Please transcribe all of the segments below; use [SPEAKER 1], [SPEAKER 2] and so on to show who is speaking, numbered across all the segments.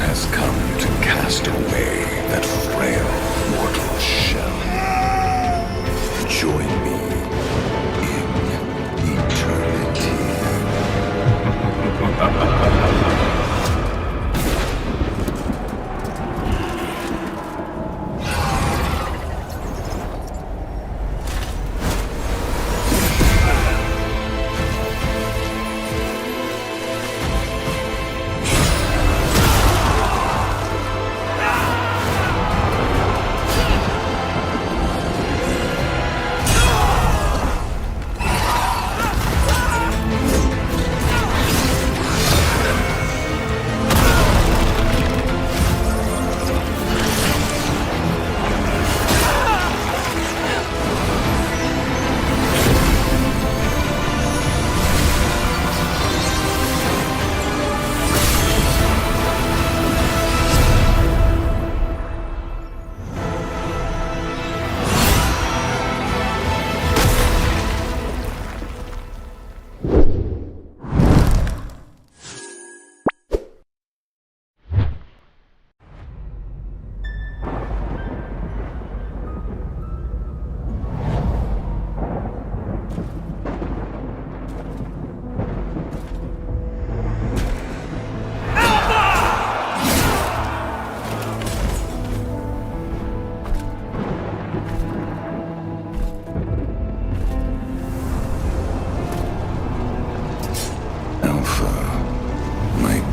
[SPEAKER 1] has come to cast away that frail mortal shell. Join me in eternity.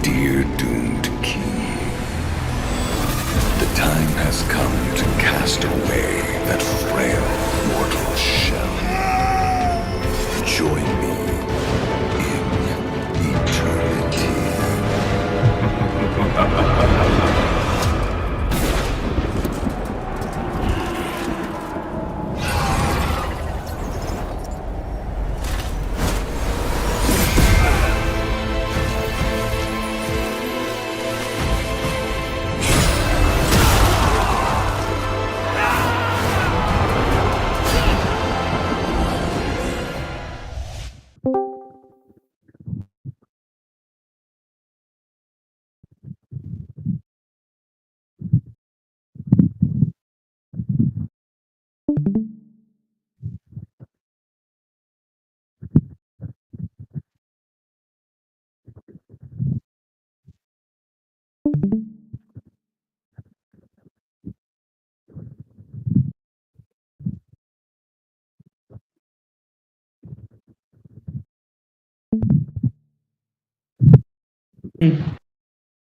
[SPEAKER 1] Dear doomed king, the time has come to cast away that frail mortal shell. Join me in eternity.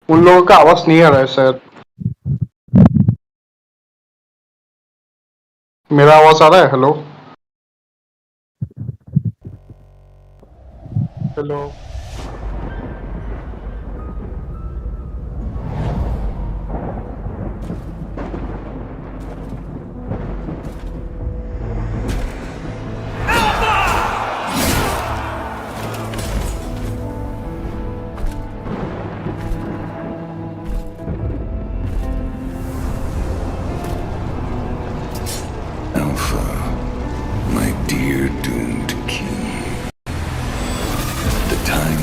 [SPEAKER 2] उन लोगों का आवाज नहीं आ रहा है शायद। मेरा आवाज आ रहा है? Hello hello
[SPEAKER 1] My dear doomed king, the time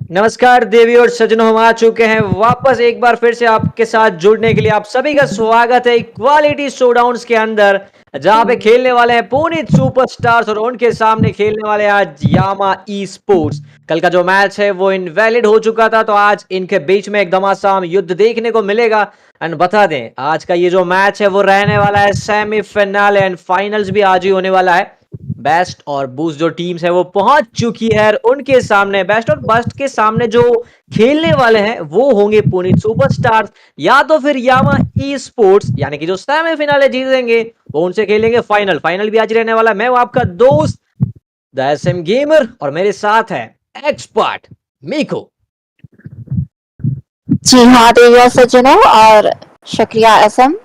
[SPEAKER 3] नमस्कार देवी और सज्जनों, हम आ चुके हैं वापस एक बार फिर से आपके साथ जुड़ने के लिए। आप सभी का स्वागत है इक्वालिटी शोडाउन्स के अंदर, जहां पे खेलने वाले हैं पुनीत सुपरस्टार्स और उनके सामने खेलने वाले हैं आज यामा ई स्पोर्ट्स। कल का जो मैच है वो इनवैलिड हो चुका था, तो आज इनके बीच में एक घमासान युद्ध देखने को मिलेगा। एंड बता दें, आज का ये जो मैच है वो रहने वाला है सेमीफाइनल, एंड फाइनल्स भी आज ही होने वाला है। बेस्ट और बूस्ट जो टीम्स है वो पहुंच चुकी है, उनके सामने बेस्ट और बस्ट के सामने जो खेलने वाले हैं वो होंगे पुनीत सुपरस्टार्स या तो फिर यामा ई स्पोर्ट्स, यानी कि जो सेमीफाइनल जीतेंगे वो उनसे खेलेंगे फाइनल। फाइनल भी आज रहने वाला है। मैं हूं आपका दोस्त द एसएम गेमर और मेरे साथ है एक्सपर्ट मीको।
[SPEAKER 4] जी हाँ देविया सज्जनों और शुक्रिया एसएम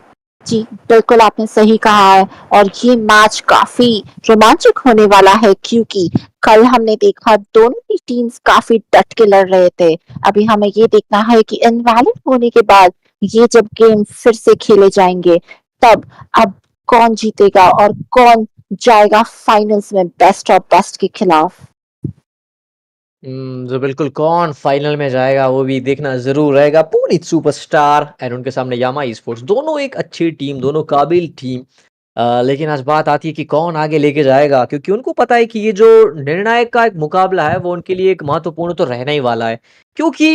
[SPEAKER 4] जी, बिल्कुल आपने सही कहा है। और ये मैच काफी रोमांचक होने वाला है क्योंकि कल हमने देखा दोनों ही टीम्स काफी डट के लड़ रहे थे। अभी हमें ये देखना है कि इनवैलिड होने के बाद ये जब गेम फिर से खेले जाएंगे तब अब कौन जीतेगा और कौन जाएगा फाइनल्स में बेस्ट ऑफ बेस्ट के खिलाफ।
[SPEAKER 3] जो बिल्कुल कौन फाइनल में जाएगा वो भी देखना जरूर रहेगा। पुनीत सुपरस्टार एंड उनके सामने यामा ई स्पोर्ट्स, दोनों एक अच्छी टीम, दोनों काबिल टीम। लेकिन आज बात आती है कि कौन आगे लेके जाएगा, क्योंकि उनको पता है कि ये जो निर्णायक का एक मुकाबला है वो उनके लिए एक महत्वपूर्ण तो रहना ही वाला है। क्योंकि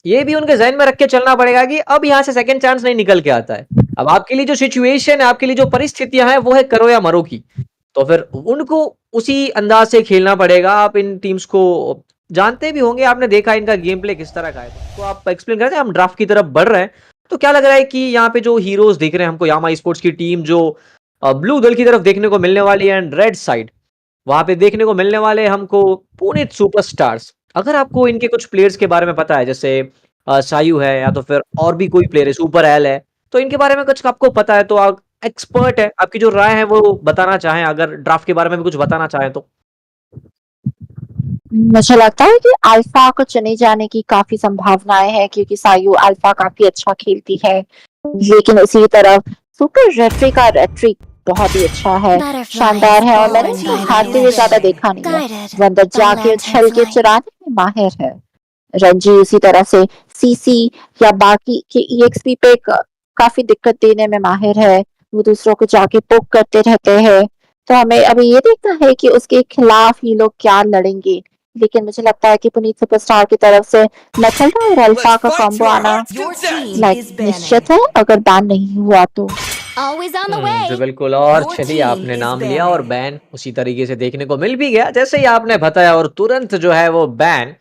[SPEAKER 3] ये भी उनके जहन में रख के चलना पड़ेगा कि अब यहाँ से सेकंड चांस नहीं निकल के आता है। अब आपके लिए जो सिचुएशन है, आपके लिए जो परिस्थितियां हैं वो है करो या मरो की। तो फिर उनको उसी अंदाज से खेलना पड़ेगा। आप इन टीम्स को जानते भी होंगे, आपने देखा इनका गेम प्ले किस तरह का है। तो आप एक्सप्लेन करते हैं, हम ड्राफ्ट की तरफ बढ़ रहे हैं। तो क्या लग रहा है कि यहाँ पे जो हीरोज दिख रहे हैं हमको यामा स्पोर्ट्स की टीम, जो ब्लू दल की तरफ देखने को मिलने वाली है, एंड रेड साइड वहां पे देखने को मिलने वाले हमको पुनीत सुपरस्टार्स। अगर आपको इनके कुछ प्लेयर्स के बारे में पता है, जैसे सायू है या तो फिर और भी कोई प्लेयर है, सुपर एल है, तो इनके बारे में कुछ आपको पता है तो आप एक्सपर्ट है, आपकी जो राय है वो बताना चाहें, अगर ड्राफ्ट के बारे में भी कुछ बताना चाहें तो।
[SPEAKER 4] मुझे लगता है कि अल्फा को चुने जाने की काफी संभावनाएं हैं क्योंकि सायू अल्फा काफी अच्छा खेलती है, लेकिन उसी तरफ सुपर रेट्री का रेट्री बहुत ही अच्छा है, शानदार है और मैंने इसको हारते हुए ज्यादा देखा नहीं है। वो अंदर जाके उछल के चुराने में माहिर है। रंजी उसी तरह से सीसी या बाकी के ईएक्सपी पे काफी दिक्कत देने में माहिर है। वो दूसरों को जाके पोक करते रहते हैं। तो हमें अभी ये देखना है कि उसके खिलाफ ये लोग क्या लड़ेंगे। लेकिन मुझे लगता है कि पुनीत सुपरस्टार की तरफ से मैथल्डा और अल्फा का कॉम्बो आना निश्चित है, अगर बैन नहीं हुआ तो।
[SPEAKER 3] जी बिल्कुल। और चलिए, आपने नाम लिया और बैन उसी तरीके से देखने को मिल भी गया जैसे ही आपने बताया, और तुरंत जो है वो बैन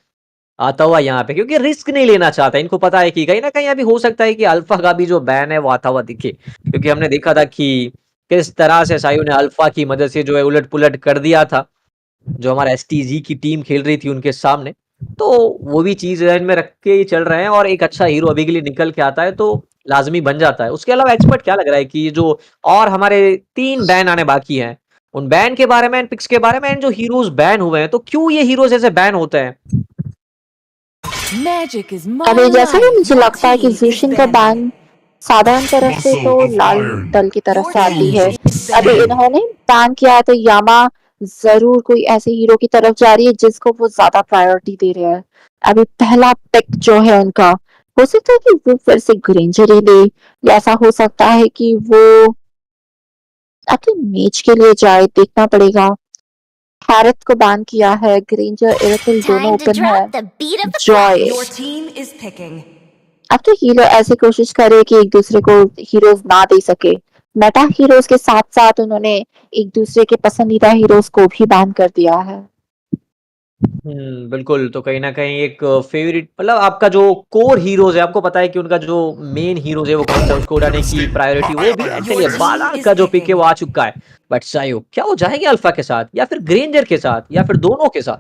[SPEAKER 3] आता हुआ यहाँ पे, क्योंकि रिस्क नहीं लेना चाहता। इनको पता है कि कहीं ना कहीं अभी हो सकता है कि अल्फा का भी जो बैन है वो आता हुआ दिखे, क्योंकि हमने देखा था कि किस तरह से सायू ने अल्फा की मदद से जो है उलट पुलट कर दिया था जो हमारा एसटीजी की टीम खेल रही थी उनके सामने। तो वो भी चीज ध्यान में रख के ही चल रहे हैं, और एक अच्छा हीरो अभी के लिए निकल के आता है तो लाजमी बन जाता है। उसके अलावा एक्सपर्ट क्या लग रहा है कि ये जो और हमारे 3 बैन आने बाकी हैं, उन बैन के बारे में, पिक्स के बारे में, जो हीरोज बैन हुए हैं, तो क्यों ये हीरोज ऐसे बैन होते हैं?
[SPEAKER 4] अभी जैसा कि मुझे लगता है कि जुशिन का बैन साधारण तरफ से तो लाल दल की तरफ से आती है। अभी इन्होंने बैन किया है तो यामा जरूर कोई ऐसे हीरो की तरफ जा रही है जिसको वो ज्यादा प्रायोरिटी दे रहे हैं। अभी पहला पिक जो है उनका, हो सकता है कि वो फिर से ग्रेंजर ही ले, या ऐसा हो सकता है कि वो अपने मेज के लिए जाए, देखना पड़ेगा। हैरत को बैन किया है, ग्रेंजर इरेटल दोनों ओपन है। जॉय अब तो हीरो ऐसे कोशिश करे कि एक दूसरे को हीरोज ना दे सके। मेटा हीरोज के साथ साथ उन्होंने एक दूसरे के पसंदीदा हीरोज को भी बैन कर दिया है।
[SPEAKER 3] बिल्कुल। तो कहीं ना कहीं एक फेवरेट, मतलब आपका जो कोर हीरोज है, आपको पता है कि उनका जो मेन हीरोज है वो कौन सा, उसको उड़ाने की प्रायोरिटी वो भी है। चलिए, बाला का जो पिक है वो आ चुका है, बट सायो क्या वो जाएंगे अल्फा के साथ या फिर ग्रेंजर के साथ या फिर दोनों के साथ?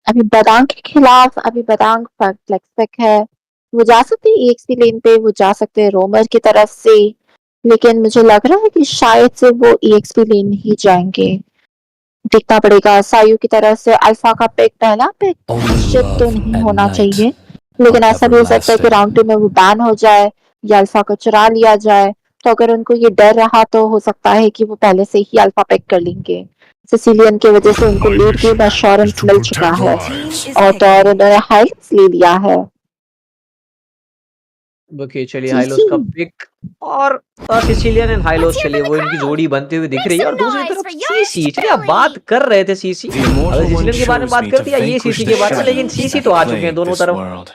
[SPEAKER 4] अभी बदांग के खिलाफ, अभी बदांग फ्लेक्स पिक है, वो जा सकते हैं ईएक्सपी लेन पे, वो जा सकते हैं रोमर की तरफ से, लेकिन मुझे लग रहा है कि शायद से वो ईएक्सपी लेन ही जाएंगे। देखना पड़ेगा। सायू की तरफ से अल्फा का पिक, पहला पिक निश्चित तो नहीं होना चाहिए, लेकिन ऐसा भी हो सकता है कि राउंड 2 में वो बैन हो जाए या अल्फा को चुरा लिया जाए। तो अगर उनको ये डर रहा तो हो सकता है कि वो पहले से ही अल्फा पिक कर लेंगे। सिसिलियन की वजह से उनको
[SPEAKER 1] My
[SPEAKER 4] lead
[SPEAKER 1] mission
[SPEAKER 4] game
[SPEAKER 1] is
[SPEAKER 4] assurance
[SPEAKER 1] to
[SPEAKER 4] मिल चुका
[SPEAKER 1] protect
[SPEAKER 4] है
[SPEAKER 1] lives.
[SPEAKER 4] और तो और उन्होंने हाइलाइट्स ले लिया है।
[SPEAKER 3] ओके, चलिए हाइलोस
[SPEAKER 4] सीसी
[SPEAKER 3] का पिक और सिसिलियन एंड हाइलोस चलिए वो इनकी जोड़ी बनती हुई दिख रही है और दूसरी तरफ सीसी चलिए आप बात कर रहे थे सीसी
[SPEAKER 1] The
[SPEAKER 3] अगर
[SPEAKER 1] Immortal One
[SPEAKER 3] सिसिलियन के बारे में
[SPEAKER 1] chose
[SPEAKER 3] बात
[SPEAKER 1] me to
[SPEAKER 3] करते या ये
[SPEAKER 1] vanquish
[SPEAKER 3] सीसी
[SPEAKER 1] the
[SPEAKER 3] के बारे में लेकिन
[SPEAKER 1] shadows
[SPEAKER 3] सीसी
[SPEAKER 1] that
[SPEAKER 3] तो आ चुके हैं
[SPEAKER 1] plague
[SPEAKER 3] दोनों
[SPEAKER 1] this
[SPEAKER 3] तरफ।
[SPEAKER 1] world.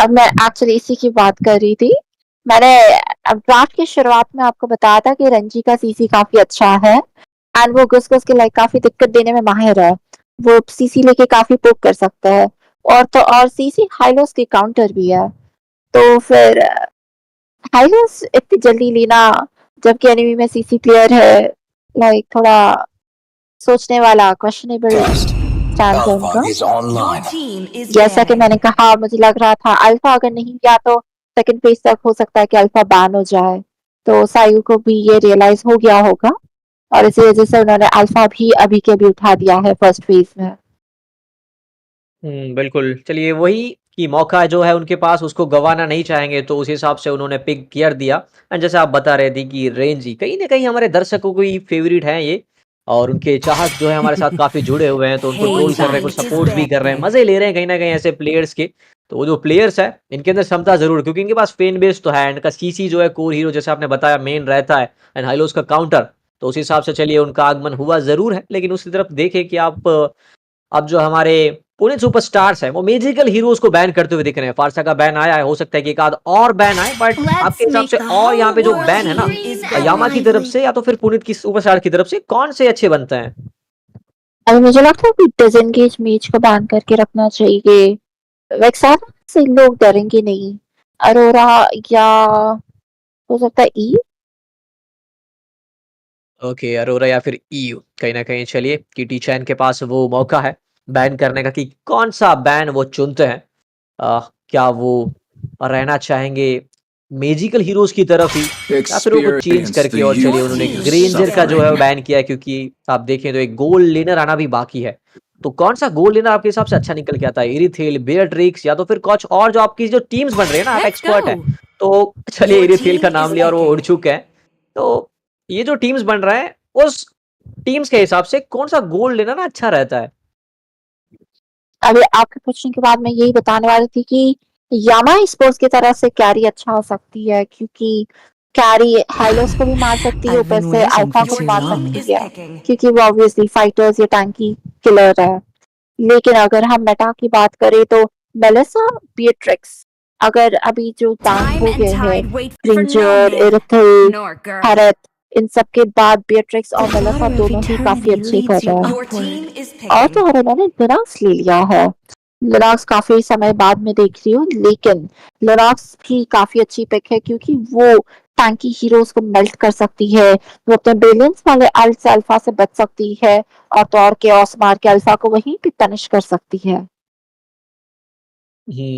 [SPEAKER 4] अब मैं एक्चुअली इसी की बात कर रही थी। मैंने अब ड्राफ्ट की शुरुआत में आपको बताया था कि रंजी का सीसी काफी अच्छा है एंड वो घुस घुस के लाइक काफी दिक्कत देने में माहिर है। वो सीसी लेके काफी पोक कर सकता है और तो और सीसी हाइलोस के काउंटर भी है। तो फिर हाइलोस इतनी जल्दी लेना जबकि एनिमी में सीसी प्लेयर है लाइक थोड़ा सोचने वाला क्वेश्चनेबल चांस है उनका।
[SPEAKER 1] is online.
[SPEAKER 4] जैसा कि मैंने कहा मुझे लग रहा था अल्फा अगर नहीं गया तो सेकंड पेज तक हो सकता है कि अल्फा बैन हो जाए। तो सायू को भी ये रियलाइज हो गया होगा और इसी वजह से उन्होंने अल्फा भी अभी के अभी उठा दिया है फर्स्ट फेज में।
[SPEAKER 3] बिल्कुल चलिए वही कि मौका जो है उनके पास उसको गंवाना नहीं चाहेंगे तो उस हिसाब से उन्होंने पिक कर दिया एंड जैसे आप बता रहे थे कि रेंजी कहीं ना कहीं हमारे दर्शकों की फेवरेट हैं ये और उनके चाहक जो है हमारे साथ काफी जुड़े हुए हैं तो उनको ट्रोल कर रहे हैं कुछ सपोर्ट भी कर रहे हैं मजे ले रहे हैं कहीं ना कहीं ऐसे प्लेयर्स के। तो वो जो प्लेयर्स है इनके अंदर क्षमता जरूर क्योंकि इनके पास फैन बेस तो है इनका सीसी जो है कोर हीरो जैसे आपने बताया मेन रहता है एंड हाइलोस का काउंटर तो उस हिसाब से चलिए उनका आगमन हुआ जरूर है लेकिन उसकी तरफ देखें कि आप अब जो हमारे पुणे सुपरस्टार्स हैं वो म्यूजिकल हीरोज को बैन करते हुए दिख रहे हैं। फारसा का बैन आया है हो सकता है कि एक आध और बैन आए बट आपके हिसाब से और यहाँ पे जो बैन है ना यामा की तरफ से या तो फिर पुनीत की सुपरस्टार की तरफ से कौन से अच्छे बनते हैं?
[SPEAKER 4] अभी मुझे लगता है कि डिसएंगेज मेज को बैन करके रखना चाहिए। वेक्सारा से लोग डरेंगे नहीं। अरोरा या हो सकता है ई।
[SPEAKER 3] ओके अरोरा या फिर ईयू कहीं ना कहीं चलिए किटी चैन के पास वो मौका है बैन करने का कि कौन सा बैन वो चुनते हैं। क्या वो रहना चाहेंगे मैजिकल हीरोज की तरफ ही या फिर वो कुछ चेंज
[SPEAKER 1] Experience
[SPEAKER 3] करके
[SPEAKER 1] the
[SPEAKER 3] और चलिए उन्होंने
[SPEAKER 1] youthful
[SPEAKER 3] ग्रेंजर का जो है
[SPEAKER 1] suffering.
[SPEAKER 3] बैन किया है क्योंकि आप देखें तो एक गोल्ड लेनर आना भी बाकी है। तो कौन सा गोल्ड लेनर आपके हिसाब से अच्छा निकल के आता है इरिथेल बेयरट्रिक्स या तो फिर कुछ और जो आपकी जो टीम्स बन रहे हैं ना आप एक्सपर्ट है तो चलिए इरिथेल का नाम लिया और वो उड़ चुके हैं। तो ये जो टीम्स बन रहे हैं उस टीम्स के हिसाब से कौन सा गोल्ड लेना ना अच्छा रहता है?
[SPEAKER 4] अभी आपके पूछने के बाद मैं यही बताने वाली थी कि यामा स्पोर्ट्स की तरह से कैरी अच्छा हो सकती है क्योंकि कैरी हाइलोस को भी मार सकती है ऊपर से अल्फा को भी मार सकती है क्योंकि वो ऑब्वियसली फाइटर्स या टैंकी किलर है। लेकिन अगर हम मेटा की बात करें तो मेलिसा बियट्रिक्स अगर अभी जो बैन हो गए हैं ग्रिंजर इरथल हैरत इन सब के बाद बियट्रिक्स और मेलिसा दोनों ही काफी अच्छे कर रहे हैं और तो और उन्होंने लिनक्स ले लिया है। लिनक्स काफी समय बाद में देख रही हूँ लेकिन लिनक्स भी काफी अच्छी पिक है क्योंकि वो टैंकी हीरोज को मेल्ट कर सकती है। वो अपने ब्रिलियंस वाले अल्फा से बच सकती है और तो और केओस मार के अल्फा को वहीं पे तनिश कर सकती है।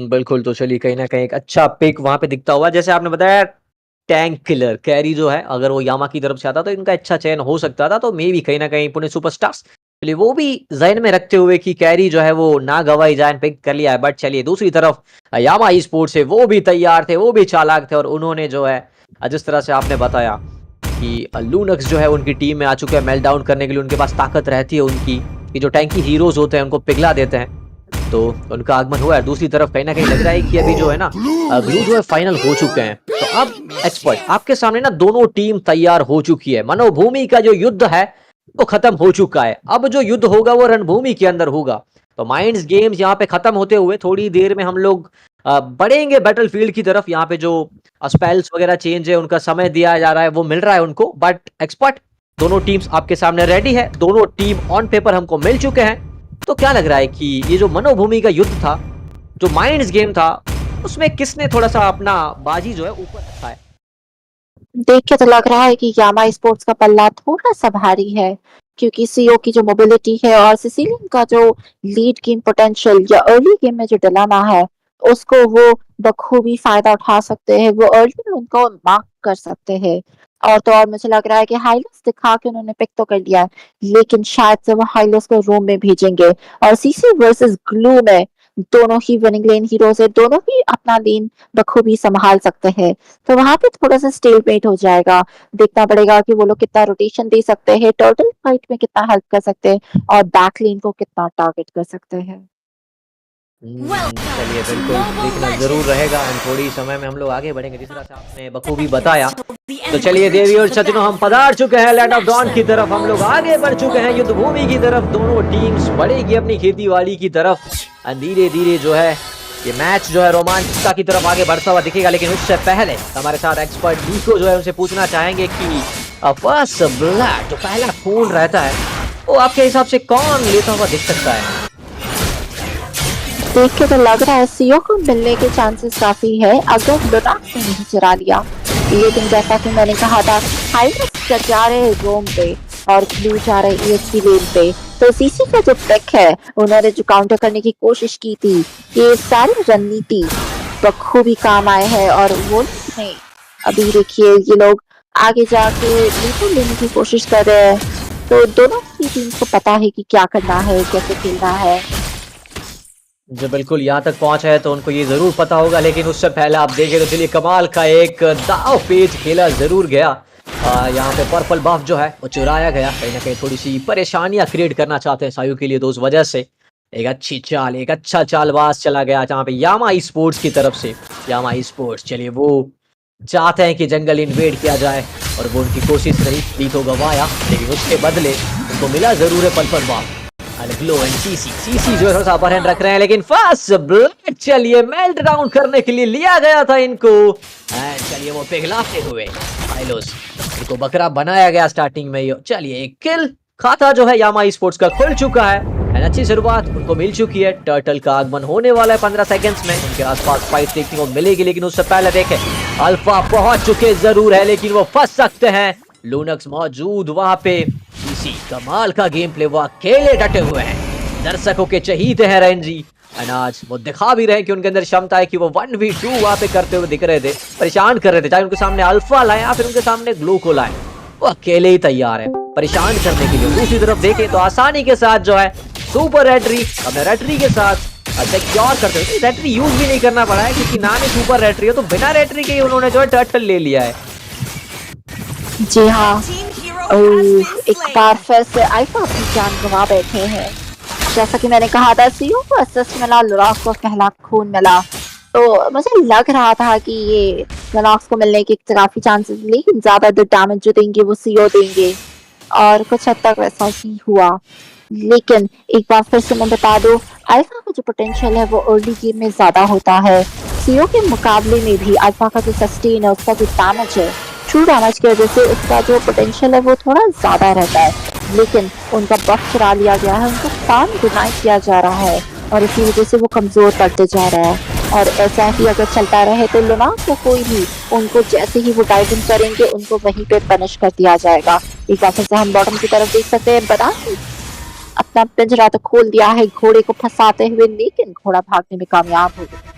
[SPEAKER 3] बिल्कुल तो चलिए कहीं ना कहीं एक अच्छा पिक वहां पे दिखता हुआ जैसे आपने बताया टैंक किलर कैरी जो है अगर वो यामा की तरफ से आता तो इनका अच्छा चयन हो सकता था तो मे भी कहीं ना कहीं पुणे सुपरस्टार्स चलिए वो भी जहन में रखते हुए कि कैरी जो है वो ना गवाई जाए पिक कर लिया है। बट चलिए दूसरी तरफ यामा ई स्पोर्ट्स से वो भी तैयार थे वो भी चालाक थे और उन्होंने जो है जिस तरह से आपने बताया कि लूनक्स जो है उनकी टीम में आ चुके हैं मेल्ट डाउन करने के लिए उनके पास ताकत रहती है उनकी कि जो टैंकी हीरोज होते हैं उनको पिघला देते हैं तो उनका आगमन हुआ है। दूसरी तरफ कहीं ना कहीं लग रहा है कि अभी जो है ना ग्लू जो है फाइनल हो चुके हैं तो अब एक्सपर्ट आपके सामने ना दोनों टीम तैयार हो चुकी है। मनोभूमि का जो युद्ध है वो खत्म हो चुका है अब जो युद्ध होगा वो रणभूमि के अंदर होगा। तो माइंड्स गेम्स यहाँ पे खत्म होते हुए थोड़ी देर में हम लोग बढ़ेंगे बैटलफील्ड की तरफ। यहाँ पे जो स्पेल्स वगैरह चेंज है उनका समय दिया जा रहा है वो मिल रहा है उनको। बट एक्सपर्ट दोनों टीम्स आपके सामने रेडी है दोनों टीम ऑन पेपर हमको मिल चुके हैं। तो क्या लग रहा है कि ये जो मनोभूमि का युद्ध था जो माइंड्स गेम था उसमें किसने थोड़ा सा अपना बाजी जो है ऊपर रखा है?
[SPEAKER 4] देख के तो लग रहा है कि यामा स्पोर्ट्स का पल्ला थोड़ा सा भारी है क्योंकि सीओ की जो मोबिलिटी है और सिसिलियन का जो लीड गेम पोटेंशियल या अर्ली गेम में जो डिलेमा है उसको वो बखूबी फायदा उठा सकते हैं। वो अर्ली में उनको मार्क कर सकते हैं और तो और मुझे लग रहा है कि हाइलोस दिखा के उन्होंने पिक तो कर लिया है लेकिन शायद से वो हाइलोस को रूम में भेजेंगे और सीसी वर्सेस ग्लू में दोनों ही विनिंग लेन हीरोज है, दोनों ही अपना लेन बखूबी संभाल सकते हैं। तो वहां पे थोड़ा सा स्टेलमेट हो जाएगा। देखना पड़ेगा कि वो लोग कितना रोटेशन दे सकते हैं, टर्टल फाइट में कितना हेल्प कर सकते हैं और बैक लेन को कितना टारगेट कर सकते हैं।
[SPEAKER 3] चलिए बिल्कुल देखना जरूर रहेगा एंड थोड़ी समय में हम लोग आगे बढ़ेंगे जिस तरह से आपने बखूबी बताया। तो चलिए देवी और सज्जनों, हम पधार चुके हैं लैंड ऑफ डॉन की तरफ, हम लोग आगे बढ़ चुके हैं युद्ध भूमि की तरफ। दोनों टीम्स बढ़ेगी अपनी खेती बाड़ी की तरफ एंड धीरे धीरे जो है ये मैच जो है रोमांचता की तरफ आगे बढ़ता हुआ दिखेगा। लेकिन उससे पहले हमारे साथ एक्सपर्ट डी को जो है उनसे पूछना चाहेंगे कि फर्स्ट ब्लड जो पहला खून रहता है वो आपके हिसाब से कौन लेता हुआ दिख सकता है?
[SPEAKER 4] देख के तो लग रहा है सीओ को मिलने के चांसेस काफी है अगर लुनार ने नहीं चुरा लिया। लेकिन जैसा कि मैंने कहा था, हाइड्रस जा रहे हैं रोम पे और ब्लू जा रहे हैं ईएसपी लेन पे, तो सीसी का जो ट्रिक है उन्होंने जो काउंटर करने की कोशिश की थी, ये सारी रणनीति बखूबी काम आए हैं। और वो नहीं, अभी देखिए ये लोग आगे जाके लीड लेने की कोशिश कर रहे हैं, तो दोनों ही टीम्स को पता है कि क्या करना है, कैसे खेलना है।
[SPEAKER 3] जो बिल्कुल यहाँ तक पहुंचा है तो उनको ये जरूर पता होगा। लेकिन उससे पहले आप देखें तो चलिए कमाल का एक दाव पेज खेला जरूर गया। यहाँ पे पर्पल बफ जो है वो चुराया गया, कहीं ना कहीं थोड़ी सी परेशानियां क्रिएट करना चाहते हैं सायू के लिए, तो उस वजह से एक अच्छी चाल, एक अच्छा चालबाज चला गया जहाँ पे यामा ई स्पोर्ट्स की तरफ से। यामा ई स्पोर्ट्स चलिए वो चाहते हैं कि जंगल इन्वेड किया जाए और वो उनकी कोशिश रही, ली तो गवाया, लेकिन उसके बदले उनको मिला जरूर है purple buff. Glow and CC जो है थोड़ा सा अपर हैंड रख रहे हैं, लेकिन फर्स्ट ब्लड चलिए मेल्ट डाउन करने के लिए लिया गया था इनको एंड चलिए वो पिघलाते हुए आइलोस इनको बकरा बनाया गया स्टार्टिंग में ही। चलिए एक किल खाता जो है यामा ई स्पोर्ट्स का खुल चुका है एंड अच्छी शुरुआत उनको मिल चुकी है। टर्टल का आगमन होने वाला है 15 सेकंड्स में, उनके आसपास फाइट देखने को मिलेगी। लेकिन उससे पहले देखें अल्फा पहुंच चुके जरूर है लेकिन वो फंस सकते हैं। लूनक्स मौजूद वहां पे, कमाल का गेम प्ले, वो अकेले डटे हुए हैं, दर्शकों के चहीते हैं रेंजी एंड आज वो दिखा भी रहे हैं कि उनके अंदर क्षमता है कि वो 1v2 वहां पे करते हुए दिख रहे थे, परेशान कर रहे थे, चाहे उनके सामने अल्फा लाए या फिर उनके सामने ग्लो को लाए, वो अकेले ही तैयार है परेशान करने के लिए। दूसरी तरफ देखें तो आसानी के साथ जो है सुपर रेटरी अपने रेटरी के साथ सिक्योर करते हुए, रेटरी यूज भी नहीं करना पड़ा है क्योंकि नाम ही सुपर रेटरी है, तो बिना रेटरी के ही उन्होंने जो है टर्टल ले लिया है।
[SPEAKER 4] जी हाँ, एक बार फिर से अल्फा अपनी जान गंवा बैठे हैं। जैसा कि मैंने कहा था, सीओ को असिस्ट मिला, लुनाक्स को पहला खून मिला, तो मुझे लग रहा था कि ये लुनाक्स को मिलने के काफी चांसेस, लेकिन ज्यादातर डैमेज जो देंगे वो सीओ देंगे और कुछ हद तक वैसा ही हुआ। लेकिन एक बार फिर से मैं बता दूं, अल्फा का जो पोटेंशियल है वो अर्ली गेम में ज्यादा होता है। सीओ के मुकाबले में भी अल्फा का जो सस्टेन है, उसका जो डैमेज है, ट्रू डैमेज की वजह से उसका जो पोटेंशियल है वो थोड़ा ज्यादा रहता है, लेकिन उनका बफ चुरा लिया गया है, उनको काम डिनाई किया जा रहा है और इसी वजह से वो कमजोर पड़ते जा रहा है। और ऐसा ही अगर चलता रहे तो लुनार को कोई भी उनको जैसे ही वो डाइव इन करेंगे उनको वहीं पे पनिश कर दिया जाएगा। एक बार फिर से हम बॉटम की तरफ देख सकते हैं, बता अपना पिंजरा तो खोल दिया है घोड़े को फंसाते हुए, लेकिन घोड़ा भागने में कामयाब हो गया।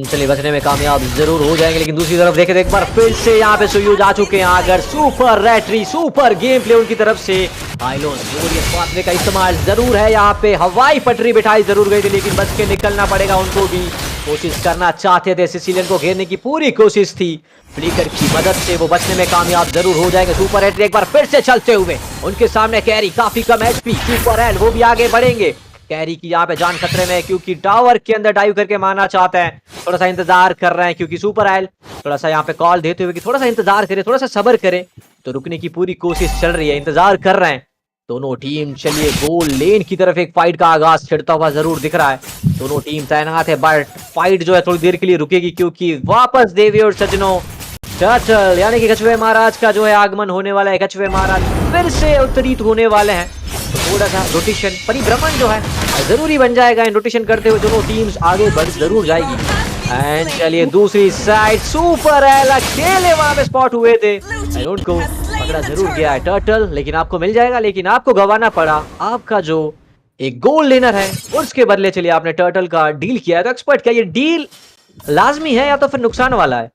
[SPEAKER 3] चलिए बचने में कामयाब जरूर हो जाएंगे। लेकिन दूसरी तरफ देखें तो एक बार फिर से यहाँ पे सुयूज आ चुके हैं, अगर सुपर रेटरी सुपर गेम प्ले उनकी तरफ से। आइलोस का इस्तेमाल जरूर है, यहाँ पे हवाई पटरी बिठाई जरूर गई थी लेकिन बच के निकलना पड़ेगा उनको भी। कोशिश करना चाहते थे, सिसिलियन को घेरने की पूरी कोशिश थी, फ्लिकर की मदद से वो बचने में कामयाब जरूर हो जाएंगे। सुपर रेटरी एक बार फिर से चलते हुए, उनके सामने कैरी काफी कम एचपी, सुपर एल वो भी आगे बढ़ेंगे। कैरी की यहाँ पे जान खतरे में है क्योंकि टावर के अंदर डाइव करके मारना चाहते हैं, थोड़ा सा इंतजार कर रहे हैं क्योंकि सुपर आयल थोड़ा सा यहाँ पे कॉल देते हुए कि थोड़ा सा इंतजार करें, थोड़ा सा सब्र करें, तो रुकने की पूरी कोशिश चल रही है, इंतजार कर रहे हैं दोनों टीम। चलिए गोल लेन की तरफ एक फाइट का आगाज छिड़ता हुआ जरूर दिख रहा है, दोनों टीम तैनात है, बट फाइट जो है थोड़ी देर के लिए रुकेगी क्योंकि वापस देवी और सज्जनों टर्टल यानी कि कछुए महाराज का जो है आगमन होने वाला है। कछुए महाराज फिर से अवतरित होने वाले हैं, तो थोड़ा सा रोटेशन परिभ्रमण जो है जरूरी बन जाएगा। इन रोटेशन करते हुए दोनों टीम्स आगे बढ़ जरूर जाएगी। एंड चलिए दूसरी साइड सुपर एल अकेले वहां पे स्पॉट हुए थे, उनको पकड़ा जरूर गया है टर्टल, लेकिन आपको मिल जाएगा, लेकिन आपको गंवाना पड़ा आपका जो एक गोल लेनर है, उसके बदले चलिए आपने टर्टल का डील किया है। तो एक्सपर्ट क्या ये डील लाजमी है या तो फिर नुकसान वाला है?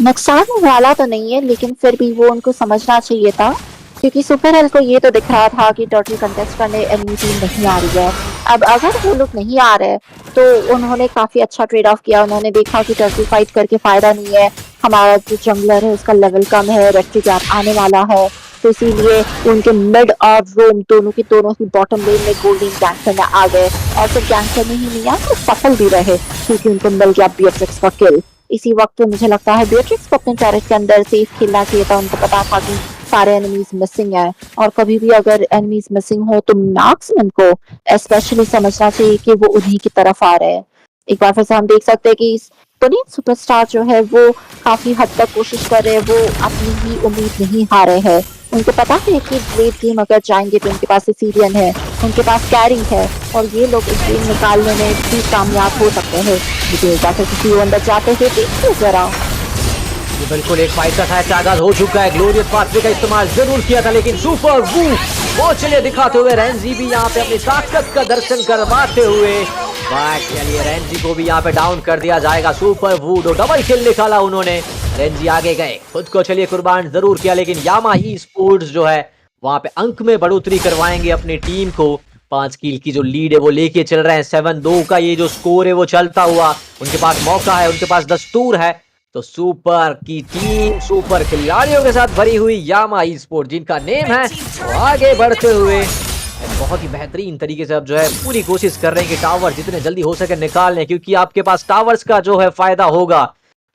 [SPEAKER 4] नुकसान वाला तो नहीं है, लेकिन फिर भी वो उनको समझना चाहिए था क्योंकि सुपर एल को ये तो दिख रहा था कि टर्टल कंटेस्ट करने एनिमी टीम नहीं आ रही है, अब अगर वो लोग नहीं आ रहे तो उन्होंने काफी अच्छा ट्रेड ऑफ किया। उन्होंने देखा कि टर्टल फाइट करके फायदा नहीं है, हमारा जो जंगलर है उसका लेवल कम है, रेट्री गैप आने वाला है, तो इसीलिए उनके मिड और रोम दोनों की बॉटम लेन में गोल्डन गैंग करने आ गए। और सिर्फ गैंग करने ही नहीं आए, तो सफल भी रहे क्योंकि उनको मिल गया बियट्रिक्स का किल। इसी वक्त पे मुझे लगता है बियट्रिक्स को अपने टैरेट के अंदर सेफ खेलना चाहिए था। उनको पता था कि सारे एनिमीज मिसिंग है, और कभी भी अगर एनिमीज मिसिंग हो तो मार्क्समैन को स्पेशली समझना चाहिए कि वो उन्हीं की तरफ आ रहे हैं। एक बार फिर से हम देख सकते हैं कि पुनीत सुपरस्टार जो है वो काफी हद तक कोशिश कर रहे हैं, वो अपनी ही उम्मीद नहीं हारे हैं। उनको पता है कि लेट गेम अगर जाएंगे तो उनके पास सीरियन है, उनके पास कैरिंग है, और ये लोग इस गेम निकालने में भी कामयाब हो सकते हैं। लेकिन एक बार फिर किसी अंदर जाते हैं, देखिए जरा
[SPEAKER 3] ये बिल्कुल एक फाइट का था, आगाज हो चुका है। ग्लोरियस पाथवे का इस्तेमाल जरूर किया था, लेकिन सुपर वो चलिए दिखाते हुए रेंजी भी यहाँ पे अपनी ताकत का दर्शन करवाते हुए, चलिए रेंजी को भी यहाँ पे डाउन कर दिया जाएगा। सुपर वू दो डबल किल निकाला उन्होंने, रेंजी आगे गए, खुद को चलिए कुर्बान जरूर किया, लेकिन यामा ई स्पोर्ट्स जो है वहां पे अंक में बढ़ोतरी करवाएंगे अपनी टीम को। 5 किल की जो लीड है वो लेके चल रहे हैं। 7-2 का ये जो स्कोर है वो चलता हुआ, उनके पास मौका है, उनके पास दस्तूर है। तो सुपर की टीम, सुपर खिलाड़ियों के साथ भरी हुई यामा ई स्पोर्ट जिनका नेम है, वो आगे बढ़ते हुए बहुत ही बेहतरीन तरीके से अब जो है पूरी कोशिश कर रहे हैं कि टावर जितने जल्दी हो सके निकाल लें, क्योंकि आपके पास टावर्स का जो है फायदा होगा,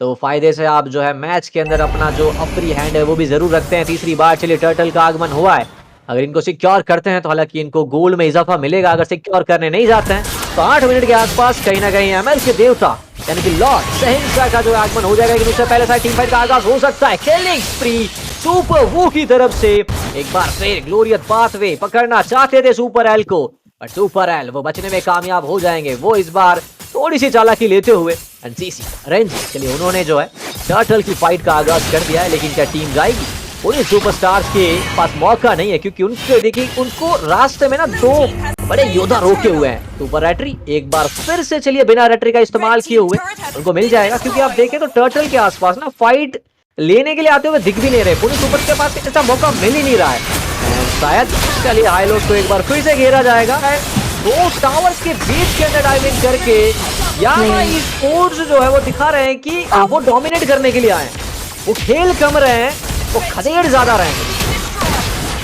[SPEAKER 3] तो फायदे से आप जो है मैच के अंदर अपना जो अपरी हैंड है वो भी जरूर रखते हैं। तीसरी बार चलिए टर्टल का आगमन हुआ है, अगर इनको सिक्योर करते हैं तो हालांकि इनको गोल में इजाफा मिलेगा, अगर सिक्योर करने नहीं जाते हैं तो 8 मिनट के आसपास कहीं ना कहीं एमएल के देवता यानी कि लॉर्ड सहिंसा का जो आगमन हो जाएगा। लेकिन उससे पहले साइड टीम फाइट का आगाज हो सकता है। किलिंग स्प्री सुपर वू की तरफ से एक बार फिर ग्लोरियस पाथवे पकड़ना चाहते थे सुपर एल को, पर सुपर एल वो बचने में कामयाब हो जाएंगे। वो इस बार थोड़ी सी चालाकी लेते हुए एनसीसी रेंजी चलिए उन्होंने जो है टर्टल की फाइट का आगाज कर दिया है, लेकिन क्या टीम जाएगी? पूरे सुपरस्टार्स के पास मौका नहीं है, क्योंकि उनके देखिए उनको रास्ते में ना 2 बड़े योद्धा रोके हुए हैं। सुपर रेट्री एक बार फिर से चलिए बिना रेट्री का इस्तेमाल किए हुए उनको मिल जाएगा, क्योंकि आप देखें तो टर्टल के आसपास ना फाइट लेने के लिए आते हुए दिख भी नहीं रहे। पूरी सुपर के पास ऐसा मौका मिल ही नहीं रहा है। शायद चलिए हाईलोट को एक बार फिर से घेरा जाएगा, 2 टावर्स के बीच के अंदर डाइविंग करके यामा ई स्पोर्ट्स जो है वो दिखा रहे हैं कि वो डोमिनेट करने के लिए आए, वो खेल कम रहे हैं, वो खदेड़ ज्यादा रहे हैं।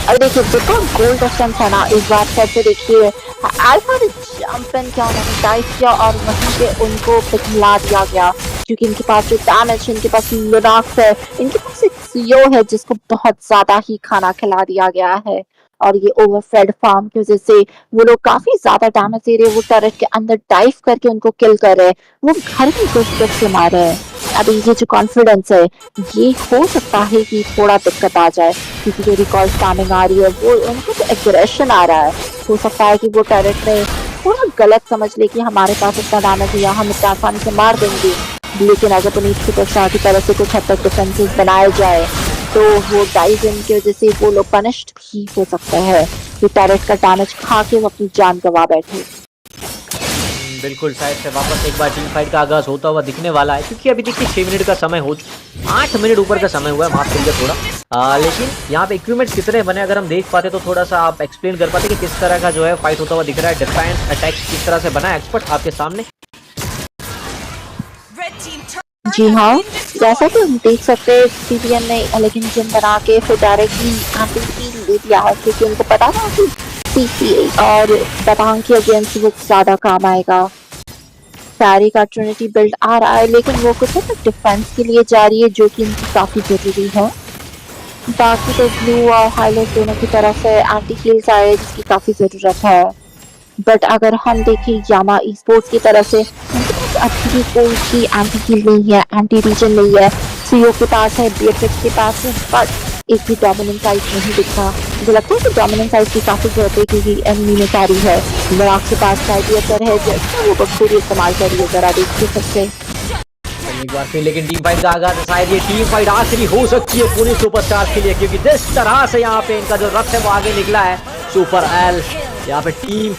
[SPEAKER 4] अब देखिए देखो गोल डिस्टेंस है ना, इस बार फिर से देखिए अल्फा ने जंप इन किया, उन्होंने डाइव किया और वहीं पे उनको पिघला दिया गया, क्योंकि इनके पास जो डैमेज, इनके पास लुनार है, इनके पास एक सीओ है जिसको बहुत ज्यादा ही खाना खिला दिया गया है, और ये ओवरफेड फार्म की वजह से वो लोग काफी ज्यादा डैमेज दे रहे हैं। वो टर्रेट के अंदर डाइव करके उनको किल कर रहे हैं, वो घर में घुस के मार रहे हैं। अभी ये जो कॉन्फिडेंस है ये हो सकता है कि थोड़ा दिक्कत आ जाए, क्योंकि जो रिकॉल स्पैमिंग आ रही है वो उनको तो एग्रेशन आ रहा है। हो सकता है कि वो टर्रेट में थोड़ा गलत समझ ले कि हमारे पास इतना डैमेज है, हम इतना आसानी से मार देंगे, लेकिन अगर पुनीत सुपरस्टार की तरफ से कुछ हद तक डिफेंसेस बनाए जाए तो वो डाइव इन की वजह से वो लोग पनिश्ड भी हो सकते हैं कि टैरेट का डैमेज खा के वो अपनी जान गंवा बैठे।
[SPEAKER 3] बिल्कुल शायद से वापस एक बार टीम फाइट का आगाज होता हुआ दिखने वाला है, क्योंकि अभी देखिए 6 मिनट का समय हो चुका, 8 मिनट ऊपर का समय हुआ है, माफ करिए थोड़ा। लेकिन यहाँ पे इक्विपमेंट्स कितने बने अगर हम देख पाते तो थोड़ा सा आप एक्सप्लेन कर पाते कि किस तरह का जो है फाइट होता हुआ दिख रहा है। डिफेंस अटैक किस तरह से बना है एक्सपर्ट आपके सामने?
[SPEAKER 4] जी हाँ, जैसा कि हम देख सकते हैं सीरियन ने लेकिन जिम बना के फिर डायरेक्टली एंटी ले लिया है, क्योंकि उनको पता था कि सीसी और दबांग के अगेंस्ट वो ज्यादा काम आएगा। सारी का ट्रिनिटी बिल्ड आ रहा है, लेकिन वो कुछ हद तक डिफेंस के लिए जा रही है, जो कि इनकी काफी जरूरी है। बाकी तो ब्लू और हाईलाइट दोनों की तरफ से एंटी हील्स आए जिसकी काफी जरूरत है। बट अगर हम देखें यामा ई स्पोर्ट्स की तरफ से उनके पास अभी भी कोई की एंटी हील नहीं है, एंटी रीजन नहीं है। सीओ के पास है, बियट्रिक्स के पास है, बट एक भी डोमिनेंट साइड नहीं दिखता। मुझे लगता है कि डोमिनेंट साइड की काफी जरूरत है, क्योंकि एनिमी में सारी है। लड़ाक के पास साइडियर है जैसे वो बखूबी इस्तेमाल कर रही है, जरा देखिए सबसे
[SPEAKER 3] एक बार फिर। लेकिन टीम फाइट का आगाज शायद ये टीम फाइट आखिरी हो सकती है पूरी सुपरस्टार्स के लिए, क्योंकि जिस तरह से यहाँ पे इनका जो रथ है वो आगे निकला है। सुपर एल यहाँ पे टीम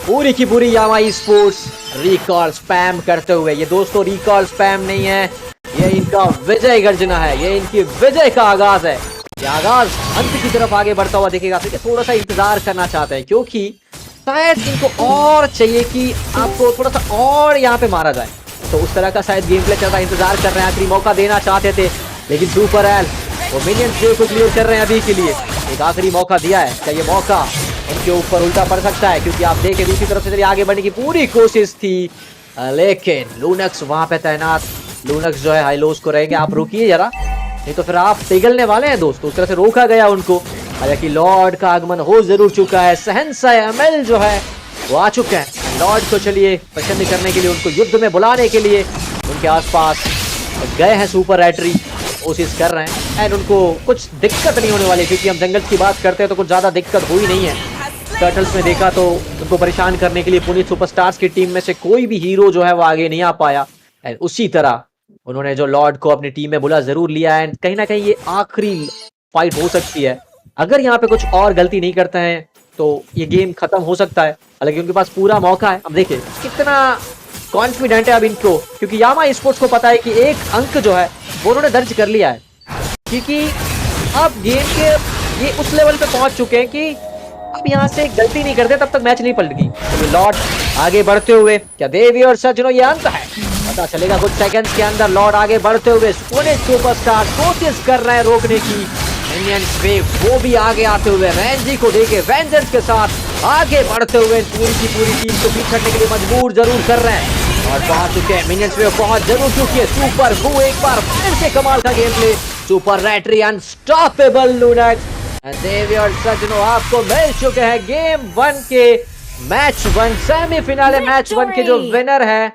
[SPEAKER 3] पूरी की पूरी यामा ई स्पोर्ट्स रिकॉल स्पैम करते हुए, ये दोस्तों रिकॉल स्पैम नहीं है, ये इनका विजय गर्जना है, ये इनकी विजय का आगाज है। ये आगाज अंत की तरफ आगे बढ़ता हुआ दिखेगा, तो थोड़ा सा इंतजार करना चाहते हैं, क्योंकि शायद इनको और चाहिए कि आपको थोड़ा सा और यहाँ पे मारा जाए, तो उस तरह का शायद गेम प्ले चल रहा है। इंतजार कर रहे हैं, आखिरी मौका देना चाहते थे, लेकिन सुपर एल वो मिनियंस वेव को क्लियर कर रहे हैं अभी के लिए। एक आखिरी मौका दिया है, क्या ये मौका उनके ऊपर उल्टा पड़ सकता है? क्योंकि आप देखें दूसरी तरफ से चलिए आगे बढ़ने की पूरी कोशिश थी, लेकिन लूनक्स वहां पे तैनात। लूनक्स जो है हाइलोस को रहेंगे, आप रुकिए जरा, नहीं तो फिर आप पिघलने वाले हैं दोस्तों। उस तरह से रोका गया उनको। हालांकि लॉर्ड का आगमन हो जरूर चुका है, सहनसा एमएल जो है वो आ चुके हैं। लॉर्ड को चलिए प्रसन्न करने के लिए, उनको युद्ध में बुलाने के लिए उनके आसपास गए हैं सुपर रैटरी, कोशिश कर रहे हैं। एंड उनको कुछ दिक्कत नहीं होने वाली, क्योंकि हम जंगल की बात करते हैं तो कुछ ज्यादा दिक्कत हुई नहीं है। टर्टल्स में देखा तो उनको परेशान करने के लिए पुनीत सुपरस्टार्स की टीम में से कोई भी हीरो जो है वो आगे नहीं आ पाया। एंड उसी तरह उन्होंने जो लॉर्ड को अपनी टीम में बुला जरूर लिया है। कहीं ना कहीं ये आखिरी फाइट हो सकती है, अगर यहाँ पे कुछ और गलती नहीं करते हैं तो ये गेम खत्म हो सकता है। हालांकि उनके पास पूरा मौका है। अब देखिए कितना कॉन्फिडेंट है अब इनको, क्योंकि यामा स्पोर्ट्स को पता है कि एक अंक जो है वो उन्होंने दर्ज कर लिया है, क्योंकि अब गेम के ये उस लेवल पे पहुंच चुके हैं कि अब यहाँ से गलती नहीं करते तब तक मैच नहीं पलटेगी। तो लॉर्ड आगे बढ़ते हुए, क्या देवी और सज्जनों ये अंत है? पता चलेगा कुछ सेकंड्स के अंदर। लॉर्ड आगे बढ़ते हुए, पुणे सुपरस्टार कोशिश कर रहे हैं रोकने की। मिनियंस वेव वो भी आगे आते हुए रैंजी को देके वेंजर्स के साथ आगे बढ़ते हुए पूरी की पूरी टीम को पीछड़ने के लिए मजबूर जरूर कर रहे हैं और पहुंच चुके हैं। मिनियंस वेव पहुंच जरूर चुकी है। सुपर वो एक बार फिर से कमाल का गेम प्ले, सुपर रैटरी अनस्टॉपेबल लूनक्स। देवी और सज्जनों आपको मिल चुके हैं गेम 1 के मैच 1 सेमीफिनाले मैच 1 के जो विनर है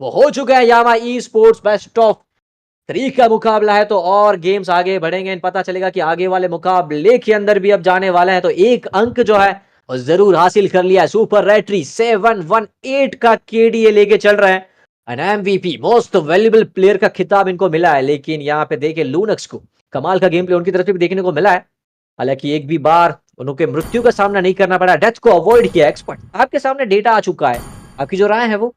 [SPEAKER 3] वो हो चुका है Yama e sports. Best of 3 का मुकाबला है, तो और गेम्स आगे बढ़ेंगे। पता चलेगा कि आगे वाले मुकाबले के अंदर भी अब जाने वाले हैं, तो एक अंक जो है वो जरूर हासिल कर लिया है। सुपर रैटरी 718 का केडीए लेके चल रहे हैं। N MVP most valuable player का खिताब इनको मिला है। लेकिन यहाँ पे देखे लूनक्स को कमाल का गेम प्ले उनकी तरफ से भी देखने को मिला है। हालांकि एक भी बार उनके मृत्यु का सामना नहीं करना पड़ा, डेथ को अवॉइड किया। एक्सपर्ट आपके सामने डेटा आ चुका है, आपकी जो राय है वो?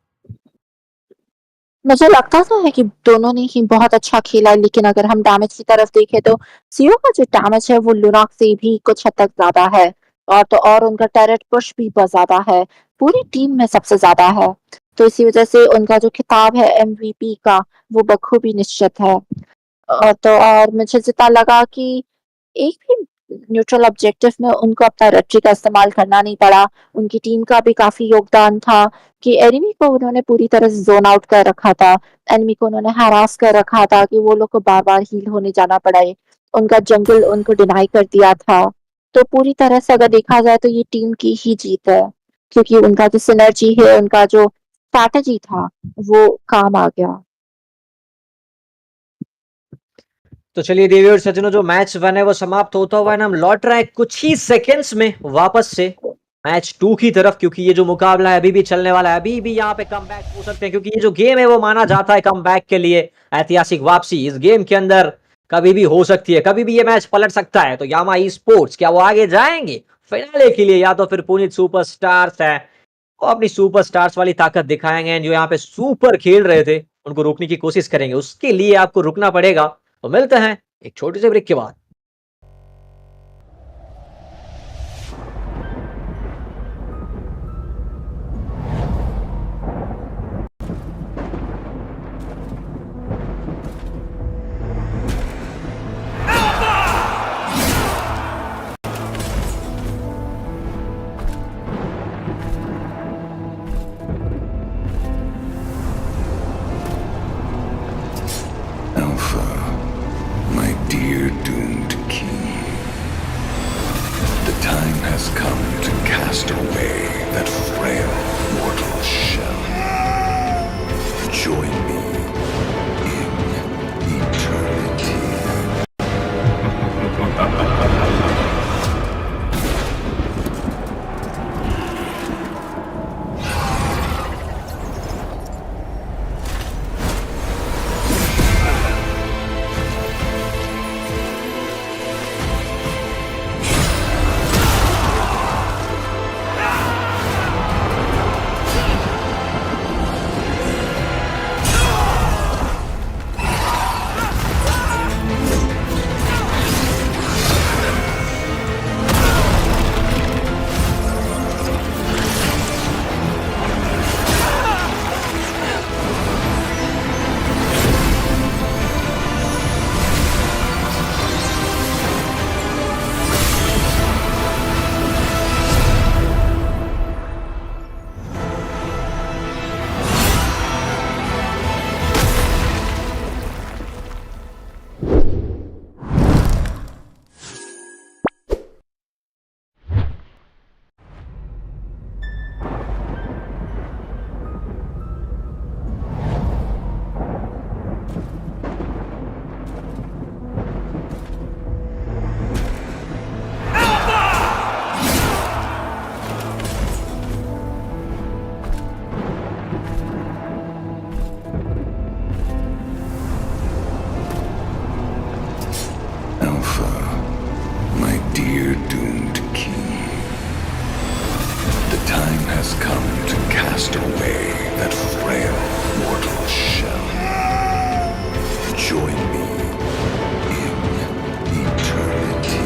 [SPEAKER 4] मुझे लगता तो है कि दोनों ने ही बहुत अच्छा खेला, लेकिन अगर हम डैमेज की तरफ देखें तो सीओ का जो डैमेज है वो लुनाक से भी कुछ हद तक ज्यादा है, और उनका टैरेट पुश भी बहुत ज्यादा है, पूरी टीम में सबसे ज्यादा है। तो इसी वजह से उनका जो खिताब है एमवीपी का वो बखूबी निश्चित है। और मुझे जितना लगा कि एक भी न्यूट्रल ऑब्जेक्टिव में उनको अपना रट्री का इस्तेमाल करना नहीं पड़ा। उनकी टीम का भी काफी योगदान था कि एनिमी को उन्होंने पूरी तरह से जोन आउट कर रखा था, एनिमी को उन्होंने हरास कर रखा था कि वो लोग को बार बार हील होने जाना पड़े, उनका जंगल उनको डिनाई कर दिया था। तो पूरी तरह से अगर देखा जाए तो ये टीम की ही जीत है, क्योंकि उनका जो सिनर्जी है, उनका जो स्ट्रैटेजी था वो काम आ गया।
[SPEAKER 3] तो चलिए देवी और सज्जनों, जो मैच 1 है वो समाप्त होता हुआ है ना, हम लौट रहे हैं कुछ ही सेकंड्स में वापस से मैच 2 की तरफ, क्योंकि ये जो मुकाबला है अभी भी चलने वाला है। अभी भी यहाँ पे कमबैक हो सकते हैं, क्योंकि ये जो गेम है वो माना जाता है कमबैक के लिए ऐतिहासिक वापसी। इस गेम के अंदर कभी भी हो सकती है, कभी भी ये मैच पलट सकता है। तो यामा ई स्पोर्ट्स क्या वो आगे जाएंगे फाइनले के लिए, या तो फिर पुनीत सुपरस्टार्स है वो अपनी सुपरस्टार्स वाली ताकत दिखाएंगे। जो यहाँ पे सुपर खेल रहे थे उनको रोकने की कोशिश करेंगे, उसके लिए आपको रुकना पड़ेगा। तो मिलते हैं एक छोटे से ब्रेक के बाद।
[SPEAKER 1] Alpha, my dear doomed king. The time has come to cast away that frail mortal shell. Join me in eternity. dear doomed king. The time has come to cast away that frail mortal shell. Join me in eternity.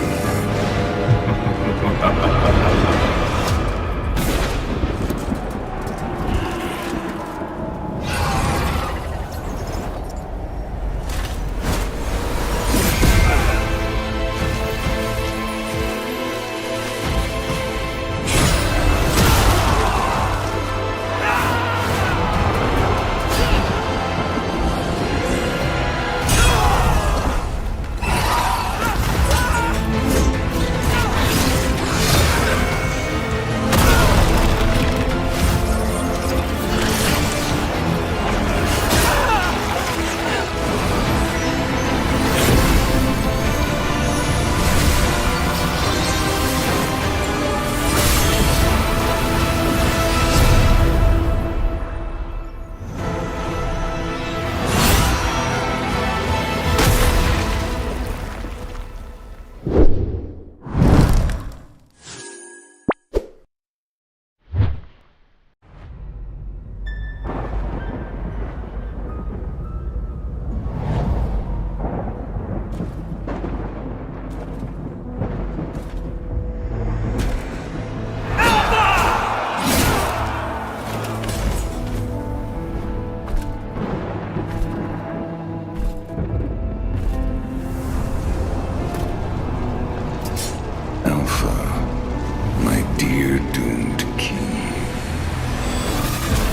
[SPEAKER 1] Dear doomed king,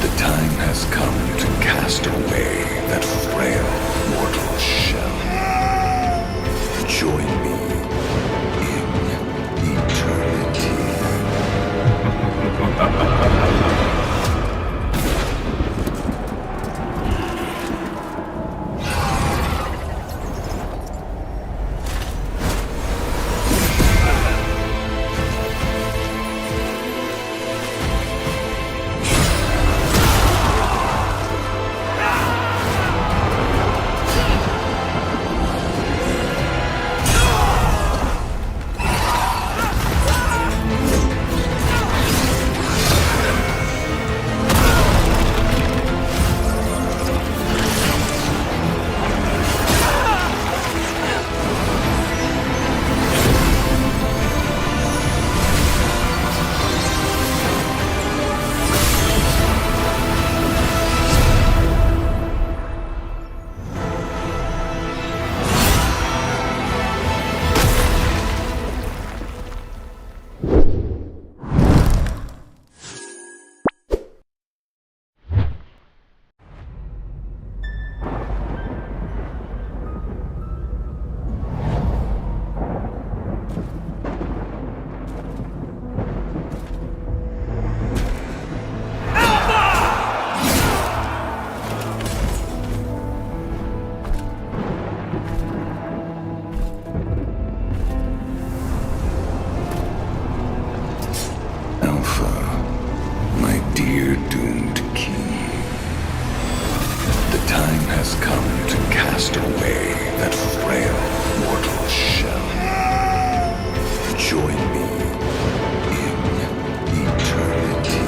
[SPEAKER 1] the time has come to cast away that frail mortal shell. Join me in eternity. Dear doomed king, the time has come to cast away that frail mortal shell. Join me in eternity.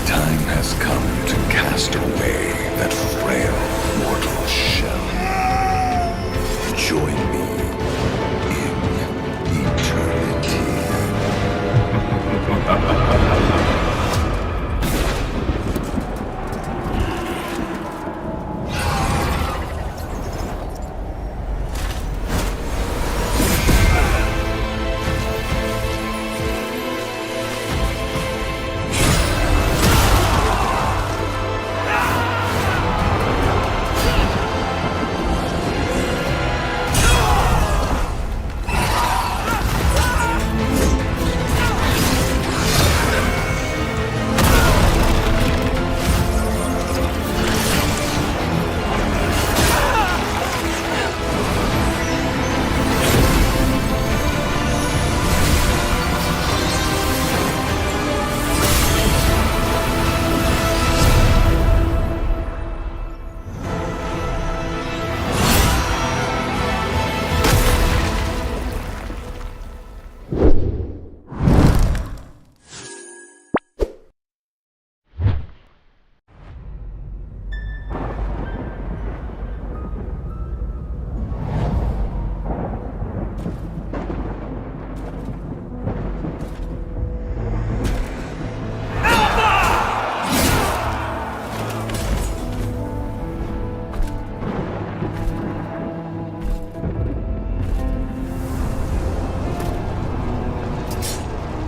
[SPEAKER 1] time has come to cast away that frail mortal shell. Join me in eternity.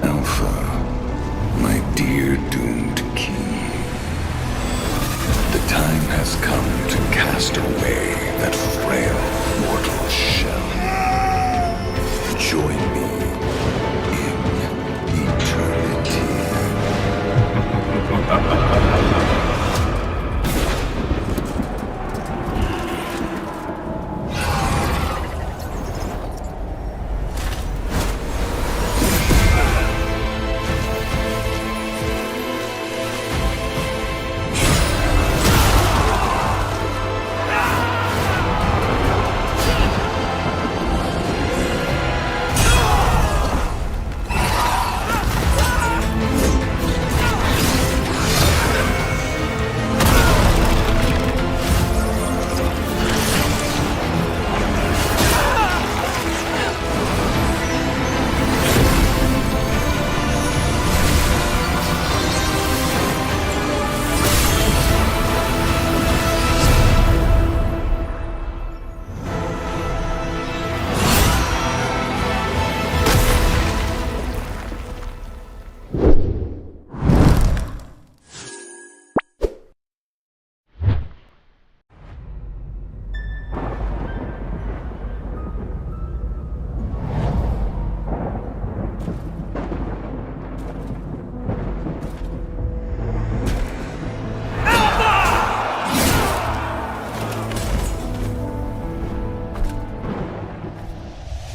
[SPEAKER 1] Alpha, my dear doomed king. The time has come to cast away that frail mortal shell. Join me in eternity.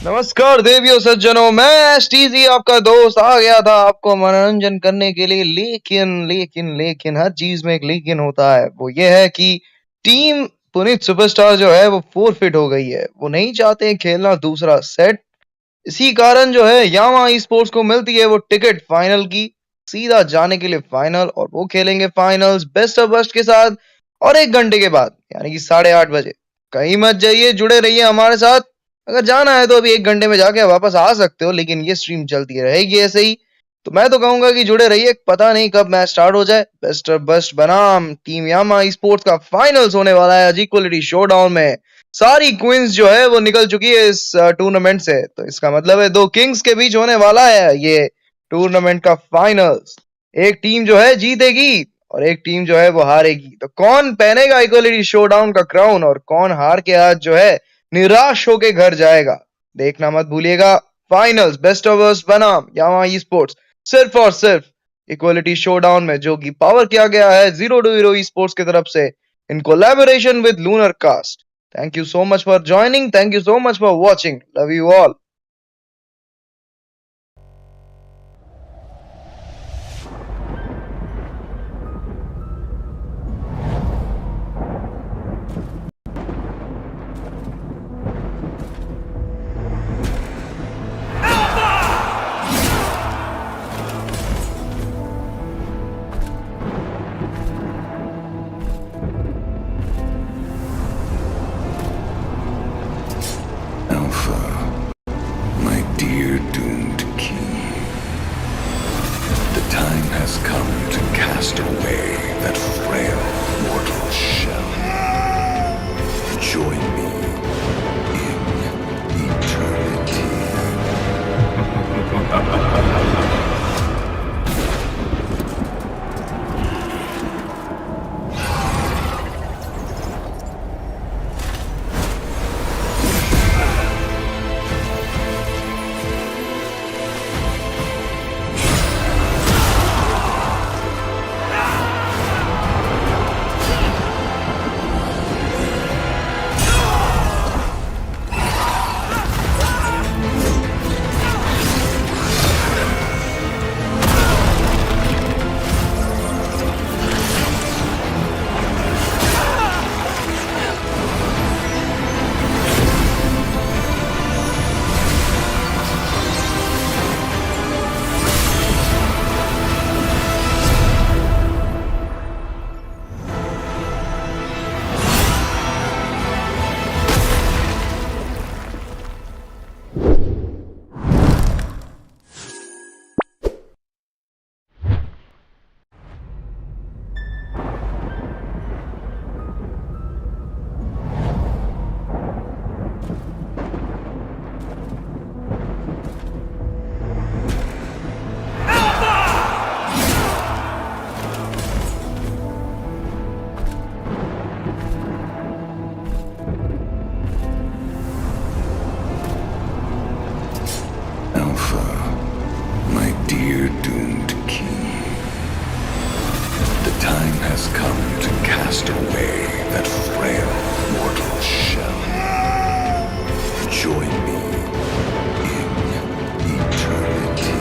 [SPEAKER 5] नमस्कार देवियों सज्जनों, मैं STG आपका दोस्त आ गया था आपको मनोरंजन करने के लिए। लेकिन हर चीज में एक लेकिन होता है। वो ये है कि टीम पुनीत सुपरस्टार जो है वो फोरफिट हो गई है। वो नहीं चाहते हैं खेलना दूसरा सेट। इसी कारण जो है यामा ई स्पोर्ट्स को मिलती है वो टिकट फाइनल की, सीधा जाने के लिए फाइनल। और वो खेलेंगे फाइनल्स बेस्ट ऑफ बेस्ट के साथ और 1 घंटे के बाद, यानी कि 8:30 बजे। कहीं मत जाइए, जुड़े रहिए हमारे साथ। अगर जाना है तो अभी 1 घंटे में जाके वापस आ सकते हो, लेकिन ये स्ट्रीम चलती रहेगी ऐसे ही। तो मैं तो कहूंगा कि जुड़े रहिए, पता नहीं कब मैच स्टार्ट हो जाए। बेस्ट ऑफ बेस्ट बनाम टीम यामा ई स्पोर्ट्स का फाइनल्स होने वाला है आज इक्वलिटी शोडाउन में। सारी क्वींस जो है वो निकल चुकी है इस टूर्नामेंट से। तो इसका मतलब है 2 किंग्स के बीच होने वाला है ये टूर्नामेंट का फाइनल्स। एक टीम जो है जीतेगी और एक टीम जो है वो हारेगी। तो कौन पहनेगा इक्वलिटी शोडाउन का क्राउन और कौन हार के आज जो है निराश होके घर जाएगा, देखना मत भूलिएगा। फाइनल्स बेस्ट ऑफ अस बनाम यामा ई स्पोर्ट्स, सिर्फ और सिर्फ इक्वलिटी शोडाउन में, जो कि पावर किया गया है Zero to Hero esports की तरफ से in collaboration with Lunar Cast. Thank you so much for joining. Thank you so much for watching. Love you all.
[SPEAKER 1] come to cast away that frail mortal shell. Join me in eternity. Dear doomed king, the time has come to cast away that frail mortal shell. Join me in eternity.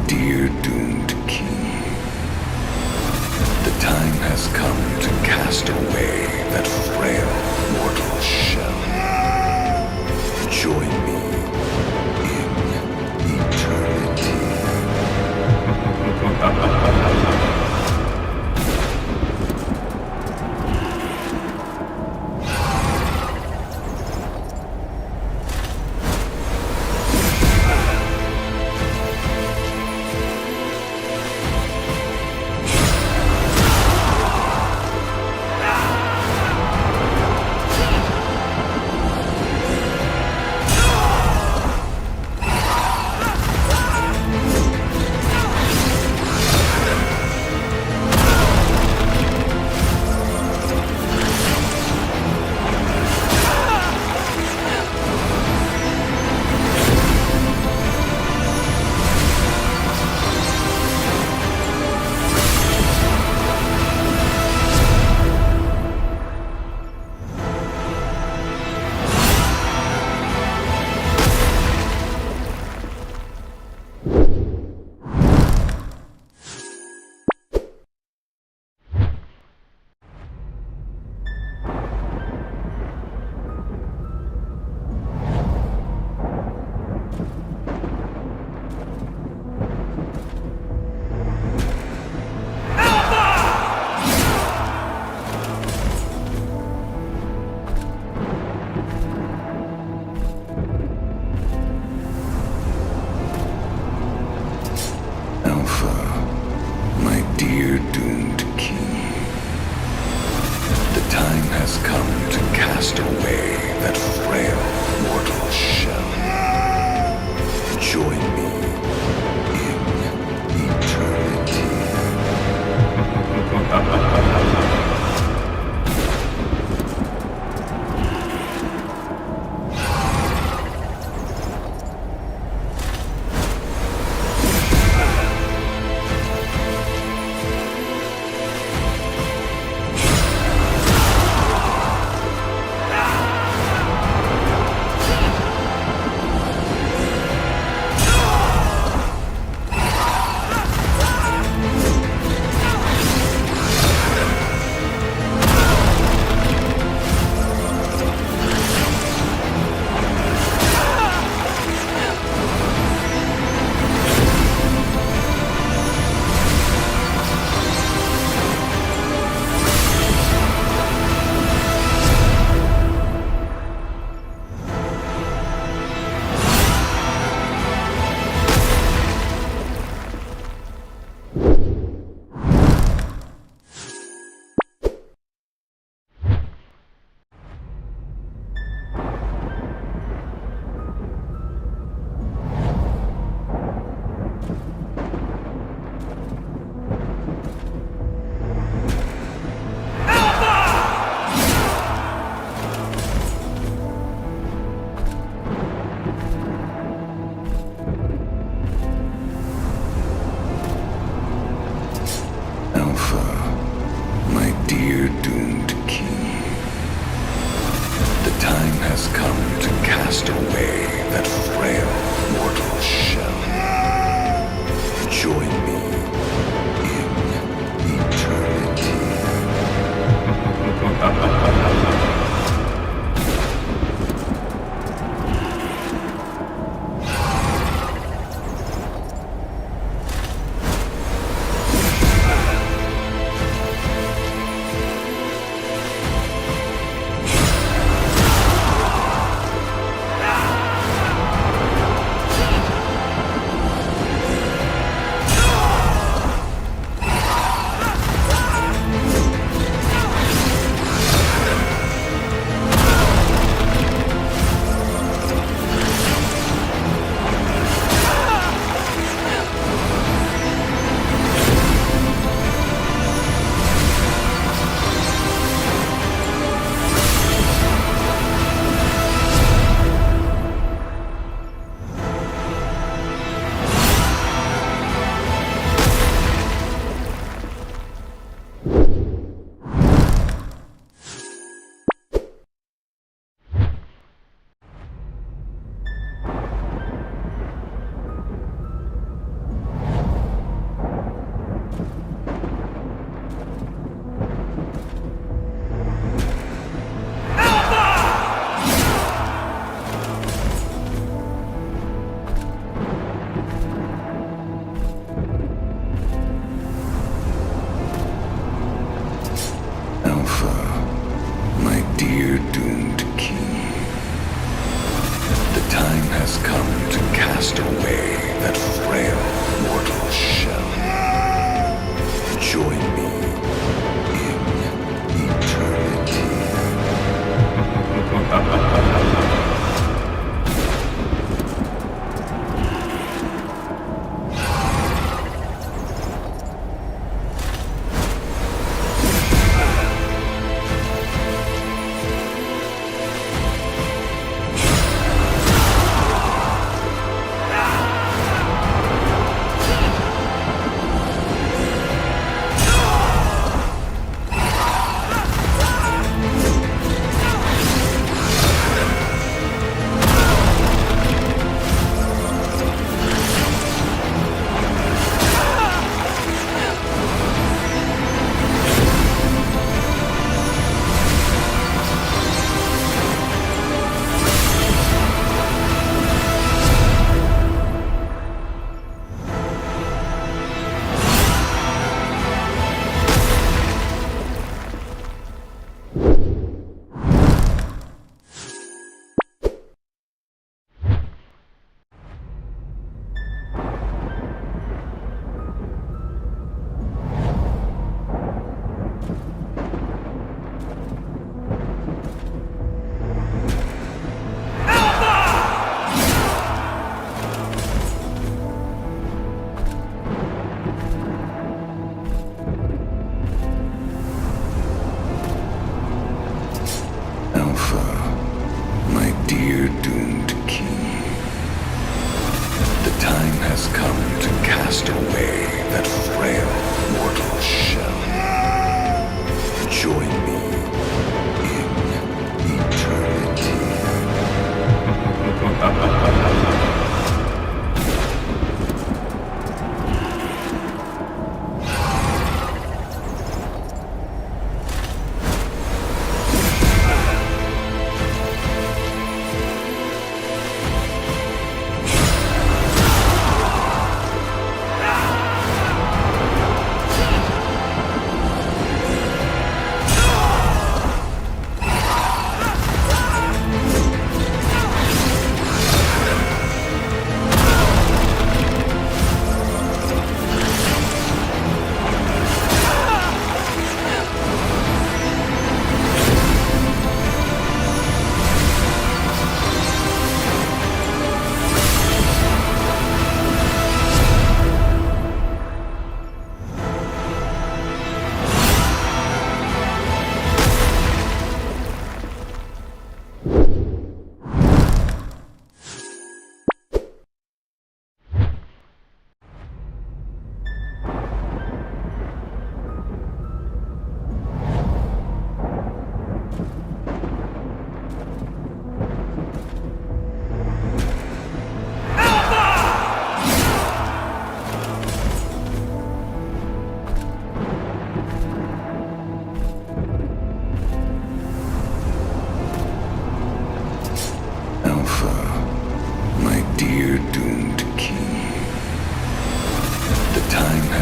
[SPEAKER 1] Dear doomed king, the time has come to cast away that frail mortal shell. Join me in eternity. join me in eternity.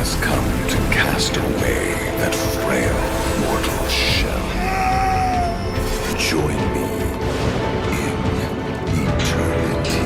[SPEAKER 1] has come to cast away that frail mortal shell. Join me in eternity.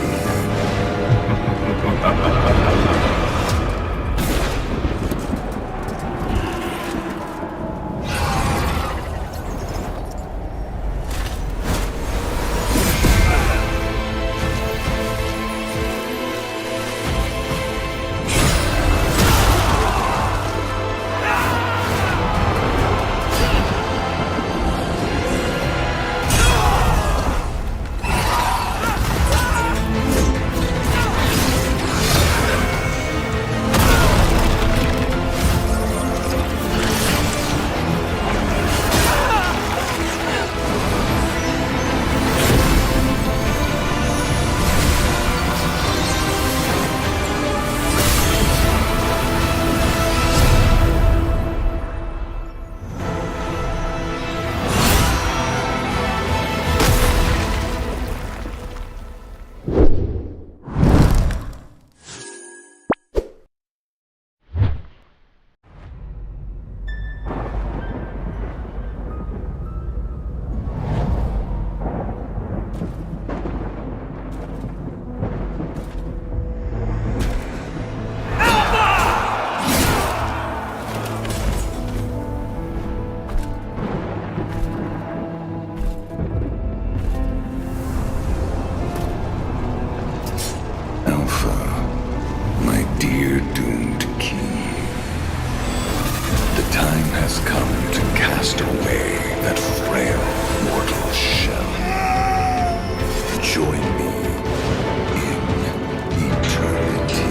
[SPEAKER 1] Dear doomed king, the time has come to cast away that frail mortal shell. Join me in eternity.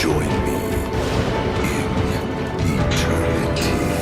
[SPEAKER 1] Join me in eternity.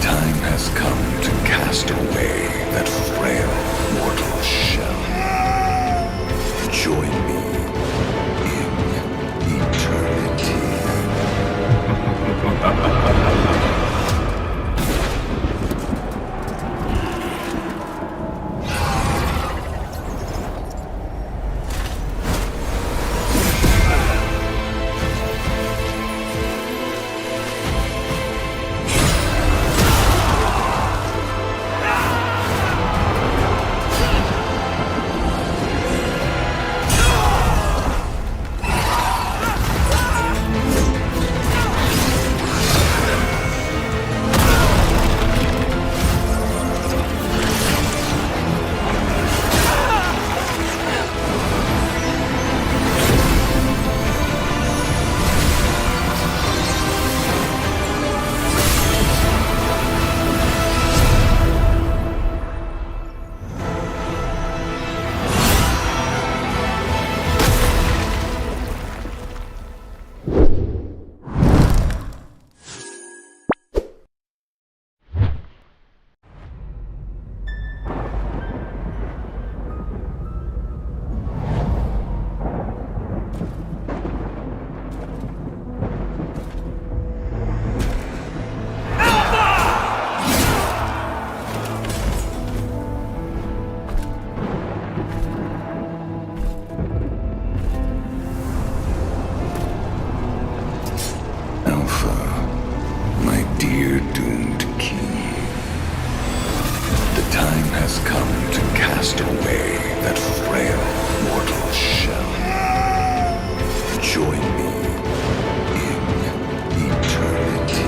[SPEAKER 1] time has come to cast away that frail mortal shell. Join me in eternity. Dear doomed king, the time has come to cast away that frail mortal shell. Join me in eternity.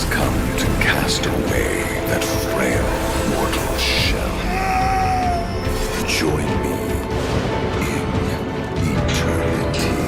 [SPEAKER 1] has come to cast away that frail mortal shell. Join me in eternity.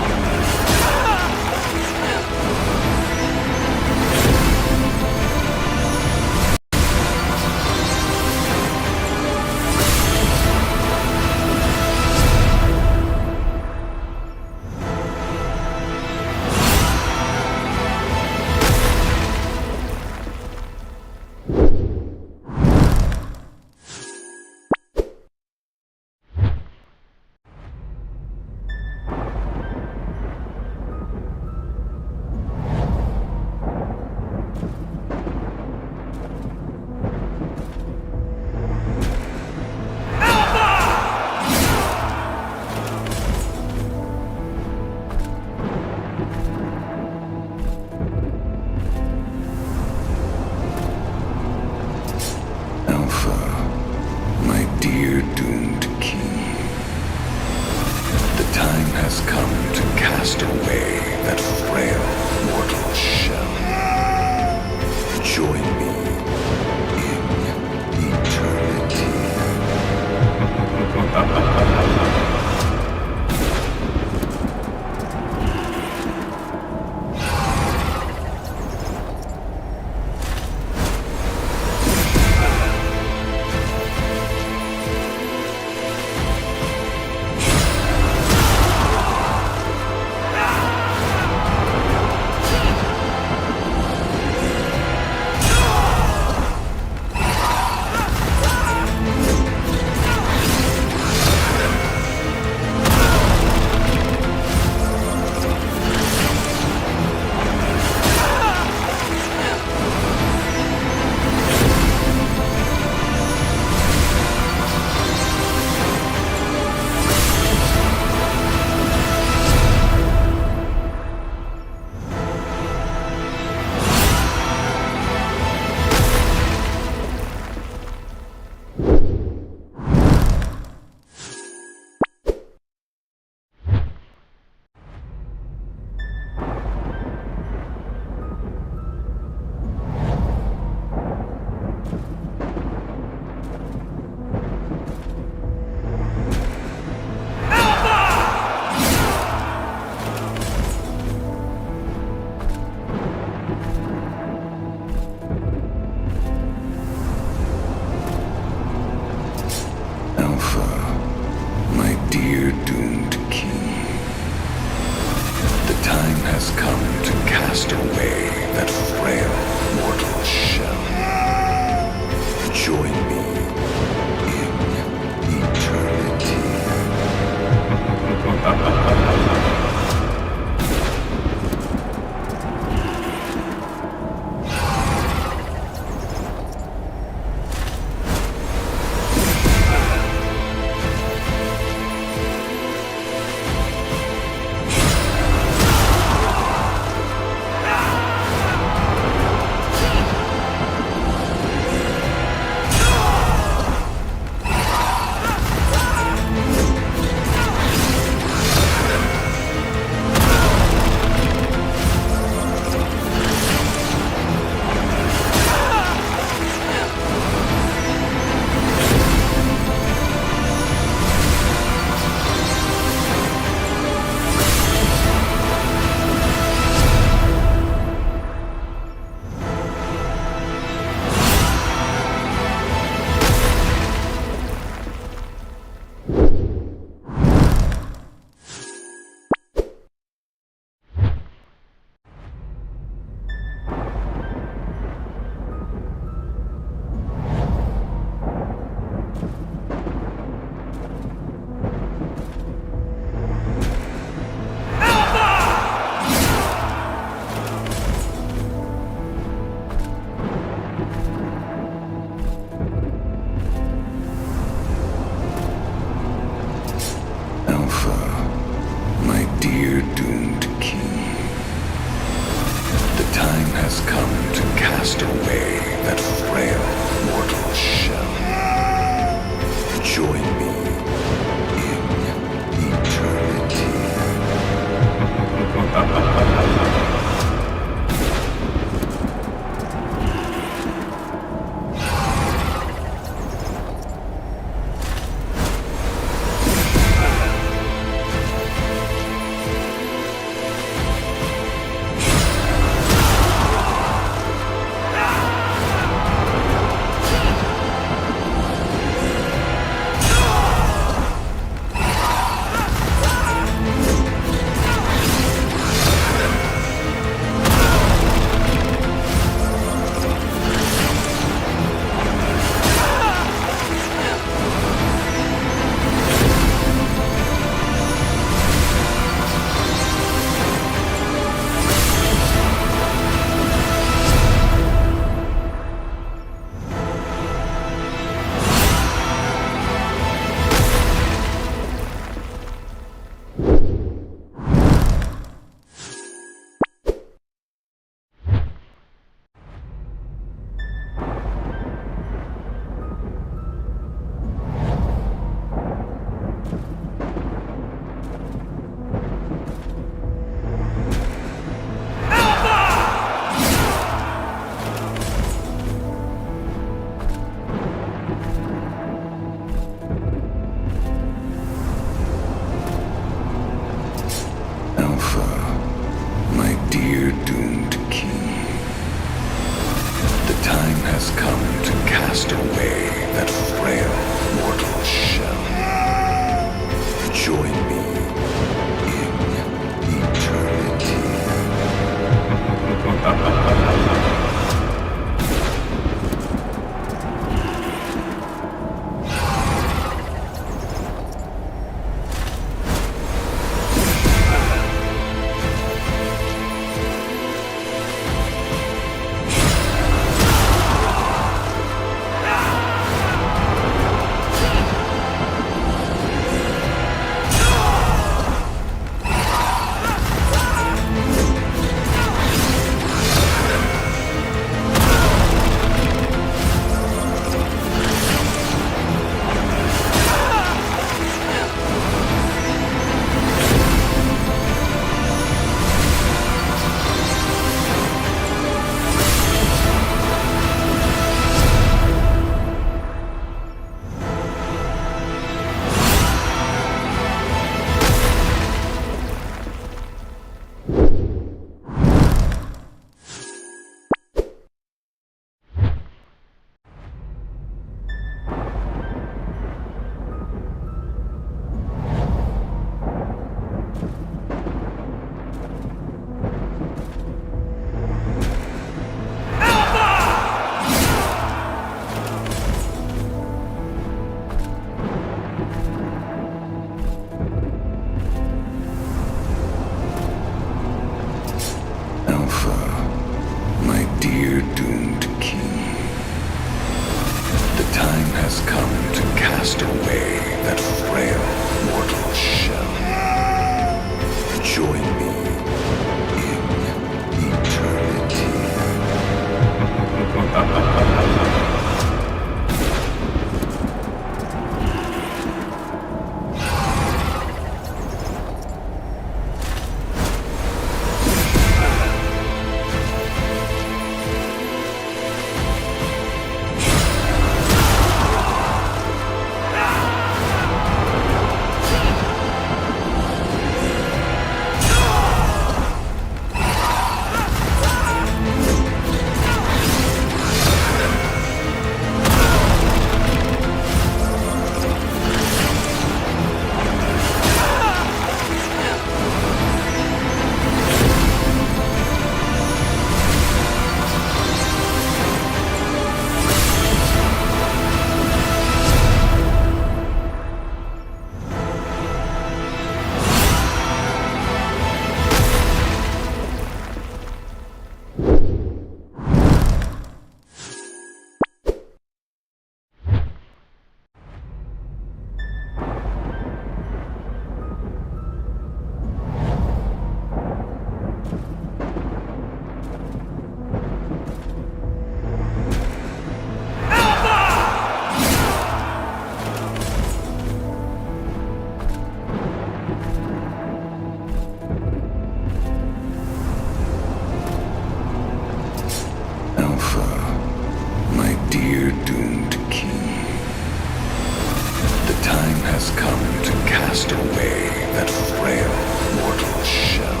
[SPEAKER 1] cast away that frail mortal shell.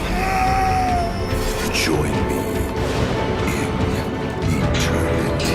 [SPEAKER 1] Join me in eternity.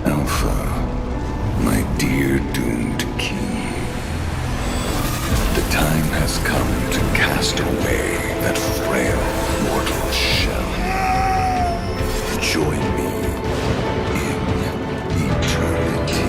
[SPEAKER 1] Alpha, my dear doomed king. The time has come to cast away that frail mortal shell. Join me in eternity.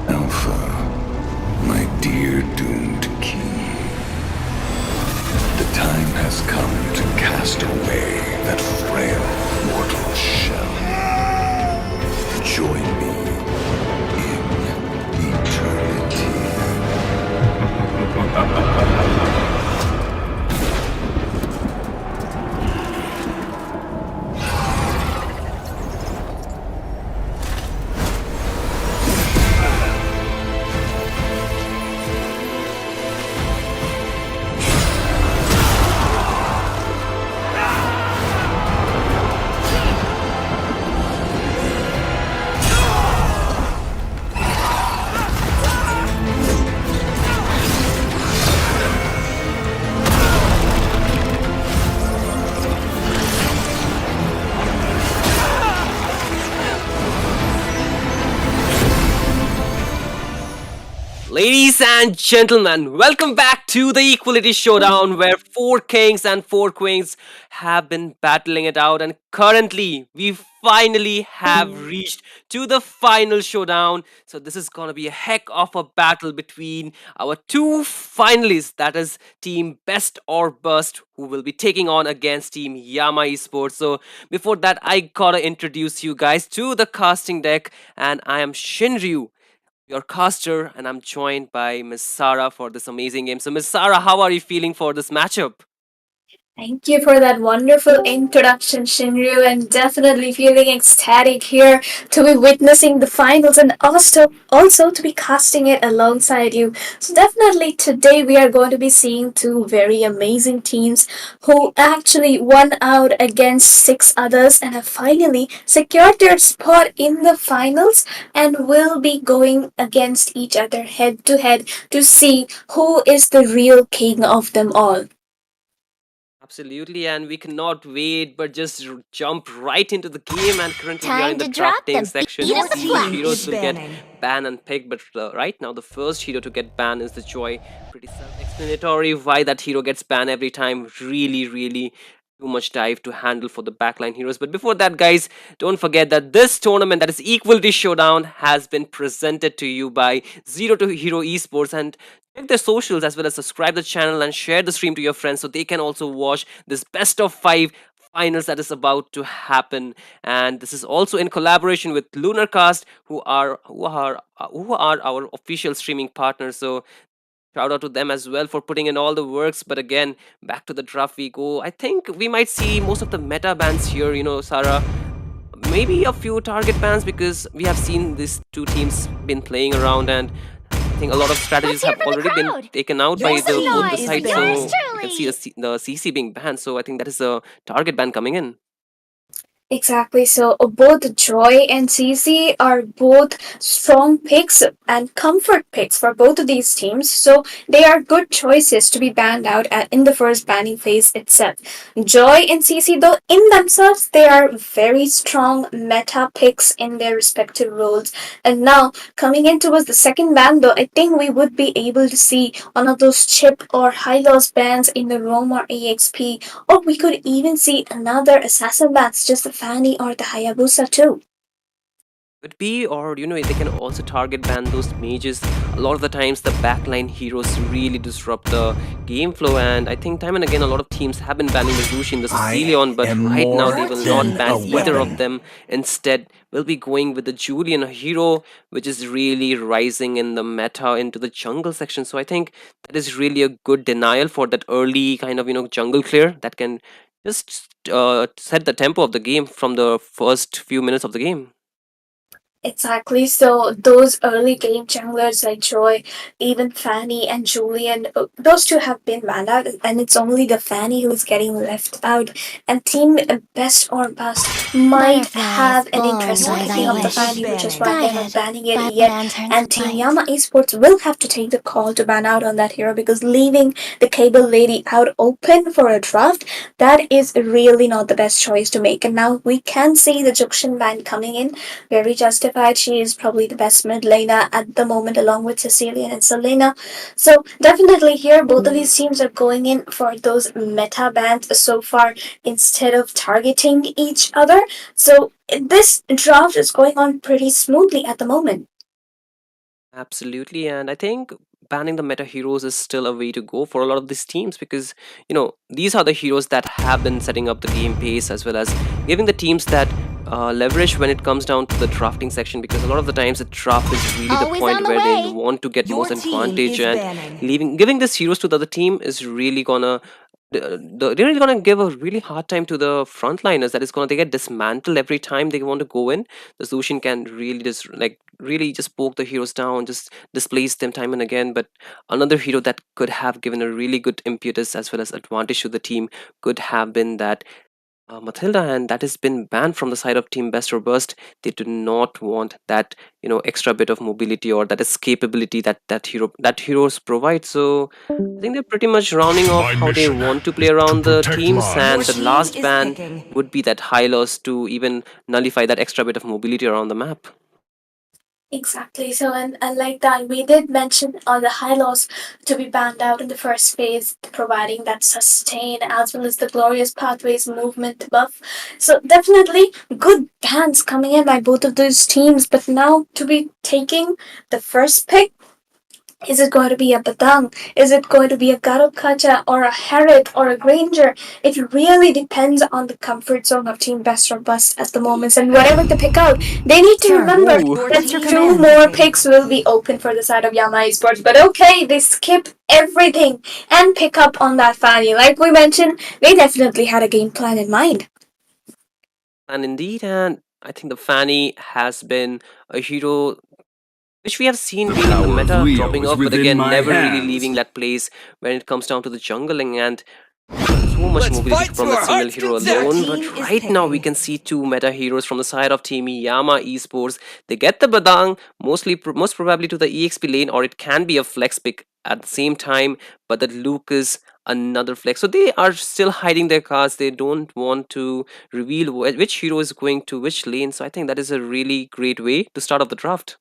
[SPEAKER 1] Alpha, my dear doomed king. The time has come to cast away that frail mortal shell. Join me in eternity.
[SPEAKER 6] Ladies and gentlemen, welcome back to the Equality Showdown where four kings and four queens have been battling it out, and currently we finally have reached to the final showdown. So this is going to be a heck of a battle between our two finalists, that is team Best or Bust, who will be taking on against team Yama Esports. So before that, I gotta introduce you guys to the casting deck, and I am Shinryu, your caster, and I'm joined by Miss Sarah for this amazing game. So, Miss Sarah, how are you feeling for this matchup?
[SPEAKER 7] Thank you for that wonderful introduction, Shinryu, and definitely feeling ecstatic here to be witnessing the finals and also to be casting it alongside you. So definitely today we are going to be seeing two very amazing teams who actually won out against six others and have finally secured their spot in the finals and will be going against each other head to head to see who is the real king of them all.
[SPEAKER 6] Absolutely, and we cannot wait but just jump right into the game. And currently, we are in
[SPEAKER 4] Time
[SPEAKER 6] the
[SPEAKER 4] to drop
[SPEAKER 6] drafting
[SPEAKER 4] the
[SPEAKER 6] section
[SPEAKER 4] beat
[SPEAKER 6] to
[SPEAKER 4] of the
[SPEAKER 6] see which
[SPEAKER 4] flag.
[SPEAKER 6] heroes will get banned and picked. But right now, the first hero to get banned is the Joy. Pretty self-explanatory why that hero gets banned every time. Really, really too much dive to handle for the backline heroes. But before that, guys, don't forget that this tournament, that is Equality Showdown, has been presented to you by Zero to Hero Esports. And check their socials as well as subscribe the channel and share the stream to your friends so they can also watch this best of five finals that is about to happen. And this is also in collaboration with Lunar who are our official streaming partners. So shout out to them as well for putting in all the works. But again, back to the draft we go. I think we might see most of the meta bans here, Sarah. Maybe a few target bans because we have seen these two teams been playing around, and I think a lot of strategies
[SPEAKER 4] Let's hear
[SPEAKER 6] have
[SPEAKER 4] from the
[SPEAKER 6] already been
[SPEAKER 4] crowd.
[SPEAKER 6] taken out by
[SPEAKER 4] Make
[SPEAKER 6] the
[SPEAKER 4] some
[SPEAKER 6] both the
[SPEAKER 4] noise
[SPEAKER 6] sides.
[SPEAKER 4] for
[SPEAKER 6] So
[SPEAKER 4] yours
[SPEAKER 6] you can see
[SPEAKER 4] truly.
[SPEAKER 6] the CC being banned. So I think that is a target ban coming in.
[SPEAKER 7] Exactly. So both Joy and CC are both strong picks and comfort picks for both of these teams. So they are good choices to be banned out in the first banning phase itself. Joy and CC, though, in themselves, they are very strong meta picks in their respective roles. And now coming in towards the second ban, though, I think we would be able to see one of those chip or high loss bans in the Roam or EXP, or we could even see another assassin that's just the Fanny or the Hayabusa too.
[SPEAKER 6] Could be, or they can also target ban those mages. A lot of the times, the backline heroes really disrupt the game flow, and I think time and again, a lot of teams have been banning the Lucian, the
[SPEAKER 1] I
[SPEAKER 6] Cecilion, but
[SPEAKER 1] am
[SPEAKER 6] right now
[SPEAKER 1] more
[SPEAKER 6] they will not
[SPEAKER 1] than
[SPEAKER 6] ban
[SPEAKER 1] a
[SPEAKER 6] either of
[SPEAKER 1] weapon.
[SPEAKER 6] them. Instead, we'll be going with the Julian, a hero which is really rising in the meta into the jungle section. So I think that is really a good denial for that early kind of jungle clear that can just set the tempo of the game from the first few minutes of the game.
[SPEAKER 7] Exactly. So those early game junglers like Joy, even Fanny and Julian, those two have been banned out, and it's only the Fanny who's getting left out. And Team Best or Bust might
[SPEAKER 4] Butterflies
[SPEAKER 7] have an
[SPEAKER 4] born
[SPEAKER 7] interest in
[SPEAKER 4] as
[SPEAKER 7] picking
[SPEAKER 4] I
[SPEAKER 7] up the
[SPEAKER 4] wish.
[SPEAKER 7] Fanny, which is why they're not
[SPEAKER 4] Guided
[SPEAKER 7] banning it
[SPEAKER 4] by
[SPEAKER 7] yet.
[SPEAKER 4] lanterns
[SPEAKER 7] And
[SPEAKER 4] of
[SPEAKER 7] Team
[SPEAKER 4] light.
[SPEAKER 7] Yama Esports will have to take the call to ban out on that hero because leaving the Cable Lady out open for a draft, that is really not the best choice to make. And now we can see the Juxian ban coming in very justified. She is probably the best mid laner at the moment, along with Cecilia and Selena. So definitely here, both of these teams are going in for those meta bans so far instead of targeting each other. So this draft is going on pretty smoothly at the moment.
[SPEAKER 6] Absolutely, and I think banning the meta heroes is still a way to go for a lot of these teams because these are the heroes that have been setting up the game pace as well as giving the teams that leverage when it comes down to the drafting section, because a lot of the times the draft is really the
[SPEAKER 4] Always on
[SPEAKER 6] point
[SPEAKER 4] the
[SPEAKER 6] where they
[SPEAKER 4] way.
[SPEAKER 6] want to get
[SPEAKER 8] Your
[SPEAKER 6] most
[SPEAKER 8] team
[SPEAKER 6] advantage,
[SPEAKER 8] is
[SPEAKER 6] and
[SPEAKER 8] banning.
[SPEAKER 6] giving these heroes to the other team is really gonna they're really gonna give a really hard time to the frontliners. That is gonna they get dismantled every time they want to go in. The solution can really just really just poke the heroes down, just displace them time and again. But another hero that could have given a really good impetus as well as advantage to the team could have been that Matilda, and that has been banned from the side of Team Best or Burst. They do not want that extra bit of mobility or that escapability that heroes provide. So I think they're pretty much rounding off
[SPEAKER 1] My
[SPEAKER 6] how they
[SPEAKER 1] mission
[SPEAKER 6] want to play
[SPEAKER 1] to
[SPEAKER 6] around the
[SPEAKER 1] protect
[SPEAKER 6] teams,
[SPEAKER 8] Your
[SPEAKER 6] and the
[SPEAKER 1] lives.
[SPEAKER 8] team
[SPEAKER 6] last
[SPEAKER 8] is
[SPEAKER 6] ban
[SPEAKER 8] picking.
[SPEAKER 6] would be that high loss to even nullify that extra bit of mobility around the map.
[SPEAKER 7] Exactly. So, and like that, we did mention on the high loss to be banned out in the first phase, providing that sustain as well as the glorious pathways movement buff. So, definitely good bans coming in by both of those teams. But now to be taking the first pick, Is it going to be a Badang? Is it going to be a Garukacha or a Harriet or a Granger? It really depends on the comfort zone of Team Best or Bust at the moment. And whatever they pick out, they need to remember that two more picks will be open for the side of Yama Esports. But okay, they skip everything and pick up on that Fanny. Like we mentioned, they definitely had a game plan in mind.
[SPEAKER 6] And indeed, and I think the Fanny has been a hero which we have seen
[SPEAKER 1] The
[SPEAKER 6] being in the
[SPEAKER 1] power of
[SPEAKER 6] meta
[SPEAKER 1] Leo
[SPEAKER 6] dropping
[SPEAKER 1] is
[SPEAKER 6] off, but
[SPEAKER 1] within
[SPEAKER 6] again,
[SPEAKER 1] my
[SPEAKER 6] never really
[SPEAKER 1] hands.
[SPEAKER 6] leaving that place when it comes down to the jungling and so much mobility from that single hero alone. But right now, we can see two meta heroes from the side of Team Yama Esports. They get the Badang, most probably to the EXP lane, or it can be a flex pick at the same time, but that Luke is another flex. So they are still hiding their cards. They don't want to reveal which hero is going to which lane. So I think that is a really great way to start off the draft.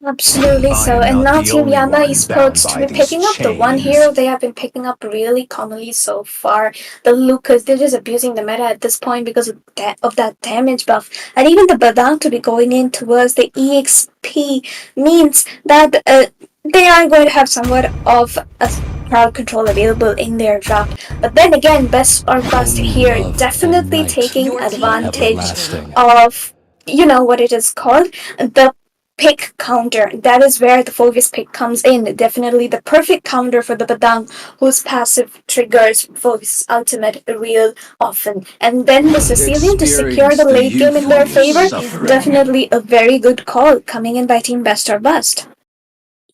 [SPEAKER 7] Absolutely
[SPEAKER 1] I
[SPEAKER 7] so.
[SPEAKER 1] am
[SPEAKER 7] And
[SPEAKER 1] not
[SPEAKER 7] now
[SPEAKER 1] the
[SPEAKER 7] Team
[SPEAKER 1] only
[SPEAKER 7] Yama
[SPEAKER 1] one bound
[SPEAKER 7] Esports to
[SPEAKER 1] by
[SPEAKER 7] be
[SPEAKER 1] these
[SPEAKER 7] picking up the one
[SPEAKER 1] chains.
[SPEAKER 7] hero they have been picking up really commonly so far. The Lucas, they're just abusing the meta at this point because of that damage buff. And even the Badang to be going in towards the EXP means that they are going to have somewhat of a crowd control available in their draft. But then again, Best or Bust
[SPEAKER 1] Only
[SPEAKER 7] here
[SPEAKER 1] love
[SPEAKER 7] definitely
[SPEAKER 1] and night.
[SPEAKER 7] taking advantage
[SPEAKER 1] Everlasting.
[SPEAKER 7] of, you know what it is called, the pick counter. That is where the Focus pick comes in. Definitely the perfect counter for the Badang, whose passive triggers Focus ultimate real often. And then the Sicilian to secure the late game in their favor. Definitely a very good call coming in by Team Best or Bust.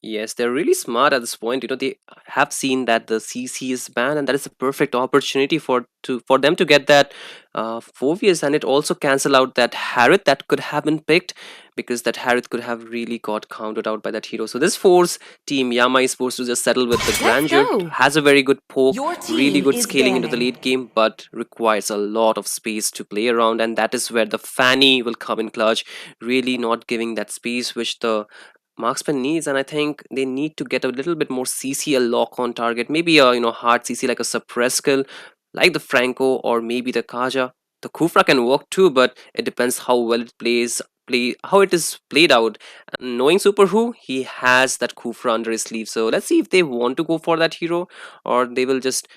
[SPEAKER 6] Yes, they're really smart at this point. You know, they have seen that the CC is banned, and that is a perfect opportunity for them to get that Phoveus, and it also cancel out that Harith that could have been picked because that Harith could have really got counted out by that hero. So this force Team Yama is supposed to just settle with the Grandeur. Has a very good poke, really good scaling into the late game, but requires a lot of space to play around, and that is where the Fanny will come in clutch, really not giving that space which the marksman needs. And I think they need to get a little bit more CC, a lock on target, maybe a hard CC like a suppress skill like the Franco or maybe the Kaja. The Kufra can work too, but it depends how well it play how it is played out. And knowing Super Who, he has that Kufra under his sleeve. So let's see if they want to go for that hero or they will just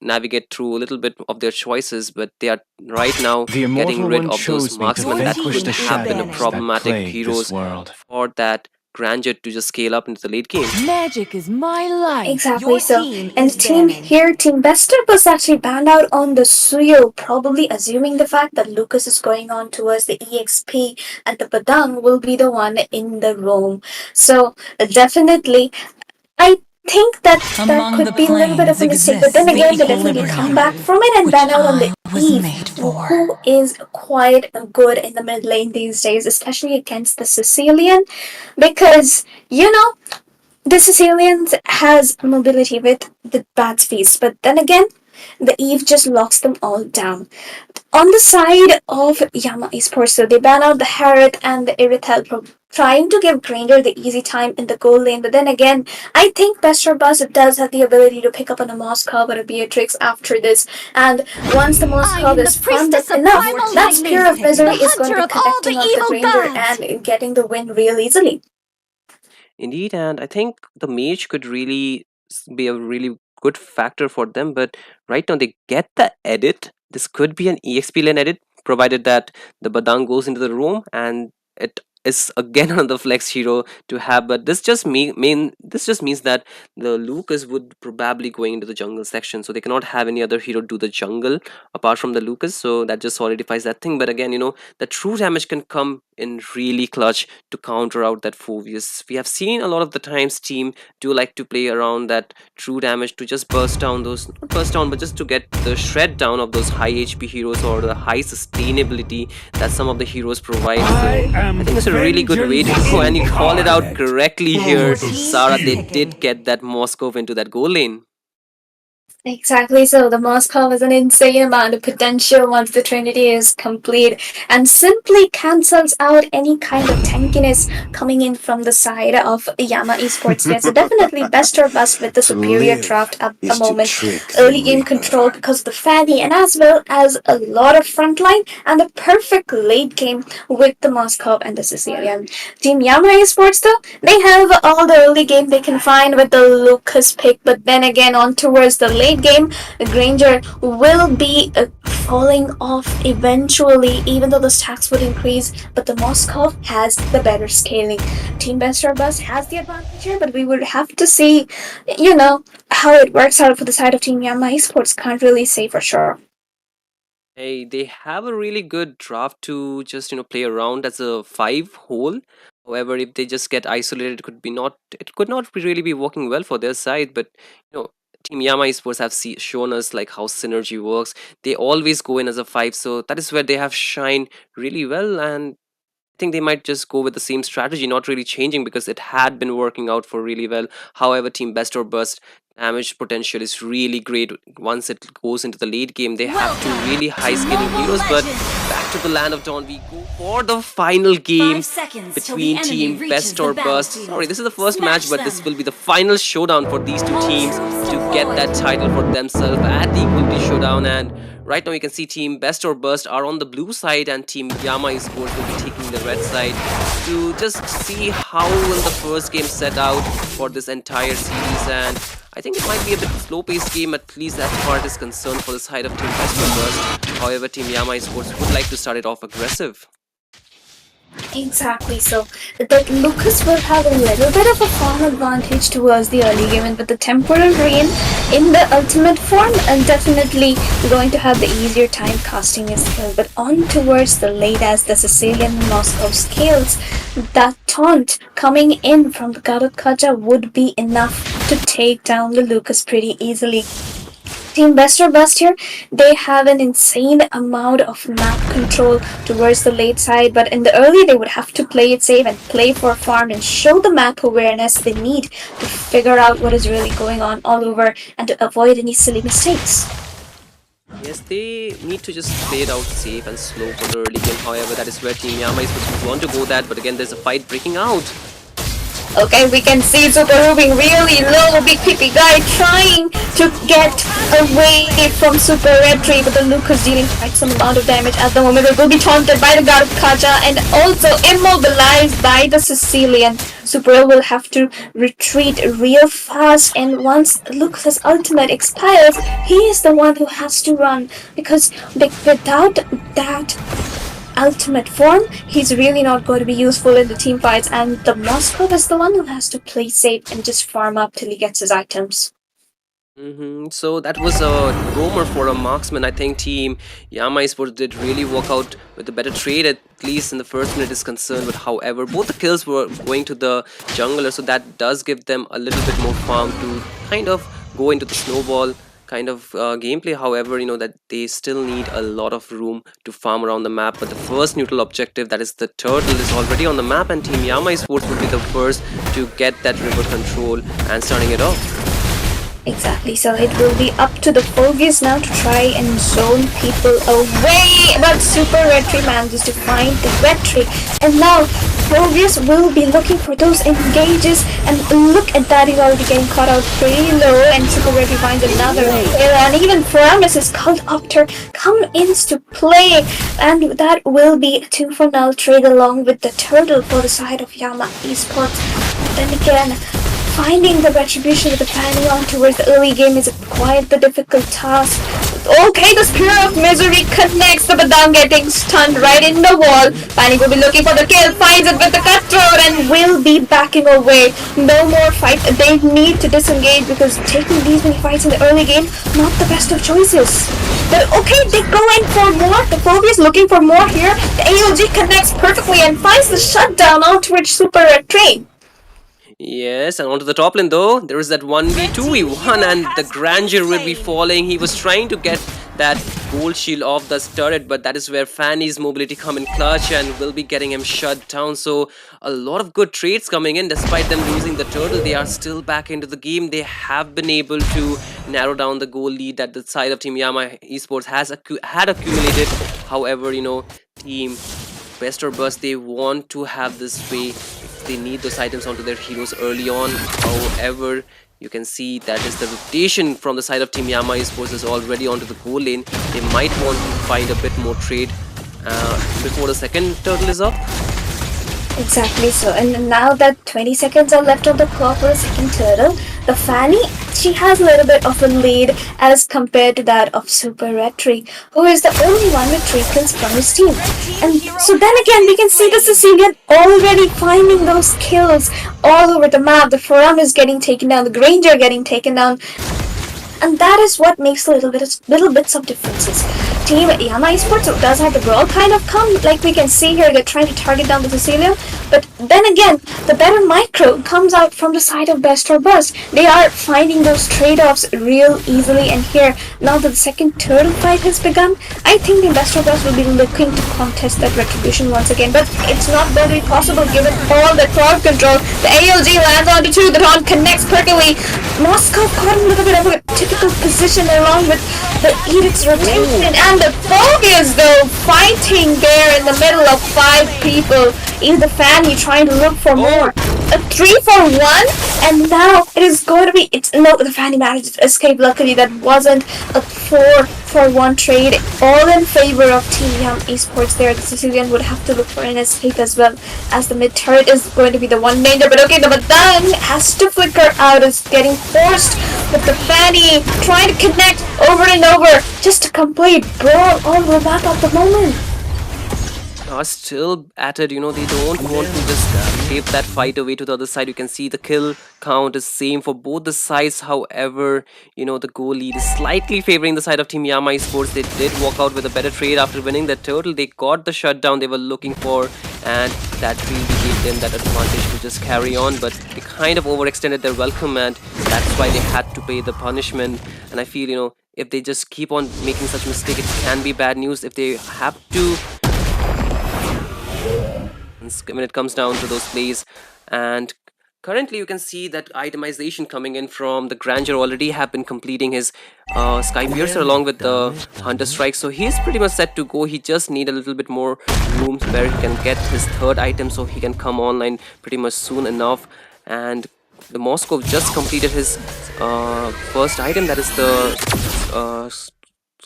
[SPEAKER 6] navigate through a little bit of their choices. But they are right now
[SPEAKER 1] The
[SPEAKER 6] getting
[SPEAKER 1] immortal
[SPEAKER 6] rid
[SPEAKER 1] one
[SPEAKER 6] of those
[SPEAKER 1] chose me to
[SPEAKER 6] marksmen that
[SPEAKER 1] vanquish
[SPEAKER 6] could
[SPEAKER 1] the
[SPEAKER 6] have been a
[SPEAKER 1] shadows that
[SPEAKER 6] problematic
[SPEAKER 1] plague
[SPEAKER 6] heroes
[SPEAKER 1] this world.
[SPEAKER 6] for that Grandeur to just scale up into the late game.
[SPEAKER 8] Magic is my life.
[SPEAKER 7] Exactly so. And Team Bester was actually banned out on the Suyo, probably assuming the fact that Lucas is going on towards the EXP and the Badang will be the one in the roam. So definitely, I think that could be a little bit of a mistake. But then again, they definitely come back from it and ban out on the Eve, who is quite good in the mid lane these days, especially against the Sicilian, because the Sicilians has mobility with the Bat's Feast, but then again, the Eve just locks them all down. On the side of Yama Esports, so they ban out the Harriet and the Irithel, trying to give Granger the easy time in the goal lane. But then again, I think Bester Buzz does have the ability to pick up on a Moskov or a Beatrix after this. And once the Moskov is farmed up enough, that Spear of Misery is going to be connecting up the Granger and getting the win real easily.
[SPEAKER 6] Indeed, and I think the mage could really be a really good factor for them. But right now they get the edit. This could be an EXP lane edit, provided that the Badang goes into the room and it is again another flex hero to have. But this just means that the Lucas would probably going into the jungle section, so they cannot have any other hero do the jungle apart from the Lucas. So that just solidifies that thing. But again, the true damage can come in really clutch to counter out that Phoveus. We have seen a lot of the times team do like to play around that true damage to just burst down those, not burst down, but just to get the shred down of those high HP heroes or the high sustainability that some of the heroes provide. So I think it's a really good way to go, and you call it out correctly here, Sarah. They did get that Moskov into that goal lane.
[SPEAKER 7] Exactly so. The Moscow has an insane amount of potential once the Trinity is complete and simply cancels out any kind of tankiness coming in from the side of Yama Esports. Yes, definitely best or bust with the
[SPEAKER 1] To
[SPEAKER 7] superior
[SPEAKER 1] live
[SPEAKER 7] draft at the
[SPEAKER 1] is to
[SPEAKER 7] moment.
[SPEAKER 1] trick the
[SPEAKER 7] Early game control
[SPEAKER 1] Reaper.
[SPEAKER 7] because of the Fanny and as well as a lot of frontline and the perfect late game with the Moscow and the Sicilian. Team Yama Esports though, they have all the early game they can find with the Lucas pick, but then again on towards the late game, the Granger will be falling off eventually, even though the stacks would increase. But the Moscow has the better scaling. Team Best or Bust has the advantage here, but we would have to see, how it works out for the side of Team Yama Esports. Can't really say for sure.
[SPEAKER 6] Hey, they have a really good draft to just play around as a 5 hole. However, if they just get isolated, it could not really be working well for their side. But you know, Team Yama Esports have shown us like how synergy works. They always go in as a 5, so that is where they have shined really well. And I think they might just go with the same strategy, not really changing because it had been working out for really well. However, Team Best or Burst damage potential is really great once it goes into the late game. They have two really high scaling heroes, but back to the Land of Dawn we go for the final game between Team Best or Burst. Sorry, this is the first match, but this will be the final showdown for these two teams to get that title for themselves at the Equality Showdown. And right now you can see Team Best or Burst are on the blue side and Team Yama Esports will be taking the red side to just see how will the first game set out for this entire series. And I think it might be a bit slow-paced game, at least as far as is concerned for the side of Team Best or Burst. However, Team Yama Esports would like to start it off aggressive.
[SPEAKER 7] Exactly. So that Lucas will have a little bit of a farm advantage towards the early game, and with the temporal rain in the ultimate form, and definitely going to have the easier time casting his skill. But on towards the late as the Sicilian Moscow scales, that taunt coming in from the Garut Kaja would be enough to take down the Lucas pretty easily. Team Best or Bust here, they have an insane amount of map control towards the late side, but in the early they would have to play it safe and play for farm and show the map awareness they need to figure out what is really going on all over and to avoid any silly mistakes.
[SPEAKER 6] Yes, they need to just play it out safe and slow for the early game. However, that is where Team Yama Esports would want to go that, but again there's a fight breaking out.
[SPEAKER 7] Okay, we can see Super moving really low. Big PP guy trying to get away from Super Red Tree, but the Lucas dealing quite some amount of damage at the moment. It will be taunted by the God of Kaja and also immobilized by the Sicilian. Super will have to retreat real fast, and once Lucas's ultimate expires, he is the one who has to run because without that ultimate form, he's really not going to be useful in the team fights, and the Moscow is the one who has to play safe and just farm up till he gets his items.
[SPEAKER 6] So that was a roamer for a marksman. I think Team Yama Esports did really work out with a better trade, at least in the first minute is concerned. But however, both the kills were going to the jungler, so that does give them a little bit more farm to kind of go into the snowball kind of gameplay. However, that they still need a lot of room to farm around the map. But the first neutral objective, that is the turtle, is already on the map, and Team Yama Esports will be the first to get that river control and starting it off.
[SPEAKER 7] Exactly, so it will be up to the Phobius now to try and zone people away, but Super Red Tree manages to find the Red Tree, and now Phobius will be looking for those engages, and look at that, he's already getting caught out pretty low, and Super Red Tree finds another player, and even Paramus' Cult Opter come into play, and that will be a 2 for null trade along with the turtle for the side of Yama Esports. Then again, finding the retribution with the Fanny on towards the early game is quite the difficult task. Okay, the Spear of Misery connects the Badang getting stunned right in the wall. Fanny will be looking for the kill, finds it with the cutthroat and will be backing away. No more fight. They need to disengage because taking these many fights in the early game, not the best of choices. But okay, they go in for more. The Phobius looking for more here. The AOG connects perfectly and finds the shutdown on Twitch Super Red Train.
[SPEAKER 6] Yes, and onto the top lane though, there is that 1v2v1 and the Grandeur will be falling. He was trying to get that gold shield off the turret, but that is where Fanny's mobility come in clutch and will be getting him shut down. So a lot of good trades coming in. Despite them losing the turtle, they are still back into the game. They have been able to narrow down the goal lead that the side of Team Yama Esports had accumulated. However, Team Best or Bust, they want to have this way. They need those items onto their heroes early on. However, you can see that is the rotation from the side of Team Yama Esports is already onto the goal lane. They might want to find a bit more trade before the second turtle is up.
[SPEAKER 7] Exactly so, and now that 20 seconds are left on the clock for the second turtle, the Fanny, she has a little bit of a lead as compared to that of Super Red Tree, who is the only one with 3 kills from his team. And so then again, we can see the Sicilian already finding those kills all over the map. The Forum is getting taken down, the Granger getting taken down, and that is what makes little bits of differences. Team Yama Esports does have the brawl kind of come, like we can see here, they're trying to target down the Cecilia, but then again, the better micro comes out from the side of Best or Bust. They are finding those trade-offs real easily, and here, now that the second turtle fight has begun, I think the Best or Bust will be looking to contest that retribution once again, but it's not going to be possible given all the crowd control. The AOG lands onto 2, the taunt connects perfectly. Moscow caught a little bit of a typical position along with the Edict's rotation, and the Focus though fighting there in the middle of 5 people. Even the Fanny trying to look for more. A 3-for-1, and now it is going to be. The Fanny managed to escape. Luckily, that wasn't a 4-for-1 trade. All in favor of Team Yam Esports there. The Sicilian would have to look for an escape as well, as the mid turret is going to be the one danger. But okay, the Badan has to flicker out. Is getting forced with the Fanny trying to connect over and over just to complete brawl all the map at the moment.
[SPEAKER 6] Are still at it, they don't want to just give that fight away to the other side. You can see the kill count is same for both the sides. However, the goal lead is slightly favoring the side of Team Yama Esports. They did walk out with a better trade after winning the turtle. They got the shutdown they were looking for, and that really gave them that advantage to just carry on, but they kind of overextended their welcome, and that's why they had to pay the punishment. And I feel, if they just keep on making such mistake, it can be bad news. If they have to, when it comes down to those plays. And currently you can see that itemization coming in from the Granger already have been completing his Sky Piercer along with the Hunter Strike, so he's pretty much set to go. He just need a little bit more room where he can get his third item, so he can come online pretty much soon enough. And the Moscow just completed his first item, that is the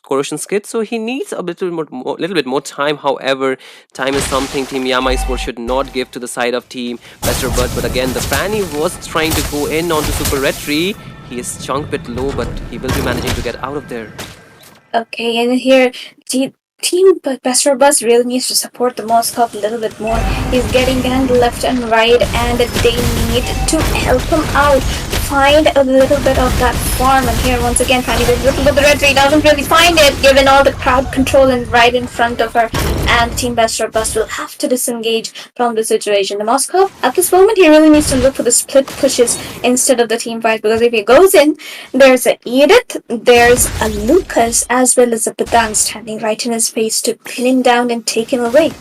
[SPEAKER 6] corrosion skid, so he needs a little bit more time. However, time is something Team Yama Esports should not give to the side of Team Westerberg. But again, the Fanny was trying to go in onto Super Red Tree. He is chunked bit low, but he will be managing to get out of there.
[SPEAKER 7] Okay, and here Team Best Bus really needs to support the Moscow a little bit more. He's getting ganged left and right, and they need to help him out. Find a little bit of that farm, and here once again Fanny is looking, but the Red Tree doesn't really find it given all the crowd control and right in front of her, and Team Best Bus will have to disengage from the situation. The Moscow at this moment he really needs to look for the split pushes instead of the team fight, because if he goes in, there's a Edith, there's a Lucas, as well as a Padan standing right in his face to pin him down and take him away.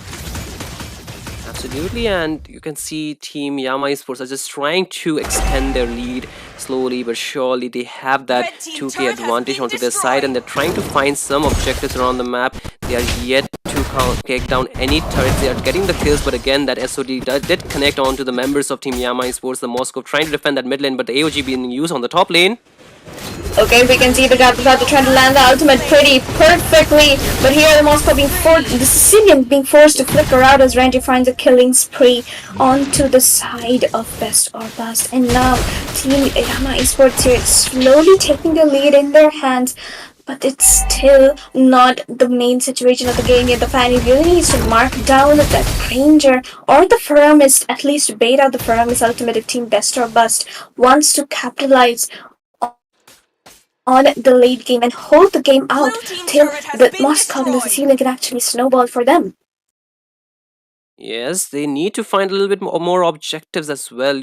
[SPEAKER 6] Absolutely, and you can see Team Yama Esports are just trying to extend their lead slowly but surely. They have that 2k advantage onto their side, and they're trying to find some objectives around the map. They are yet to take down any turrets. They are getting the kills, but again, that SOD did connect onto the members of Team Yama Esports. The Moscow trying to defend that mid lane, but the AOG being used on the top lane.
[SPEAKER 7] Okay, we can see the Gapazata trying to land the ultimate pretty perfectly, but here the Moscow the Sicilian being forced to flicker out as Randy finds a killing spree onto the side of Best or Bust. And now Team Yama Esports here slowly taking the lead in their hands, but it's still not the main situation of the game yet. The Fanny really needs to mark down that Ranger or the Ferramist, at least bait out the Ferramist ultimate if Team Best or Bust wants to capitalize on the late game and hold the game out till the Moscow and the Sicilian can actually snowball for them.
[SPEAKER 6] Yes, they need to find a little bit more objectives as well.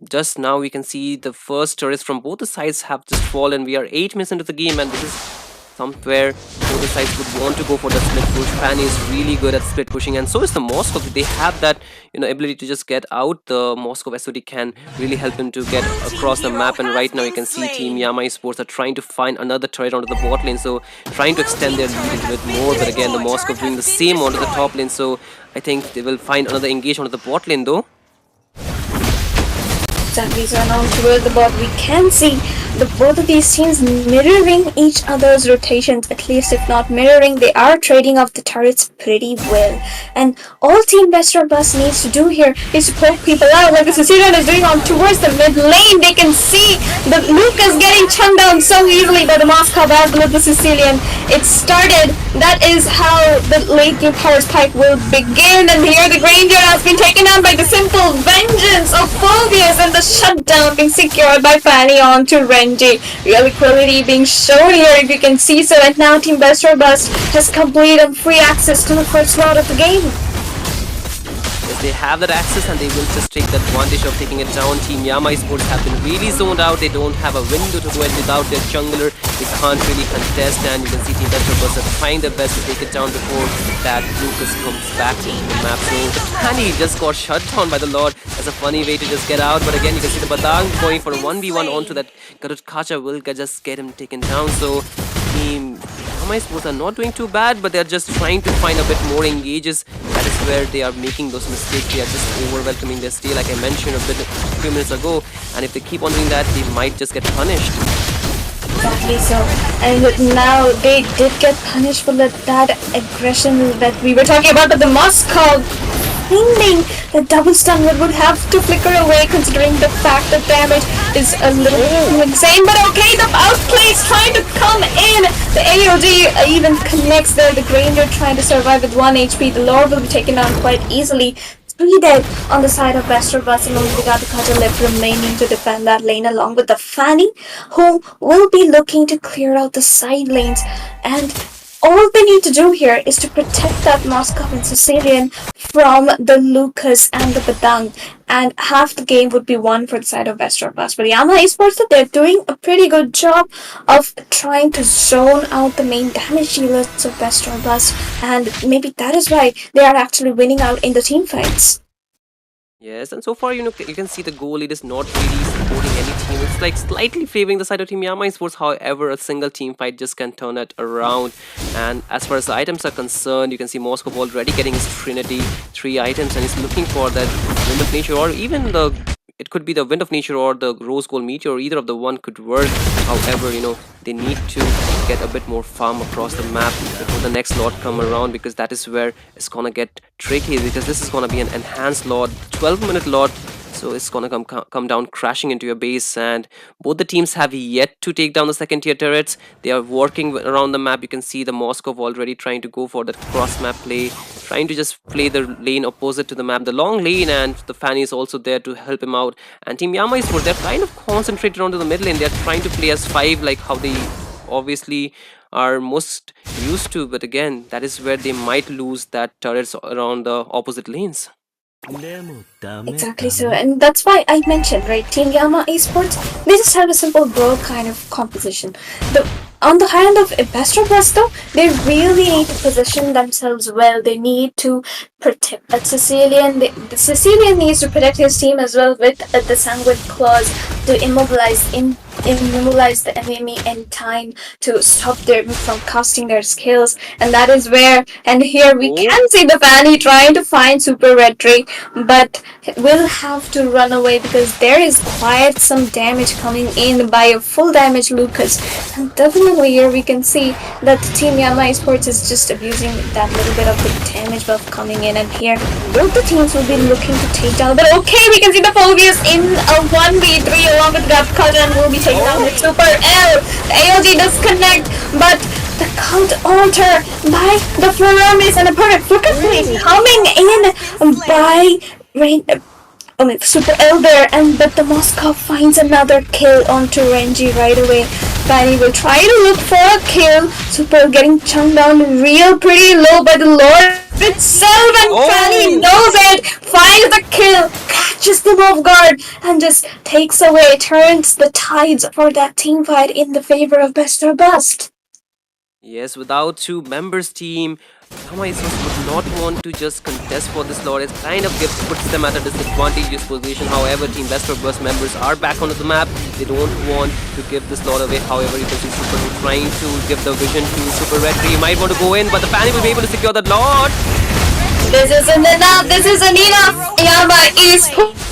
[SPEAKER 6] Just now we can see the first turrets from both the sides have just fallen. We are 8 minutes into the game, and this is somewhere both the sides would want to go for the split push. Fanny is really good at split pushing, and so is the Moscow. They have that ability to just get out. The Moscow SOD can really help him to get across the map, and right now you can see Team Yama Esports are trying to find another turret onto the bot lane, so trying to extend their lead a little bit more. But again, the Moscow doing the same onto the top lane, so I think they will find another engage onto the bot lane though.
[SPEAKER 7] Exactly, so now towards the bot we can see both of these teams mirroring each other's rotations, at least if not mirroring, they are trading off the turrets pretty well. And all Team Bester Bus needs to do here is to poke people out like the Sicilian is doing on towards the mid lane. They can see that Lucas getting chunked down so easily by the Moscow as well as the Sicilian. It started, that is how the late game power spike will begin, and here the Granger has been taken down by the simple vengeance of Phobius, and the shutdown being secured by Fanny onto Renji. Real equality being shown here, if you can see so, and now Team Bester Bust has complete and free access to the first round of the game.
[SPEAKER 6] Yes, they have that access and they will just take the advantage of taking it down. Team Yama Esports have been really zoned out. They don't have a window to go in without their jungler. They can't really contest, and you can see Team Bester Bust are trying their best to take it down before that Lucas comes back into the map. So the Fanny just got shut down by the Lord. That's a funny way to just get out, but again you can see the Badang going for a 1v1 onto that Garut Kacha will just get him taken down. So Team Yama Esports are not doing too bad, but they're just trying to find a bit more engages. That is where they are making those mistakes. They are just over-welcoming their stay, like I mentioned a few minutes ago, and if they keep on doing that, they might just get punished.
[SPEAKER 7] Exactly so, and now they did get punished for that aggression that we were talking about, but the Moscow thinking the double stun would have to flicker away considering the fact that damage is a little insane. But okay, the outplay is trying to come in. The AOD even connects there. The Granger trying to survive with 1 HP. The Lord will be taken down quite easily. 3 dead on the side of Bester Bus, and only the Kaja left remaining to defend that lane along with the Fanny, who will be looking to clear out the side lanes. And all they need to do here is to protect that Moscow and Sicilian from the Lucas and the Badang, and half the game would be won for the side of Bester Bus. But Yama Esports, they're doing a pretty good job of trying to zone out the main damage dealers of Bester Bus, and maybe that is why they are actually winning out in the team fights.
[SPEAKER 6] Yes, and so far, you can see the goal lead is not really supporting any team. It's like slightly favoring the side of Team Yama Esports. However, a single team fight just can turn it around. And as far as the items are concerned, you can see Moscow already getting his Trinity 3 items, and he's looking for that Wind of Nature, or even it could be the Wind of Nature or the Rose Gold Meteor. Either of the one could work. However, they need to get a bit more farm across the map before the next lot come around, because that is where it's gonna get tricky, because this is gonna be an enhanced lot, 12-minute lot. So it's gonna come down crashing into your base, and both the teams have yet to take down the second tier turrets. They are working around the map. You can see the Moscow already trying to go for that cross map play, trying to just play the lane opposite to the map, the long lane, and the Fanny is also there to help him out. And Team Yama Esports, they're kind of concentrated onto the mid lane. They're trying to play as 5 like how they obviously are most used to, but again, that is where they might lose that turrets around the opposite lanes.
[SPEAKER 7] Exactly so, and that's why I mentioned, right, Team Yama Esports, they just have a simple bro kind of composition. On the hand of Bester Bus though, they really need to position themselves well. They need to protect that Sicilian. The Sicilian needs to protect his team as well with the Sanguine Claws to immobilize the enemy in time to stop them from casting their skills. And that is where, and here we can see the Fanny trying to find Super Red Drake, but will have to run away because there is quite some damage coming in by a full damage Lucas. And definitely here we can see that Team Yama Esports is just abusing that little bit of the damage buff coming in, and here both the teams will be looking to take down. But okay, we can see the Phobius in a 1v3 along with Rapkaja, and will be taking down with Super L. The AOG does connect, but the Cult Altar by the Flaramis and a perfect flicker play coming in by Super L there, but the Moscow finds another kill onto Renji right away. Fanny will try to look for a kill. Super getting chunked down real pretty low by the Lord itself, and Fanny knows it, finds the kill, catches them off guard, and just takes away, turns the tides for that team fight in the favor of Bester Bust.
[SPEAKER 6] Yes, without two members team, Yamaisos would not want to just contest for this lord. It kind of puts them at a disadvantageous position. However, Team Best or Burst members are back onto the map. They don't want to give this lord away. However, you can see Super trying to give the vision to Super Red Tree. He might want to go in, but the Fanny will be able to secure that lord.
[SPEAKER 7] This isn't enough. This isn't enough. Yama Esports.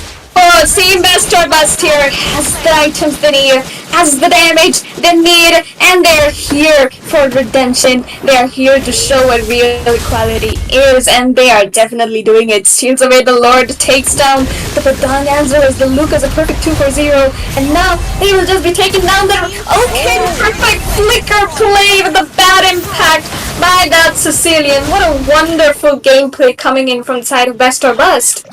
[SPEAKER 7] Team Best or Bust here has the items they need, has the damage they need, and they're here for redemption. They're here to show what real equality is, and they are definitely doing it. Steals away the Lord, takes down the Padang answer as the Luke is a perfect 2 for 0, and now they will just be taking down the okay, perfect flicker play with the bad impact by that Sicilian. What a wonderful gameplay coming in from the side of Best or Bust.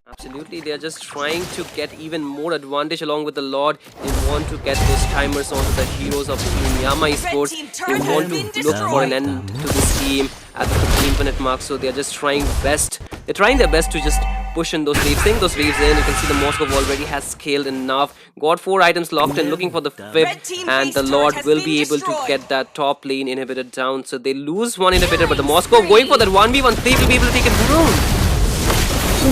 [SPEAKER 6] Absolutely, they are just trying to get even more advantage along with the Lord. They want to get those timers onto the heroes of Team Yama Esports. They want to look for an end to this team at the 15-minute mark. So they are just trying best. They're trying their best to just push in those waves, sink those waves in. You can see the Moscow already has scaled enough. Got 4 items locked in, looking for the 5th, and the Lord will be able to get that top lane inhibitor down. So they lose one inhibitor, but the Moscow going for that 1v1, they will be able to take it down.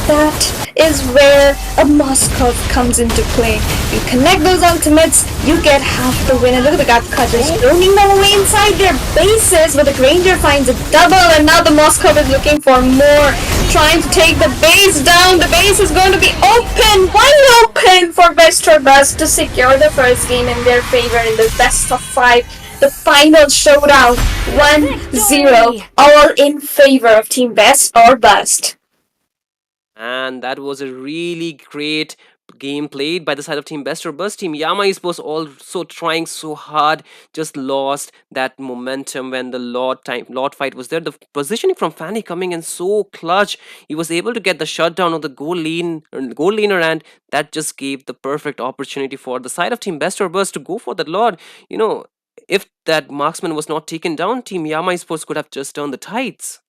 [SPEAKER 7] That is where a Moskov comes into play. You connect those ultimates, you get half the win. And look at the Gatka just roaming their way inside their bases, but the Granger finds a double, and now the Moskov is looking for more, trying to take the base down. The base is going to be open, wide open for Best or Bust to secure the first game in their favor in the best of 5. The final showdown, 1-0, all in favor of Team Best or Bust.
[SPEAKER 6] And that was a really great game played by the side of Team Best or Bust. Team Yama Esports also trying so hard, just lost that momentum when the Lord fight was there. The positioning from Fanny coming in so clutch. He was able to get the shutdown of the goal laner, and that just gave the perfect opportunity for the side of Team Best or Bust to go for the Lord. You know, if that marksman was not taken down, Team Yama Esports could have just turned the tides.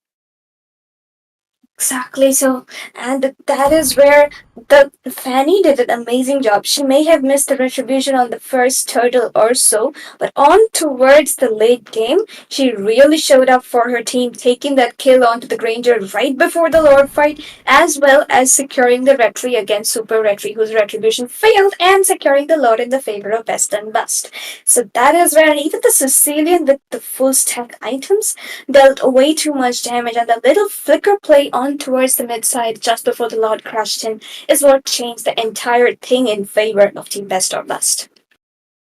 [SPEAKER 7] Exactly so, and that is where the Fanny did an amazing job. She may have missed the retribution on the first turtle or so, but on towards the late game, she really showed up for her team, taking that kill onto the Granger right before the Lord fight, as well as securing the retry against Super Retry, whose retribution failed, and securing the Lord in the favor of Best and Bust. So that is where even the Sicilian with the full stack items dealt way too much damage, and the little flicker play on towards the mid side just before the Lord crashed in is what changed the entire thing in favor of Team Best or Bust.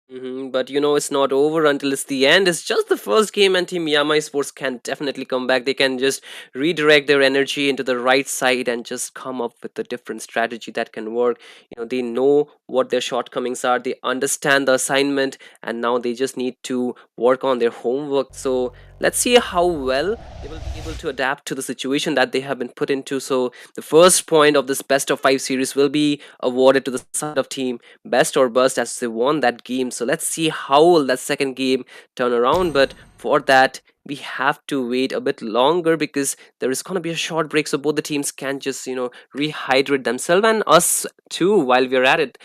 [SPEAKER 6] But you know, it's not over until it's the end. It's just the first game, and Team Yama Esports can definitely come back. They can just redirect their energy into the right side and just come up with a different strategy that can work. You know, they know what their shortcomings are, they understand the assignment, and now they just need to work on their homework. So let's see how well they will be able to adapt to the situation that they have been put into. So the first point of this best of 5 series will be awarded to the side of Team Best or Bust as they won that game. So let's see how will that second game turn around. But for that, we have to wait a bit longer because there is going to be a short break, so both the teams can just rehydrate themselves, and us too, while we're at it.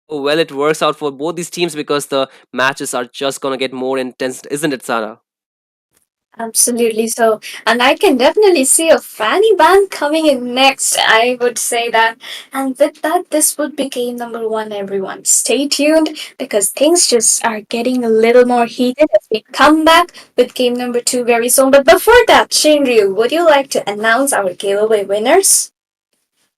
[SPEAKER 6] Well, it works out for both these teams because the matches are just going to get more intense, isn't it, Sarah?
[SPEAKER 7] Absolutely so. And I can definitely see a Fanny band coming in next, I would say that. And with that, this would be game number 1, everyone. Stay tuned because things just are getting a little more heated as we come back with game number 2 very soon. But before that, Shinryu, would you like to announce our giveaway winners?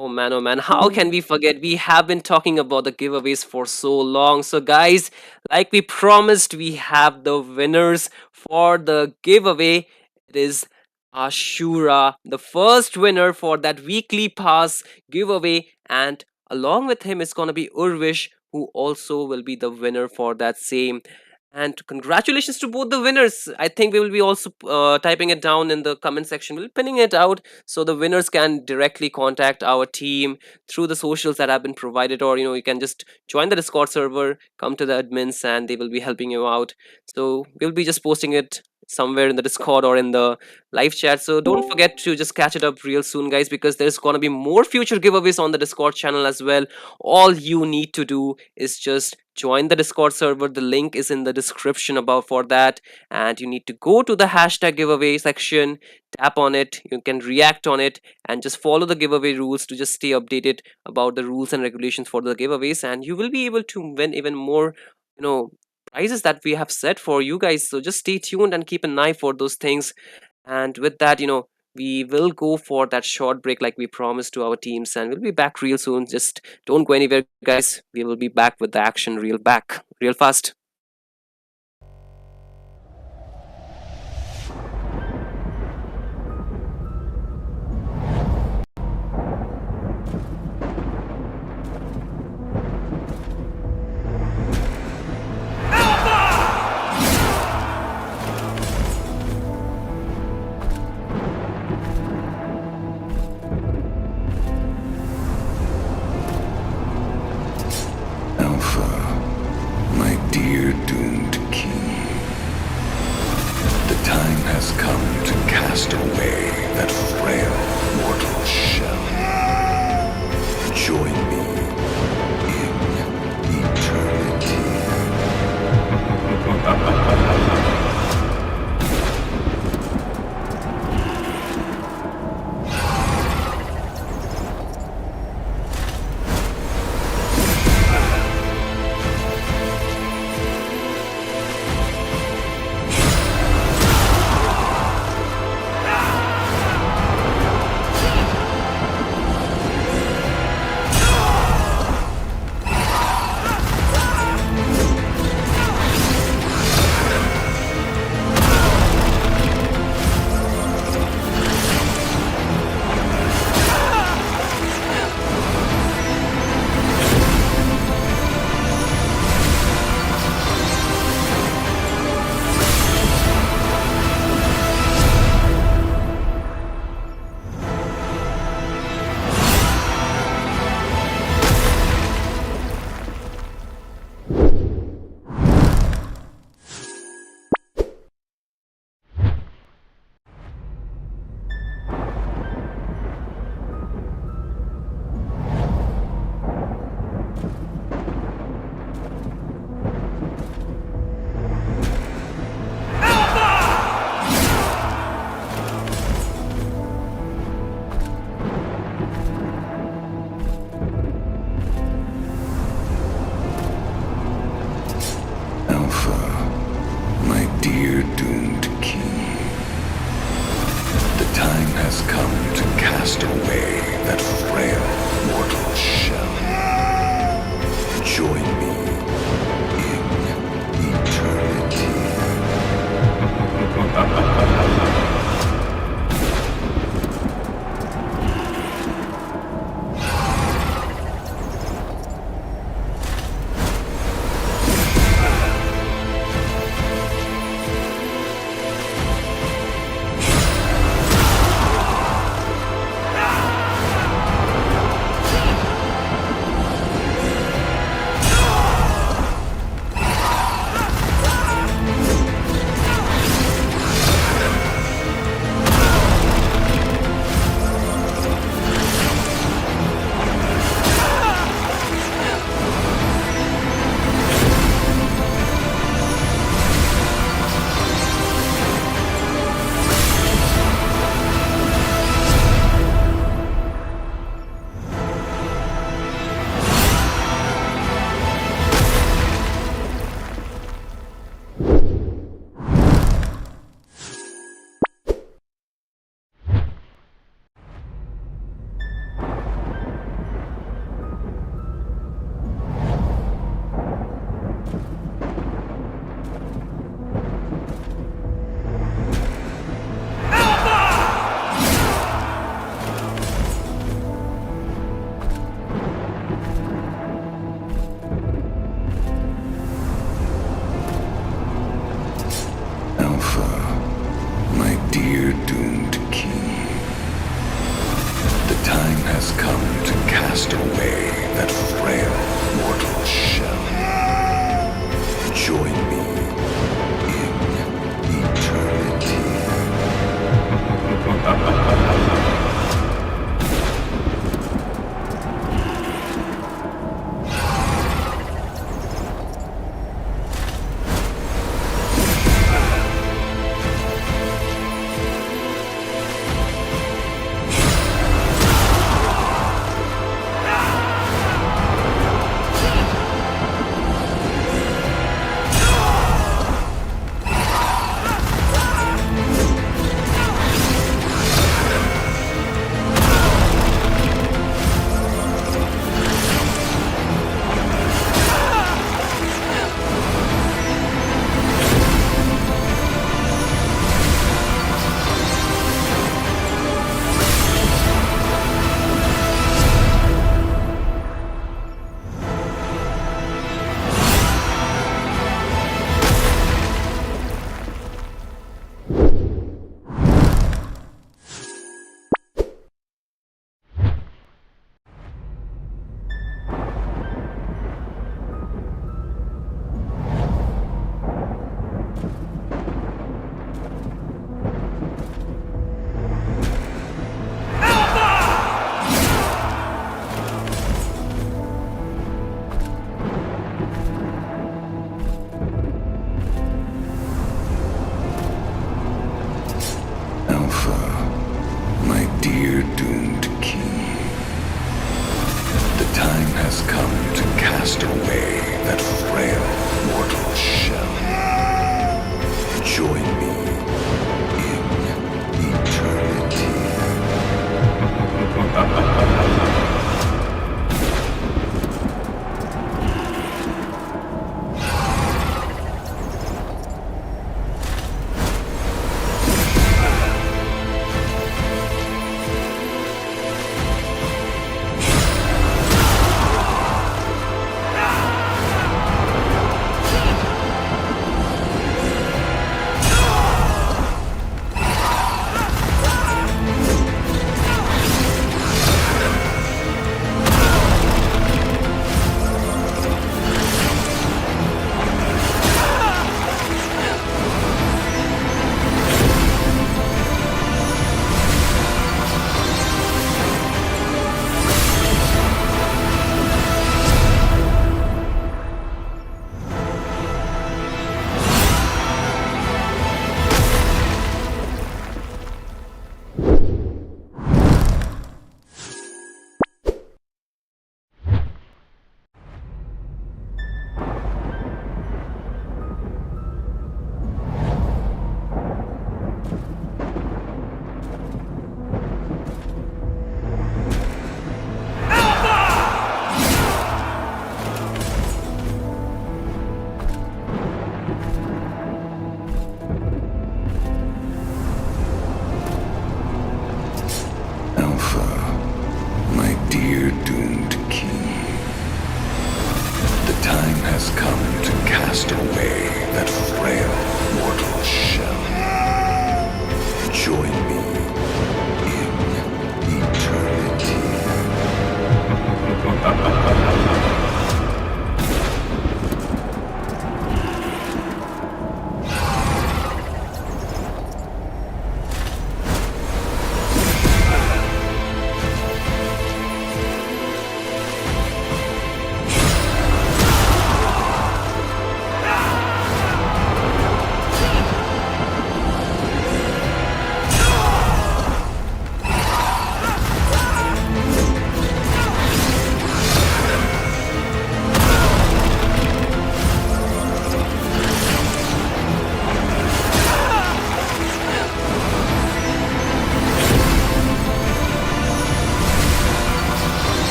[SPEAKER 6] Oh man, how can we forget? We have been talking about the giveaways for so long. So, guys, like we promised, we have the winners for the giveaway. It is Ashura, the first winner for that weekly pass giveaway, and along with him is gonna be Urvish, who also will be the winner for that same. And congratulations to both the winners. I think we will be also typing it down in the comment section. We'll be pinning it out so the winners can directly contact our team through the socials that have been provided, or you can just join the Discord server, come to the admins, and they will be helping you out. So we'll be just posting it somewhere in the Discord or in the live chat. So don't forget to just catch it up real soon, guys, because there's gonna be more future giveaways on the Discord channel as well. All you need to do is just join the Discord server. The link is in the description above for that, and you need to go to the hashtag giveaway section, tap on it, you can react on it, and just follow the giveaway rules to just stay updated about the rules and regulations for the giveaways, and you will be able to win even more, prizes that we have set for you guys. So just stay tuned and keep an eye for those things. And with that, we will go for that short break like we promised to our teams, and we'll be back real soon. Just don't go anywhere, guys. We will be back with the action real fast.
[SPEAKER 1] Alpha, my dear doomed king. The time has come to cast away that frail mortal shell. Join me in eternity.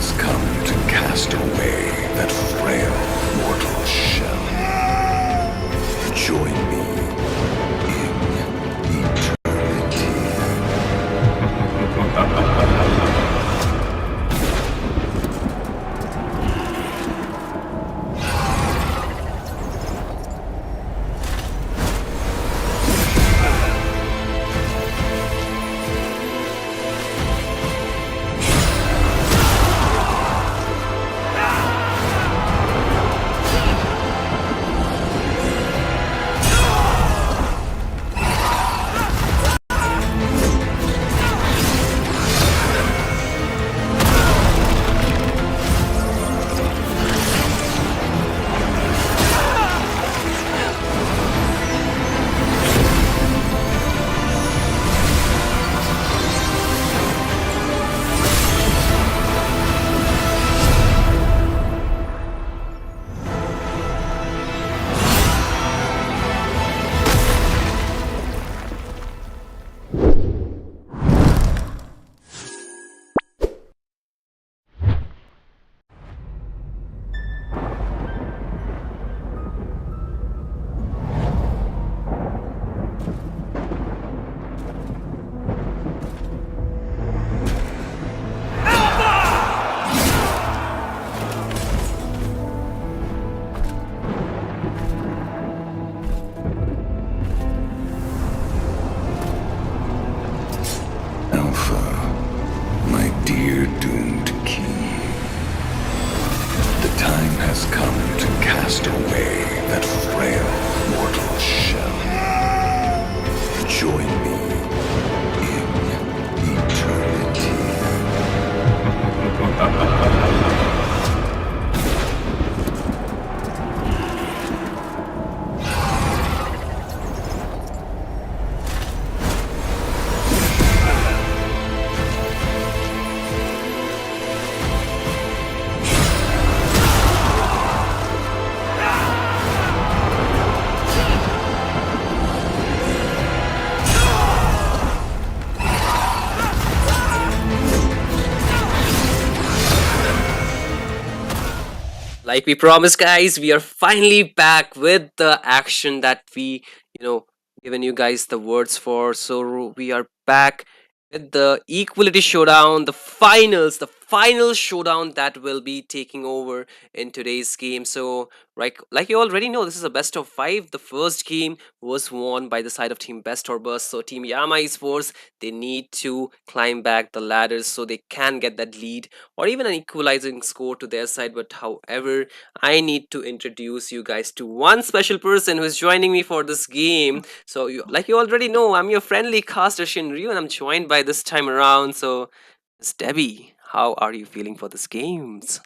[SPEAKER 1] has come to cast away that frail mortal shell. Join me in eternity. Alpha, my dear doomed king. The time has come to cast away that frail mortal shell. Join me in eternity.
[SPEAKER 6] Like we promised, guys, we are finally back with the action that we, given you guys the words for. So we are back with the Equality Showdown, the finals, the final showdown that will be taking over in today's game. So, right, like you already know, this is a best of 5. The first game was won by the side of Team Best or Bust. So, Team Yama Esports, they need to climb back the ladders so they can get that lead or even an equalizing score to their side. But however, I need to introduce you guys to one special person who is joining me for this game. So, like you already know, I'm your friendly caster Shinryu, and I'm joined by this time around. So, Miss Debbie, how are you feeling for this games?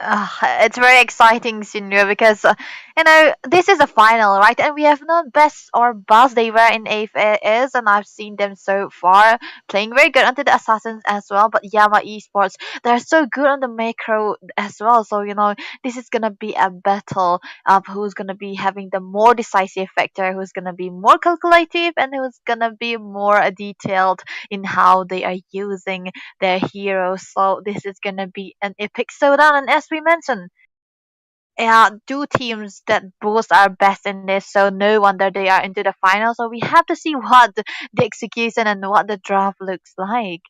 [SPEAKER 4] It's very exciting, Senior, because this is a final, right? And we have known Best or Buzz they were in AFS, and I've seen them so far playing very good onto the Assassins as well. But Yama Esports, they're so good on the macro as well. So this is gonna be a battle of who's gonna be having the more decisive factor, who's gonna be more calculative, and who's gonna be more detailed in how they are using their heroes. So this is gonna be an epic showdown, and as we mentioned, two teams that both are best in this, so no wonder they are into the final. So we have to see what the execution and what the draft looks like.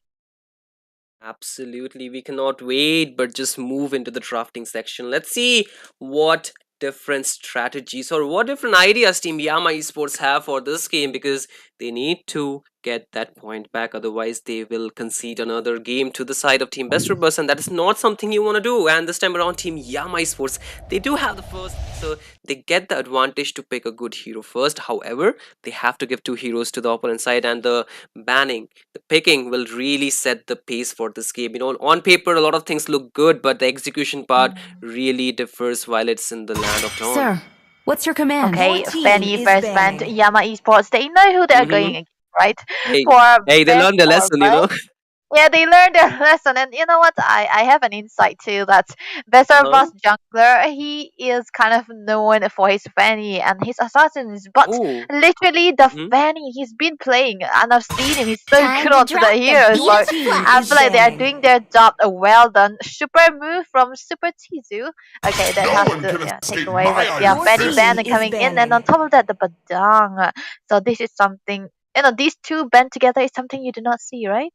[SPEAKER 6] Absolutely, we cannot wait, but just move into the drafting section. Let's see what different strategies or what different ideas Team Yama Esports have for this game, because they need to get that point back, otherwise they will concede another game to the side of Team Best Bus, and that is not something you want to do. And this time around, Team Yama Esports, they do have the first, so they get the advantage to pick a good hero first. However, they have to give 2 heroes to the opponent side, and the banning, the picking will really set the pace for this game. On paper a lot of things look good, but the execution part really differs while it's in the land of Dawn.
[SPEAKER 8] Sir, what's your command?
[SPEAKER 4] Okay,
[SPEAKER 8] Your team
[SPEAKER 4] Fanny
[SPEAKER 8] is
[SPEAKER 4] first band
[SPEAKER 8] banning.
[SPEAKER 4] Yama Esports, they know who they're going against, right?
[SPEAKER 6] Hey,
[SPEAKER 4] For
[SPEAKER 6] hey, they
[SPEAKER 4] Best
[SPEAKER 6] learned their
[SPEAKER 4] or
[SPEAKER 6] lesson,
[SPEAKER 4] Buzz, Yeah, they learned their lesson, and you know what? I have an insight too. That
[SPEAKER 6] Uh-huh.
[SPEAKER 4] Besarabas jungler, he is kind of known for his Fanny and his assassins, but
[SPEAKER 6] Oh.
[SPEAKER 4] literally the
[SPEAKER 6] Mhm.
[SPEAKER 4] Fanny he's been playing, and I've seen him. He's so
[SPEAKER 8] Time
[SPEAKER 4] good
[SPEAKER 8] to
[SPEAKER 4] onto the
[SPEAKER 8] drop the
[SPEAKER 4] hero.
[SPEAKER 8] beat.
[SPEAKER 4] So
[SPEAKER 8] Your team
[SPEAKER 4] I
[SPEAKER 8] is
[SPEAKER 4] feel like they are
[SPEAKER 8] banning.
[SPEAKER 4] doing their job. Well done. Super move from Super Tizu. Okay, that
[SPEAKER 1] No
[SPEAKER 4] has
[SPEAKER 1] one
[SPEAKER 4] to
[SPEAKER 1] can
[SPEAKER 4] take
[SPEAKER 1] escape
[SPEAKER 4] away.
[SPEAKER 1] my
[SPEAKER 4] But yeah,
[SPEAKER 1] iron
[SPEAKER 8] Your
[SPEAKER 4] Fanny
[SPEAKER 1] fist.
[SPEAKER 8] team
[SPEAKER 4] ban
[SPEAKER 8] is
[SPEAKER 4] coming in, and
[SPEAKER 8] banning.
[SPEAKER 4] on top of that, the Badang. So this is something. These two band together is something you do not see, right?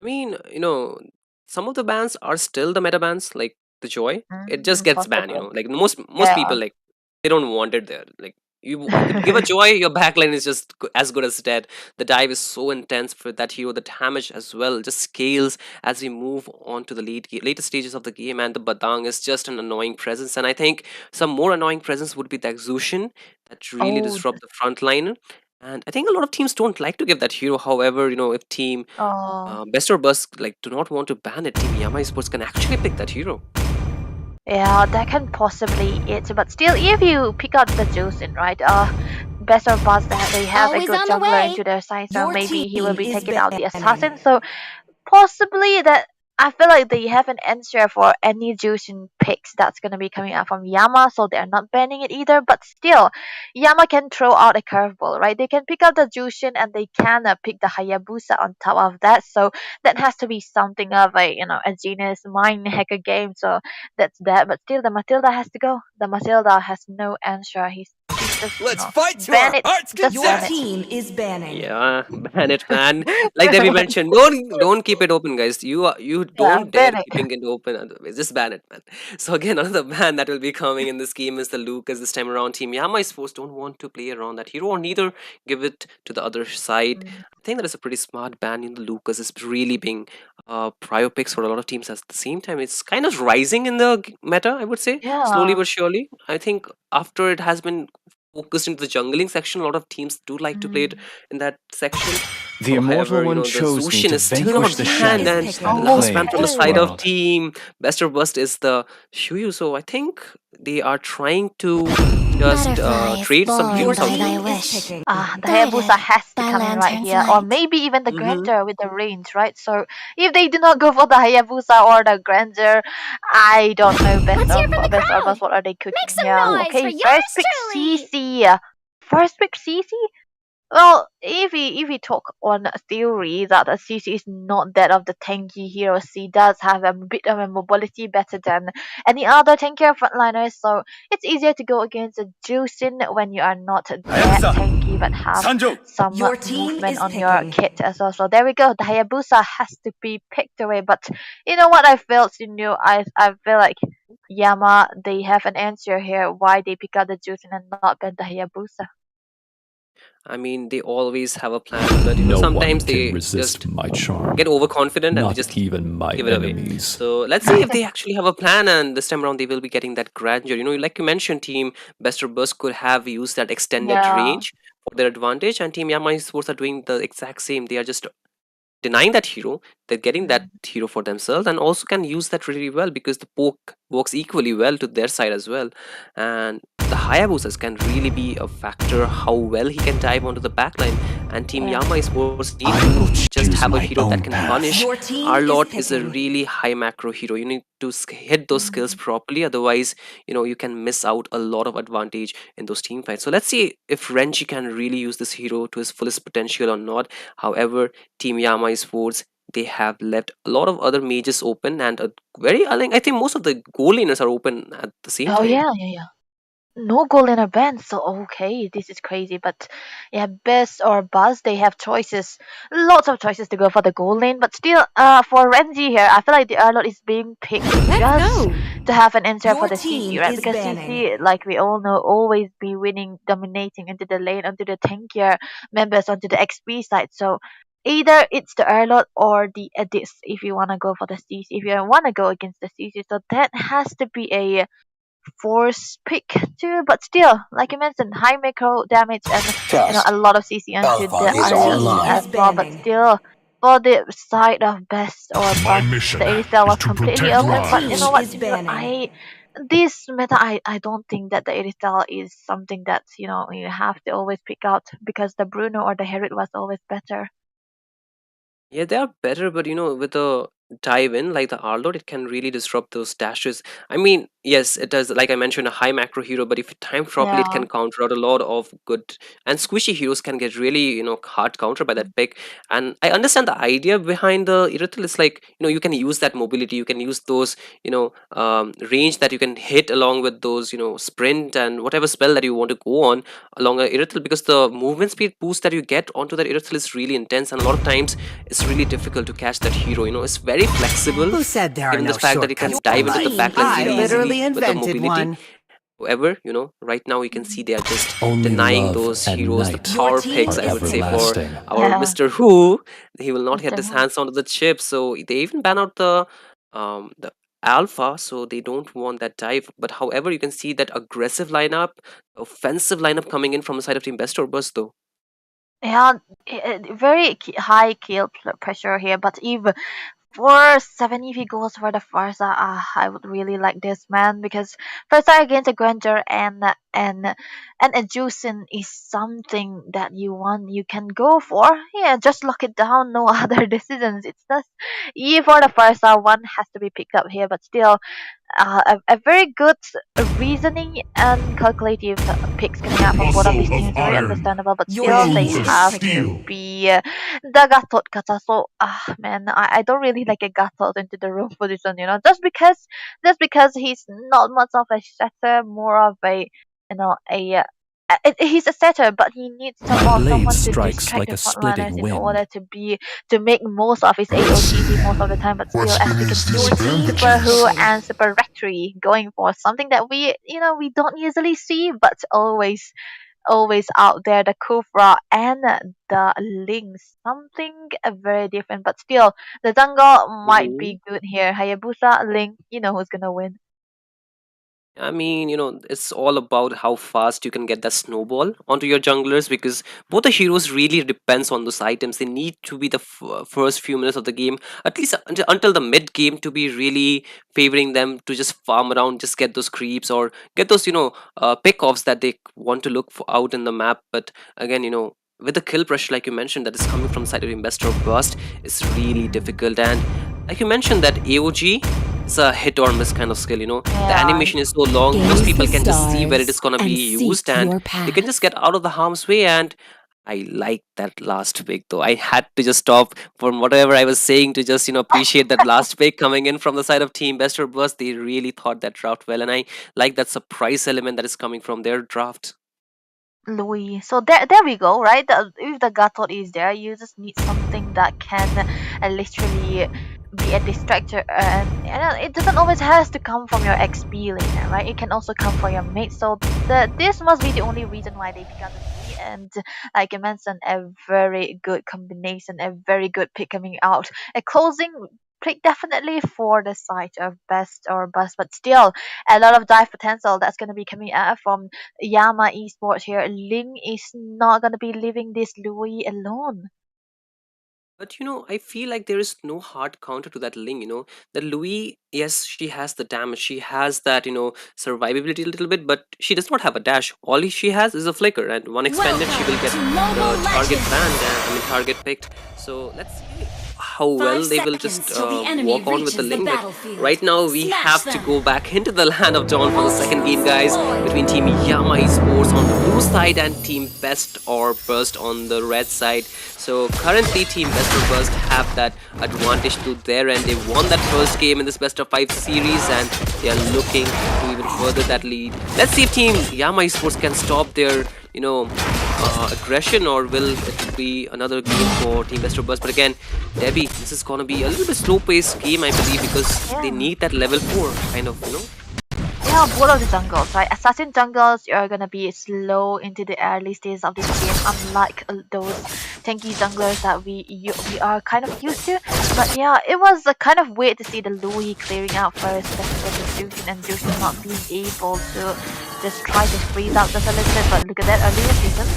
[SPEAKER 6] I mean, some of the bans are still the meta bans, like the Joy. It just gets banned,
[SPEAKER 4] Possible.
[SPEAKER 6] like most
[SPEAKER 4] Yeah.
[SPEAKER 6] people, like, they don't want it there. Like, you could give a Joy, your backline is just as good as dead. The dive is so intense for that hero. The damage as well just scales as we move on to the later stages of the game, and the Badang is just an annoying presence. And I think some more annoying presence would be the Exution that really
[SPEAKER 4] Oh.
[SPEAKER 6] disrupt the front line. And I think a lot of teams don't like to give that hero. However, if team
[SPEAKER 4] Oh.
[SPEAKER 6] Best or Bust like do not want to ban it, Team Yama Esports can actually pick that hero.
[SPEAKER 4] Yeah, that can possibly it, but still, if you pick out the Juicin, right? Best of Buzz, that they have a
[SPEAKER 8] Always
[SPEAKER 4] good
[SPEAKER 8] on the
[SPEAKER 4] jungler
[SPEAKER 8] way.
[SPEAKER 4] into their side, so
[SPEAKER 8] Your
[SPEAKER 4] maybe he will
[SPEAKER 8] team
[SPEAKER 4] be
[SPEAKER 8] is
[SPEAKER 4] taking out the
[SPEAKER 8] banning.
[SPEAKER 4] assassin. So possibly that I feel like they have an answer for any Jushin picks that's gonna be coming out from Yama, so they're not banning it either. But still, Yama can throw out a curveball, right? They can pick up the Jushin and they can pick the Hayabusa on top of that. So that has to be something of a genius mind hacker game. So that's that. But still, the Matilda has to go. The Matilda has no answer. She's just
[SPEAKER 9] Let's fight to
[SPEAKER 4] ban
[SPEAKER 9] our
[SPEAKER 4] it.
[SPEAKER 9] heart's
[SPEAKER 4] Just
[SPEAKER 8] Your
[SPEAKER 4] ban it.
[SPEAKER 9] content.
[SPEAKER 8] team is banning.
[SPEAKER 6] Yeah, ban it, man. Like Debbie mentioned, don't keep it open, guys. You
[SPEAKER 4] Yeah,
[SPEAKER 6] don't dare
[SPEAKER 4] ban it.
[SPEAKER 6] keeping it open. Otherwise, just ban it, man. So again, another ban that will be coming in this game is the Lucas. This time around, Team Yama Sports don't want to play around that hero, or neither give it to the other side.
[SPEAKER 4] Mm.
[SPEAKER 6] I think that is a pretty smart ban. The Lucas is really being prior picks for a lot of teams. At the same time, it's kind of rising in the meta, I would say, slowly
[SPEAKER 4] Yeah.
[SPEAKER 6] but surely. I think after it has been focused into the jungling section, a lot of teams do like to play it
[SPEAKER 4] Mm.
[SPEAKER 6] in that section.
[SPEAKER 9] The Immortal
[SPEAKER 6] However,
[SPEAKER 9] One
[SPEAKER 6] the
[SPEAKER 9] chose me
[SPEAKER 6] Zushin
[SPEAKER 9] to
[SPEAKER 6] is still
[SPEAKER 8] Your
[SPEAKER 9] vanquish
[SPEAKER 6] not
[SPEAKER 9] the
[SPEAKER 8] team
[SPEAKER 6] banned,
[SPEAKER 8] is
[SPEAKER 6] and
[SPEAKER 9] shadows
[SPEAKER 6] the
[SPEAKER 9] and
[SPEAKER 8] picking.
[SPEAKER 4] Oh,
[SPEAKER 6] last
[SPEAKER 9] claim
[SPEAKER 6] ban from the
[SPEAKER 9] this
[SPEAKER 6] side
[SPEAKER 4] okay.
[SPEAKER 6] of
[SPEAKER 9] world.
[SPEAKER 6] team Best or Bust is the Shuyu. So I think they are trying to just trade some
[SPEAKER 8] Your
[SPEAKER 6] heroes out
[SPEAKER 8] team
[SPEAKER 6] there.
[SPEAKER 8] is picking.
[SPEAKER 4] The Hayabusa has to
[SPEAKER 8] by
[SPEAKER 4] come in right
[SPEAKER 8] lantern's
[SPEAKER 4] here, or
[SPEAKER 8] light.
[SPEAKER 4] maybe even the
[SPEAKER 6] Mm-hmm.
[SPEAKER 4] Grandeur with the range, right? So if they do not go for the Hayabusa or the Grandeur, I don't know
[SPEAKER 8] Let's hear from the
[SPEAKER 4] best or
[SPEAKER 8] crowd.
[SPEAKER 4] best what are they
[SPEAKER 8] Make
[SPEAKER 4] cooking
[SPEAKER 8] some
[SPEAKER 4] here?
[SPEAKER 6] Oh,
[SPEAKER 8] noise for
[SPEAKER 4] Okay,
[SPEAKER 8] yours truly.
[SPEAKER 4] First pick CC. Well, if we talk on a theory that a CC is not that of the tanky hero, she does have a bit of a mobility better than any other tankier frontliners, so it's easier to go against a Juicin when you are not that
[SPEAKER 9] Hayabusa,
[SPEAKER 4] tanky but have
[SPEAKER 9] Sanjo.
[SPEAKER 4] some
[SPEAKER 8] Your team
[SPEAKER 4] movement
[SPEAKER 8] is
[SPEAKER 4] on your
[SPEAKER 8] picking.
[SPEAKER 4] kit as well. So there we go. The Hayabusa has to be picked away. But you know what I felt, I feel like Yama they have an answer here why they pick out the Juicin and not ban the Hayabusa.
[SPEAKER 6] I mean, they always have a plan, but
[SPEAKER 1] No one
[SPEAKER 6] sometimes
[SPEAKER 1] can
[SPEAKER 6] they
[SPEAKER 1] resist
[SPEAKER 6] just
[SPEAKER 1] my charm.
[SPEAKER 6] get overconfident and they
[SPEAKER 1] Not
[SPEAKER 6] just
[SPEAKER 1] even my
[SPEAKER 6] give it away.
[SPEAKER 1] enemies.
[SPEAKER 6] So let's see if they actually have a plan, and this time around they will be getting that grandeur. Like you mentioned, Team Best or Burst could have used that extended
[SPEAKER 4] Yeah.
[SPEAKER 6] range for their advantage, and Team Yama Sports are doing the exact same. They are just denying that hero, they're getting that
[SPEAKER 4] Mm.
[SPEAKER 6] hero for themselves, and also can use that really well because the poke works equally well to their side as well. And the Hayabusas can really be a factor how well he can dive onto the backline. And Team
[SPEAKER 4] Yeah.
[SPEAKER 6] Yama Sports need
[SPEAKER 1] I
[SPEAKER 6] to
[SPEAKER 1] will
[SPEAKER 6] just
[SPEAKER 1] choose
[SPEAKER 6] have a
[SPEAKER 1] my
[SPEAKER 6] hero that
[SPEAKER 1] own
[SPEAKER 6] can
[SPEAKER 1] path.
[SPEAKER 6] punish.
[SPEAKER 8] Your team
[SPEAKER 6] Our
[SPEAKER 8] is
[SPEAKER 6] lot is a
[SPEAKER 8] picking.
[SPEAKER 6] really high macro hero. You need to hit those skills
[SPEAKER 4] Mm.
[SPEAKER 6] properly, otherwise, you can miss out a lot of advantage in those team fights. So let's see if Renji can really use this hero to his fullest potential or not. However, Team Yama Sports, they have left a lot of other mages open, and I think most of the goal laners are open at the same
[SPEAKER 4] Oh
[SPEAKER 6] time.
[SPEAKER 4] yeah, yeah, yeah. No goal in a band, so okay, this is crazy. But yeah, Best or Buzz, they have choices, lots of choices to go for the goal lane. But still, for Renji here, I feel like the Arlot is being picked
[SPEAKER 8] Let's
[SPEAKER 4] just
[SPEAKER 8] go.
[SPEAKER 4] to have an answer for
[SPEAKER 8] Your
[SPEAKER 4] the CC,
[SPEAKER 8] team
[SPEAKER 4] right?
[SPEAKER 8] is
[SPEAKER 4] Because
[SPEAKER 8] banning.
[SPEAKER 4] CC, like we all know, always be winning, dominating into the lane, onto the tankier members, onto the XP side. So either it's the Arlot or the Edis if you wanna go for the CC, if you wanna go against the CC. So that has to be a force pick too, but still, like you mentioned, high macro damage and a lot of CC onto the
[SPEAKER 8] Your
[SPEAKER 4] Artis
[SPEAKER 8] team is
[SPEAKER 4] as well. But
[SPEAKER 8] banning.
[SPEAKER 4] still, for the side of Best or
[SPEAKER 1] My
[SPEAKER 4] Bust,
[SPEAKER 1] mission
[SPEAKER 4] the Aristel
[SPEAKER 1] is
[SPEAKER 4] was
[SPEAKER 1] to
[SPEAKER 4] completely
[SPEAKER 1] protect
[SPEAKER 8] Your
[SPEAKER 4] open. But you
[SPEAKER 8] team
[SPEAKER 4] know
[SPEAKER 1] lives.
[SPEAKER 4] what,
[SPEAKER 8] is banning.
[SPEAKER 4] this meta, I don't think that the Aristel is something that you have to always pick out because the Bruno or the Herod was always better.
[SPEAKER 6] Yeah, they are better, but with a dive in like the Arlord, it can really disrupt those dashes. I mean, yes, it does. Like I mentioned, a high macro hero, but if timed properly, it
[SPEAKER 4] Yeah.
[SPEAKER 6] can counter out a lot of good and squishy heroes can get really, hard counter by that pick. And I understand the idea behind the Irithel. It's like, you can use that mobility, you can use those, range that you can hit along with those, sprint and whatever spell that you want to go on along a Irithel, because the movement speed boost that you get onto that Irithel is really intense, and a lot of times it's really difficult to catch that hero. It's very flexible,
[SPEAKER 8] Who said there are
[SPEAKER 6] given the
[SPEAKER 8] no
[SPEAKER 6] fact that it can
[SPEAKER 8] shortcuts
[SPEAKER 6] dive
[SPEAKER 8] in
[SPEAKER 6] into the
[SPEAKER 8] life?
[SPEAKER 6] backline
[SPEAKER 8] I
[SPEAKER 6] really
[SPEAKER 8] literally
[SPEAKER 6] easily with the
[SPEAKER 8] invented
[SPEAKER 6] mobility.
[SPEAKER 8] one.
[SPEAKER 6] However, right now you can see they are just
[SPEAKER 1] Only
[SPEAKER 6] denying
[SPEAKER 1] love
[SPEAKER 6] those
[SPEAKER 1] and
[SPEAKER 6] heroes the
[SPEAKER 1] night
[SPEAKER 8] Your
[SPEAKER 6] power
[SPEAKER 8] team
[SPEAKER 6] picks, I
[SPEAKER 1] are
[SPEAKER 6] would say, for
[SPEAKER 1] everlasting.
[SPEAKER 6] our
[SPEAKER 4] Yeah.
[SPEAKER 6] Mr. Who. He will not get
[SPEAKER 4] Mr.
[SPEAKER 6] his
[SPEAKER 4] Who.
[SPEAKER 6] hands onto the chip, so they even ban out the alpha, so they don't want that dive. But however, you can see that aggressive lineup, offensive lineup coming in from the side of Team Best or Burst though.
[SPEAKER 4] Yeah, very high kill pressure here, but if for 7, if he goes for the Farsa, I would really like this man, because Farsa against a Granger and a Juicin is something that you can go for. Yeah, just lock it down. No other decisions. It's just E for the Farsa. One has to be picked up here, but still, a very good reasoning and calculative picks coming out from both of these teams. Very understandable, but
[SPEAKER 8] Your
[SPEAKER 4] still they
[SPEAKER 8] team is
[SPEAKER 4] have to be the Gatot kata. So man, I don't really like a Gatot into the room position. Just because he's not much of a setter, more of a a he's a setter, but he needs someone to distract the frontliners in order to make most of his AOTC most of the time. But still, as we can see, Super Who and Super Rectory going for something that we don't usually see, but always out there, the Kufra and the Lynx. Something very different, but still, the jungle might be good here. Hayabusa, Link, you know who's gonna win.
[SPEAKER 6] I mean, it's all about how fast you can get that snowball onto your junglers, because both the heroes really depends on those items. They need to be the first few minutes of the game, at least until the mid game, to be really favoring them to just farm around, just get those creeps or get those, pick-offs that they want to look for out in the map. But again, with the kill pressure, like you mentioned, that is coming from the side of Investor or Burst, it's really difficult. And like you mentioned, that AOG, it's a hit or miss kind of skill. The
[SPEAKER 4] Yeah.
[SPEAKER 6] animation is so long, most
[SPEAKER 8] Gaze
[SPEAKER 6] people
[SPEAKER 8] the
[SPEAKER 6] can just see where it
[SPEAKER 8] stars
[SPEAKER 6] is gonna
[SPEAKER 8] and
[SPEAKER 6] be
[SPEAKER 8] seek
[SPEAKER 6] used, and
[SPEAKER 8] your
[SPEAKER 6] they can
[SPEAKER 8] path.
[SPEAKER 6] just get out of the harm's way. And I like that last pick though. I had to just stop from whatever I was saying to just appreciate that last pick coming in from the side of Team Best or Burst. They really thought that draft well, and I like that surprise element that is coming from their draft.
[SPEAKER 4] Louis. So there we go, right? If the Gatot is there, you just need something that can literally be a distractor, and it doesn't always has to come from your XP laner, right? It can also come from your mate. So this must be the only reason why they pick up the Louis. And like I mentioned, a very good combination, a very good pick coming out, a closing pick definitely for the side of Best or Bust, but still a lot of dive potential that's going to be coming out from Yama Esports here. Ling is not gonna be leaving this Louis alone.
[SPEAKER 6] But I feel like there is no hard counter to that Ling. The Louis, yes, she has the damage, she has that survivability a little bit, but she does not have a dash. All she has is a flicker, and one expanded, she will get the target banned. I mean, target picked. So let's see how well they will just walk on with the Ling. But right now, we have to go back into the land of Dawn for the second game, guys, between Team Yama Esports on the blue side and Team Best or Burst on the red side. So currently, Team Best or Burst have that advantage to their end. They won that first game in this best of 5 series, and they are looking to even further that lead. Let's see if Team Yama Esports can stop their aggression, or will it be another game for Team Best or Burst. But again, Debbie, this is gonna be a little bit slow-paced game, I believe, because they need that level 4 kind of,
[SPEAKER 4] Yeah, both of the jungles, right? Assassin jungles are gonna be slow into the early stages of this game, unlike those tanky junglers that we are kind of used to. But yeah, it was kind of weird to see the Louis clearing out first, especially with Jushin and Jushin not being able to just try to freeze out the solution. But look at that early season.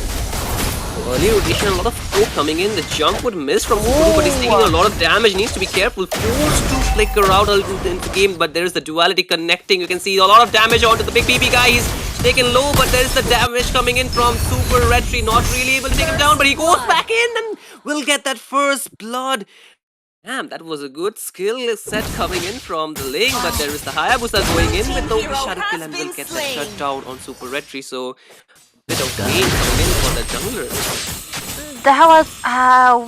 [SPEAKER 6] Early rotation, a lot of scope coming in. The jump would miss from Uru, but he's taking a lot of damage. Needs to be careful. Forced to flicker out a little into the game, but there's the duality connecting. You can see a lot of damage onto the big BB guy. He's taken low, but there's the damage coming in from Super Retry. Not really able to take him down, but he goes back in, and will get that first blood. Damn, that was a good skill set coming in from the Ling, but there is the Hayabusa going in with the overshadow kill and will get that shutdown on Super Red Tree, so bit of pain coming in for the jungler.
[SPEAKER 4] That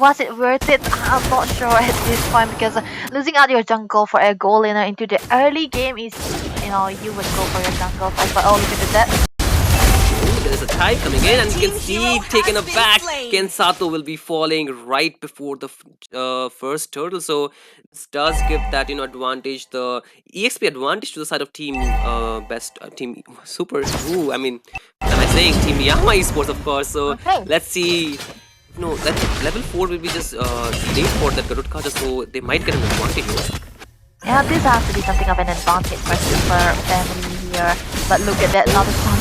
[SPEAKER 4] was it worth it? I'm not sure at this point because losing out your jungle for a goal laner into the early game is, you would go for your jungle first, but oh, look at that.
[SPEAKER 6] There's a tide coming in and you can see taken aback. Kensato will be falling right before the first turtle, so this does give that advantage, the EXP advantage to the side of team team Super. I mean, what am I saying? Team Yama Esports, of course. So
[SPEAKER 4] Okay.
[SPEAKER 6] let's see. No, that level 4 will be just delayed for that Garudkaja, so they might get an advantage here.
[SPEAKER 4] Yeah, this has to be something of an advantage for Super family here. But look at that, another stun.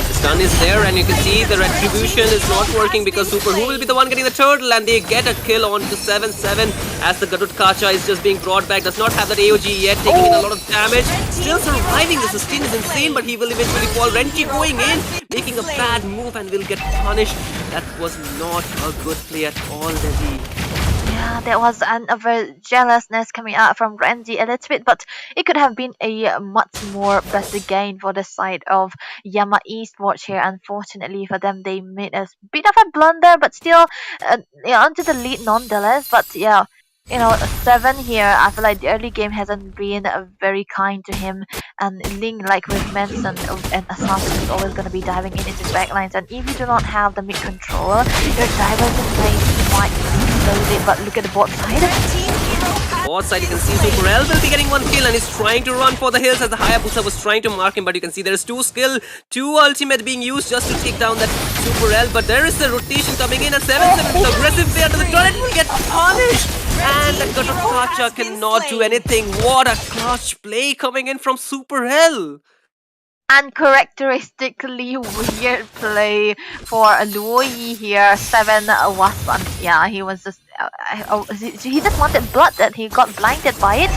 [SPEAKER 6] The stun is there and you can see the retribution is not working because Super Who will be the one getting the turtle, and they get a kill on to 7-7 as the Garudkaja is just being brought back. Does not have that AOG yet, taking in a lot of damage. Still surviving. The sustain is insane, but he will eventually fall. Renki going in, making a bad move and will get punished. That was not a good play at all, Devi.
[SPEAKER 4] Yeah, there was a very jealousness coming out from Renji a little bit, but it could have been a much more better gain for the side of Yama Esports here. Unfortunately for them, they made a bit of a blunder, but still onto the lead nonetheless. But yeah, 7 here. I feel like the early game hasn't been very kind to him, and Ling, like we've mentioned, an assassin is always going to be diving in into backlines, and if you do not have the mid control, your divers in lane might explode it. But look at the bot side.
[SPEAKER 6] Bot side, you can see Super L will be getting one kill and is trying to run for the hills as the Hayabusa was trying to mark him, but you can see there is 2 skill, 2 ultimate being used just to take down that Super L, but there is a rotation coming in at 7-7 with aggressive play under the turret, will get punished, and the Garudkaja cannot do anything. What a clutch play coming in from Super L.
[SPEAKER 4] Uncharacteristically weird play for Luoyi here. 7 was yeah, he was just he just wanted blood that he got blinded by it,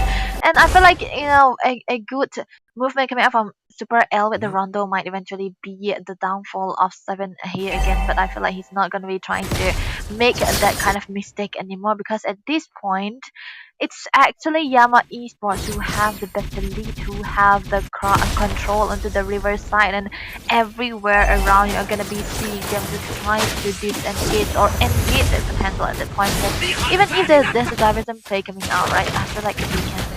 [SPEAKER 4] and I feel like a good movement coming out from Super L with the Rondo might eventually be the downfall of 7 here again, but I feel like he's not going to be trying to make that kind of mistake anymore, because at this point it's actually Yama Esports who have the better lead, who have the control onto the river side, and everywhere around you're gonna be seeing them just trying to disengage or engage as a handle at that point. But even if there's a diversion play coming out, right, I feel like we can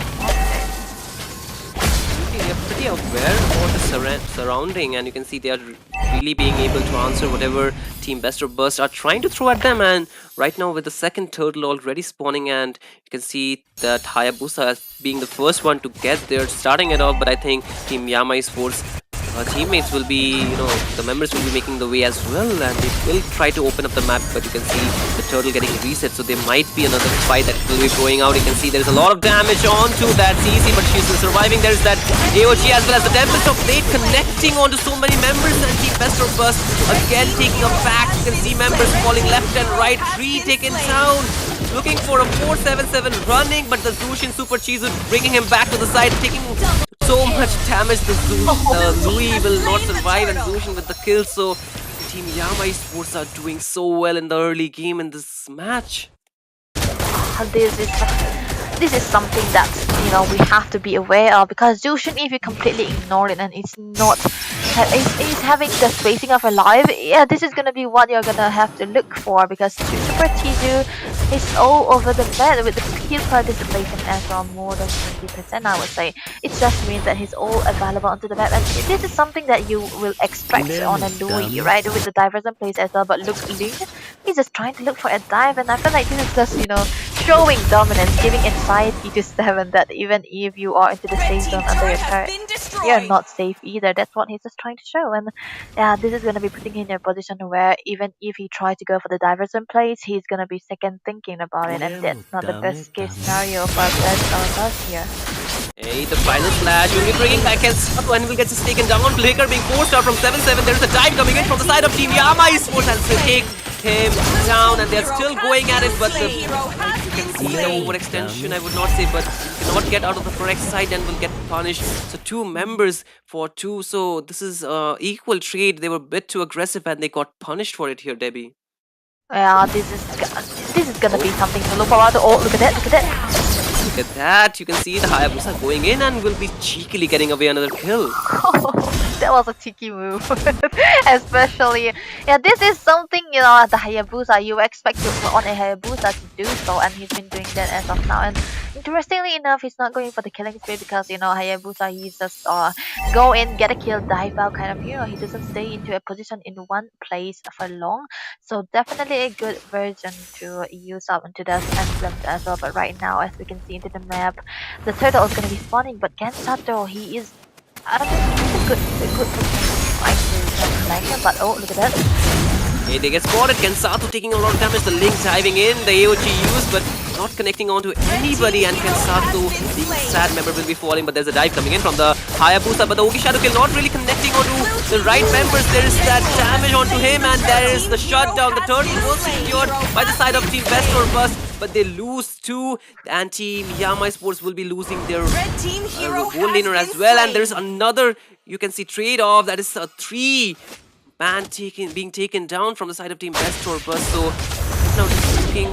[SPEAKER 6] They are pretty aware of the surrounding, and you can see they are really being able to answer whatever Team Best or Burst are trying to throw at them. And right now with the second turtle already spawning, and you can see that Hayabusa as being the first one to get there, starting it off, but I think Team Yama Esports teammates will be, the members will be making the way as well, and they will try to open up the map, but you can see the turtle getting reset, so there might be another fight that will be going out. You can see there's a lot of damage onto that CC, but she's still surviving. There's that AOG as well as the Tempest of Fate connecting onto so many members, and Team Best or Burst again taking a back. You can see members falling left and right, 3 taken down. Looking for a 4-7-7 running, but the Zushin Super Chizu bringing him back to the side, taking so much damage. The Louis will not survive, and Zushin with the kill. So Team Yama Esports are doing so well in the early game in this match.
[SPEAKER 4] This is something that we have to be aware of, because Jushin, if you completely ignore it and it's not is having the spacing of a live, yeah, this is gonna be what you're gonna have to look for, because Super Chizu is all over the map with the kill participation as well, more than 20%, I would say. It just means that he's all available onto the map, and this is something that you will expect on a Louis, right, with the diversion plays as well. But look, Ling, he's just trying to look for a dive, and I feel like this is just showing dominance, giving anxiety to 7 that even if you are into the safe zone under your turret, you're not safe either. That's what he's just trying to show, and yeah, this is gonna be putting him in a position where even if he tries to go for the diversion plays, he's gonna be second thinking about it, and that's not the best case scenario for us here.
[SPEAKER 6] Hey, the final flash will be bringing back Kensato, and will get just taken down. Flicker being forced out from 7-7. There's a dive coming in from the side of Team Yama Esports, and will take him down, and they're still going at it, but you can see the overextension, I would not say, but cannot get out of the correct side and will get punished. So 2 members for 2, so this is equal trade. They were a bit too aggressive and they got punished for it here, Debbie.
[SPEAKER 4] Yeah, this is gonna be something to look forward to. Oh, look at that! Look at that!
[SPEAKER 6] Look at that. You can see the Hayabusa going in and will be cheekily getting away another kill.
[SPEAKER 4] That was a cheeky move. Especially, yeah, this is something, the Hayabusa, you expect on a Hayabusa to do so, and he's been doing that as of now. And interestingly enough, he's not going for the killing spree because, Hayabusa, he's just go in, get a kill, dive out kind of hero. He doesn't stay into a position in one place for long. So definitely a good version to use up into the emblems as well. But right now, as we can see into the map, the turtle is going to be spawning, but Gensato, he is, I don't think it's a good position, but oh, look at that.
[SPEAKER 6] Hey, they get spotted. Kensato taking a lot of damage. The Link diving in. The AOG used, but not connecting onto anybody. And Kensato, the sad member, will be falling. But there's a dive coming in from the Hayabusa. But the Ogi Shadow Kill not really connecting onto the right members. There is that damage onto him. And there is the shutdown. The turtle was secured by the side of Team Best or Bust. But they lose too. And Team Yama Esports will be losing their goal laner as well. And there's another, you can see, trade-off. That is a 3 man being taken down from the side of Team Best or Bust. So now it's looking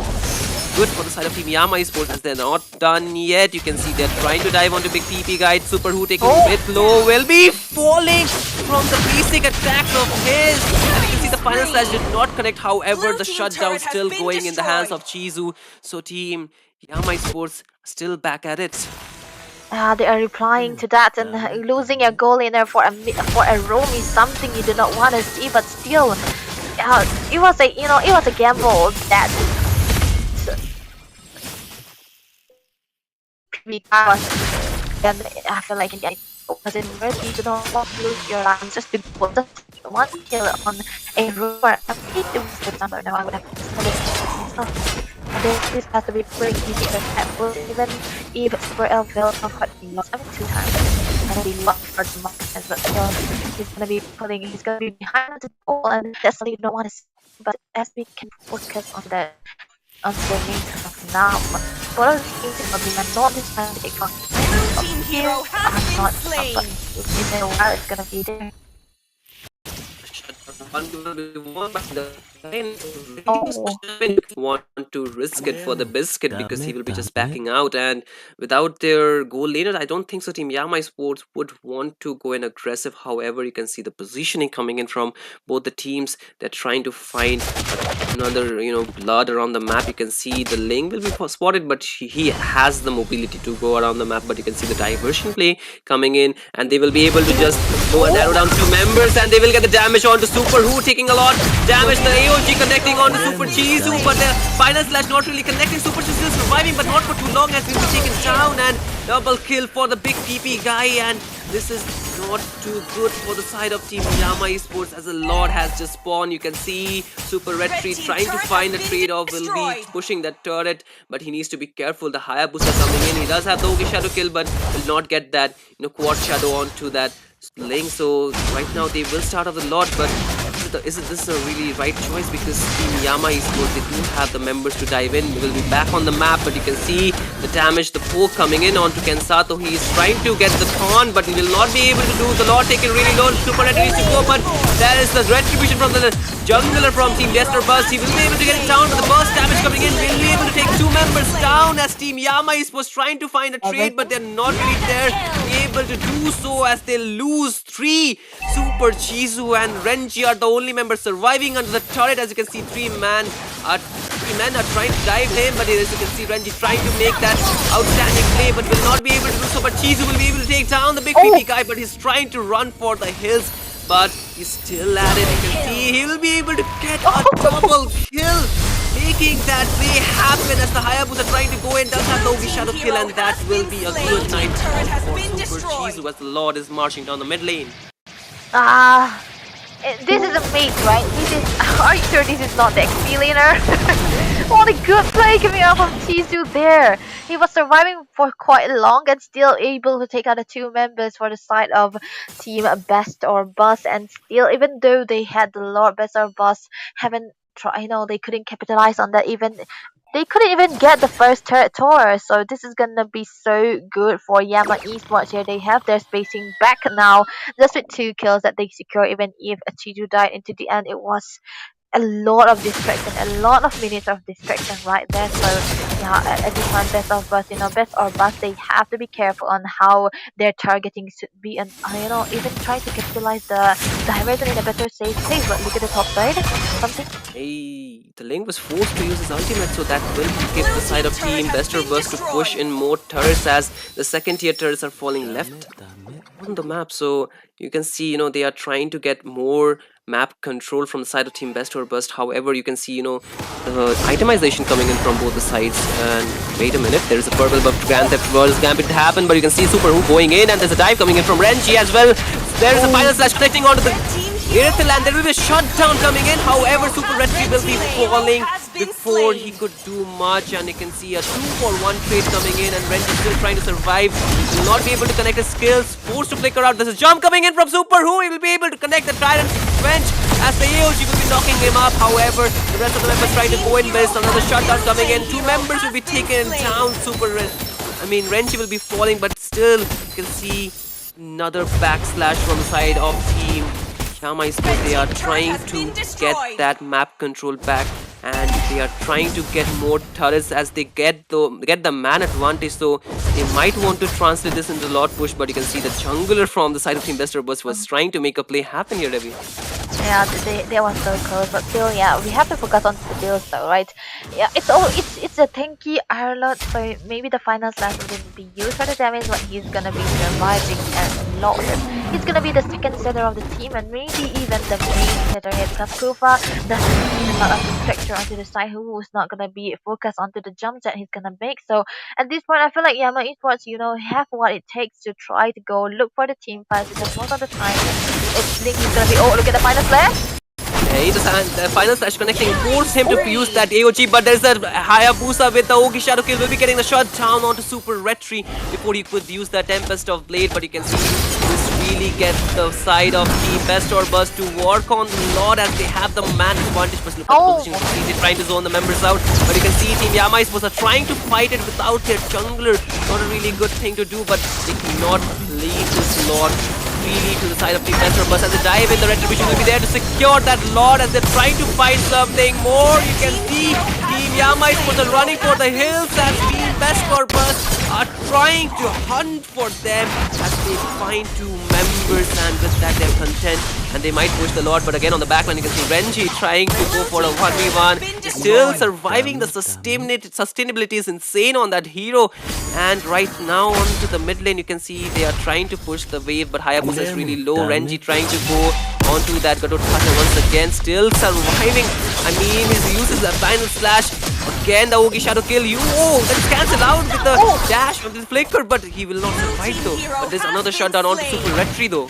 [SPEAKER 6] good for the side of Team Yama Esports as they're not done yet. You can see they're trying to dive onto Big PP guide. Super Who taking a bit low will be falling from the basic attacks of his. And you can see the final slash did not connect. However, the shutdown still going in the hands of Chizu. So Team Yama Esports still back at it.
[SPEAKER 4] They are replying to that, and losing a goal in there for a roam is something you do not want to see. But still, it was a gamble that and I feel like it was it worth you do not want to lose your lives just to put just one kill on a rumor. I think it was the number. No, I would have. This has to be pretty easy to tackle, even if Super L fails on quite a lot. I mean, 2 times. It's gonna be luck for the moment, but still, he's gonna be behind the goal, and that's something you don't want to see. But as we can focus on the main of now, what are the things that we are not this time to take on?
[SPEAKER 8] Team hero has been slain.
[SPEAKER 4] In a while, it's gonna be there.
[SPEAKER 6] Want to risk it for the biscuit because he will be just backing out, and without their goal later, I don't think so Team Yama Sports would want to go in aggressive. However, you can see the positioning coming in from both the teams. They're trying to find another blood around the map. You can see the Ling will be spotted, but he has the mobility to go around the map. But you can see the diversion play coming in, and they will be able to just go and narrow down 2 members, and they will get the damage onto Super Who taking a lot damage. The AOG connecting onto Super Chizu, but the final slash not really connecting. Super Chizu still surviving, but not for too long as he'll be taken down, and double kill for the big PP guy. And this is not too good for the side of Team Yama Esports as the Lord has just spawned. You can see Super Red Tree trying to find a trade-off, will be pushing that turret, but he needs to be careful. The Hayabusa coming in. He does have the Ogi Shadow kill, but will not get that quad shadow onto that Ling. So right now they will start off the lot, but is this a really right choice? Because Team Yama Esports, they do have the members to dive in. They will be back on the map, but you can see the damage, the poke coming in onto Kensato. He is trying to get the con, but he will not be able to do. The Lord taking really low. Super Red needs to go, but there is the retribution from the jungler from Team Lester Buzz. He will be able to get it down, but the burst damage coming in will be able to take 2 members down as Team Yama Esports trying to find a trade, but they're not really there able to do so as they lose 3. Super Chizu and Renji are the only members surviving under the turret. As you can see, 3 men are trying to dive him, but as you can see, Renji trying to make that outstanding play, but will not be able to do so. But Chizu will be able to take down the big PP guy, but he's trying to run for the hills, but he's still at it. You can see he will be able to get a double kill, making that play happen as the Hayabusa trying to go in, does have the Ogi Shadow kill, and that will be a good night for Super Chizu as the Lord is marching down the mid lane.
[SPEAKER 4] This is a mate, right? Are you sure this is not the XP laner? What a good play coming out from Chizu there. He was surviving for quite long and still able to take out the 2 members for the side of Team Best or Bust, and still, even though they had the Lord Best or Bust, they couldn't capitalize on that. They couldn't even get the first turret tower, so this is gonna be so good for Yama Esports here. They have their spacing back now, just with 2 kills that they secure, even if Chizu died into the end. It was a lot of distraction, a lot of minutes of distraction right there. So yeah, at this time, best of bust, best or bust, they have to be careful on how their targeting should be, and even try to capitalize the horizon in a better safe place. But look at the top side, something.
[SPEAKER 6] Hey, the Link was forced to use his ultimate, so that will give the side of team Best or Burst to push in more turrets as the second tier turrets are falling left on the map. So you can see, they are trying to get more map control from the side of team Best or Burst. However, you can see, the itemization coming in from both the sides. And wait a minute, there is a purple buff Grand Theft versus Gambit happen, but you can see Super Who going in, and there's a dive coming in from Renji as well. There is a final slash connecting onto the Irithel, and there will be a shutdown coming in. However, Super Red Tree will be falling before he could do much, and you can see a 2-for-1 trade coming in, and Renji still trying to survive. He will not be able to connect his skills, forced to flicker out. There's a jump coming in from Super Who. He will be able to connect the Tyrant Bench as the AOG will be knocking him up. However, the rest of the members trying to go in base. Another shutdown coming in. 2 members will be taken down. Renji will be falling, but still you can see another backslash from the side of team Yama Esports. They are trying to get that map control back, and they are trying to get more turrets as they get the man advantage. So they might want to translate this into Lord Push, but you can see the jungler from the side of Team Best or Burst was trying to make a play happen here, Devi.
[SPEAKER 4] Yeah, they were so close, but still, yeah, we have to focus on the builds though, right? Yeah, it's a tanky Ireland, so maybe the final slash wouldn't be used for the damage, but he's gonna be surviving and losses. He's gonna be the second setter of the team, and maybe even the main setter here, because Kufa doesn't need a lot of distraction onto the side, who is not gonna be focused onto the jump that he's gonna make. So at this point, I feel like Yama Esports, have what it takes to try to go look for the team fights, because most of the time it's Link is gonna be, oh, look at the final slash.
[SPEAKER 6] Hey, the final slash connecting forced him to use that AOG, but there's a Hayabusa with the Ogi Shadow Kill will be getting the shot down onto Super Retri before he could use the Tempest of Blade. But you can see this really gets the side of Team Best or Burst to work on the Lord as they have the man advantage. But look at the position, you see they're trying to zone the members out. But you can see Team Yama Esports are trying to fight it without their jungler. Not a really good thing to do, but they cannot leave this Lord really to the side of Team Best or Burst. As they dive in, the Retribution will be there to secure that Lord as they're trying to find something more. You can see Team Yama Esports are running for the hills as Team Best or Burst are trying to hunt for them as they find 2 members, and with that they're content and they might push the Lord. But again on the backline you can see Renji trying to go for a 1v1, still surviving. The sustainability is insane on that hero, and right now onto the mid lane you can see they are trying to push the wave, but Hayabusa is really low. Renji trying to go onto that Godot Thunder once again, still surviving. I mean, he uses the final slash. Again, the Ogi Shadow Kill. That's cancelled out with the dash from this flicker, but he will not survive though. But there's another shutdown onto Super Retri though.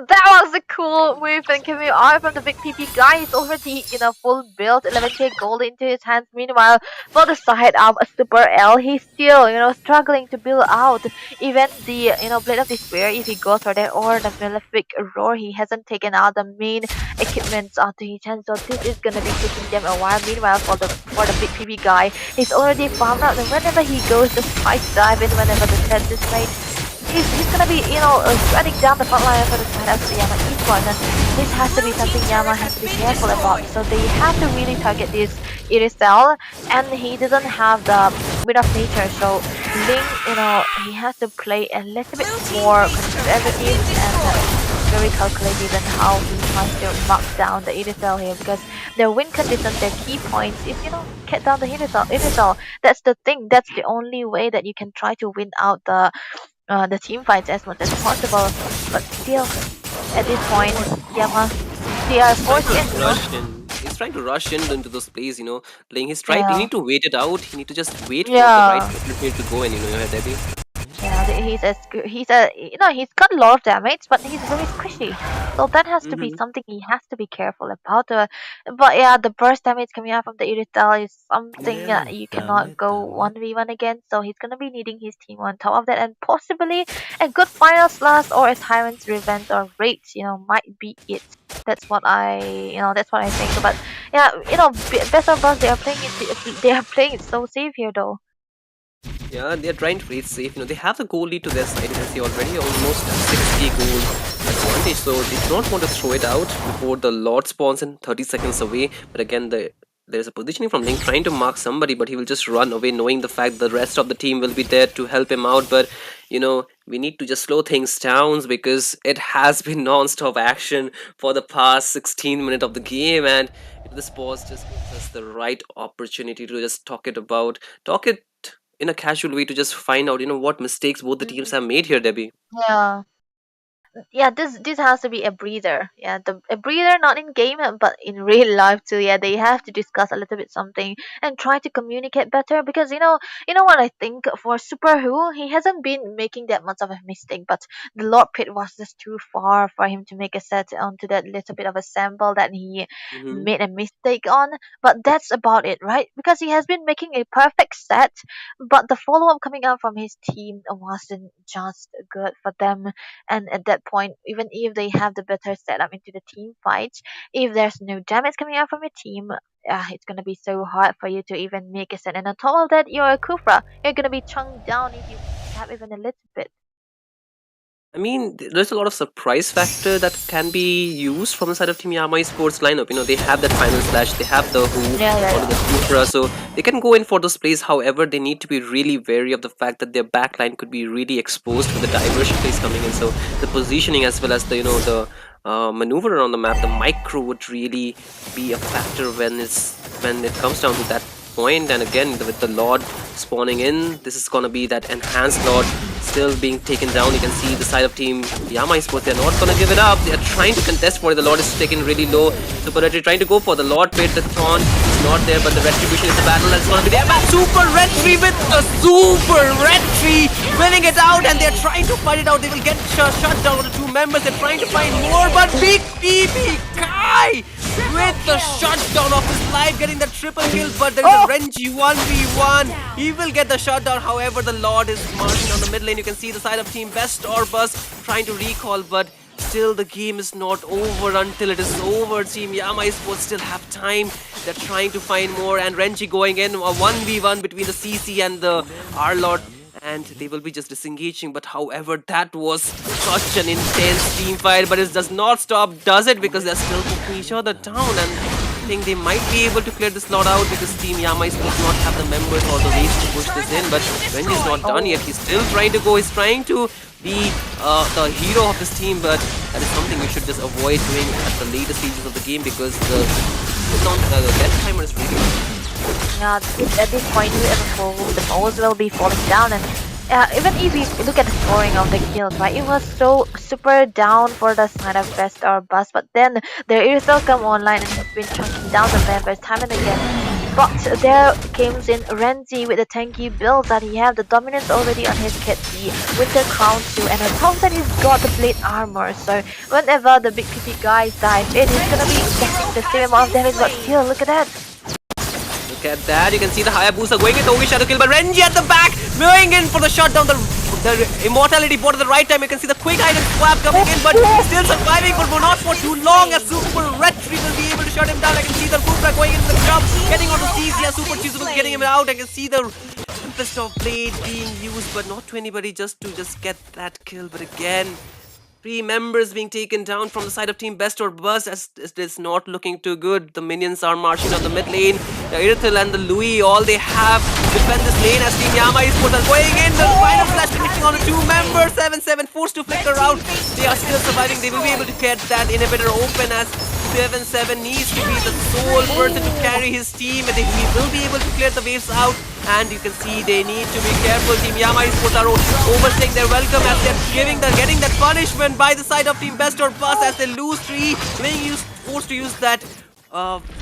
[SPEAKER 4] That was a cool move and coming out from the big PP guy. He's already full build, 11k gold into his hands. Meanwhile, for the side of Super L, he's still struggling to build out even the Blade of Despair if he goes for that, or the Malefic Roar. He hasn't taken out the main equipments onto his hands, so this is gonna be taking them a while. Meanwhile, for the big PP guy, he's already farmed out, and whenever he goes, the spikes dive in whenever the sense is made. He's gonna be, shredding down the front line for the side of the Yama Esports, and this has to be something Yama has to be careful about. So they have to really target this Irithel, and he doesn't have the Wind of Nature, so Link, he has to play a little bit more conservative and very calculated in how he tries to mark down the Irithel here, because their win conditions, their key points is, get down the Irithel. That's the thing. That's the only way that you can try to win out the team fights as much as possible. But still, at this point, Yama, they are forced in.
[SPEAKER 6] He's trying to rush into those plays, playing his strike.
[SPEAKER 4] Yeah.
[SPEAKER 6] You need to wait it out. You need to just wait for the
[SPEAKER 4] Yeah.
[SPEAKER 6] right player to go in, Debbie.
[SPEAKER 4] Yeah, he's got a lot of damage, but he's very squishy. So that has to be something he has to be careful about. But yeah, the burst damage coming out from the Irithel is something that you cannot go 1v1 against. So he's gonna be needing his team on top of that, and possibly a good final slash or a Tyrant's Revenge or Rage, might be it. That's what I think. But yeah, Best of Us, they are playing it so safe here though.
[SPEAKER 6] Yeah, they're trying to play it safe. They have the goal lead to their side. You can see already almost 60 goals. advantage, so they do not want to throw it out before the Lord spawns in 30 seconds away. But again, there's a positioning from Link trying to mark somebody, but he will just run away knowing the fact the rest of the team will be there to help him out. But you know, we need to just slow things down because it has been non-stop action for the past 16 minutes of the game, and this pause just gives us the right opportunity to just talk it in a casual way to just find out, you know, what mistakes both the teams have made here, Debbie.
[SPEAKER 4] Yeah. Yeah, this has to be a breather. Yeah, a breather not in game but in real life too. Yeah, they have to discuss a little bit something and try to communicate better because you know what I think for Super Who, he hasn't been making that much of a mistake, but the Lord Pit was just too far for him to make a set onto that little bit of a sample that he
[SPEAKER 6] Hmm.
[SPEAKER 4] made a mistake on. But that's about it, right? Because he has been making a perfect set, but the follow up coming out from his team wasn't just good for them. And at that point, even if they have the better setup into the team fights, if there's no damage coming out from your team, it's gonna be so hard for you to even make a set. And on top of that, you're a Kufra. You're gonna be chunked down if you have even a little bit.
[SPEAKER 6] I mean, there's a lot of surprise factor that can be used from the side of Team Yama Esports lineup. You know, they have that final slash, they have the Who
[SPEAKER 4] Yeah, yeah,
[SPEAKER 6] or
[SPEAKER 4] yeah.
[SPEAKER 6] the Supra, so they can go in for those plays. However, they need to be really wary of the fact that their backline could be really exposed with the diversion plays coming in. So the positioning as well as the maneuver on the map, the micro would really be a factor when it comes down to that point. And again, with the Lord spawning in, this is gonna be that enhanced Lord still being taken down. You can see the side of Team Yama Esports, they're not gonna give it up. They're trying to contest for it. The Lord is taken really low. Super Retry trying to go for the Lord Pit. The Taunt is not there, but the Retribution is the battle that's gonna be there. But Super Retry with the Super Retry winning it out, and they're trying to fight it out. They will get shut down on the two members. They're trying to find more, but Big BB Kai with the shutdown of his life, getting the triple kill, but there is a Renji 1v1. He will get the shutdown. However, the Lord is marching on the mid lane. You can see the side of Team Best or Bus trying to recall, but still the game is not over until it is over. Team Yama Esports still have time. They're trying to find more, and Renji going in a 1v1 between the CC and the R-Lord, and they will be just disengaging. But however, that was such an intense team fight, but it does not stop, does it? Because they're still pushing each other down, and I think they might be able to clear this lot out because Team Yama does not have the members or the ways to push this in. But Renji's not done yet. He's still trying to go. He's trying to be the hero of his team, but that is something we should just avoid doing at the later stages of the game because the death timer is really
[SPEAKER 4] Yeah, at this point, whoever falls the most will be falling down. And even if you look at the scoring of the kills, right, it was so super down for the side of Best or Bust. But then the Irithel come online and have been chunking down the members time and again. But there comes in Renzi with the tanky build that he have the dominance already on his kit B with the crown too, and on top of that he's got the plate armor. So whenever the big PP guys dive in, he's gonna be getting the same amount of damage. But still, look at that.
[SPEAKER 6] Look at that, you can see the Hayabusa going into Ogi Shadow Kill, but Renji at the back, going in for the shutdown, the Immortality bought at the right time. You can see the quick item swap coming in, but still surviving, but not for too long as Super Retry will be able to shut him down. I can see the Kufra going into the jump, getting onto CC as Super Choose was getting him out. I can see the Tempest of Blade being used, but not to anybody, just to get that kill. But again, 3 members being taken down from the side of Team Best or Buzz as it is not looking too good. The minions are marching on the mid lane. The Irithel and the Louis, all they have to defend this lane as Team Yama Esports are going in. The final flash finishing on the 2 members. 7-7 forced to flicker out. They are still surviving. They will be able to get that inhibitor open as 7-7 needs to be the sole person to carry his team, and he will be able to clear the waves out. And you can see they need to be careful. Team Yama Esports are overstaying their welcome as they're getting that punishment by the side of Team Best or Bust as they lose 3, being forced to use that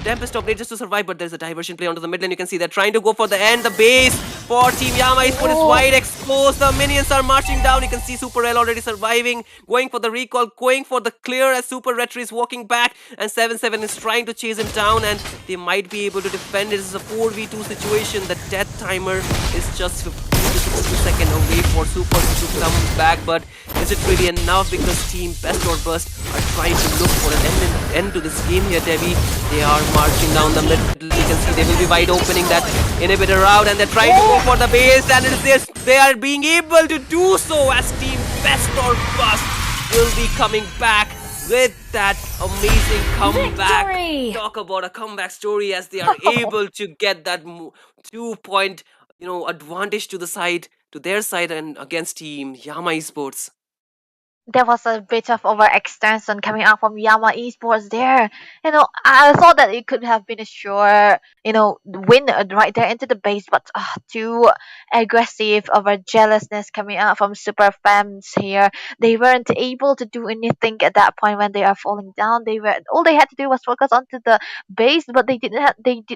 [SPEAKER 6] Tempest of Blade just to survive. But there's a diversion play onto the mid lane. You can see they're trying to go for the end. The base for Team Yama Esports is wide exposed. The minions are marching down. You can see Super L already surviving, going for the recall, going for the clear as Super Retry is walking back, and 7-7 is trying to chase him down, and they might be able to defend. This is a 4v2 situation. The death timer is just 50 to 60 seconds away for Super to come back, but is it really enough? Because Team Best or Bust are trying to look for an end to this game here, Debbie. They are marching down the middle. You can see they will be wide opening that inhibitor out, and they're trying to go for the base, and they are being able to do so as Team Best or Bust will be coming back with that amazing comeback.
[SPEAKER 8] Victory!
[SPEAKER 6] Talk about a comeback story as they are able to get that 2 point, advantage to their side and against team Yama Esports.
[SPEAKER 4] There was a bit of overextension coming out from Yama Esports there. I thought that it could have been a sure, win right there into the base, but too aggressive, over jealousness coming out from super fans here. They weren't able to do anything at that point when they are falling down. All they had to do was focus onto the base, but they did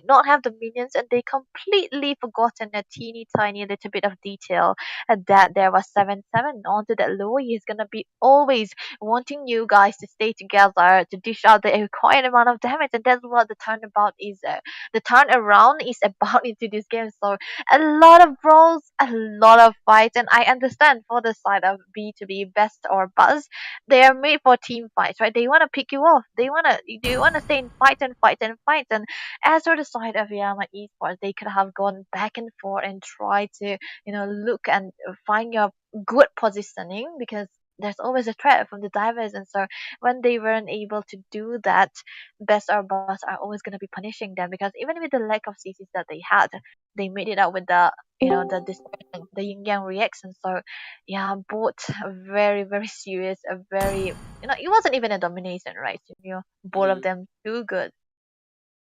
[SPEAKER 4] not have the minions, and they completely forgotten a teeny tiny little bit of detail, and that there was 7-7 onto that Louis. He's gonna be always wanting you guys to stay together to dish out the required amount of damage, and that's what the turnabout is. The turnaround is about into this game. So a lot of brawls, a lot of fights, and I understand for the side of B2B best or buzz, they are made for team fights, right? They want to pick you off. They wanna stay in fights and fights and fights. And as for the side of Yama Esports, they could have gone back and forth and try to look and find your good positioning, because there's always a threat from the divers. And so when they weren't able to do that, best or boss are always going to be punishing them, because even with the lack of CCs that they had, they made it out with the the yin yang reaction. So yeah, both very very serious, a very it wasn't even a domination, right? Both of them too good.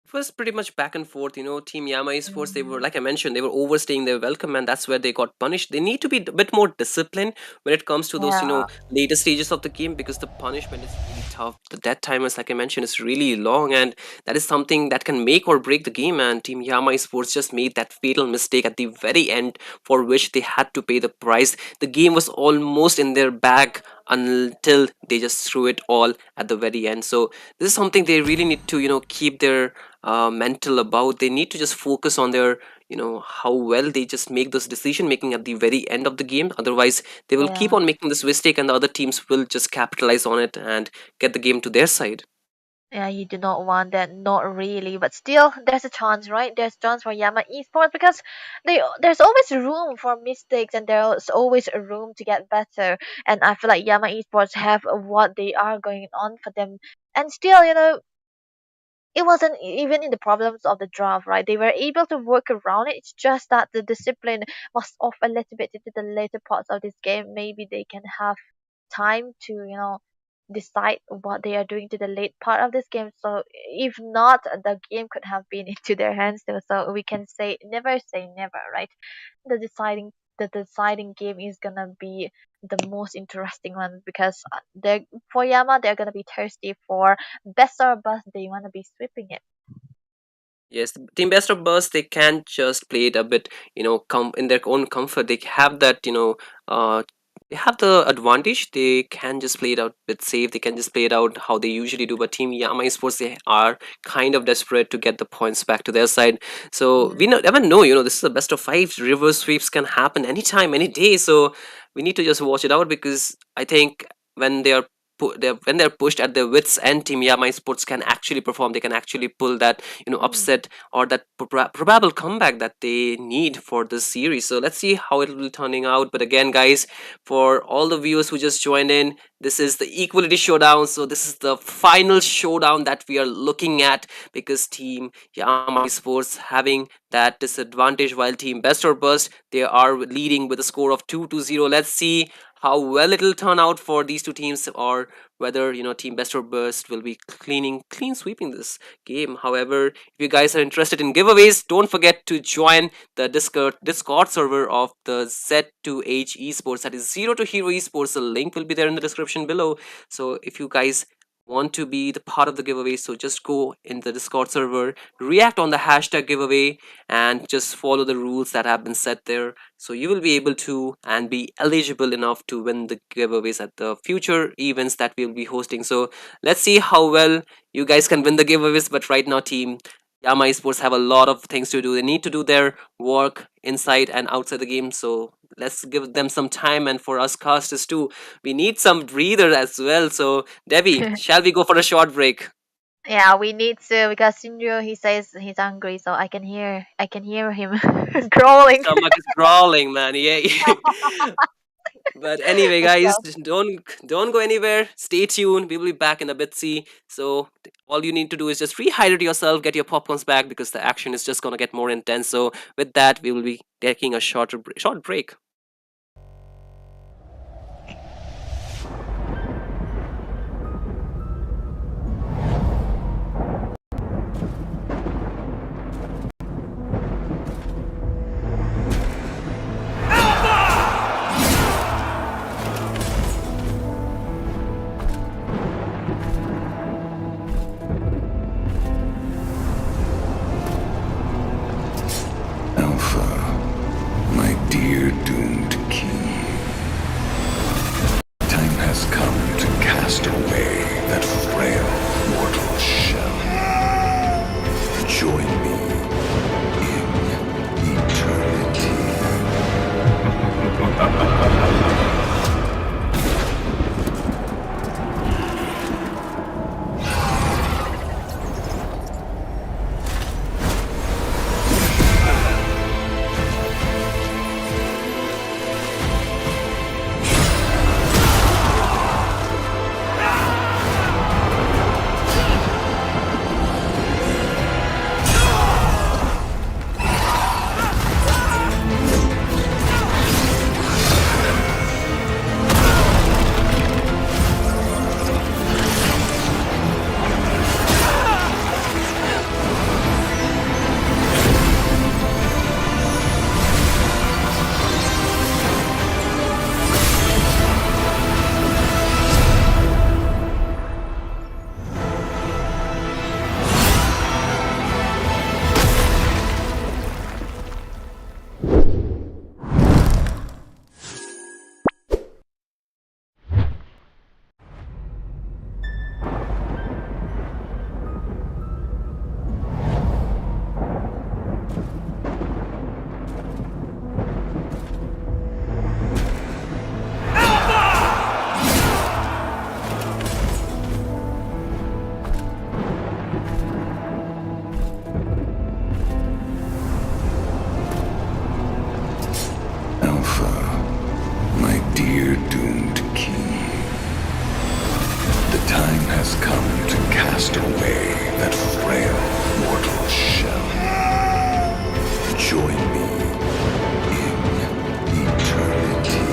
[SPEAKER 6] It was pretty much back and forth. Team Yama Esports, they were, like I mentioned, they were overstaying their welcome, and that's where they got punished. They need to be a bit more disciplined when it comes to those,
[SPEAKER 4] Yeah.
[SPEAKER 6] later stages of the game, because the punishment is really tough. The death timers, like I mentioned, is really long, and that is something that can make or break the game. And Team Yama Esports just made that fatal mistake at the very end, for which they had to pay the price. The game was almost in their bag until they just threw it all at the very end. So this is something they really need to, keep their mental about. They need to just focus on their, how well they just make this decision making at the very end of the game. Otherwise they will keep
[SPEAKER 4] Yeah.
[SPEAKER 6] on making this mistake, and the other teams will just capitalize on it and get the game to their side.
[SPEAKER 4] Yeah, you do not want that, not really, but still, there's a chance, right? There's a chance for Yama Esports, because there's always room for mistakes, and there's always a room to get better. And I feel like Yama Esports have what they are going on for them, and still, it wasn't even in the problems of the draft, right? They were able to work around it. It's just that the discipline was off a little bit into the later parts of this game. Maybe they can have time to, decide what they are doing to the late part of this game. So if not, the game could have been into their hands too. So we can say never, right? The deciding game is gonna be the most interesting one, because for Yama, they're gonna be thirsty for best or bust. They wanna be sweeping it.
[SPEAKER 6] Yes, Team Best of Burst, they can't just play it a bit, come in their own comfort. They have that, they have the advantage. They can just play it out a bit safe. They can just play it out how they usually do. But Team Yama Esports, they are kind of desperate to get the points back to their side. So we never know, this is a best of five. Reverse sweeps can happen anytime, any day. So we need to just watch it out, because I think when they are when they're pushed at their wits end, Team Yama Esports can actually perform. They can actually pull that upset, or that probable comeback that they need for this series. So let's see how it will be turning out. But again, guys, for all the viewers who just joined in, this is the Equality Showdown. So this is the final showdown that we are looking at, because Team Yama Esports having that disadvantage, while Team Best or Bust, they are leading with a score of 2-0. Let's see how well it'll turn out for these two teams, or whether Team Best or Burst will be clean sweeping this game. However, if you guys are interested in giveaways, don't forget to join the Discord server of the Z2H Esports, that is Zero to Hero Esports. The link will be there in the description below. So if you guys want to be the part of the giveaway, so just go in the Discord server, react on the hashtag giveaway, and just follow the rules that have been set there. So you will be able to and be eligible enough to win the giveaways at the future events that we'll be hosting. So let's see how well you guys can win the giveaways. But right now, Team Yama Esports have a lot of things to do. They need to do their work inside and outside the game. So let's give them some time, and for us casters too, we need some breather as well. So Debbie, shall we go for a short break?
[SPEAKER 4] Yeah, we need to, because Shinjo, he says he's hungry, so I can hear him growling.
[SPEAKER 6] Stomach is growling, man. Yeah. But anyway, guys, don't go anywhere. Stay tuned. We will be back in a bit. So all you need to do is just rehydrate yourself, get your popcorns back because the action is just gonna get more intense. So with that, we will be taking a short break.
[SPEAKER 1] Alpha, my dear doomed king. Time has come to cast away that frail mortal shell. Join me in eternity. Alpha, my dear doomed king. The time has come to cast away that frail mortal shell. Join me in eternity.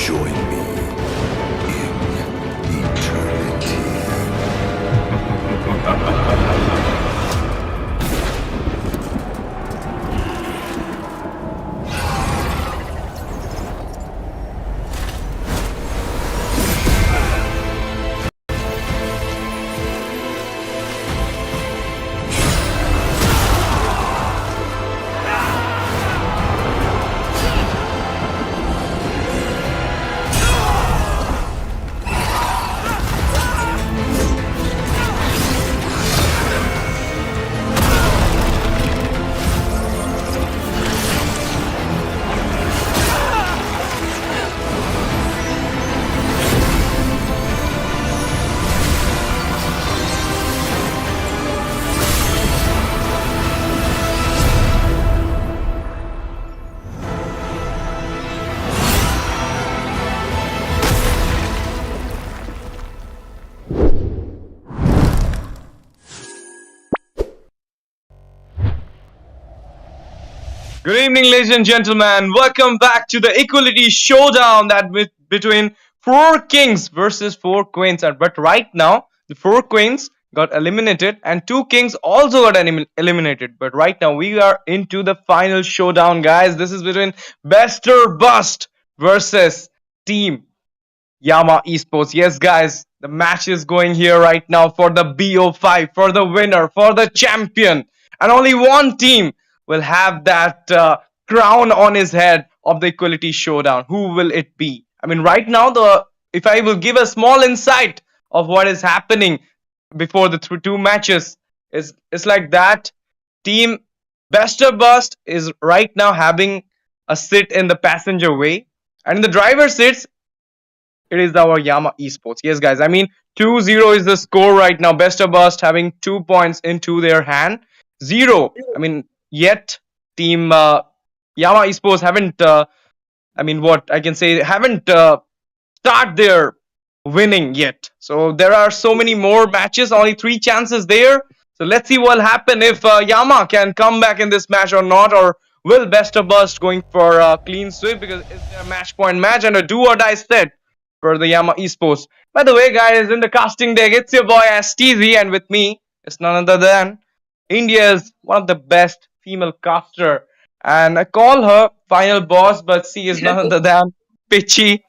[SPEAKER 1] Join me in eternity.
[SPEAKER 5] Good evening, ladies and gentlemen. Welcome back to the Equality Showdown between four kings versus four queens. But right now, the four queens got eliminated and two kings also got eliminated. But right now, we are into the final showdown, guys. This is between Best or Bust versus Team Yama Esports. Yes, guys, the match is going here right now for the BO5, for the winner, for the champion. And only one team will have that crown on his head of the Equality Showdown. Who will it be? I mean, right now, if I will give a small insight of what is happening before the two matches, it's like that. Team Best or Bust is right now having a sit in the passenger way. And in the driver seats, it is our Yama Esports. Yes, guys. I mean, 2-0 is the score right now. Best or Bust having 2 points into their hand. 0. I mean, yet Team Yama Esports haven't. I mean, what I can say, haven't start their winning yet. So there are so many more matches. Only 3 chances there. So let's see what will happen if Yama can come back in this match or not, or will Best or Bust going for a clean sweep because it's a match point match and a do or die set for the Yama Esports. By the way, guys, in the casting deck, it's your boy STZ, and with me, it's none other than India's one of the best female caster. And I call her Final Boss, but she is none other than Pitchy.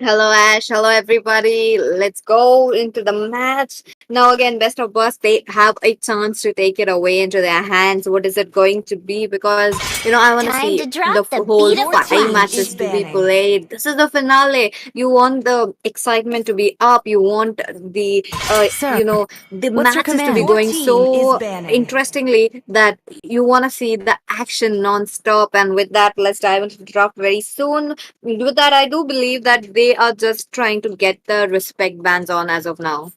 [SPEAKER 9] Hello Ash, hello everybody. Let's go into the match. Now again, Best of Bust, they have a chance to take it away into their hands. What is it going to be? Because I want to
[SPEAKER 8] Time
[SPEAKER 9] see
[SPEAKER 8] to drop
[SPEAKER 9] the
[SPEAKER 8] the
[SPEAKER 9] whole
[SPEAKER 8] beat of
[SPEAKER 9] 5
[SPEAKER 8] change
[SPEAKER 9] matches
[SPEAKER 8] is
[SPEAKER 9] to be
[SPEAKER 8] banning.
[SPEAKER 9] played. This is the finale. You want the excitement to be up. You want the
[SPEAKER 8] Sir,
[SPEAKER 9] the
[SPEAKER 8] what's your
[SPEAKER 9] matches to be
[SPEAKER 8] command?
[SPEAKER 9] going
[SPEAKER 8] Your team
[SPEAKER 9] so
[SPEAKER 8] is banning.
[SPEAKER 9] interestingly that you want to see the action non-stop. And with that, let's dive into the draft very soon. With that, I do believe that they are just trying to get the respect bans on as of now.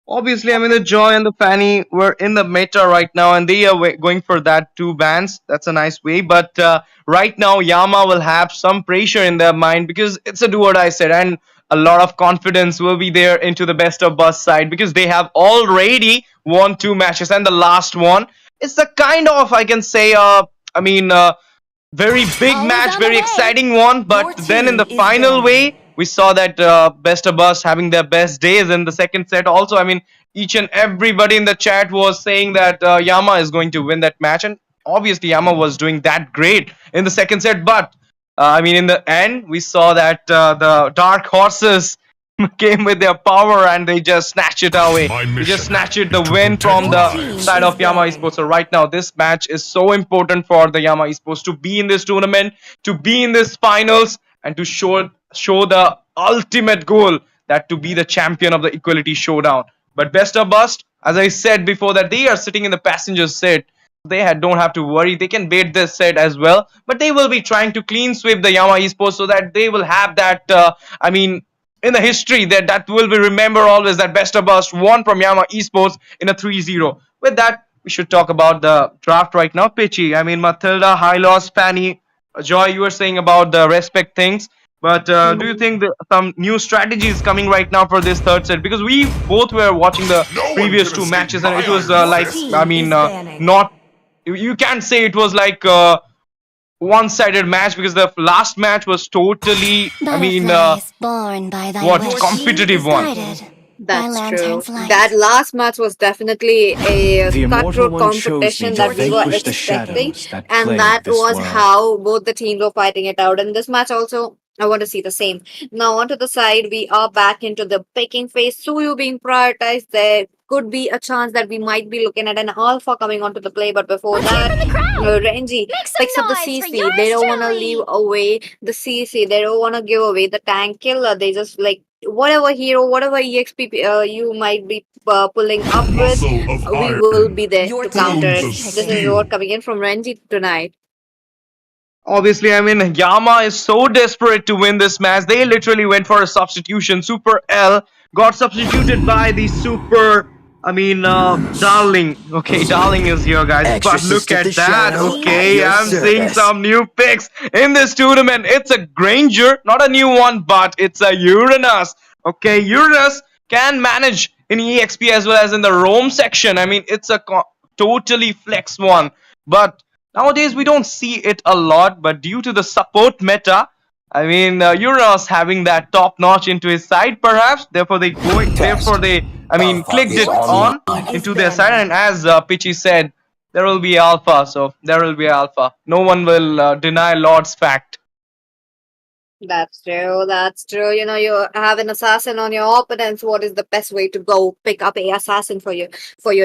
[SPEAKER 5] Obviously, I mean, the Joy and the Fanny were in the meta right now, and they are going for that 2 bans. That's a nice way. But right now, Yama will have some pressure in their mind because it's a do or die set, and a lot of confidence will be there into the Best of Bust side because they have already won 2 matches, and the last one is a kind of, I can say, very big
[SPEAKER 8] Ball is
[SPEAKER 5] match,
[SPEAKER 8] on
[SPEAKER 5] very
[SPEAKER 8] the way.
[SPEAKER 5] exciting one. But
[SPEAKER 8] Your
[SPEAKER 5] then in
[SPEAKER 8] team
[SPEAKER 5] the
[SPEAKER 8] is
[SPEAKER 5] final
[SPEAKER 8] banning.
[SPEAKER 5] way, we saw that Best of Us having their best days in the second set. Also, I mean, each and everybody in the chat was saying that Yama is going to win that match, and obviously Yama was doing that great in the second set. But I mean, in the end, we saw that the Dark Horses came with their power and they just snatched it away. They just snatched it the win from the side of Yama Esports. So right now, this match is so important for the Yama Esports to be in this tournament, to be in this finals, and to show the ultimate goal, that to be the champion of the Equality Showdown. But Best of Bust, as I said before, that they are sitting in the passenger seat. They don't have to worry. They can bait this set as well, but they will be trying to clean sweep the Yama Esports so that they will have that. In the history that will be remembered always, that Best of Us won from Yama Esports in a 3-0. With that, we should talk about the draft right now. Pitchy, I mean, Matilda, Hylos, Fanny, Joy, you were saying about the respect things. But do you think that some new strategies coming right now for this third set? Because we both were watching the previous 2 matches, and it was
[SPEAKER 8] Your team is banning.
[SPEAKER 5] not. You can't say it was like one-sided match because the last match was totally, competitive one.
[SPEAKER 9] That's true. That last match was definitely a cutthroat competition that we were expecting, and that was how both the teams were fighting it out. And this match also, I want to see the same. Now, onto the side, we are back into the picking phase. Suyu being prioritized. There could be a chance that we might be looking at an alpha coming onto the play, but before that, Renji picks up the CC. They don't want to leave away the CC. They don't want to give away the tank killer. They just like whatever hero, whatever EXP you might be pulling up with, we will be there to counter it. This is what coming in from Renji tonight.
[SPEAKER 5] Obviously, I mean, Yama is so desperate to win this match. They literally went for a substitution. Super L got substituted by the Super, Darling. Okay, Darling is here, guys. But look at that. Okay, I'm seeing some new picks in this tournament. It's a Granger, not a new one, but it's a Uranus. Okay, Uranus can manage in EXP as well as in the Roam section. I mean, it's a totally flex one. But nowadays, we don't see it a lot, but due to the support meta, Uranus having that top notch into his side, perhaps. Therefore, they clicked it on into their side. And as Pichi said, there will be alpha. So there will be alpha. No one will deny Lord's fact.
[SPEAKER 9] That's true. That's true. You know, you have an assassin on your opponents. What is the best way to go pick up a assassin for your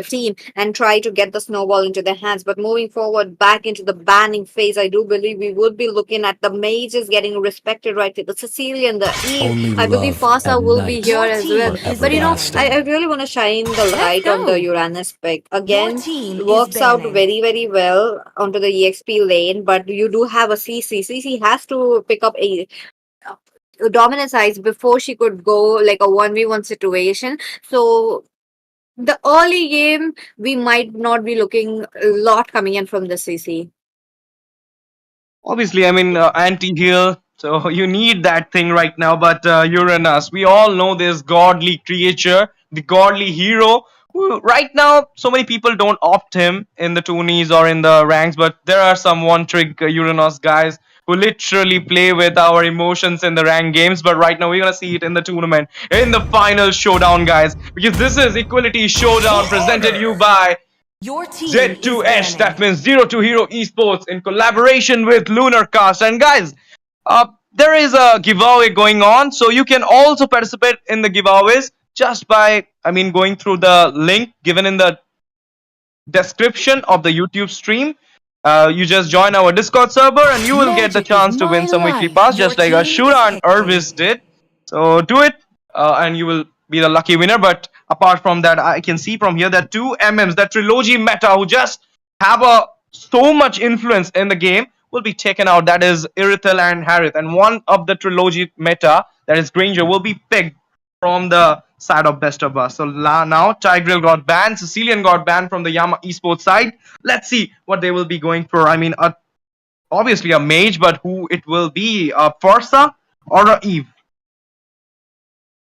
[SPEAKER 9] team and try to get the snowball into their hands? But moving forward, back into the banning phase, I do believe we would be looking at the mages getting respected right here. The Sicilian, the Eve. I believe Fasa will be here as well. But you know, I really want to shine the light on the Uranus pick. Again, works out very, very well onto the EXP lane, but you do have a CC. CC has to pick up a dominance eyes before she could go like a 1v1 situation. So the early game we might not be looking a lot coming in from the CC.
[SPEAKER 5] Obviously, anti-heal. So you need that thing right now. But Uranus, we all know this godly creature, the godly hero. Who, right now, so many people don't opt him in the tourneys or in the ranks. But there are some one-trick Uranus guys who literally play with our emotions in the rank games. But right now, we're going to see it in the tournament, in the final showdown, guys. Because this is Equality Showdown presented you by Z2H, that means Z2H Esports, in collaboration with Lunar. And guys, there is a giveaway going on, so you can also participate in the giveaways just by, going through the link given in the description of the YouTube stream. You just join our Discord server and you will get the chance to win some weekly pass, just like Ashura and Irvis did. So do it, and you will be the lucky winner. But apart from that, I can see from here that two MMs, that trilogy meta, who just have so much influence in the game, will be taken out. That is Irithel and Harith. And one of the trilogy meta, that is Granger, will be picked from the side of Best of Us. So now Tigreal got banned, Sicilian got banned from the Yama Esports side. Let's see what they will be going for. Obviously a mage, but who it will be, a Forza or a Eve?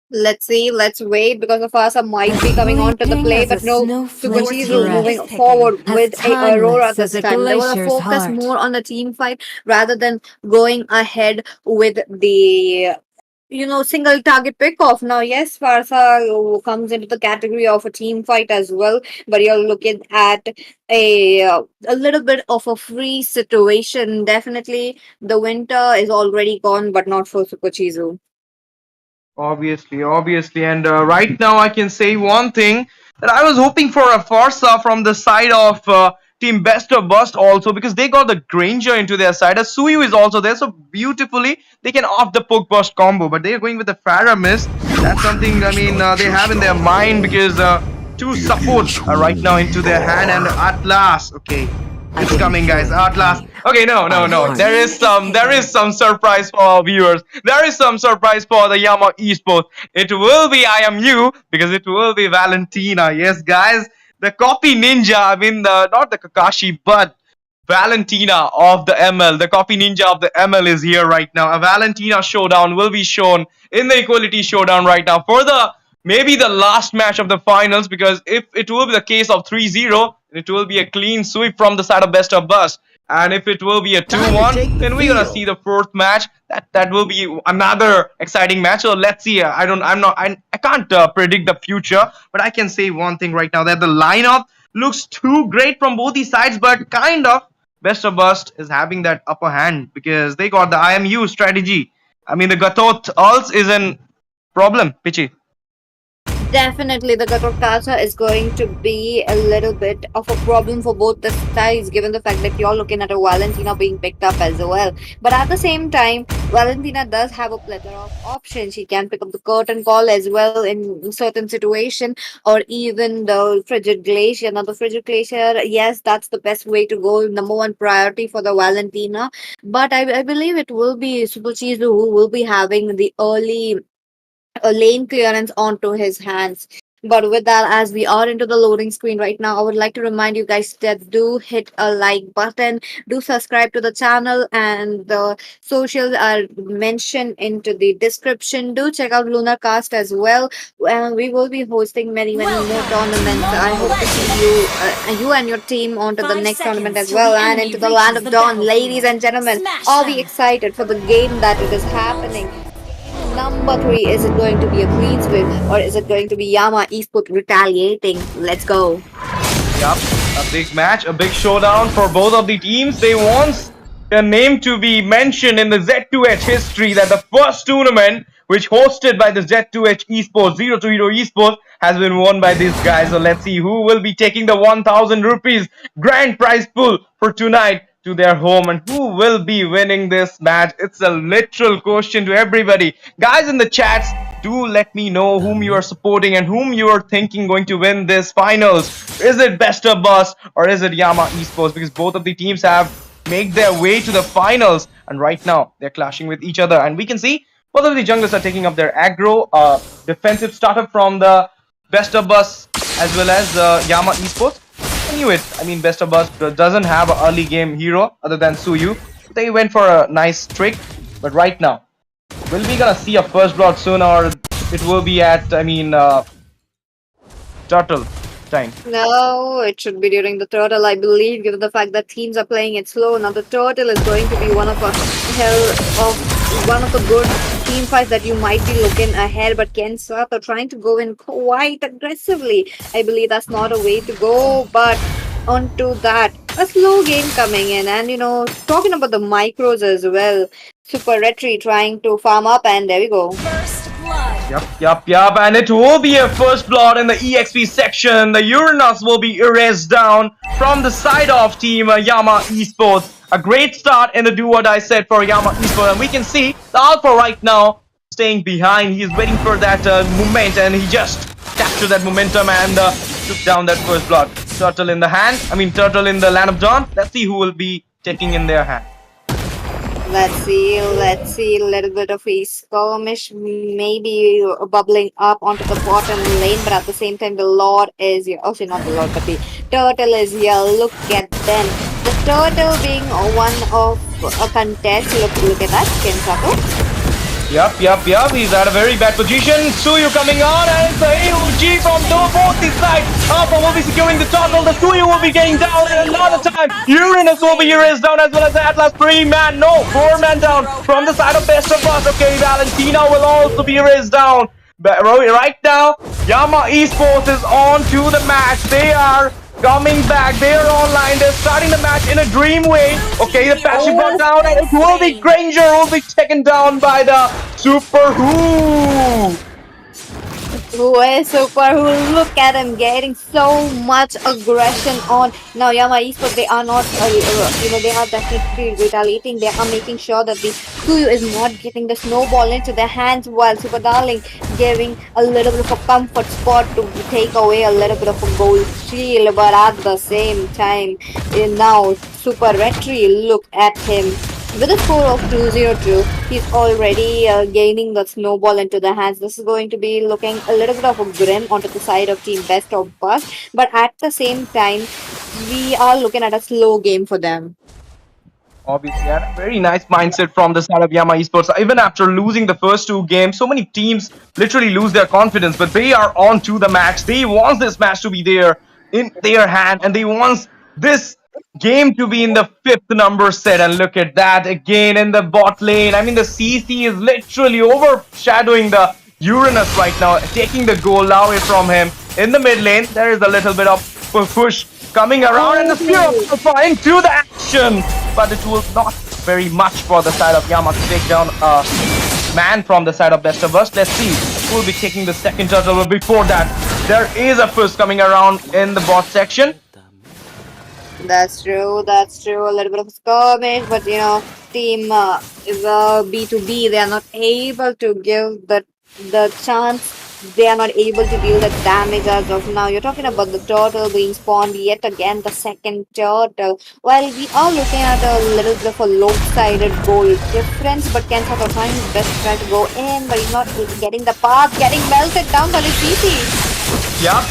[SPEAKER 9] Let's see, let's wait, because of Fasa might be coming onto the play, but no, Subachizu moving forward with a Aurora this time. They want to focus more on the team fight rather than going ahead with the single target pick off. Now, yes, Farsa comes into the category of a team fight as well, but you're looking at a little bit of a free situation. Definitely, the winter is already gone, but not for Supachizu.
[SPEAKER 5] Obviously, and right now I can say one thing, that I was hoping for a Forza from the side of Team Best of Bust also, because they got the Granger into their side. As Suyu is also there, so beautifully they can off the poke burst combo, but they are going with the Faramist. That's something they have in their mind, because two supports are right now into their hand. And Atlas, okay, it's coming, guys. Atlas. Okay, no. There is some surprise for our viewers. There is some surprise for the Yama Esports. It will be IMU, because it will be Valentina. Yes, guys. The copy ninja, not the Kakashi, but Valentina of the ML. The copy ninja of the ML is here right now. A Valentina showdown will be shown in the Equality Showdown right now for maybe the last match of the finals, because if it will be the case of 3-0, it will be a clean sweep from the side of Best of Bust. And if it will be a 2-1, then we're gonna see the fourth match. That will be another exciting match. So let's see. I can't predict the future, but I can say one thing right now, that the lineup looks too great from both these sides, but kind of Best of Bust is having that upper hand because they got the IMU strategy. I mean, the Gatot also is an problem, Pichi.
[SPEAKER 9] Definitely, the Gatot is going to be a little bit of a problem for both the sides, given the fact that you're looking at a Valentina being picked up as well. But at the same time, Valentina does have a plethora of options. She can pick up the curtain call as well in certain situation, or even the frigid glacier. Now, the frigid glacier, yes, that's the best way to go. Number one priority for the Valentina. But I believe it will be Super Chizu who will be having the early a lane clearance onto his hands. But with that, as we are into the loading screen right now, I would like to remind you guys that do hit a like button, do subscribe to the channel, and the socials are mentioned into the description. Do check out Lunar Cast as well. We will be hosting many more tournaments. I hope to see you and your team onto the next tournament as well, and into the land of dawn. Ladies and gentlemen, are we excited for the game that it is happening? Number 3, is it going to be a clean sweep, or is it going to be Yama Esports retaliating? Let's go.
[SPEAKER 5] Yep, a big match, a big showdown for both of the teams. They want their name to be mentioned in the Z2H history, that the first tournament which hosted by the Z2H Esports, Z2H Esports, has been won by these guys. So let's see who will be taking the 1000 rupees grand prize pool for tonight to their home, and who will be winning this match. It's a literal question to everybody. Guys in the chats, do let me know whom you are supporting and whom you are thinking going to win this finals. Is it Best of Bus or is it Yama Esports? Because both of the teams have made their way to the finals, and right now they're clashing with each other. And we can see both of the junglers are taking up their aggro defensive startup from the Best of Bus as well as Yama Esports. I knew it. I mean, Best of Us doesn't have an early game hero other than Suyu. They went for a nice trick, but right now, will we gonna see a first blood soon, or it will be at, turtle time?
[SPEAKER 9] No, it should be during the turtle, I believe, given the fact that teams are playing it slow. Now, the turtle is going to be one of the good team fights that you might be looking ahead, but Ken Sato trying to go in quite aggressively. I believe that's not a way to go, but onto that, a slow game coming in, and talking about the micros as well. Super Retry trying to farm up, and there we go.
[SPEAKER 8] First blood.
[SPEAKER 5] Yup, and it will be a first blood in the EXP section. The Uranus will be erased down from the side of team Yama Esports. A great start in the do what I said for Yama Esports, and we can see the Alpha right now staying behind. He's waiting for that movement, and he just captured that momentum and took down that first blood. Turtle in the hand, Turtle in the land of dawn. Let's see who will be taking in their hand.
[SPEAKER 9] Let's see, a little bit of a skirmish, maybe bubbling up onto the bottom lane, but at the same time, the Lord is here. Oh, not the Lord, but the Turtle is here. Look at them. The Turtle being one of a contest. Look at that, Ken Sato.
[SPEAKER 5] Yup. He's at a very bad position. Suyu coming on, and it's the AOG from both these sides. Alpha will be securing the turtle. The Suyu will be getting down in another time. Uranus will be erased down as well as the Atlas 4-man down from the side of Best of Us. Okay, Valentina will also be erased down. But right now, Yama Esports is on to the match. They are coming back, they are online, they're starting the match in a dream way. Okay, the passive got down, and it will be Granger who will be taken down by the Super Who.
[SPEAKER 9] Who is Super Who? Look at him getting so much aggression on. Now Yama Esports, they are not, they are definitely retaliating. They are making sure that the Suyu is not getting the snowball into their hands, while Super Darling giving a little bit of a comfort spot to take away a little bit of a gold shield. But at the same time, now Super Retry, look at him. With a score of 2-0-2, he's already gaining the snowball into the hands. This is going to be looking a little bit of a grim onto the side of Team Best of Bus, but at the same time, we are looking at a slow game for them.
[SPEAKER 5] Obviously, and a very nice mindset from the side of Yama Esports. Even after losing the first two games, so many teams literally lose their confidence, but they are on to the match. They want this match to be there in their hand, and they want this game to be in the 5th number set, and look at that again in the bot lane. I mean, the CC is literally overshadowing the Uranus right now, taking the goal away from him. In the mid lane, there is a little bit of push coming around, and the Spear of Alpha into the action, but it will not very much for the side of Yama to take down a man from the side of Best of Us. Let's see who will be taking the second turtle, but before that, there is a push coming around in the bot section.
[SPEAKER 9] That's true. That's true. A little bit of skirmish, but you know, team is a B2B. They are not able to give the chance. They are not able to deal the damage as of now. You're talking about the turtle being spawned yet again, the second turtle. Well, we are looking at a little bit of a lopsided goal difference, but Ken sort of trying his best to try to go in, but he's not getting the path, getting melted down by the CC.
[SPEAKER 5] Yup.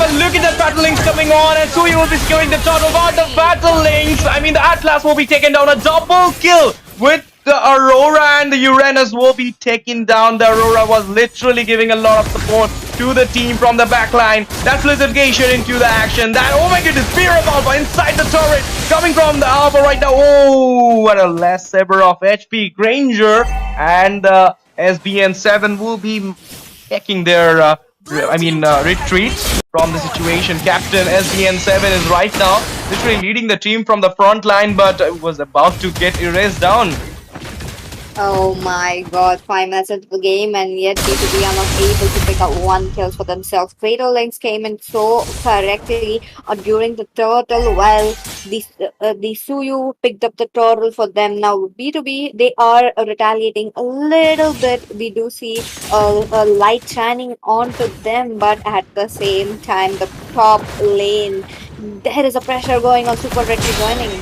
[SPEAKER 5] And look at the battle links coming on, and Suyu will be securing the turtle bar. The battle links. I mean, the Atlas will be taken down. A double kill with the Aurora, and the Uranus will be taken down. The Aurora was literally giving a lot of support to the team from the backline. That's litigation into the action. That, oh my goodness, Spear of Alpha inside the turret, coming from the Alpha right now. Oh, what a last saber of HP. Granger and SBN7 will be taking their retreat from the situation. Captain SBN7 is right now literally leading the team from the front line, but was about to get erased down.
[SPEAKER 9] Oh my god, 5 minutes into the game, and yet B2B are not able to pick up one kill for themselves. Fatal Links came in so correctly during the turtle, while the Suyu picked up the turtle for them. Now B2B, they are retaliating a little bit. We do see a light shining onto them, but at the same time, the top lane, there is a pressure going on. Super Red joining.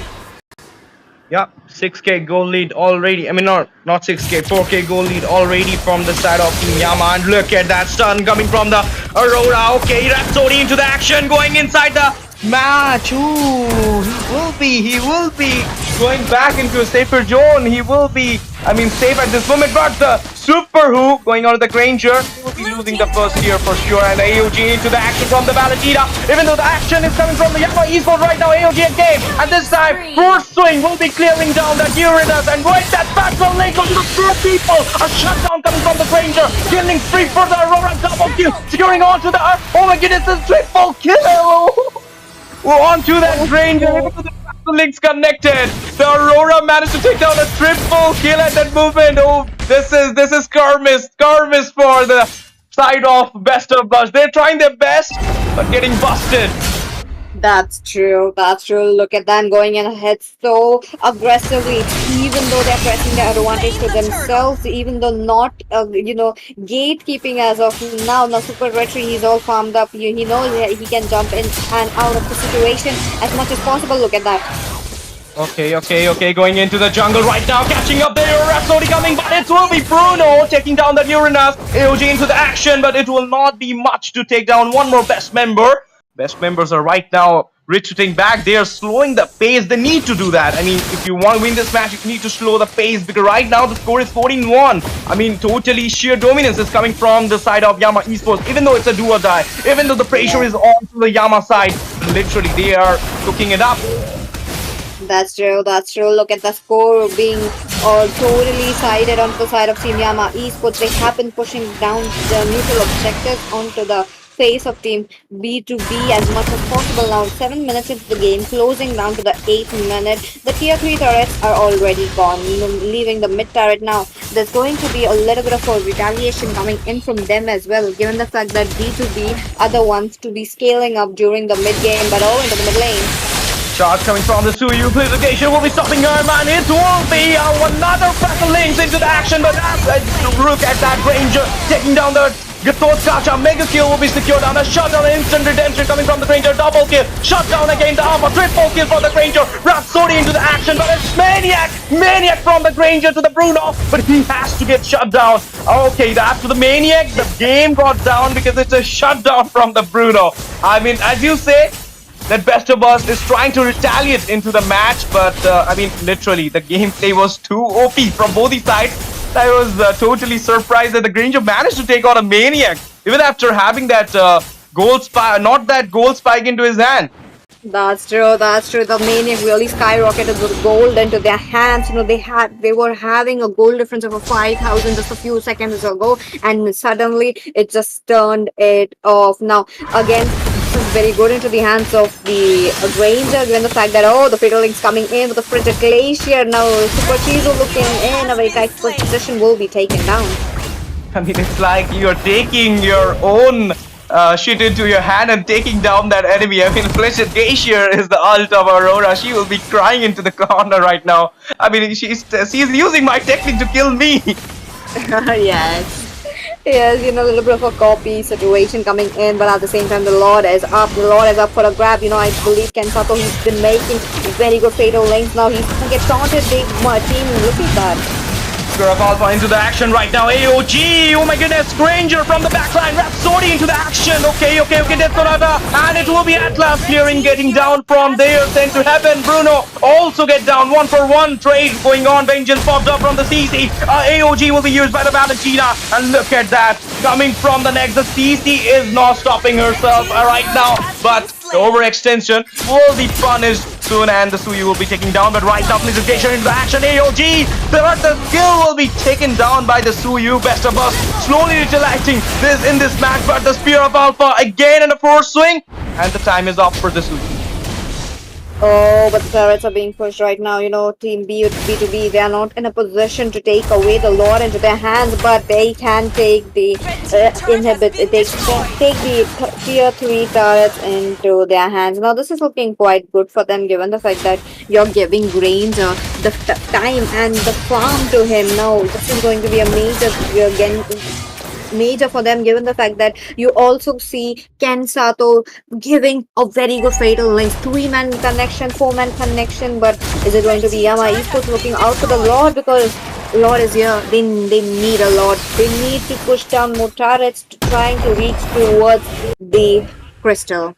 [SPEAKER 5] Yeah, 6k goal lead already. I mean, not 6k, 4k goal lead already from the side of Team Yama. And look at that stun coming from the Aurora. Okay, Rhapsody into the action, going inside the match. Ooh, he will be going back into a safer zone. He will be, safe at this moment. But the Super Who going on to the Granger, he will be losing the first tier for sure. And the AOG into the action from the Valentina. Even though the action is coming from the Yama Esports right now, AOG again. And this time, Force Swing will be clearing down that Uranus. And with that battle link onto the 4 people, a shutdown coming from the Granger. Killing spree for the Aurora, double kill. Securing onto the oh my goodness, a triple kill. We're on to that Granger. The links connected. The Aurora managed to take down a triple kill at that movement. Oh, this is Karmis for the side of Best of Us. They're trying their best, but getting busted.
[SPEAKER 9] That's true. Look at them going in ahead so aggressively, even though they're pressing the advantage to themselves, even though not, gatekeeping as of now. Now, Super Retry, he's all farmed up. He knows that he can jump in and out of the situation as much as possible. Look at that.
[SPEAKER 5] Okay, going into the jungle right now, catching up there, Rhapsody coming, but it will be Bruno taking down that Uranus. AOG into the action, but it will not be much to take down one more best member. Best members are right now retreating back. They are slowing the pace. They need to do that. I mean, if you want to win this match, you need to slow the pace, because right now the score is 14-1. I mean, totally sheer dominance is coming from the side of Yama Esports, even though it's a do or die, even though the pressure is on to the Yama side. Literally, they are cooking it up.
[SPEAKER 9] That's true. Look at the score being totally sided onto the side of Team Yama Esports. They have been pushing down the neutral objectives onto the face of Team B2B as much as possible. Now 7 minutes into the game, closing down to the 8th minute. The tier 3 turrets are already gone, leaving the mid turret now. There's going to be a little bit of a retaliation coming in from them as well, given the fact that B2B are the ones to be scaling up during the mid game, but all into the mid lane.
[SPEAKER 5] Charge coming from the Suyu. Purification will be stopping her, man. It will be another battle links into the action, but look at that Ranger taking down the Gatoskacha. Mega kill will be secured on a shutdown, instant redemption coming from the Ranger. Double kill, shutdown again. The Alpha, triple kill for the Ranger. Rhapsody into the action, but it's Maniac from the Ranger to the Bruno, but he has to get shut down. Okay, after the Maniac, the game got down because it's a shutdown from the Bruno. I mean, as you say, that Best of Us is trying to retaliate into the match, but literally the gameplay was too OP from both these sides. I was totally surprised that the Granger managed to take out a Maniac, even after having that gold spike, not that gold spike into his hand.
[SPEAKER 9] That's true. That's true. The Maniac really skyrocketed with gold into their hands. They were having a gold difference of a 5,000 just a few seconds ago, and suddenly it just turned it off. Now again, this is very good into the hands of the Ranger, given the fact that the Fatal Link's coming in with the Frigid Glacier. Now Super Chizo looking in a very tight position will be taken down.
[SPEAKER 5] I mean, it's like you're taking your own shit into your hand and taking down that enemy. I mean, Fletcher Glacier is the ult of Aurora. She will be crying into the corner right now. I mean, she's using my technique to kill me.
[SPEAKER 9] Yes. Yes, a little bit of a copy situation coming in, but at the same time, the Lord is up. The Lord is up for a grab. I believe Ken Sato, he's been making very good fatal links. Now he gets taunted. Big team. Look at that.
[SPEAKER 5] Girl Alpha into the action right now. AOG, oh my goodness, Granger from the backline. Rhapsody into the action. Okay, that's Sonata. And it will be Atlas clearing, getting down from there. Sent to heaven. Bruno also get down. 1-for-1 trade going on. Vengeance popped up from the CC. AOG will be used by the Valentina. And look at that. Coming from the next. The CC is not stopping herself right now. But the overextension will be punished soon, and the Suyu will be taken down. But right now, presentation into action. AOG, the skill will be taken down by the Suyu. Best of us slowly utilizing this in this match. But the Spear of Alpha again in a force swing, and the time is up for the Suyu.
[SPEAKER 9] Oh, but the turrets are being pushed right now. Team B2B, they are not in a position to take away the Lord into their hands, but they can take the inhibit. They can take the tier 3 turrets into their hands. Now, this is looking quite good for them, given the fact that you're giving Granger the time and the farm to him. Now, this is going to be a major for them, given the fact that you also see Ken Sato giving a very good fatal links, 3-man connection, 4-man connection. But is it going to be Yama Esports looking out for the Lord? Because Lord is here. They need a Lord. They need to push down more turrets trying to reach towards the crystal.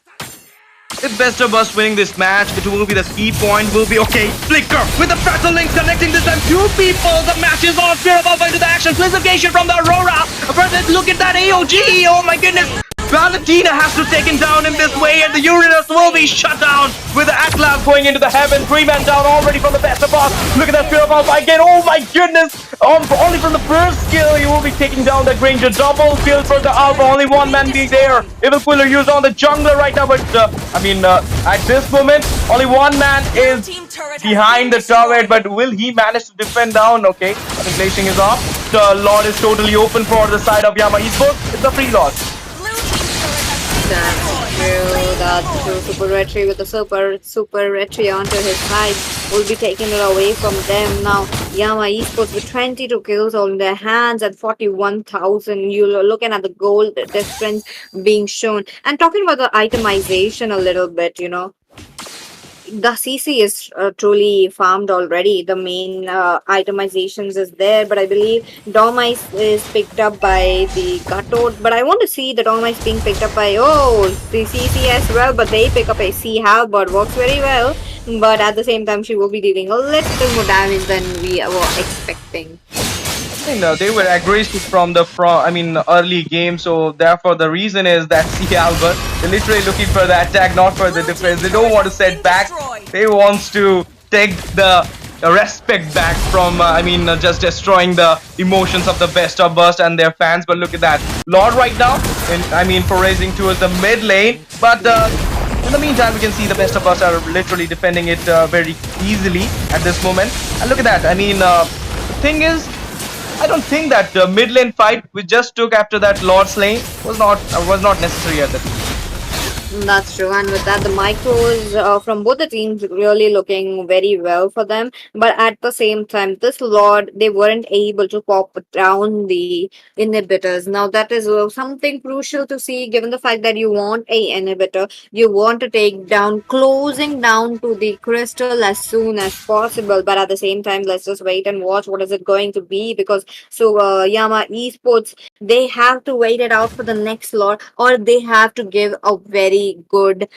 [SPEAKER 5] If Best of Us winning this match, it will be the key point. Will be okay. Flicker with the Fatal Link connecting this time. Two people. The match is on. Spear of Alpha into the action. Preservation from the Aurora. But look at that AOG. Oh my goodness. Valentina has to take him down in this way, and the Uranus will be shut down with the Atlas going into the heaven. 3-man down already from the Best of Us. Look at that Spear of Alpha again. Oh my goodness. Only from the first skill, you will be taking down the Granger. Double kill for the Alpha. Only 1 man being there. Evil Quiller used on the jungler right now, but at this moment, only 1 man is behind the turret, but will he manage to defend down? Okay, I think placing is off. The Lord is totally open for the side of Yama Esports. It's a free Lord.
[SPEAKER 9] That's true. Super Retry with the super Retry onto his side will be taking it away from them. Now Yama Esports with 22 kills on their hands at 41,000. You're looking at the gold difference being shown. And talking about the itemization a little bit, the CC is truly farmed already. The main itemizations is there, but I believe Dormice is picked up by the Gatot. But I want to see the Dormice being picked up by the CC as well. But they pick up a C Halberd, works very well. But at the same time, she will be dealing a little more damage than we were expecting.
[SPEAKER 5] They were aggressive from the early game, so therefore the reason is that C Albert, they're literally looking for the attack, not for the defense. They don't want to set back. They want to take the respect back from just destroying the emotions of the Best of Burst and their fans. But look at that Lord right now, for raising towards the mid lane. But in the meantime, we can see the Best of Us are literally defending it very easily at this moment. And look at that. The thing is, I don't think that the mid lane fight we just took after that Lord Slaying was not necessary at the time.
[SPEAKER 9] That's true, and with that, the micros from both the teams really looking very well for them. But at the same time, this Lord, they weren't able to pop down the inhibitors. Now, that is something crucial to see, given the fact that you want a inhibitor, you want to take down, closing down to the crystal as soon as possible. But at the same time, let's just wait and watch what is it going to be, because Yama Esports, they have to wait it out for the next Lord, or they have to give a very good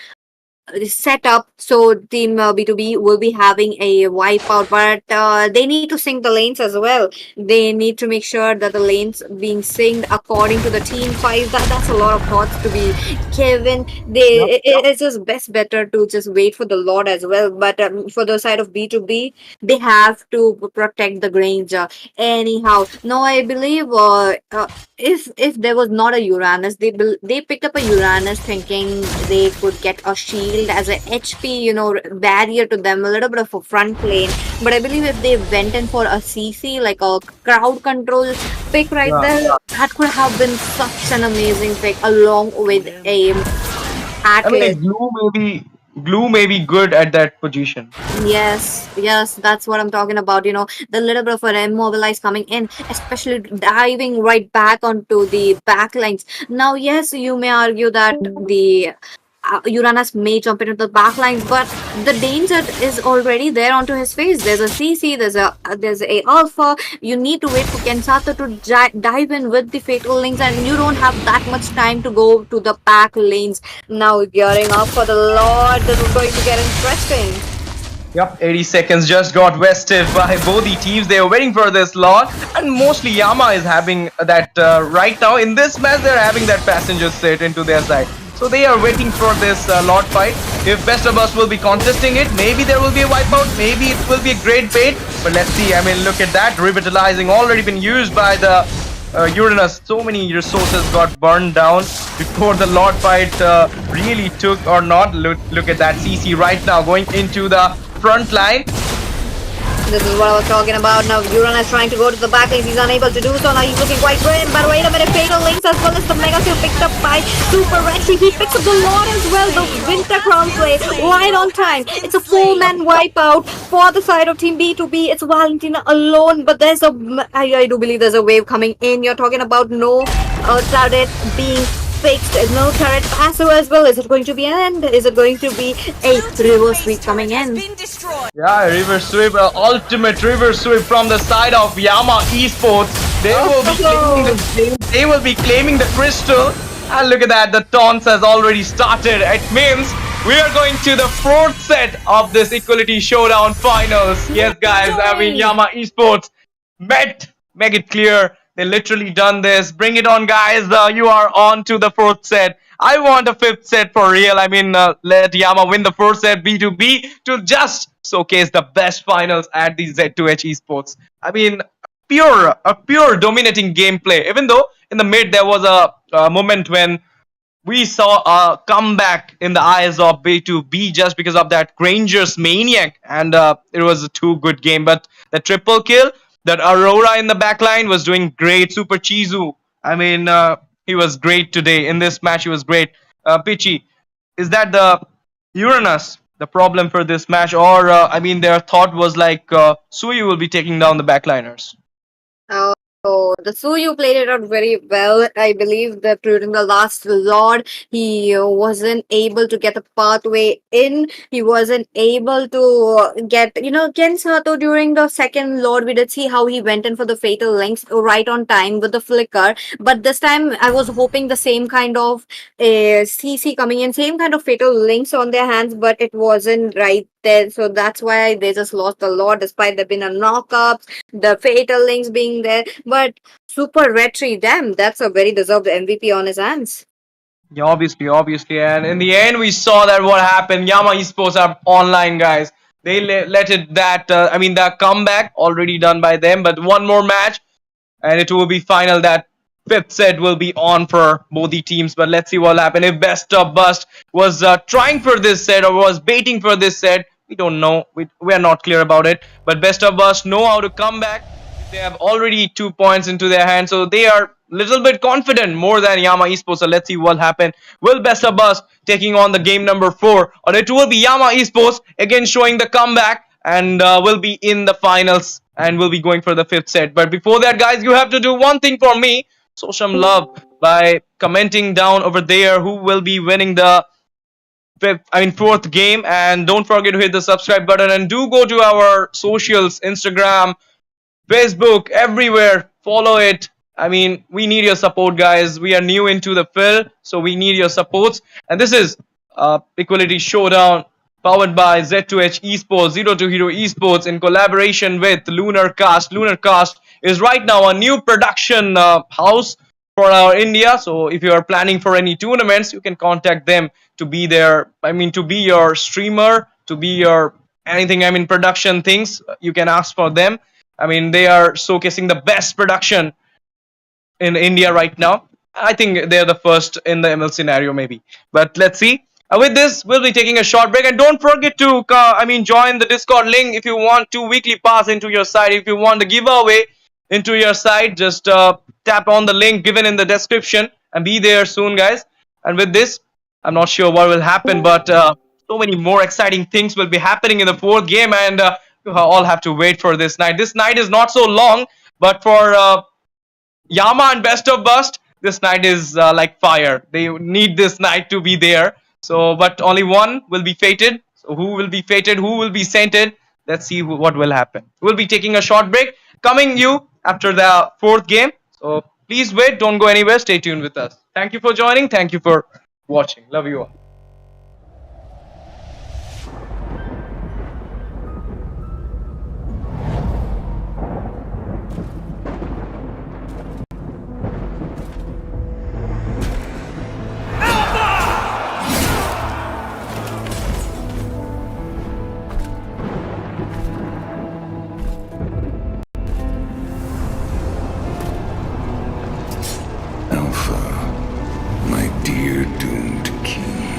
[SPEAKER 9] setup. So team B2B will be having a wipeout, but they need to sync the lanes as well. They need to make sure that the lanes being synced according to the team fight. That's a lot of thoughts to be given. It's just best better to just wait for the Lord as well. But for the side of B2B, they have to protect the Granger anyhow. Now I believe if there was not a Uranus, they picked up a Uranus thinking they could get a shield as a HP, barrier to them, a little bit of a front lane. But I believe if they went in for a CC, like a crowd control pick right there, that could have been such an amazing pick along with a
[SPEAKER 5] I mean,
[SPEAKER 9] Atlas.
[SPEAKER 5] like, glue may be good at that position.
[SPEAKER 9] Yes, that's what I'm talking about. The little bit of an immobilize coming in, especially diving right back onto the back lines. Now, yes, you may argue that the Uranus may jump into the back lines, but the danger is already there onto his face. There's a CC, there's a Alpha. You need to wait for Kensato to dive in with the fatal links, and you don't have that much time to go to the back lanes. Now, gearing up for the Lord, this is going to get interesting.
[SPEAKER 5] Yep, 80 seconds just got wasted by both the teams. They are waiting for this lot, and mostly Yama is having that right now. In this match, they're having that passenger set into their side. So they are waiting for this lot fight. If Best of Us will be contesting it, maybe there will be a wipeout, maybe it will be a great bait. But let's see, I mean, look at that. Revitalizing already been used by the Uranus. So many resources got burned down before the Lord fight really took or not. Look at that CC right now going into the front line.
[SPEAKER 9] This is what I was talking about. Now Uranus trying to go to the back lanes. He's unable to do so. Now he's looking quite grim. But wait a minute, Fatal Links as well as the Mega Seal picked up by Super Retry. He picks up the Lord as well. The Winter Crown play right on time. It's a 4-man wipeout for the side of Team B2B. It's Valentina alone. But I do believe there's a wave coming in. You're talking about no turret being fixed, no turret passive as well. Is it going to be an end? Is it going to be a reverse sweep coming in?
[SPEAKER 5] Yeah, reverse sweep, ultimate reverse sweep from the side of Yama Esports. They will be claiming the crystal. And look at that, the taunts has already started. It means we are going to the 4th set of this Equality Showdown finals. Yes, guys, I mean Yama Esports make it clear. They literally done this. Bring it on, guys. You are on to the 4th set. I want a 5th set for real. I mean, let Yama win the 4th set B2B to just showcase the best finals at the Z2H Esports. I mean, a pure dominating gameplay. Even though in the mid there was a moment when we saw a comeback in the eyes of B2B just because of that Granger's Maniac, and it was a too good game. But the triple kill, that Aurora in the backline was doing great. Super Chizu, I mean, he was great today. In this match, he was great. Pichi, is that the Uranus the problem for this match? Or, I mean, their thought was like Suyu will be taking down the backliners?
[SPEAKER 9] Oh, the Suyu played it out very well. I believe that during the last Lord, he wasn't able to get a pathway in. He wasn't able to get, Ken Sato during the second Lord. We did see how he went in for the fatal links right on time with the flicker. But this time, I was hoping the same kind of CC coming in, same kind of fatal links on their hands, but it wasn't right there. So that's why they just lost the Lord, despite there being a knockups, the fatal links being there. But Super Retry, damn, that's a very deserved MVP on his hands.
[SPEAKER 5] Yeah, obviously. And in the end, we saw that what happened. Yama Esports are online, guys. They let it that, I mean, the comeback already done by them. But one more match, and it will be final. That 5th set will be on for both the teams. But let's see what happened. If Best of Bust was trying for this set or was baiting for this set, we don't know. We are not clear about it. But Best of Bust know how to come back. They have already 2 points into their hand, so they are a little bit confident more than Yama Esports. So let's see what happens. Will Best of Us taking on the game number 4, or it will be Yama Esports again showing the comeback and will be in the finals and will be going for the 5th set. But before that, guys, you have to do one thing for me. Show some love by commenting down over there who will be winning the 4th game, and don't forget to hit the subscribe button and do go to our socials, Instagram, Facebook, everywhere. Follow it. I mean, we need your support, guys. We are new into the field, so we need your supports. And this is Equality Showdown, powered by Z2H Esports, Z2H Esports, in collaboration with Lunar Cast. Lunar Cast is right now a new production house for our India. So if you are planning for any tournaments, you can contact them to be there. I mean, to be your streamer, to be your anything. I mean, production things. You can ask for them. I mean, they are showcasing the best production in India right now. I think they're the first in the ML scenario, maybe. But let's see. With this, we'll be taking a short break, and don't forget to, join the Discord link if you want 2 weekly pass into your site. If you want the giveaway into your site, just tap on the link given in the description and be there soon, guys. And with this, I'm not sure what will happen, but so many more exciting things will be happening in the fourth game, and you all have to wait for this night. This night is not so long, but for Yama and Best of Bust, this night is like fire. They need this night to be there. So, but only one will be fated. So, who will be fated? Who will be sainted? Let's see what will happen. We'll be taking a short break. Coming you after the fourth game. So, please wait. Don't go anywhere. Stay tuned with us. Thank you for joining. Thank you for watching. Love you all.
[SPEAKER 1] Alpha, my dear doomed king.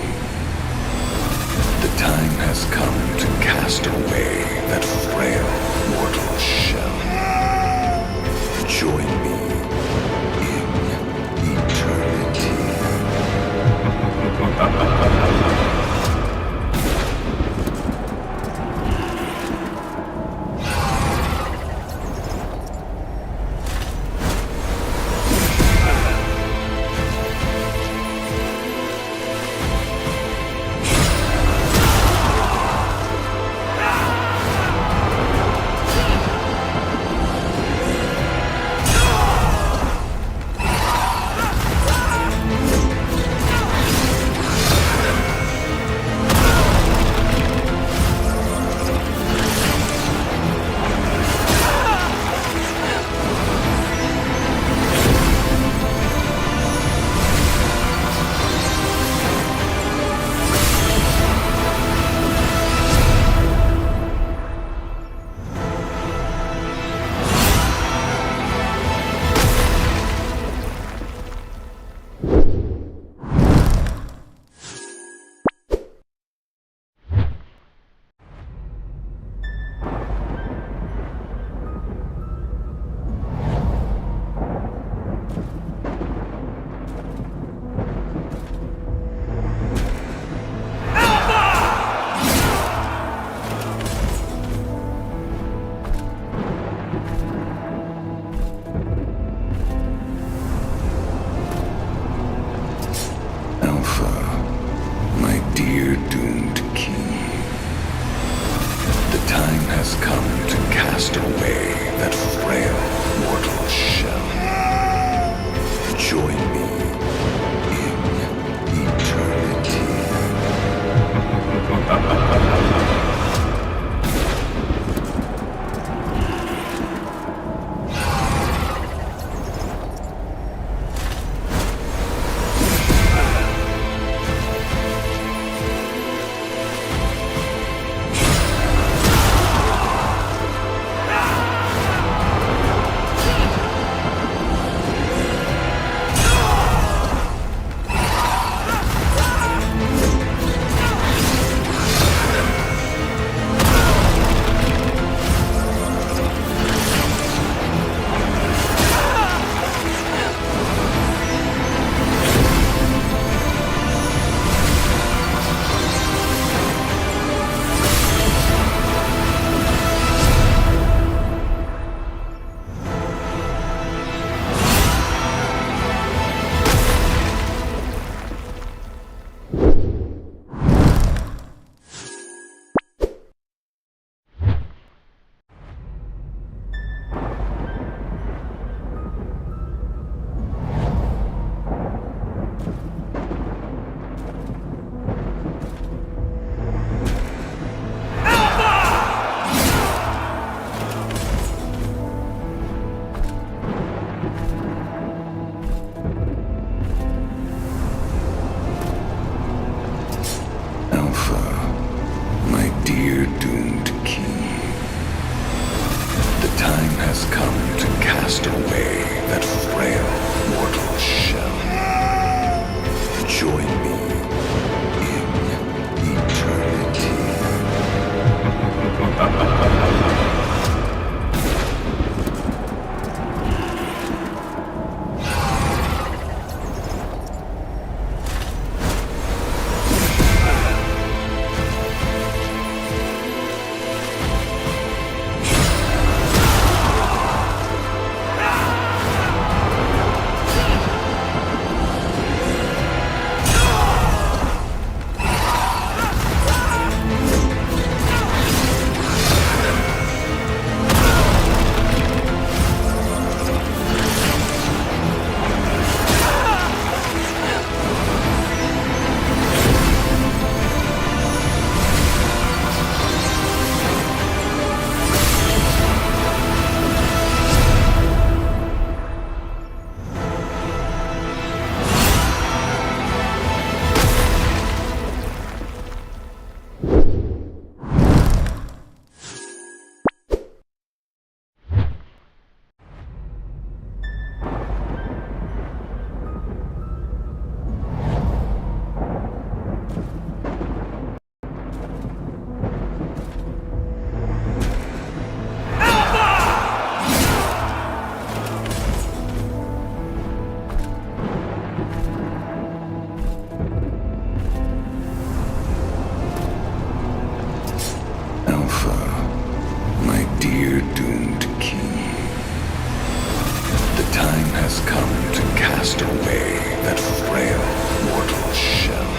[SPEAKER 1] has come to cast away that frail mortal shell.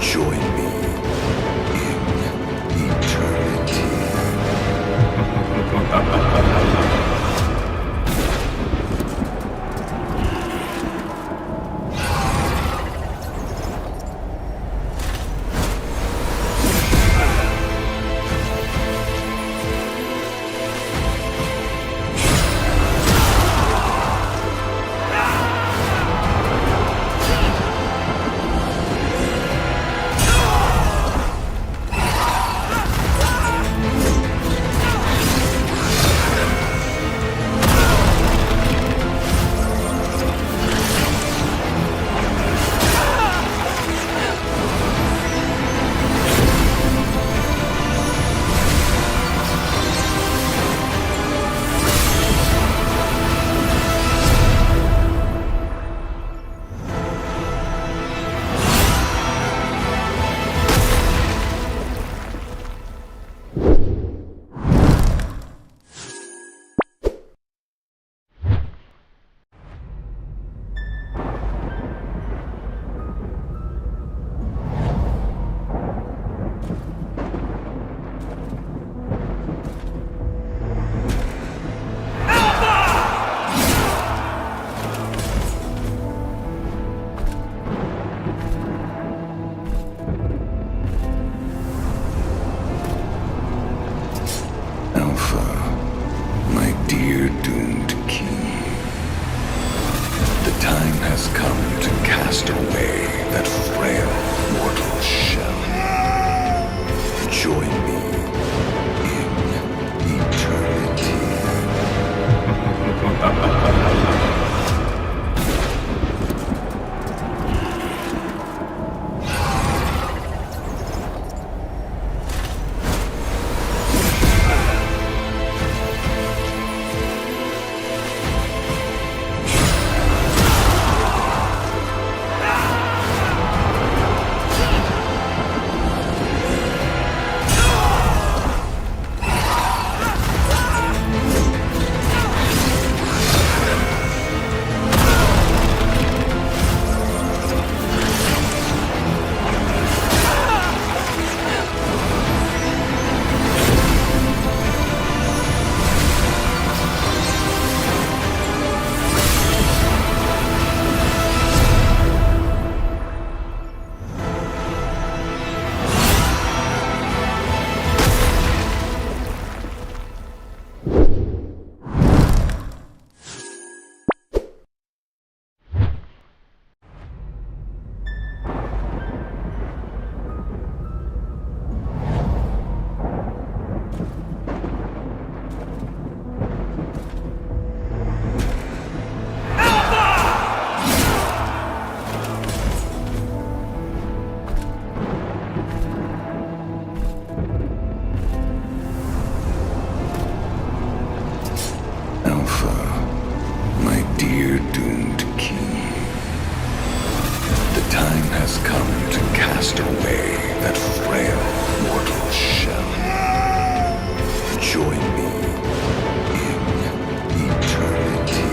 [SPEAKER 1] Join me in eternity. Dear doomed king, the time has come to cast away that frail mortal shell. Join me in eternity. Dear doomed king, the time has come to cast away that frail mortal shell. Join me in eternity.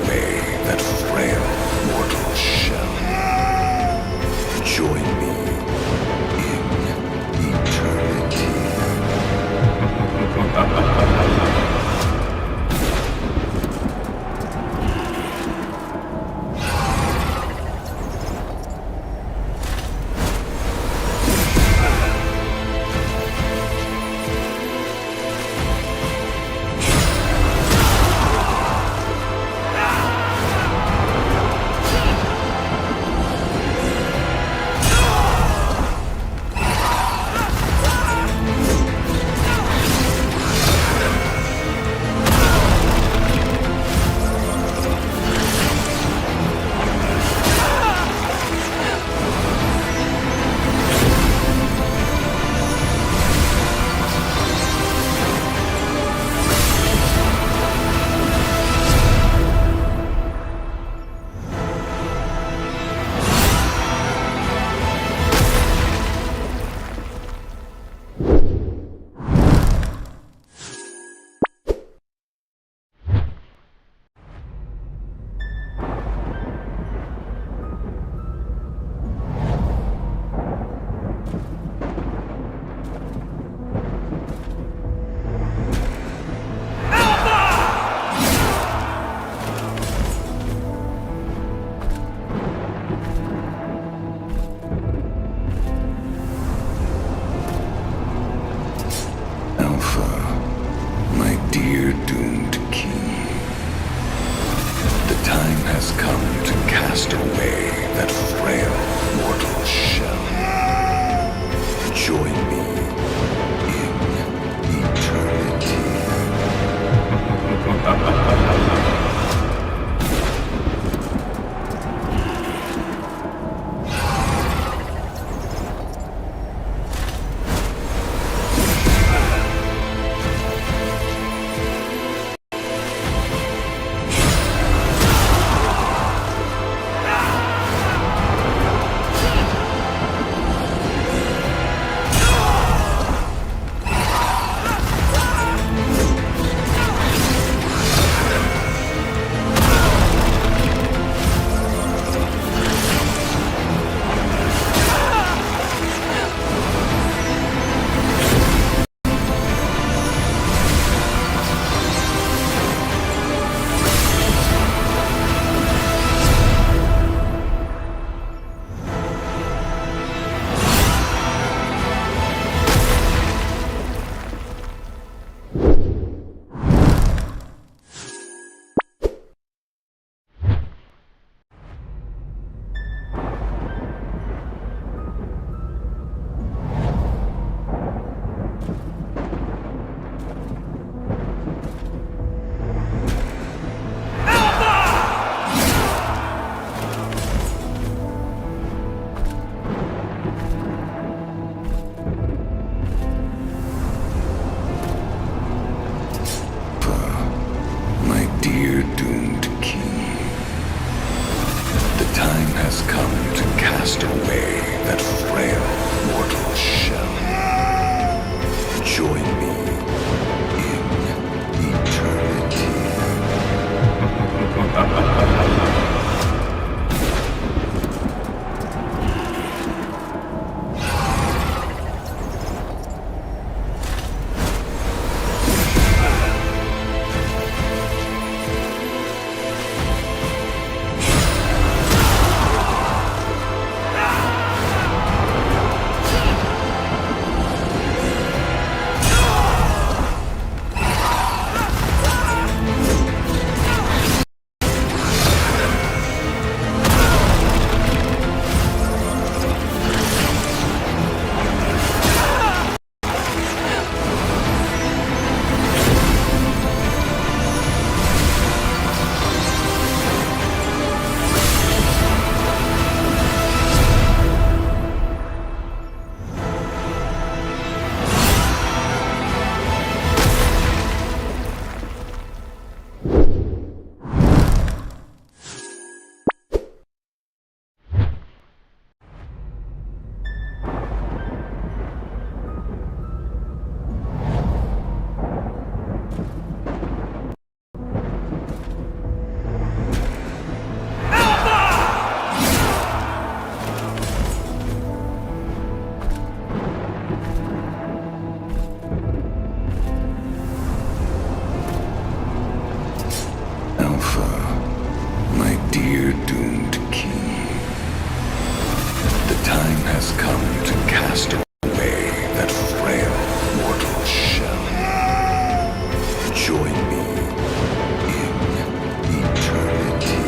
[SPEAKER 1] away that frail mortal shell. Join me in eternity. dear doomed king, the time has come to cast away that frail mortal shell. Join me in eternity.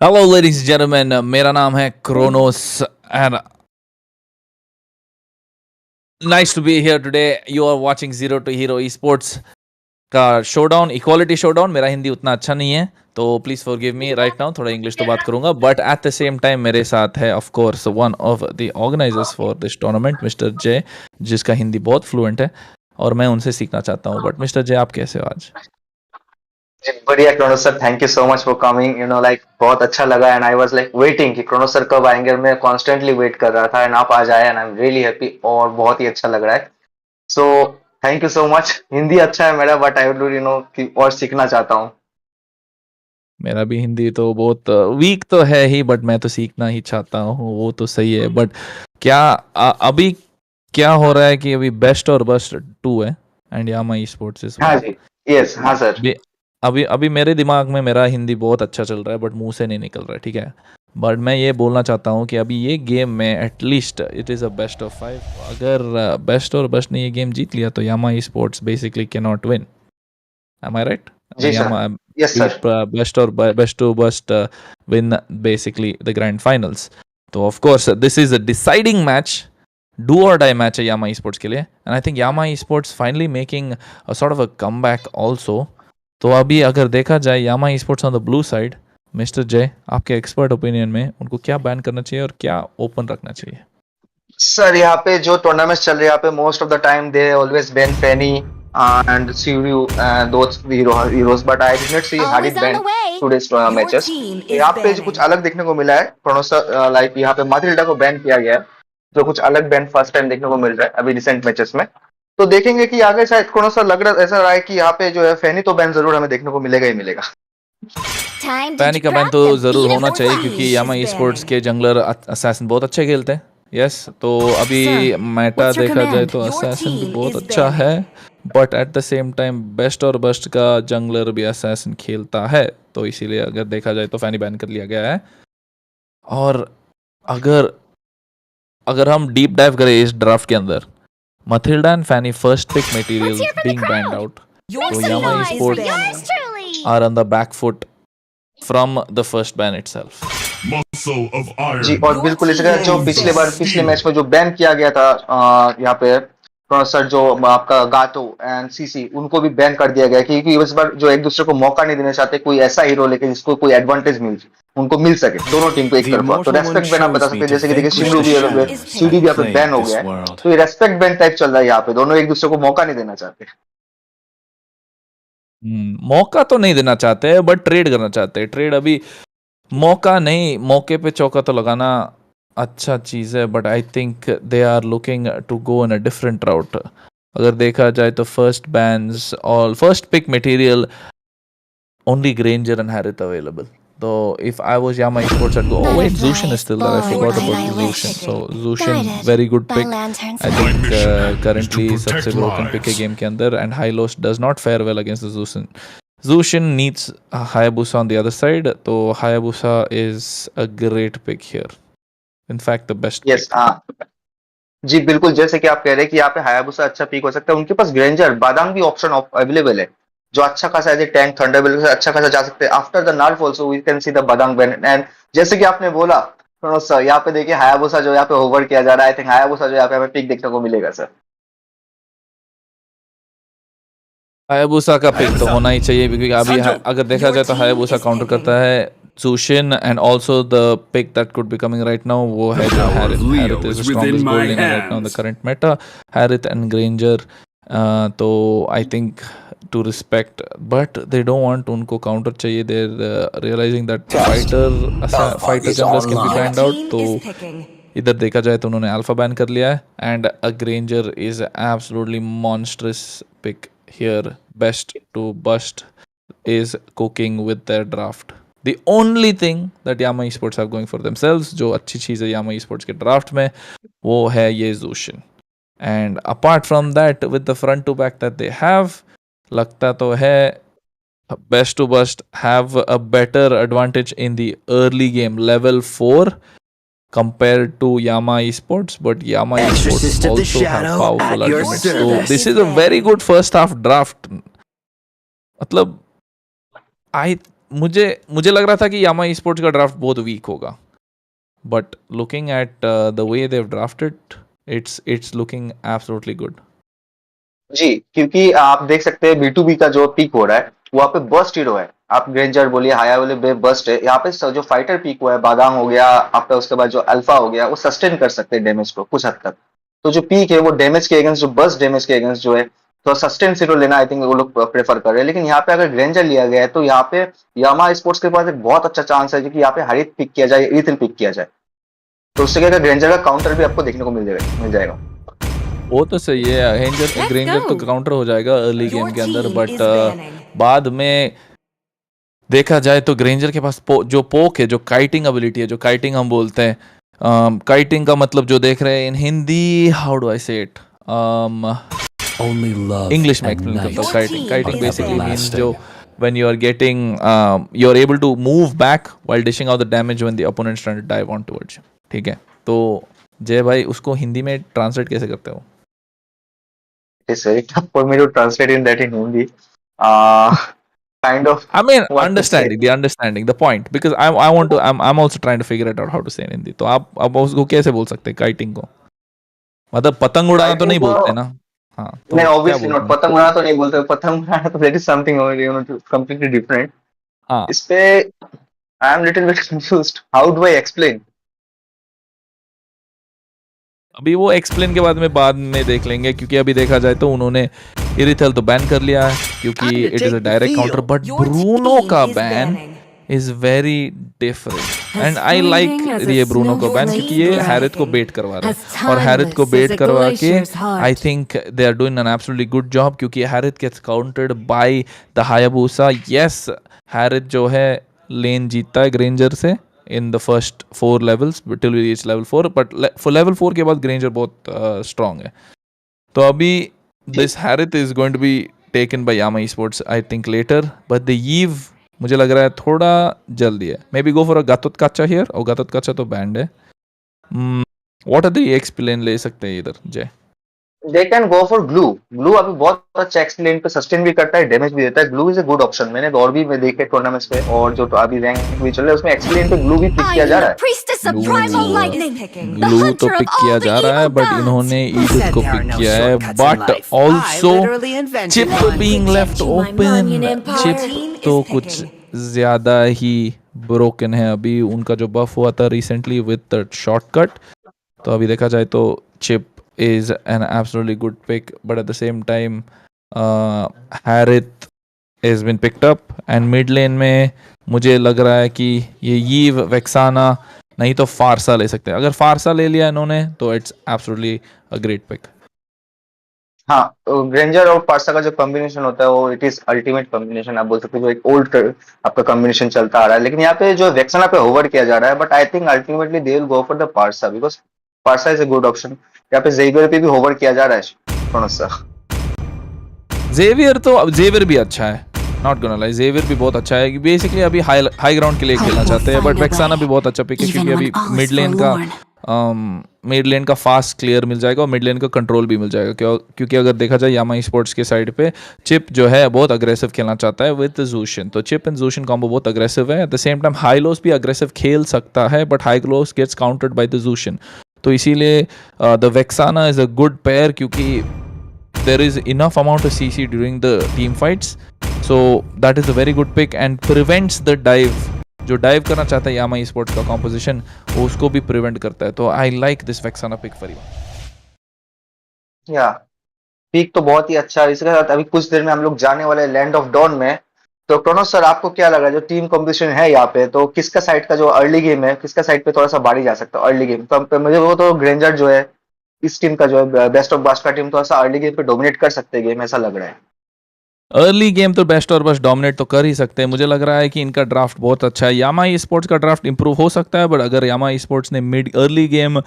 [SPEAKER 10] Hello, ladies and gentlemen. मेरा नाम है Kronos and nice to be here today. You are watching Z2H Esports का showdown, Equality Showdown. मेरा हिंदी उतना अच्छा नहीं है, तो please forgive me right now. थोड़ा इंग्लिश तो बात करूंगा, but at the same time मेरे साथ है of course one of the organizers for this tournament, Mr. J, जिसका हिंदी बहुत fluent है और मैं उनसे सीखना चाहता हूँ. But Mr. J, आप कैसे हो आज?
[SPEAKER 11] बढ़िया Chrono sir, thank you so much for coming, like बहुत अच्छा लगा and I was like waiting कि क्रोनो सर कब आएंगे. मैं कॉन्स्टेंटली वेट कर रहा था एंड आप आज आए and I am really happy और बहुत ही अच्छा लग रहा है. So thank you so much. Hindi अच्छा है मेरा, बट आई वुड कि और सीखना चाहता हूँ.
[SPEAKER 10] मेरा भी हिंदी तो बहुत वीक तो है ही, बट मैं तो सीखना ही चाहता हूँ, वो तो सही है. बट क्या अभी क्या हो रहा है कि अभी बेस्ट और बस्ट 2 है and Yama e sports is.
[SPEAKER 11] हाँ जी, यस, हाँ सर.
[SPEAKER 10] अभी मेरे दिमाग में मेरा हिंदी बहुत अच्छा चल रहा है, बट मुंह से नहीं निकल रहा है, ठीक है. बट मैं ये बोलना चाहता हूँ कि अभी ये गेम में at least it is a best of 5. अगर बेस्ट और बस्ट ने ये गेम जीत लिया तो Yama e sports basically can not win. Am I right?
[SPEAKER 11] जी सर. Yes sir.
[SPEAKER 10] बेस्ट और best to bust win basically the grand finals. तो of course this is a deciding match, do or die match है Yama e sports के लिए. And I think Yama e sports finally making a sort of a comeback also. तो अभी अगर देखा जाए Yama e sports on the blue side, mister जय, आपके एक्सपर्ट ओपिनियन में उनको क्या बैन करना चाहिए और क्या ओपन रखना चाहिए?
[SPEAKER 11] सर यहाँ पे जो टूर्नामेंट चल रहे हैं यहाँ पे most of the time they always ban Fanny and Serio those heroes, but I did not see had it ban today's matches. यहाँ पे जो कुछ अलग देखने को मिला है, लाइक यहाँ पे माथिल्डा को बैन किया गया है, जो कुछ अलग बैन फर्स्ट टाइम देखने को मिल रहा है अभी रिसेंट मैचेस में. तो देखेंगे कि आगे शायद कौन सा लग रहा ऐसा रहा है कि यहाँ पे जो है फैनी तो बैन जरूर हमें देखने को मिलेगा ही मिलेगा.
[SPEAKER 10] फैनी का बैन तो जरूर होना चाहिए क्योंकि यामा ई स्पोर्ट्स के जंगलर असैसिन बहुत अच्छे खेलते हैं. यस, तो अभी मेटा देखा जाए तो असैसिन भी बहुत अच्छा है, but at the same time best और बस्ट का जंगलर भी असैसिन खेलता है, तो इसीलिए अगर देखा जाए तो फैनी बैन कर लिया गया है. और अगर हम डीप डाइव करें इस ड्राफ्ट के अंदर, Mathilda and Fanny first pick materials being banned out. So Yama Esports are on the back foot from the first ban itself.
[SPEAKER 11] जी, और बिल्कुल इसी तरह जो पिछले मैच में जो बैन किया गया था यहाँ पे सर, जो आपका गाटो एंड सीसी, उनको भी बैन कर दिया गया क्योंकि इस बार जो एक दूसरे को मौका नहीं देना चाहते कोई ऐसा हीरो लेके जिसको कोई एडवांटेज उनको मिल सके दोनों टीम को एक तरफा. तो रेस्पेक्ट बैन आप बता सकते हैं, जैसे कि देखिए सिंधु भी सीडी भी यहाँ पे बैन हो गया है, तो ये रेस्पेक्ट बैन टाइप चल रहा है. यहाँ पे दोनों एक दूसरे को मौका नहीं देना चाहते.
[SPEAKER 10] मौका तो नहीं देना चाहते बट ट्रेड करना चाहते हैं. ट्रेड अभी मौका नहीं, मौके पे चौका तो लगाना अच्छा चीज़ है, but I think they are looking to go in a different route. अगर देखा जाए तो फर्स्ट बैन्स और first pick material only Granger and Harith available. So if I was Yama Esports, I'd go, oh wait, Zushin is still there. I forgot about Zushin. So Zushin, very good pick. I think currently सबसे broken pick है game के अंदर, and Hylos does not fare well against the Zushin. Zushin needs Hayabusa on the other side. So Hayabusa is a great pick here. In fact, the best.
[SPEAKER 11] Yes, हाँ जी, बिल्कुल जैसे कि आप कह रहे हैं कि यहाँ पे हायाबुसा अच्छा पिक हो सकता है. उनके पास ग्रेंजर बादांग भी ऑप्शन अवेलेबल है जो अच्छा खासा एज ए टैंक थंडरबोल्ट से अच्छा खासा जा सकते हैं. After the nerf also we can see the Badang ban. And जैसे कि आपने बोला सर, यहाँ पे देखिए हायाबुसा जो यहाँ पे ओवर किया जा रहा है. आई थिंक हायाबुसा जो यहाँ पे हमें पिक देखने को मिलेगा सर.
[SPEAKER 10] हायाबुसा का पिक तो होना ही चाहिए क्योंकि अभी अगर देखा जाए तो हायाबुसा काउंटर करता है Zushin, and also the pick that could be coming right now वो है जो Harith. Harith is the strongest gold laner right now in the current meta. Harith and Granger, तो I think to respect, but they don't want उनको counter चाहिए. They're realizing that fighter junglers can be banned out. तो इधर देखा जाए तो उन्होंने alpha ban कर लिया है, and a Granger is absolutely monstrous pick here. Best to bust is cooking with their draft. The only thing that Yama Esports have going for themselves, जो अच्छी चीज़ है Yama Esports के draft में, वो है ये Zushin. And apart from that, with the front to back that they have, लगता तो है best to bust have a better advantage in the early game level 4 compared to Yama Esports, but Yama Esports also have powerful arguments. So this is a very good first half draft. मतलब मुझे लग रहा था कि Yama sports का draft बहुत weak होगा, but looking at the way they have drafted, it's looking absolutely good.
[SPEAKER 11] जी, क्योंकि आप देख सकते हैं B2B का जो पीक हो रहा है वहाँ पे बर्स्ट हीरो है। आप ग्रेंजर बोलिए, हाया बोलिए, बर्स्ट है। यहाँ पे जो फाइटर पीक हुआ है, बादाम हो गया आपका, उसके बाद जो अल्फा हो गया, वो सस्टेन कर सकते हैं डैमेज को कुछ हद तक। तो जो पीक है वो डैमेज के अगेंस्ट, जो बर्स्ट डैमेज के अगेंस्ट जो है, तो सस्टेन हीरो लेना आई थिंक वो लोग प्रेफर कर रहे हैं। लेकिन यहाँ पे अगर ग्रेंजर लिया गया है तो यहाँ पे यामा स्पोर्ट्स के पास एक बहुत अच्छा चांस है कि यहाँ पे हरित पिक किया जाए, ईथल पिक किया जाए, तो उससे क्या है, ग्रेंजर का काउंटर भी आपको देखने को मिल जाएगा।
[SPEAKER 10] वो तो सही है, ग्रेंजर तो काउंटर हो जाएगा अर्ली गेम के अंदर, बट बाद में देखा जाए तो ग्रेंजर के पास जो पोक है, जो काइटिंग एबिलिटी है, जो काइटिंग हम बोलते हैं, काइटिंग का मतलब जो देख रहे हैं इन हिंदी, हाउ डू आई से इट, इंग्लिश में एक्सप्लेन करता हूँ। काइटिंग बेसिकली मींस जो when you are getting you are able to move back while dishing out the damage when the opponent is trying to dive on towards you। ठीक है, तो जय भाई उसको हिंदी में ट्रांसलेट कैसे करते हो?
[SPEAKER 11] It's very tough for me to translate in that in Hindi. Kind of.
[SPEAKER 10] I mean, understanding the point, because I want to, I'm also trying to figure it out how to say in Hindi। तो आप अब उसको कैसे बोल सकते हैं काइटिंग को? मतलब पतंग उड़ाना तो नहीं बोलते ना? हाँ, तो
[SPEAKER 11] नहीं, obviously not। पतंग उड़ाना तो नहीं बोलते। पतंग उड़ाना तो that is something completely different।
[SPEAKER 10] हाँ,
[SPEAKER 11] इस पे I am little bit confused। How do I explain?
[SPEAKER 10] अभी वो एक्सप्लेन के बाद में देख लेंगे, क्योंकि अभी देखा जाए तो उन्होंने इरिथल तो बैन कर लिया है क्योंकि it is a direct counter, but Bruno का ban is very different and I like ये ब्रूनो का बैन, क्योंकि ये हैरिथ को बेट करवा रहा है, और हैरिथ को बेट करवा के I think they are doing an absolutely good job, क्योंकि Harith gets countered by the Hayabusa. Yes, Harith जो है लेन जीतता है ग्रेंजर से in the first 4 levels till we reach level 4, but for level 4 के बाद ग्रेंजर बहुत strong है। तो अभी this Harith is going to be taken by Yama Esports I think later, but the Eve मुझे लग रहा है थोड़ा जल्दी है। Maybe go for a Gatot Kacha here, और Gatot Kacha तो banned है। What are the explain ले सकते हैं इधर जय?
[SPEAKER 11] They can go for glue। glue अभी बहुत अच्छा एक्सप्लेन पे सस्टेन भी करता है, डैमेज भी देता है। glue is a good option. मैंने और भी देखे टूर्नामेंट्स पे, और जो अभी रैंक भी चल रहा है उसमें एक्सप्लेन पे glue भी पिक किया जा रहा है।
[SPEAKER 10] ग्लू तो पिक किया जा रहा है, बट इन्होंने ईडिथ को पिक किया है, but also chip being left open. Chip तो कुछ ज्यादा ही ब्रोकन है अभी। उनका जो बफ हुआ था रिसेंटली विद द शॉर्टकट, तो अभी देखा जाए तो chip is an absolutely good pick, but at the same time Harith has been picked up, and mid lane में मुझे लग रहा है कि ये यीव, वेक्साना नहीं तो फारसा ले सकते हैं। अगर फारसा ले लिया इन्होंने तो it's absolutely a great pick.
[SPEAKER 11] हाँ, ग्रेंजर और पार्सा का जो कॉम्बिनेशन होता है वो इट इज अल्टीमेट कॉम्बिनेशन। आप बोल सकते हो जो एक ओल्ड आपका कॉम्बिनेशन चलता आ रहा है, लेकिन यहाँ पे जो वेक्साना पे होवर किया जा रहा है, but I think ultimately they will go for the Pharsa, because Pharsa is a good option. यहाँ पे जेवियर पे भी होवर किया जा रहा है थोड़ा सा।
[SPEAKER 10] जेवियर भी अच्छा है, नॉट गोना लाई, जेवियर भी बहुत अच्छा है। बेसिकली अभी हाई ग्राउंड के लिए खेलना चाहते हैं, बट वेक्साना भी बहुत अच्छा पिक है, क्योंकि अभी मिड लेन का फास्ट क्लियर मिल जाएगा और मिड लेन का कंट्रोल भी मिल जाएगा। क्योंकि अगर देखा जाए यामा स्पोर्ट्स के साइड पे चिप जो है बहुत अग्रेसिव खेलना चाहता है विद ज़ूशिन, तो चिप एंड ज़ूशिन कॉम्बो बहुत अग्रेसिव है। At the same time Hylos भी अग्रेसिव खेल सकता है, but Hylos gets countered by the Zhuxin, तो इसीलिए the Vexana is a good pair, क्योंकि there is enough amount of CC during the team fights, so that is a very good pick and prevents the dive. जो dive करना चाहता है यामा sports का composition, वो उसको भी प्रिवेंट करता है। तो I like this Vexana pick for you.
[SPEAKER 11] या पिक तो बहुत ही अच्छा है। इसके साथ अभी कुछ देर में हम लोग जाने वाले लैंड ऑफ डॉन में। तो क्रोनोस सर, आपको क्या लगा जो टीम कॉम्पिटिशन है यहाँ पे, तो किसका साइड का जो अर्ली गेम है, किसका साइड पे थोड़ा सा बारी जा सकता है अर्ली गेम? तो मुझे वो तो ग्रेंजर जो है इस टीम का जो है बेस्ट ऑफ बास्ट का टीम थोड़ा सा अर्ली गेम पे डोमिनेट कर सकते हैं गेम, ऐसा लग रहा है।
[SPEAKER 10] अर्ली गेम तो बेस्ट और बस डोमिनेट तो कर ही सकते हैं। मुझे लग रहा है कि इनका ड्राफ्ट बहुत अच्छा है। यामा स्पोर्ट्स का ड्राफ्ट इंप्रूव हो सकता है, बट अगर यामा स्पोर्ट्स ने मिड अर्ली गेम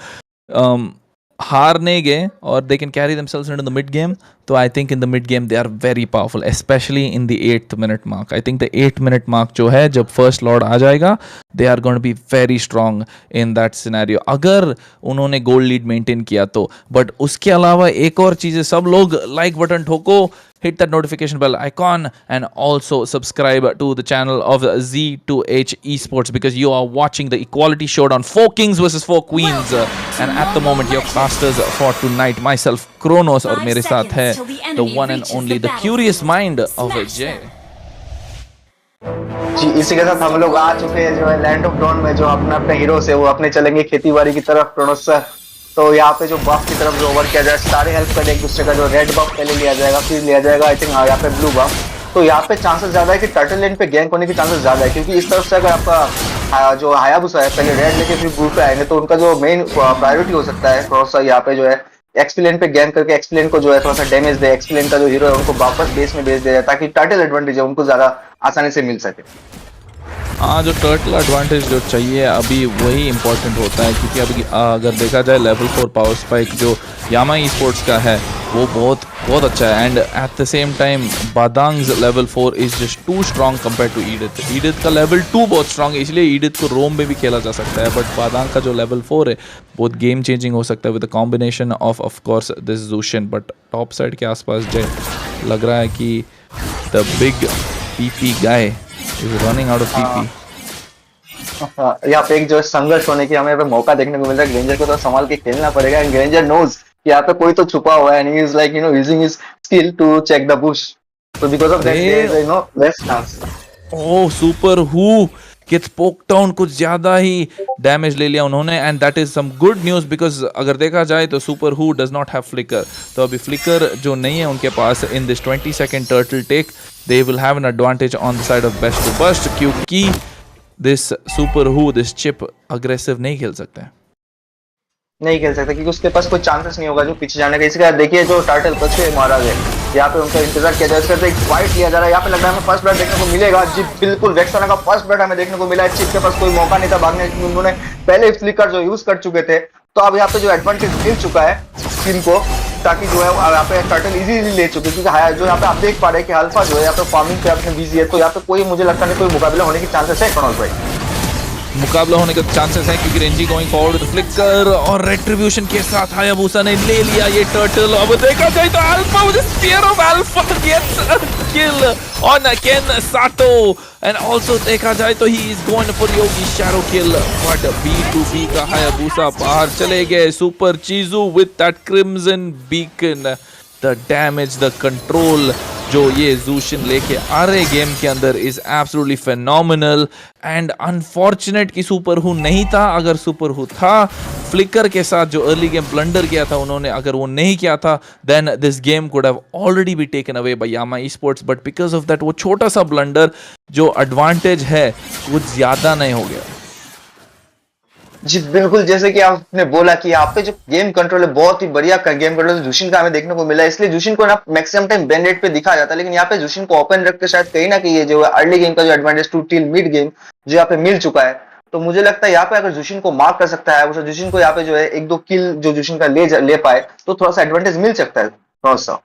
[SPEAKER 10] हार नहीं गए और they can carry themselves into the mid game, तो I think in the mid game they are very powerful, especially in the 8th minute mark. I think the 8th minute mark जो है, जब first lord आ जाएगा, they are going to be very strong in that scenario, अगर उन्होंने gold lead maintain किया तो. But उसके अलावा एक और चीज़ है, सब लोग लाइक बटन ठोको, hit that notification bell icon, and also subscribe to the channel of Z2H Esports, because you are watching the Equality Showdown, 4 kings versus 4 queens, and at the moment your casters for tonight, myself Kronos, और मेरे साथ है the one and only the curious mind of Jay.
[SPEAKER 11] जी, इसी के साथ हम लोग आ चुके हैं जो है लैंड ऑफ डॉन में, जो अपने हीरो से वो अपने चलेंगे खेती बाड़ी की तरफ. क्रोनोस सर, तो यहाँ पे जो बफ की तरफ जो ओवर किया जाए, सारे हेल्प कर एक दूसरे का, जो रेड बफ पहले लिया जाएगा, फिर लिया जाएगा आई थिंक यहाँ पे ब्लू बफ. तो यहाँ पे चांसेस ज्यादा है कि टर्टल लेन पे गैंक होने की चांसेस ज्यादा है, क्योंकि इस तरफ से अगर आपका जो हायाबुसा है पहले रेड लेके फिर ब्लू पे आएंगे, तो उनका जो मेन प्रायोरिटी हो सकता है क्रॉस यहाँ पे जो है एक्सप्लेन पे गैंक करके एक्सप्लेन को जो है थोड़ा सा डैमेज दे, एक्सप्लेन का जो हीरो है उनको वापस बेस में भेज दे, ताकि टर्टल एडवांटेज है उनको ज्यादा आसानी से मिल सके.
[SPEAKER 10] हाँ, जो टर्टल एडवांटेज जो चाहिए अभी वही इंपॉर्टेंट होता है, क्योंकि अभी अगर देखा जाए लेवल 4 पावर स्पाइक जो यामा ई स्पोर्ट्स का है वो बहुत अच्छा है. And at the same time Badang's level 4 is just too strong compare to Edith. Edith का लेवल 2 बहुत स्ट्रॉन्ग है, इसलिए ईडिथ को रोम में भी खेला जा सकता है. बट बादांग का जो लेवल 4 है बहुत गेम चेंजिंग हो सकता है with the combination of course this Zhuxin. But top side के आसपास जो लग रहा है कि the big PP guy is running out of PP.
[SPEAKER 11] यहाँ पे एक जो संघर्ष होने की हमें यहाँ पे मौका देखने को मिल रहा है. ग्रेंजर को तो संभाल के खेलना पड़ेगा. ग्रेंजर नोज कि यहाँ पे कोई तो छुपा हुआ है, and he is like using his skill to check the bush. So because of that there is less chance.
[SPEAKER 10] Oh, super who gets poked down, कुछ ज्यादा ही डैमेज ले लिया उन्होंने. And that is some good news, because अगर देखा जाए तो Super Hu does not have Flicker. तो अभी फ्लिकर जो नहीं है उनके पास in this 20-second turtle take, they will have an advantage on the side of best to burst, क्योंकि this super who, this chip aggressive नहीं खेल सकते हैं.
[SPEAKER 11] नहीं खेल सकता क्योंकि उसके पास कोई चांसेस नहीं होगा जो पीछे जाने का. इसके बाद देखिए जो टर्टल पीछे मारा गया, यहाँ पे उनका इंतजार किया जाए. इसके एक फाइट लिया जा रहा है. यहाँ पे लग रहा है हमें फर्स्ट ब्लड देखने को मिलेगा. जी बिल्कुल, वेक्साना का फर्स्ट ब्लड हमें देखने को मिला है. चिप के पास कोई मौका नहीं था भागने, उन्होंने पहले फ्लिकर जो यूज कर चुके थे. तो अब यहाँ पे जो एडवांटेज मिल चुका है टीम को, ताकि जो है यहाँ पे टर्टल इजीली ले चुके, क्योंकि जो यहाँ पे आप देख पा रहे हैं कि अल्फा जो है यहाँ पे फार्मिंग पे अपने बिजी है. तो यहाँ पे कोई मुझे लगता नहीं कोई मुकाबला होने की चांसेस है. क्रोनोस भाई,
[SPEAKER 10] मुकाबला होने के चांसेस हैं, क्योंकि रेंजी गोइंग फॉरवर्ड विद फ्लिकर और रेट्रिब्यूशन के साथ हायाबुसा ने ले लिया ये टर्टल. अब देखा जाए तो Alpha with spear of Alpha gets a kill on Ken Sato. And also देखा जाए तो he is going for Yogi shadow kill. But B2B का हायाबुसा बाहर चले गए. Super cheesy with that crimson beacon. The damage, the control जो ये Zhuxin लेके आ रहे गेम के अंदर is absolutely phenomenal. And unfortunate कि सुपर हु नहीं था. अगर सुपर हु था, फ्लिकर के साथ जो अर्ली गेम ब्लंडर किया था उन्होंने, अगर वो नहीं किया था, then this game could have already be taken away by Yama e sports. But because of that वो छोटा सा ब्लंडर, जो एडवांटेज है कुछ ज्यादा नहीं हो गया.
[SPEAKER 11] जी बिल्कुल, जैसे कि आपने बोला कि यहाँ पे जो गेम कंट्रोल है बहुत ही बढ़िया गेम कंट्रोल जूशिन का हमें देखने को मिला है. इसलिए जूशिन को ना मैक्सिमम टाइम बैन रेट पे दिखाया जाता है, लेकिन यहाँ पे जूशिन को ओपन रख के शायद कहीं ना कहीं ये जो अर्ली गेम का जो advantage to till mid game जो यहाँ पे मिल चुका है. तो मुझे लगता है यहाँ पे अगर जूशिन को मार्क कर सकता है, जूशिन को यहाँ पे जो है 1-2 किल जो जूशिन का ले पाए, तो थोड़ा सा एडवांटेज मिल सकता है. थोड़ा सा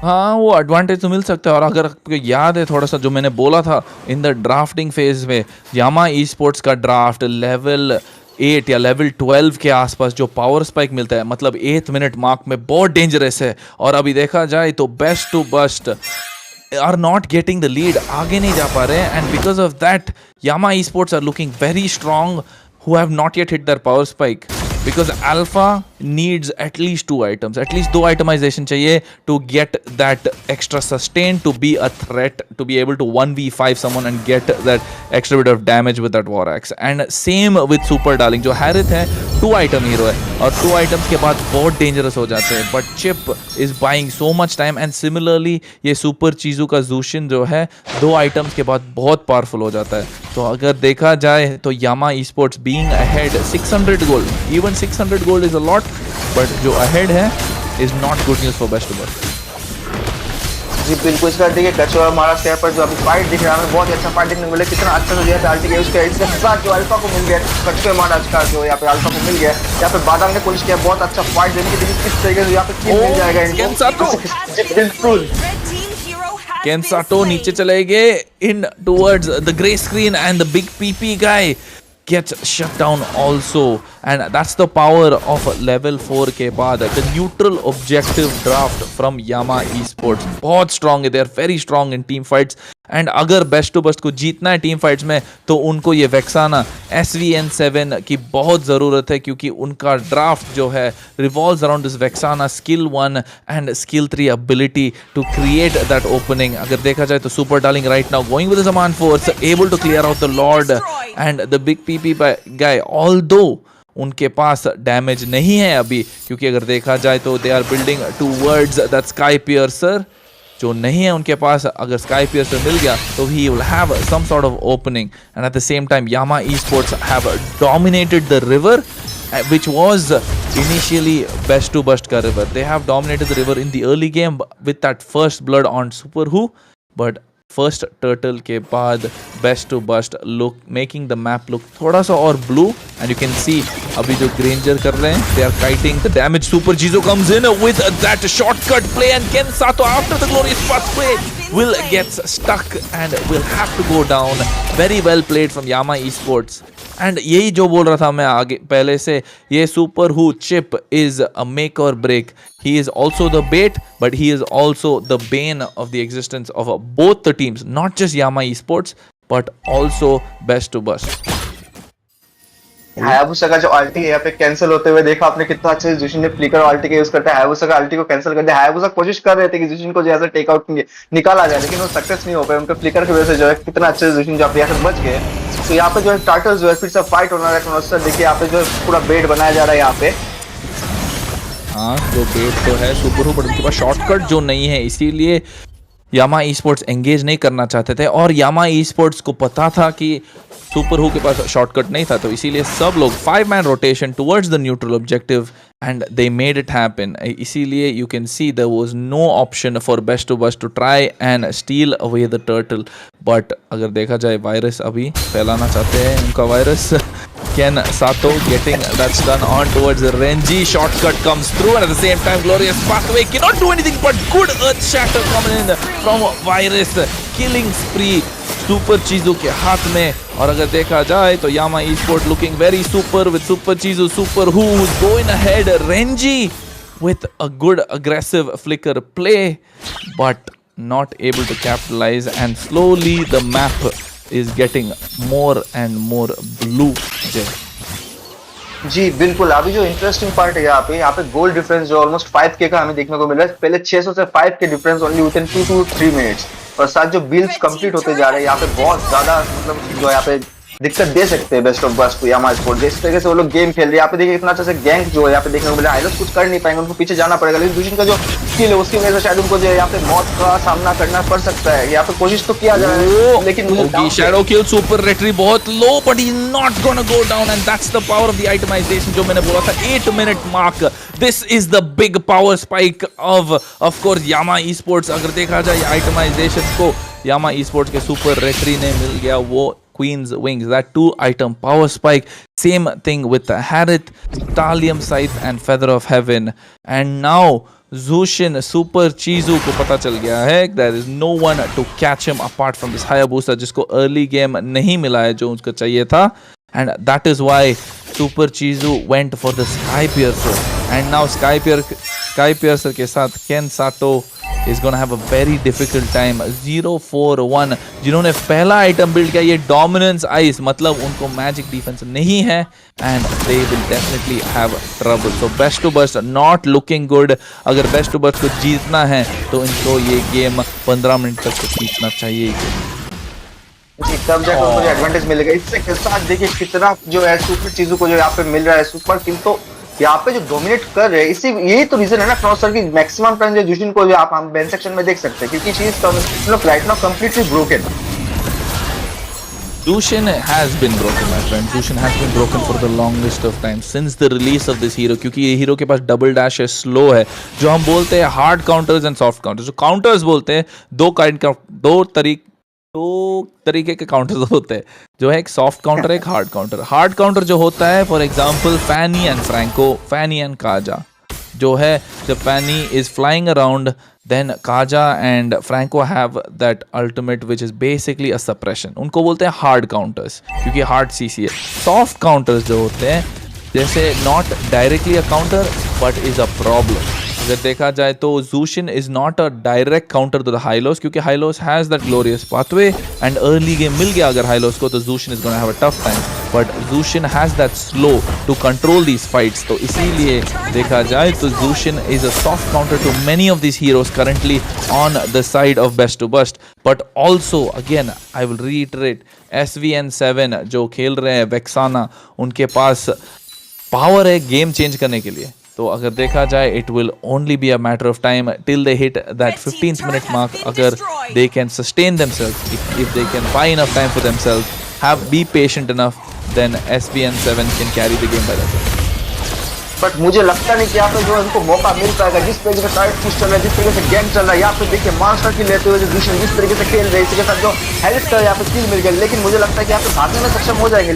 [SPEAKER 10] हाँ, वो एडवांटेज तो मिल सकता है. और अगर आपको याद है थोड़ा सा जो मैंने बोला था इन द ड्राफ्टिंग फेज में, यामा ई स्पोर्ट्स का ड्राफ्ट लेवल 8 या लेवल 12 के आसपास जो पावर स्पाइक मिलता है, मतलब 8th मिनट मार्क में, बहुत डेंजरस है. और अभी देखा जाए तो best to bust are not getting the lead, आगे नहीं जा पा रहे हैं. And because of that Yama E sports are looking very strong, who have not yet hit their power spike, because alpha needs at least 2 items, at least 2 itemization चाहिए to get that extra sustain, to be a threat, to be able to 1v5 someone and get that extra bit of damage with that war axe. And same with super darling, जो Harith है 2 item hero है और 2 items के बाद बहुत dangerous हो जाते हैं. But Chip is buying so much time, and similarly ये super चीजों का Zushin जो है 2 items के बाद बहुत powerful हो जाता है. तो अगर देखा जाए तो Yama Esports being ahead 600 gold, even 600 gold is a lot, but जो ahead है is not good news for best of us.
[SPEAKER 11] जी बिल्कुल, इसका देखिए कचौड़ा मारा स्टेप पर जो अभी फाइट दिख रहा है, हमें बहुत ही अच्छा फाइट देखने को मिला, कितना अच्छा हो गया था आल्टी के उसके इसके साथ जो अल्फा को मिल गया, कचौड़ा मारा इसका जो यहाँ पे अल्फा को मिल गया, यहाँ पे बादाम ने कोशिश किया बहुत अच्छा फाइट देने की, देखिए किस तरीके से यहाँ पे किल मिल जाएगा इनको। बिल्कुल
[SPEAKER 10] Kensato नीचे चले गए in towards the grey screen and the big PP guy gets shut down also, and that's the power of level 4 के बाद the neutral objective draft from Yama Esports बहुत strong है, they are very strong in team fights, and अगर best to best को जीतना है team fights में तो उनको ये वेक्साना SVN7 की बहुत ज़रूरत है, क्योंकि उनका ड्राफ्ट जो है revolves around this वेक्साना skill 1 and skill 3 ability to create that opening. अगर देखा जाए तो super darling right now going with the Zaman force able to clear out the Lord and the big PP guy, although उनके पास damage नहीं है अभी, क्योंकि अगर देखा जाए तो they are building towards that sky piercer जो नहीं है उनके पास. अगर स्काई पियर्सर मिल गया तो he will have some sort of opening, and at the same time Yama esports have dominated the river which was initially best to bust ka river. They have dominated the river in the early game with that first blood on Super Who, but first turtle के बाद best to bust look making the map look थोड़ा सा और blue, and you can see अभी जो Granger कर रहे हैं they are kiting the damage. Super जीजो comes in with that shortcut play and Kensato after the glorious path play will gets stuck and will have to go down. Very well played from Yama Esports. And यही जो बोल रहा था मैं आगे पहले से, ये super who chip is a make or break. He is also the bait, but he is also the bane of the existence of both the teams, not just Yama Esports, but also best to bust.
[SPEAKER 11] Hayabusa का जो अल्टी है यहाँ पे cancel होते हुए देखा आपने, कितना अच्छे से जुशिन ने फ्लिकर अल्टी का यूज करते हैं, हायाबुसा का अल्टी को कैंसिल कर दिया. हायाबुसा कोशिश कर रहे थे कि जुशिन को जैसे टेक आउट निकाला जाए, लेकिन वो सक्सेस नहीं हो पाए उनके फ्लिकर की वजह से. जो है कितना अच्छे से जुशिन जो आप यहाँ से बच गए. तो यहाँ पे जो है टार्टल्स जो है फिर से फाइट होना है. देखिए यहाँ पे जो है पूरा बेट बनाया जा रहा है यहाँ पे.
[SPEAKER 10] हाँ जो बेट तो है सुपर हु, बट उनके पास शॉर्टकट जो नहीं है, इसीलिए यामा esports एंगेज नहीं करना चाहते थे. और यामा esports को पता था कि सुपर हु के पास शॉर्टकट नहीं था, तो इसीलिए सब लोग 5-man rotation towards the neutral objective and they made it happen. इसीलिए you can see there was no option for best to bust to try and steal away the turtle. But अगर देखा जाए वायरस अभी फैलाना चाहते हैं उनका virus. Kensato getting that's done on towards the Renji. Shortcut comes through, and at the same time glorious pathway cannot do anything but good earth shatter coming in from virus. Killing spree super चीजों के हाथ में. और अगर देखा जाए तो यामा esports looking very super with super चीजों super who who's going ahead. Renji with a good aggressive flicker play but not able to capitalize, and slowly the map is getting more and more blue.
[SPEAKER 11] जी बिल्कुल, अभी जो interesting part है यहाँ पे goal difference जो almost 5k का हमें देखने को मिल रहा है. पहले 600 से 5k difference only within 2 to 3 minutes. और साथ जो बिल्ड्स कंप्लीट होते जा रहे हैं यहाँ पे बहुत ज्यादा मतलब जो यहाँ पे दिक्कत दे सकते हैं बेस्ट ऑफ बस्ट को यामा esports. जिस तरीके से वो लोग गेम खेल रहे हैं यहाँ पे देखिए कितना अच्छा से गैंग जो है यहाँ पे देखने को मिला. हाइलर्स कुछ कर नहीं पाएंगे, उनको पीछे जाना पड़ेगा, लेकिन दुश्मन का जो स्किल है उसकी वजह से शायद उनको जो है यहाँ पे मौत का सामना करना पड़ सकता है. यहाँ पे कोशिश तो किया जा रहा है लेकिन
[SPEAKER 10] शैडो किल सुपर रेटरी बहुत low, but he is not gonna go down, and that's the power of the itemization जो मैंने बोला था 8 minute mark. This is the big power spike of course Yama esports. अगर देखा जाए आइटमाइजेशन को यामा esports के सुपर रेटरी ने मिल गया वो Queen's Wings, that 2-item power spike. Same thing with the Harith, Thallium Scythe and Feather of Heaven. And now Zushin Super Chizu को पता चल गया है there is no one to catch him apart from this Hayabusa जिसको early game नहीं मिला है जो उसको चाहिए था. And that is why Super Chizu went for the Sky Piercer. And now Sky Piercer के साथ Kensato is gonna have a very difficult time. 0-4-1 जिन्होंने पहला आइटम बिल्ड किया, ये डोमिनेंस आइस, मतलब उनको मैजिक डिफेंस नहीं है, and they will definitely have trouble. So best to bust not looking good. अगर बेस्ट टू बस्ट को जीतना है तो इनको ये गेम 15 मिनट तक तो जीतना चाहिए.
[SPEAKER 11] तब जाकर उनको एडवांटेज मिलेगा. इससे साथ देखिए कितना जो है सुपर चीजों को जो यहाँ पे मिल रहा है. सुपर किल तो यहाँ पे जो डोमिनेट कर रहे हैं, इसी यही तो रीजन है ना क्रॉस सर की मैक्सिमम टाइम जो जुशिन को जो आप हम बेन सेक्शन में देख सकते हैं, क्योंकि she is right now completely broken.
[SPEAKER 10] Zushin has been broken, my friend. Zushin has been broken for the longest of time since the release of this hero. क्योंकि ये हीरो के पास डबल डैश है, slow है, जो हम बोलते हैं hard counters and soft counters. जो काउंटर्स बोलते हैं दो तरीके के काउंटर्स होते हैं, जो है एक सॉफ्ट काउंटर, एक हार्ड काउंटर. हार्ड काउंटर जो होता है, for example Fanny and Franco, Fanny and Kaja, जो है जब Fanny is flying around, then Kaja and Franco have that ultimate which is basically a suppression. उनको बोलते हैं हार्ड काउंटर्स, क्योंकि हार्ड सीसी है. सॉफ्ट काउंटर्स जो होते हैं, जैसे not directly a counter but is a problem. अगर देखा जाए तो Zushin is not a direct counter to the Hylos, क्योंकि Hylos has that glorious pathway and early game मिल गया अगर Hylos को, तो Zushin is gonna have a tough time. But Zushin has that slow to control these fights, तो इसीलिए देखा जाए तो Zushin is a soft counter to many of these heroes currently on the side of best to bust. But also again I will reiterate, SVN7 जो खेल रहे हैं Vexana, उनके पास पावर है गेम चेंज करने के लिए. तो अगर देखा जाए, it will only be a matter of time till they hit that 15th minute mark. अगर they can sustain themselves, if they can buy enough time for themselves, have be patient enough, then SVN7 can carry the game by themselves.
[SPEAKER 11] But मुझे लगता नहीं कि यहाँ पे जो उनको मौका मिल पाएगा. जिस तरीके से टाइट पुश चल रहा है, जिस तरीके से गेम चल रहा है, यहाँ पे देखिए मास्टर की लेते हुए जो दूसरे जिस तरीके से खेल रहे हैं, इसके साथ जो हेल्थ का यहाँ पे किल मिल गया. लेकिन मुझे लगता है कि यहाँ पे भागने में सक्षम हो जाएंगे.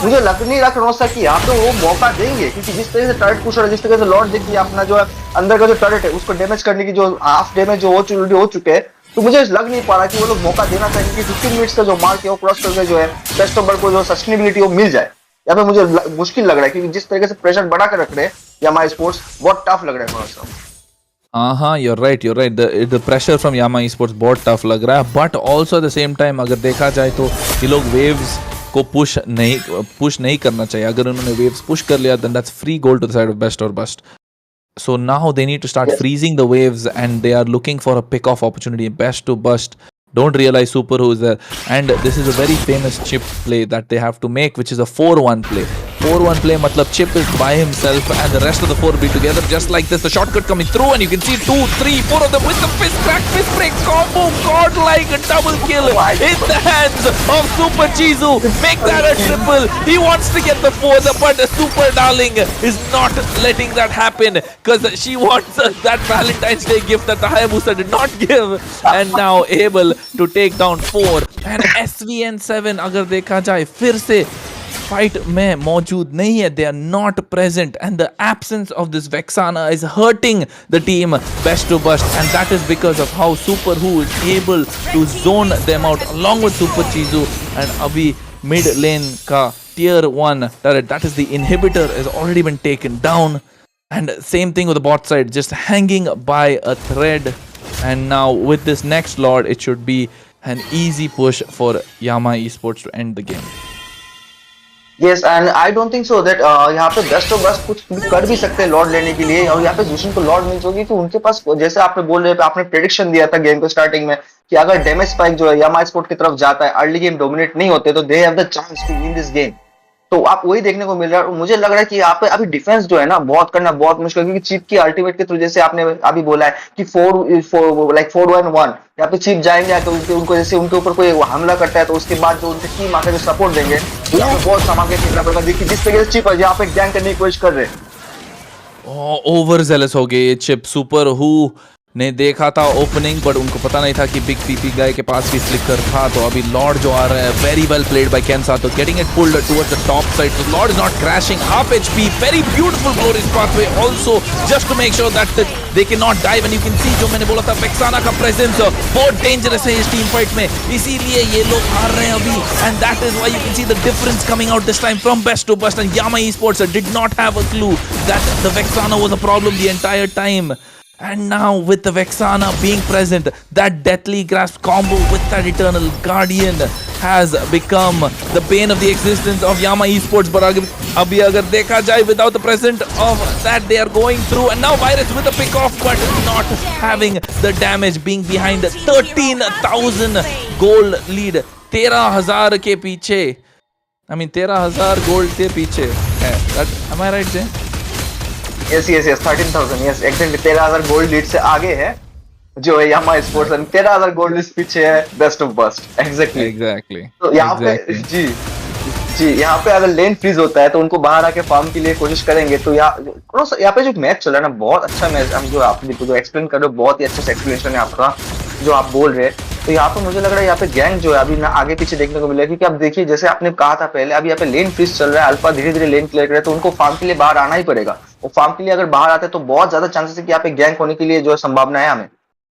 [SPEAKER 11] मुझे लग नहीं रहा कि कि यहाँ पे वो मौका देंगे, क्योंकि जिस तरीके से टाइट पुश हो रहा है, जिस तरीके से लॉर्ड देखिए अपना जो है अंदर का जो टर्रेट है उसको डैमेज करने की जो हाफ डैमेज जो हो चुके हैं, तो मुझे लग नहीं पा रहा कि वो लोग मौका देना चाहेंगे कि 15 मिनट्स का जो मार्क है वो क्रॉस करके जो है बेस्ट ओवर को जो सस्टेनेबिलिटी वो मिल जाए. यहाँ पे मुझे मुश्किल लग रहा है, क्योंकि जिस तरीके से प्रेशर बढ़ा कर रख रहे हैं यामा स्पोर्ट्स, बहुत टफ लग रहा है थोड़ा सा.
[SPEAKER 10] हाँ, you're right. The pressure from Yama Esports बहुत टफ लग रहा है, but also at the same time अगर देखा जाए तो ये लोग waves को push नहीं करना चाहिए. अगर उन्होंने waves push कर लिया, then that's free goal to the side of best or bust. So now they need to start freezing the waves, and they are looking for a pick-off opportunity. Best to bust don't realize Super who is there, and this is a very famous chip play that they have to make, which is a 4-1 play. 4-1 play matlab Chip is by himself and the rest of the 4 be together just like this. The shortcut coming through, and you can see 2, 3, 4 of them with the fist crack, fist break combo, godlike a double kill in the hands of Super Chizu. Make that a triple. He wants to get the 4th, but Super Darling is not letting that happen, because she wants that Valentine's Day gift that the Hayabusa did not give, and now able to take down 4. And SVN7 अगर देखा जाए फिर से fight में मौजूद नहीं है. They are not present, and the absence of this Vexana is hurting the team best to bust, and that is because of how Super Who is able to zone them out along with Super Chizu. And abhi mid lane ka tier 1 turret, that is the inhibitor, has already been taken down, and same thing with the bot side, just hanging by a thread. And now with this next Lord, it should be an easy push for Yama Esports to end the game.
[SPEAKER 11] Yes, and I don't think so that यहाँ पे best of best कुछ कर भी सकते हैं Lord लेने के लिए, और यहाँ पे Zushin को लॉर्ड मिल जाएगी कि उनके पास, जैसे आपने बोल रहे, आपने प्रेडिक्शन दिया था गेम के स्टार्टिंग में कि अगर डैमेज स्पाइक जो है यामा स्पोर्ट की तरफ जाता है, अर्ली गेम डोमिनेट नहीं होते, तो they have the chance to win this game. तो आप वही देखने को मिल रहा है. और मुझे लग रहा है कि यहाँ पे अभी डिफेंस जो है ना बहुत करना बहुत मुश्किल, क्योंकि चीप की अल्टीमेट के थ्रू, जैसे आपने अभी बोला है कि 4-1-1, यहाँ पे चीप जाएंगे तो उनको जैसे उनके ऊपर कोई हमला करता है, तो उसके बाद जो उनकी टीम आकर जो सपोर्ट देंगे, यहाँ पे बहुत सामान के खेलना पड़ेगा. देखिए जिस तरीके से चीप है यहाँ पे गैंग करने की कोशिश कर रहे हैं.
[SPEAKER 10] ओवर जेलस हो गए चिप. सुपर हु ने देखा था ओपनिंग, बट उनको पता नहीं था कि बिग पीपी गाय के पास भी फ्लिकर था. तो अभी लॉर्ड जो आ रहा है, very well played by Kensa, तो getting it pulled towards the top side. So lord is not crashing, half HP, very beautiful glorious pathway also just to make sure that they can not dive. And you can see, जो मैंने बोला था, वेक्साना का presence बहुत dangerous है इस team fight में, इसीलिए ये लोग हार रहे हैं अभी. And that is why you can see the difference coming out this time from best to bust. And Yama esports did not have a clue that the Vexana was a problem the entire time. And now with the Vexana being present, that deathly grasp combo with that Eternal Guardian has become the bane of the existence of Yama Esports. But abhi agar dekha jaye, without the presence of that, they are going through. And now Virus with a pick off, but not having the damage, being behind 13,000 gold lead. 13,000 के पीछे, I mean 13,000 gold के पीछे है. Am I right, Jay?
[SPEAKER 11] yes 13,000, yes exactly 13,000 gold lead से आगे है. जो है यामा स्पोर्ट्स एंड 13,000 गोल्ड इस पीछे है बेस्ट ऑफ बस्ट
[SPEAKER 10] एग्जैक्टली
[SPEAKER 11] तो यहाँ पे जी यहाँ पे अगर लेन फ्रीज होता है तो उनको बाहर आके फार्म के लिए कोशिश करेंगे तो यहाँ पे जो मैच चल रहा है ना बहुत अच्छा मैच हम जो आप जो एक्सप्लेन कर रहे हो बहुत ही अच्छा से एक्सप्लेनेशन है आपका जो आप बोल रहे हैं तो यहाँ पे मुझे लग रहा है यहाँ पे गैंग जो है अभी ना आगे पीछे देखने को मिलेगा क्योंकि आप देखिए जैसे आपने कहा था पहले अभी यहाँ पे लेन फ्रीज चल रहा है अल्फा धीरे धीरे लेन क्लियर करे तो उनको फार्म के लिए बाहर आना ही पड़ेगा और फार्म के लिए अगर बाहर आते हैं तो बहुत ज्यादा चांसेस है कि यहाँ पे गैंग होने के लिए जो संभावना है हमें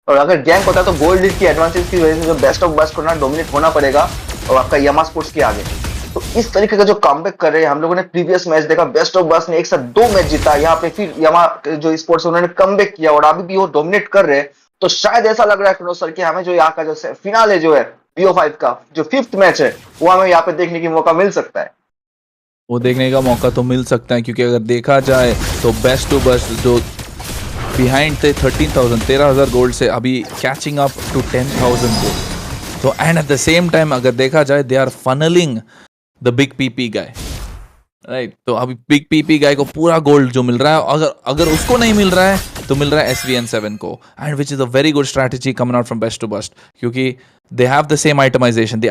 [SPEAKER 11] और अगर गैंग होता है तो गोल्ड लीड की एडवांटेज की वजह से जो बेस्ट ऑफ बेस्ट करना डोमिनेट होना पड़ेगा और आपका यामा स्पोर्ट्स के आगे तो इस तरीके का जो कमबैक कर रहे हैं हम लोगों ने प्रीवियस मैच देखा बेस्ट ऑफ बस ने एक साथ 2 मैच जीता यहाँ पे फिर यामा जो स्पोर्ट्स उन्होंने कमबैक किया और अभी भी वो डोमिनेट कर रहे हैं तो शायद ऐसा लग रहा है क्रोनोस सर कि हमें जो यहाँ का जो फिनाले जो है BO5 का जो 5th मैच है वो हमें यहाँ पे देखने की मौका मिल सकता है
[SPEAKER 10] वो देखने का मौका तो मिल सकता है क्योंकि अगर देखा जाए तो बेस्ट टू बेस्ट जो बिहाइंड थे 13,000 गोल्ड से अभी कैचिंग अप टू 10,000 गोल्ड तो and at the same time अगर देखा जाए they are funnelling the big PP guy right तो अभी बिग पीपी गाय को पूरा गोल्ड जो मिल रहा है अगर उसको नहीं मिल रहा है तो मिल रहा है SVN7 को and which is a very good strategy coming out from best to best क्योंकि they have the same itemization. The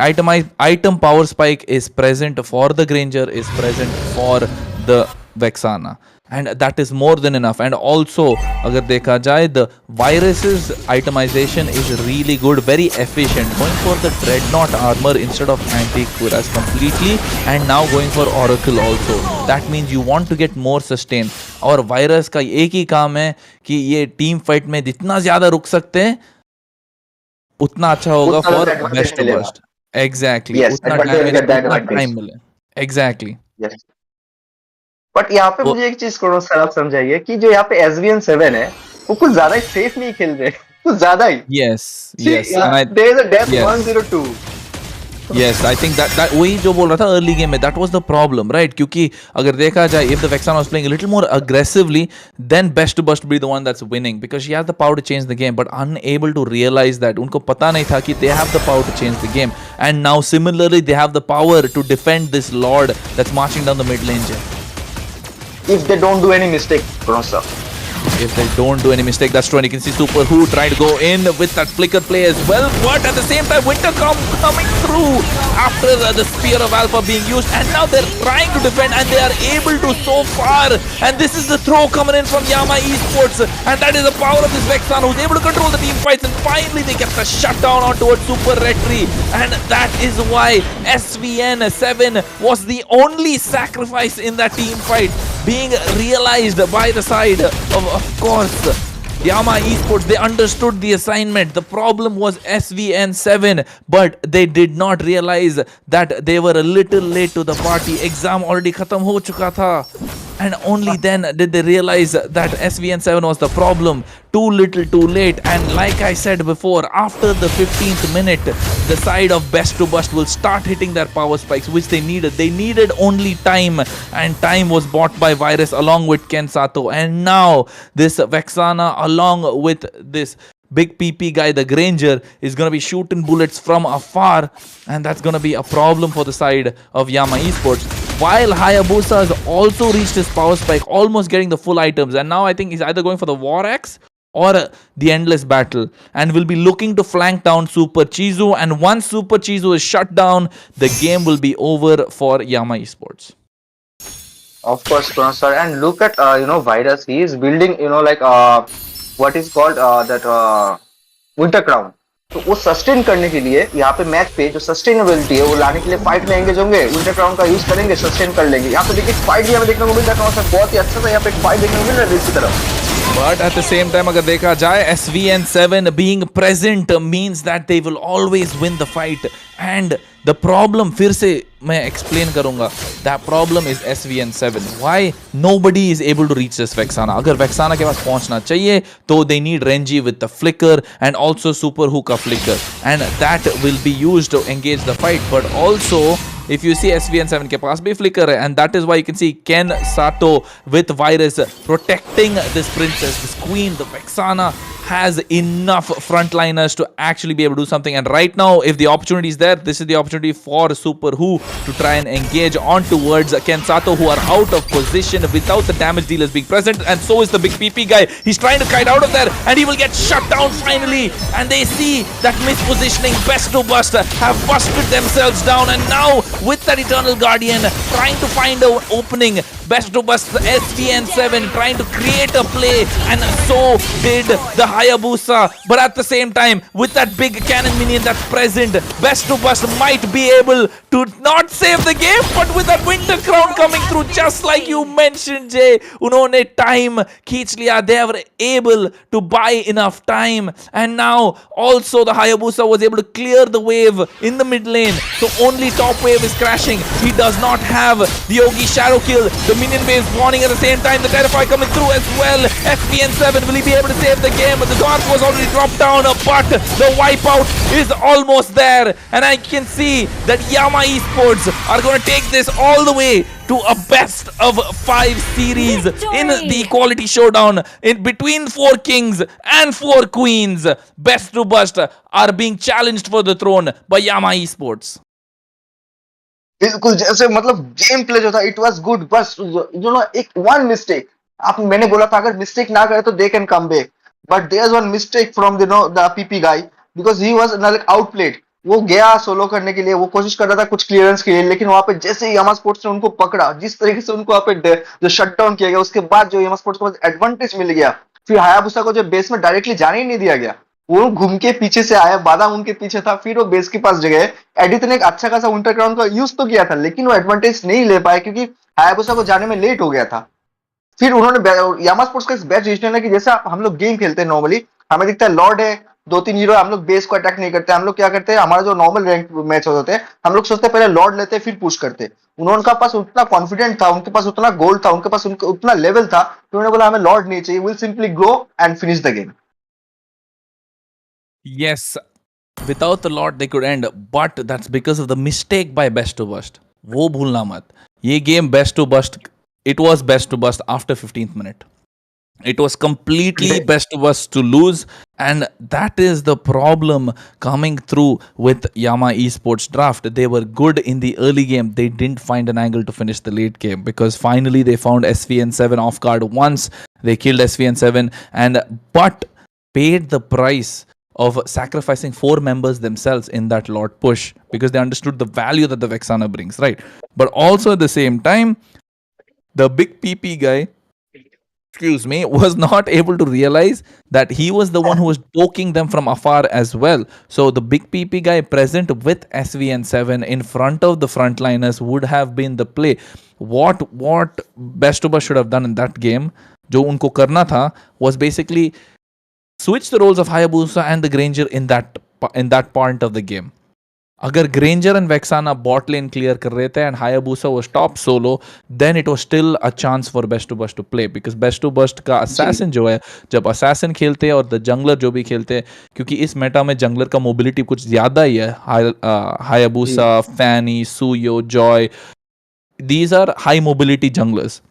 [SPEAKER 10] item power spike is present for the Granger, is present for the Vexana, and that is more than enough. And also, अगर देखा जाए, the Virus's itemization is really good, very efficient. Going for the Dreadnought armor instead of Antique Cuirass completely, and now going for Oracle also. That means you want to get more sustain. और Virus का एक ही काम है कि ये team fight में जितना ज़्यादा रुक सकते हैं उतना अच्छा होगा for best to best exactly उतना टाइम मिले एग्जैक्टली
[SPEAKER 11] बट यहाँ पे मुझे एक चीज करो सर आप समझाइए कि जो यहाँ पे SVN7 है वो कुछ ज्यादा ही सेफ नहीं खेल रहे कुछ ज्यादा ही
[SPEAKER 10] yes yes
[SPEAKER 11] there is a death 102
[SPEAKER 10] Yes, I think that वही जो बोल रहा था early game में that was the problem, right? क्योंकि अगर देखा जाए if the Vexana was playing a little more aggressively, then best to best be the one that's winning because she has the power to change the game, but unable to realize that उनको पता नहीं था कि they have the power to change the game, and now similarly they have the power to defend this Lord that's marching down the mid lane.
[SPEAKER 11] If they don't do any mistake, Bronsa.
[SPEAKER 10] If they don't do any mistake, that's true. And you can see Super Who trying to go in with that flicker play as well. But at the same time, Winter coming through after the Spear of Alpha being used. And now they're trying to defend and they are able to so far. And this is the throw coming in from Yama Esports. And that is the power of this Vexana who's able to control the team fights. And finally they get the shutdown on towards Super Retri. And that is why SVN7 was the only sacrifice in that team fight. Being realized by the side of course, Yama Esports, they understood the assignment. The problem was SVN7, but they did not realize that they were a little late to the party. Exam already khatam ho chuka tha. And only then did they realize that SVN7 was the problem. Too little, too late. And like I said before, after the 15th minute, the side of Best to Bust will start hitting their power spikes, which they needed. They needed only time, and time was bought by Virus along with Ken Sato. And now this Vexana along with this big PP guy, the Granger, is going to be shooting bullets from afar, and that's going to be a problem for the side of Yama Esports. While Hayabusa has also reached his power spike, almost getting the full items, and now I think he's either going for the War Axe or the Endless Battle, and will be looking to flank down Super Chizu, and once Super Chizu is shut down, the game will be over for Yama Esports.
[SPEAKER 11] Of course, sir, and look at Virus. He is building like what is called that Winter Crown. तो वो sustain करने के लिए यहाँ पे match पे जो sustainability है वो लाने के लिए फाइट में एंगेज होंगे विंटर क्राउन का यूज करेंगे सस्टेन कर लेंगे यहाँ पे देखिए फाइट भी हमें देखने को मिल रहा है बहुत ही अच्छा सा यहाँ पे फाइट देखने को मिल रहा है इसी तरह
[SPEAKER 10] But at the same time, अगर देखा जाए SVN7 being present means that they will always win the fight. And the problem, फिर से मैं explain करूँगा. That problem is SVN7. Why nobody is able to reach this Vexana? अगर Vexana के पास पहुँचना चाहिए, तो they need Renji with the flicker and also Super Hookah flicker, and that will be used to engage the fight. But also if you see SVN7 के पास भी flicker है, and that is why you can see Ken Sato with Virus protecting this princess, this queen. The Vexana has enough frontliners to actually be able to do something, and right now if the opportunity is there, this is the opportunity for Super Who to try and engage on towards Ken Sato, who are out of position without the damage dealers being present, and so is the big PP guy. He's trying to kite out of there and he will get shut down finally, and they see that mispositioning. Best to Bust have busted themselves down, and now with that Eternal Guardian trying to find an opening, Best to Bust SVN7 trying to create a play, and so did the Hayabusa. But at the same time, with that big cannon minion that's present, Best to Bust might be able to not save the game, but with that Winter Crown coming through, just like you mentioned, Jay, unhone time खींच लिया. They were able to buy enough time, and now also the Hayabusa was able to clear the wave in the mid lane, so only top wave is crashing. He does not have the Yogi Shadow kill. The minion wave spawning at the same time, the Terrify coming through as well. FPN7, will he be able to save the game? But the Dark was already dropped down, but the wipeout is almost there, and I can see that Yama Esports are going to take this all the way to a best of 5 series in the Equality Showdown in between 4 kings and 4 queens. Best to Bust are being challenged for the throne by Yama Esports.
[SPEAKER 11] बिल्कुल, जैसे मतलब game play जो था it was good, बस you know एक one mistake, आप मैंने बोला था अगर मिस्टेक ना करे तो they can come back, but there is one mistake from the PP guy because he was like outplayed. वो गया सोलो करने के लिए, वो कोशिश कर रहा था कुछ क्लियरेंस के लिए, लेकिन वहां पे जैसे ही यामा स्पोर्ट्स ने उनको पकड़ा, जिस तरीके से उनको वहां पे जो शट डाउन किया गया, उसके बाद जो यामा स्पोर्ट्स को एडवांटेज मिल गया, फिर हायाबुसा को जो बेस में डायरेक्टली जाने ही नहीं दिया गया. वो घूम के पीछे से आया, बादाम उनके पीछे था, फिर वो बेस के पास जगह. एडिट ने एक अच्छा खासा विंटर क्राउन का यूज तो किया था, लेकिन वो एडवांटेज नहीं ले पाए क्योंकि हायाबुसा को जाने में लेट हो गया था. फिर उन्होंने यामा स्पोर्ट्स का बेस्ट डिसीजन है कि जैसे हम लोग गेम खेलते हैं नॉर्मली, हमें दिखता है लॉर्ड है 2-3 हीरो, हम लोग बेस को अटैक नहीं करते. हम लोग क्या करते हैं, हमारा जो नॉर्मल रैंक मैच होते हैं, हम लोग सोचते हैं पहले लॉर्ड लेते हैं फिर पुश करते. उनके पास उतना कॉन्फिडेंट था, उनके पास उतना गोल था, उनके पास उतना लेवल था, तो उन्होंने बोला हमें लॉर्ड नहीं चाहिए, will simply go and finish the game.
[SPEAKER 10] Yes, without the Lord they could end, but that's because of the mistake by Best to Bust. वो भूलना मत, ये game Best to Bust, it was Best to Bust after 15th minute. It was completely Best to Bust to lose, and that is the problem coming through with Yama Esports draft. They were good in the early game. They didn't find an angle to finish the late game because finally they found SVN7 off guard once. They killed SVN7 but paid the price of sacrificing 4 members themselves in that Lord push because they understood the value that the Vexana brings, right? But also at the same time, the big PP guy, was not able to realize that he was the one who was poking them from afar as well. So the big PP guy present with SVN7 in front of the frontliners would have been the play. What Best of Us should have done in that game, जो उनको करना था, was basically switch the roles of Hayabusa and the Granger in that point of the game. अगर Granger and Vexana bot lane clear कर रहे थे and Hayabusa was top solo, then it was still a chance for Best to Bust to play because Best to Bust का assassin जो है, जब assassin खेलते हैं और the jungler जो भी खेलते हैं, क्योंकि इस मेटा में jungler का mobility कुछ ज़्यादा ही है, Hayabusa, Fanny, Suyo, Joy, these are high mobility junglers.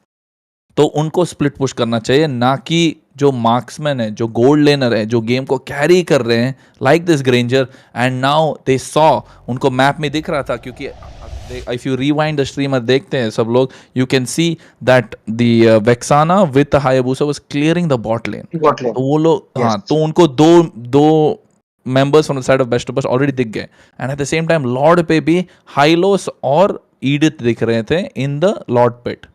[SPEAKER 10] तो उनको स्प्लिट पुश करना चाहिए, ना कि जो मार्क्समैन है, जो गोल्ड लेनर है, जो गेम को कैरी कर रहे हैं, like this Granger. And now they saw, उनको मैप में दिख रहा था क्योंकि if you rewind the stream और देखते हैं सब लोग, you can see that the Vexana with the Hayabusa was clearing the bot lane. तो वो लोग हाँ, तो उनको दो members from the side of best to best already दिख गए. And at the same time lord पे भी हाइलोस और ईडिथ दिख रहे थे इन द लॉर्ड पिट,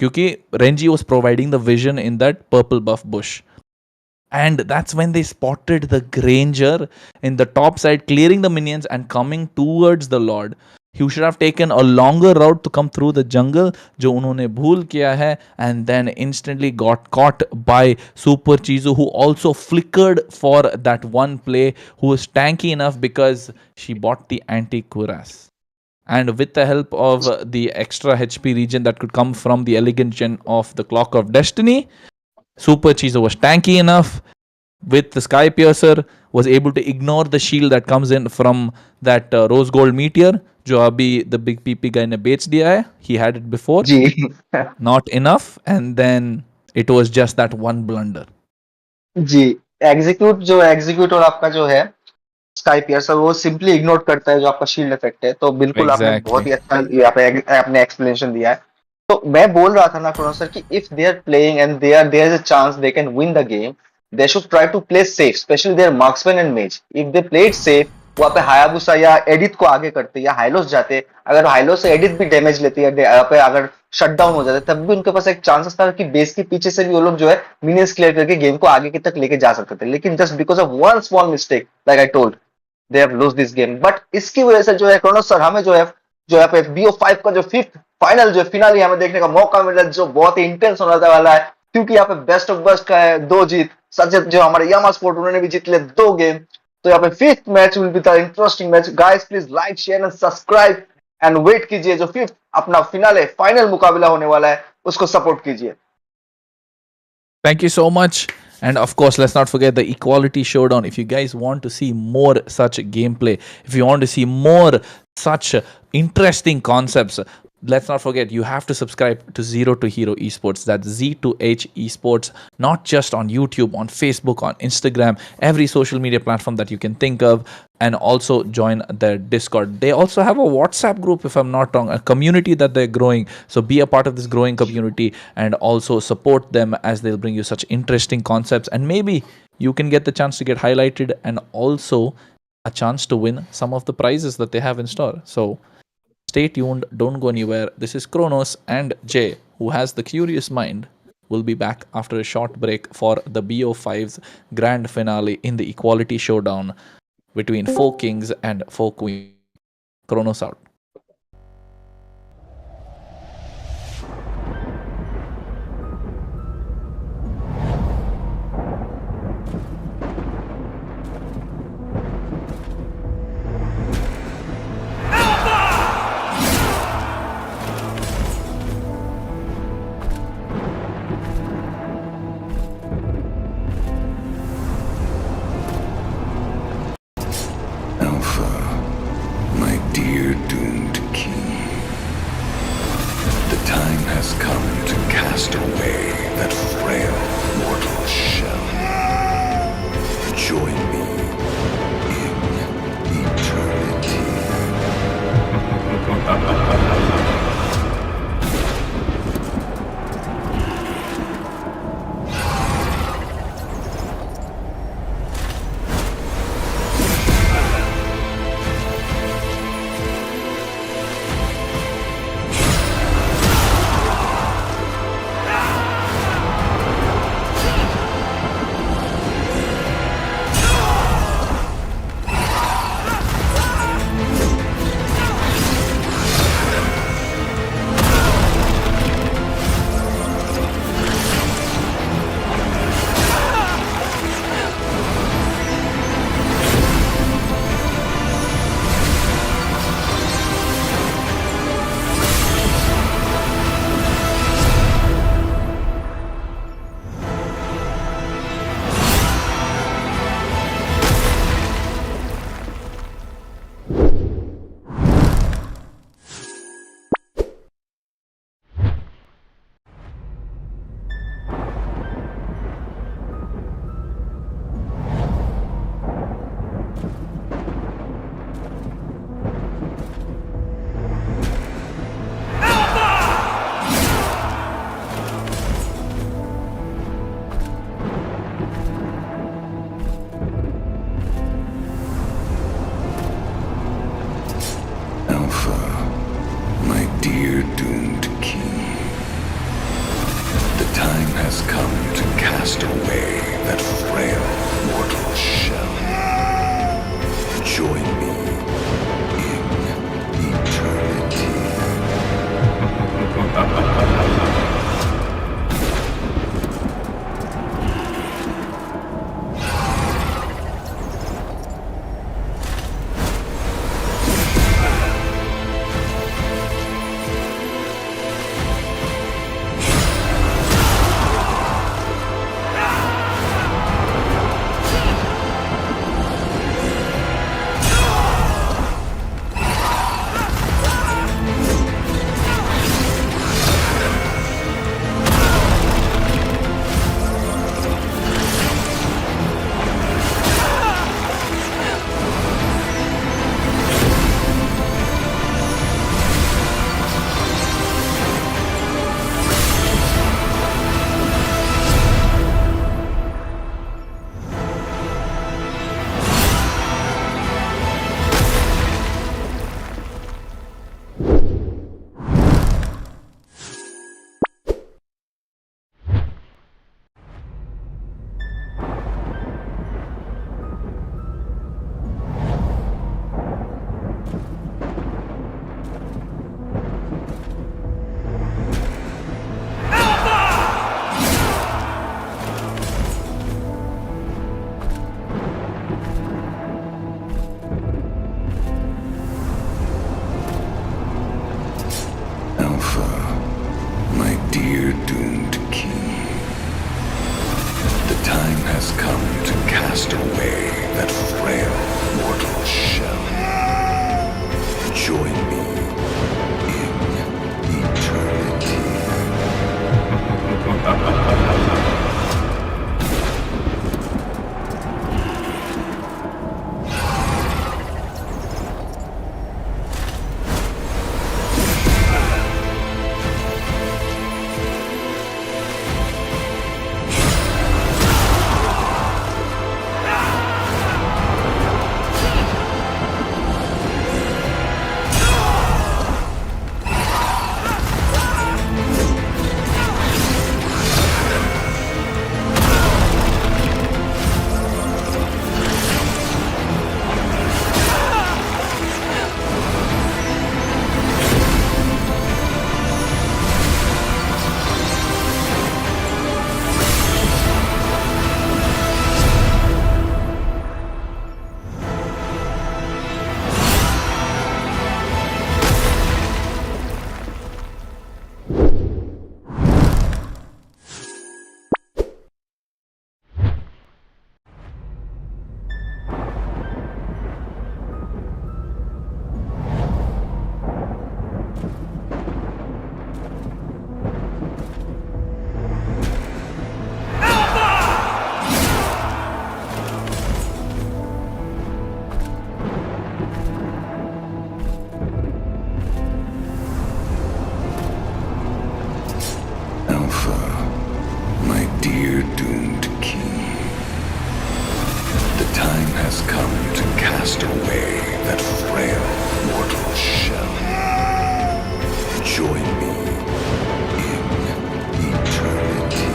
[SPEAKER 10] क्योंकि Renji was providing the vision in that purple buff bush. And that's when they spotted the Granger in the top side, clearing the minions and coming towards the Lord. He should have taken a longer route to come through the jungle, जो उन्होंने भूल किया है, and then instantly got caught by Super Chizu, who also flickered for that one play, who was tanky enough because she bought the anti-cuirass. And with the help of the extra HP regen that could come from the elegant gen of the Clock of Destiny, Super Chizo was tanky enough with the Sky Piercer was able to ignore the shield that comes in from that rose gold meteor जो अभी the big PP guy ने बेच दिया है. He had it before,
[SPEAKER 11] जी
[SPEAKER 10] not enough, and then it was just that one blunder.
[SPEAKER 11] जी execute और आपका जो है स्काई पियर्सर वो सिंपली इग्नोर करता है जो आपका शील्ड इफेक्ट है, तो बिल्कुल आपने बहुत
[SPEAKER 10] Exactly.
[SPEAKER 11] ही अच्छा यहाँ पे आपने एक्सप्लेनेशन दिया है. तो मैं बोल रहा था ना क्रोनो सर कि if they are playing and there is a chance they can win the game, they should try to play safe, specially their marksman and mage. If they play it safe, वहां पे Hayabusa या Edith को आगे करते या हाइलोस जाते, अगर हाइलोस से एडिथ भी डैमेज लेती है यहाँ पे, अगर शट डाउन हो जाते, तब भी उनके पास एक चांसेस था कि बेस के पीछे से भी वो लोग जो है मिनियंस क्लियर करके गेम को आगे की तक लेके जा सकते थे. लेकिन just because of one small mistake like I told they have lose this game. But इसकी वजह से जो है क्रोनोस सर हमें जो है यहाँ पे BO5 का जो फिफ्थ फाइनल जो फिनाली हमें देखने का मौका मिला, जो बहुत ही इंटेंस होने वाला है, क्योंकि यहाँ पे बेस्ट ऑफ बेस्ट का है 2 जीत. सच जो हमारे यामा स्पोर्ट उन्होंने भी जीत लिया 2 गेम. तो यहाँ पे fifth match will be the interesting match. Guys please like share and subscribe and wait कीजिए, जो फिफ्थ अपना फिनाले फाइनल मुकाबला होने वाला है उसको सपोर्ट कीजिए.
[SPEAKER 10] Thank you so much. And of course, let's not forget the Equality Showdown. If you guys want to see more such gameplay, if you want to see more such interesting concepts, let's not forget you have to subscribe to Z2H Esports. That's Z2H Esports, not just on YouTube, on Facebook, on Instagram, every social media platform that you can think of, and also join their Discord. They also have a WhatsApp group, if I'm not wrong, a community that they're growing. So be a part of this growing community and also support them as they'll bring you such interesting concepts, and maybe you can get the chance to get highlighted and also a chance to win some of the prizes that they have in store. So stay tuned, don't go anywhere. This is Kronos, and Jay, who has the curious mind, will be back after a short break for the BO5's grand finale in the Equality Showdown between 4 kings and 4 queens. Kronos out.
[SPEAKER 1] Alpha, my dear doomed The time has come to cast away that frail mortal shell. Join me in eternity.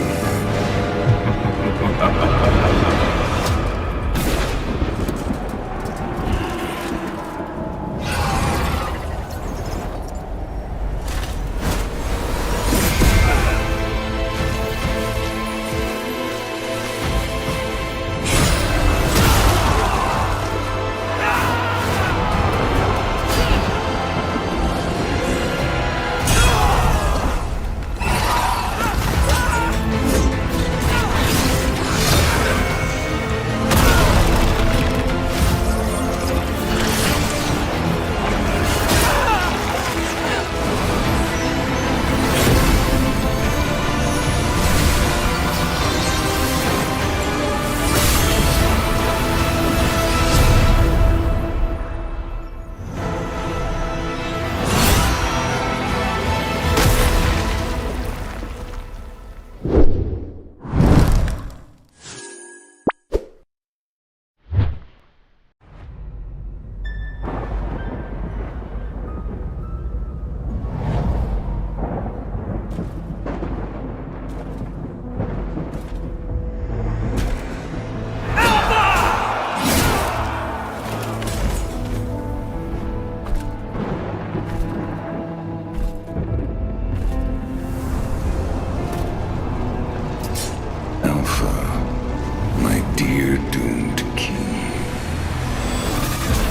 [SPEAKER 1] Dear doomed king,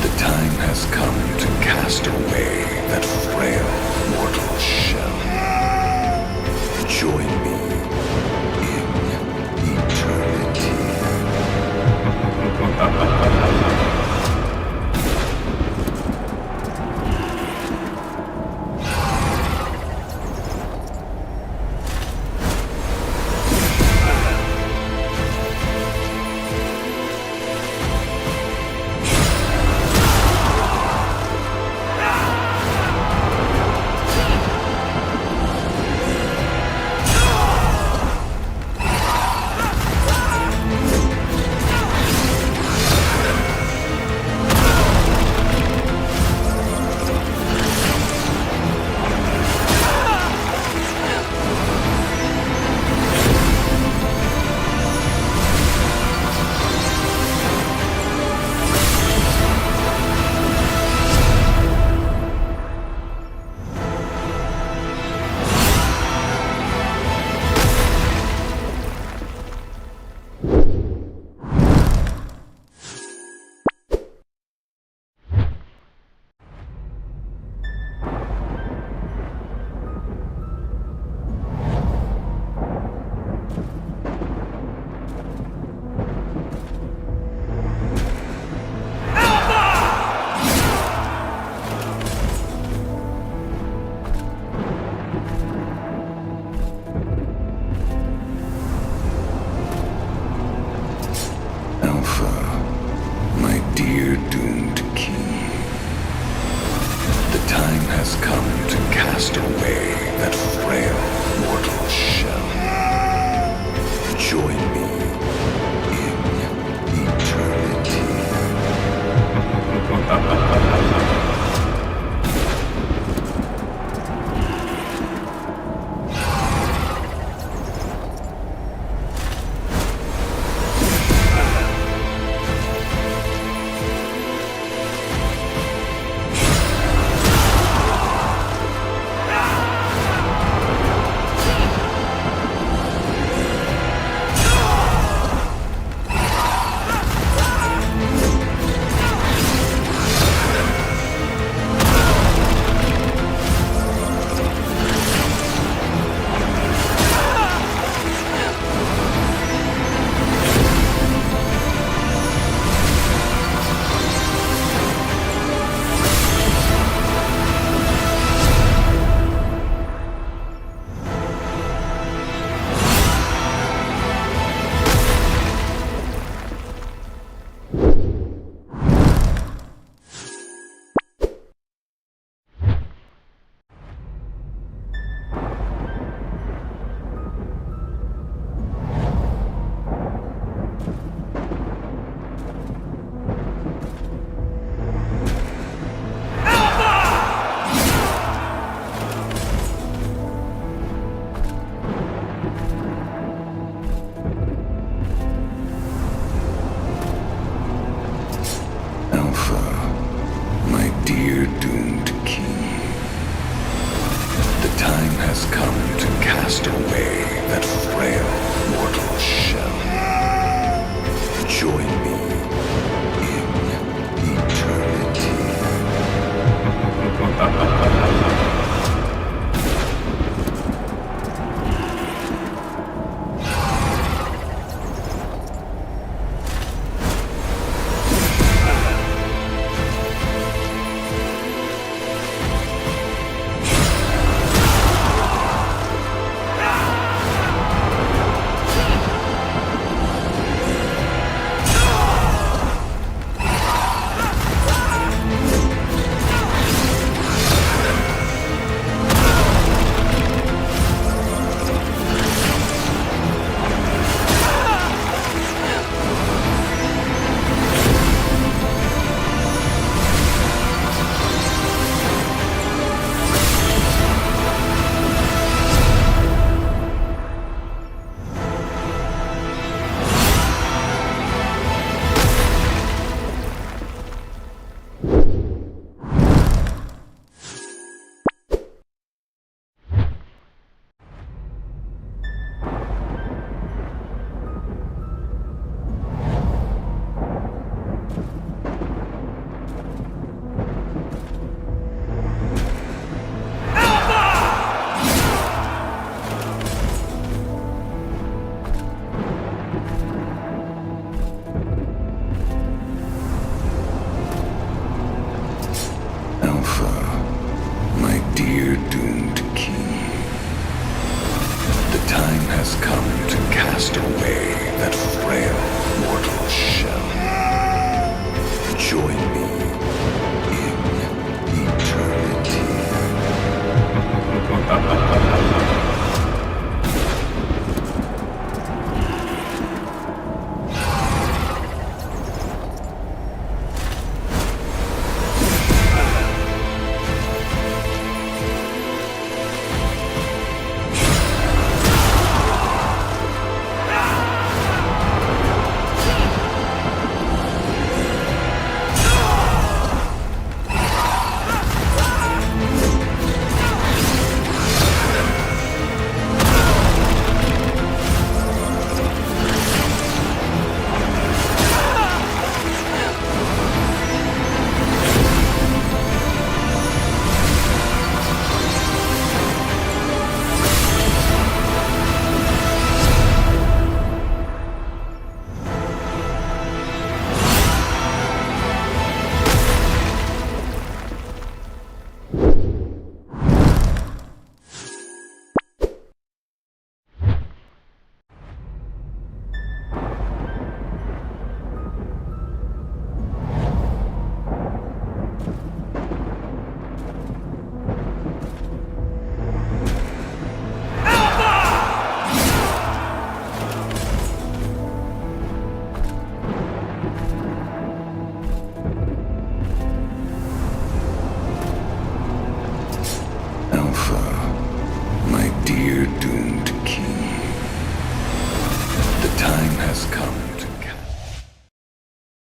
[SPEAKER 1] the time has come to cast away that frail mortal shell. Join me in eternity.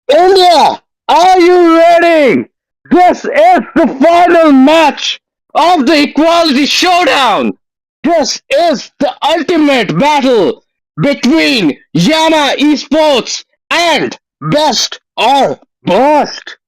[SPEAKER 2] India, are you ready? This is the final match of the Equality Showdown. This is the ultimate battle between Yama Esports and Best or Worst.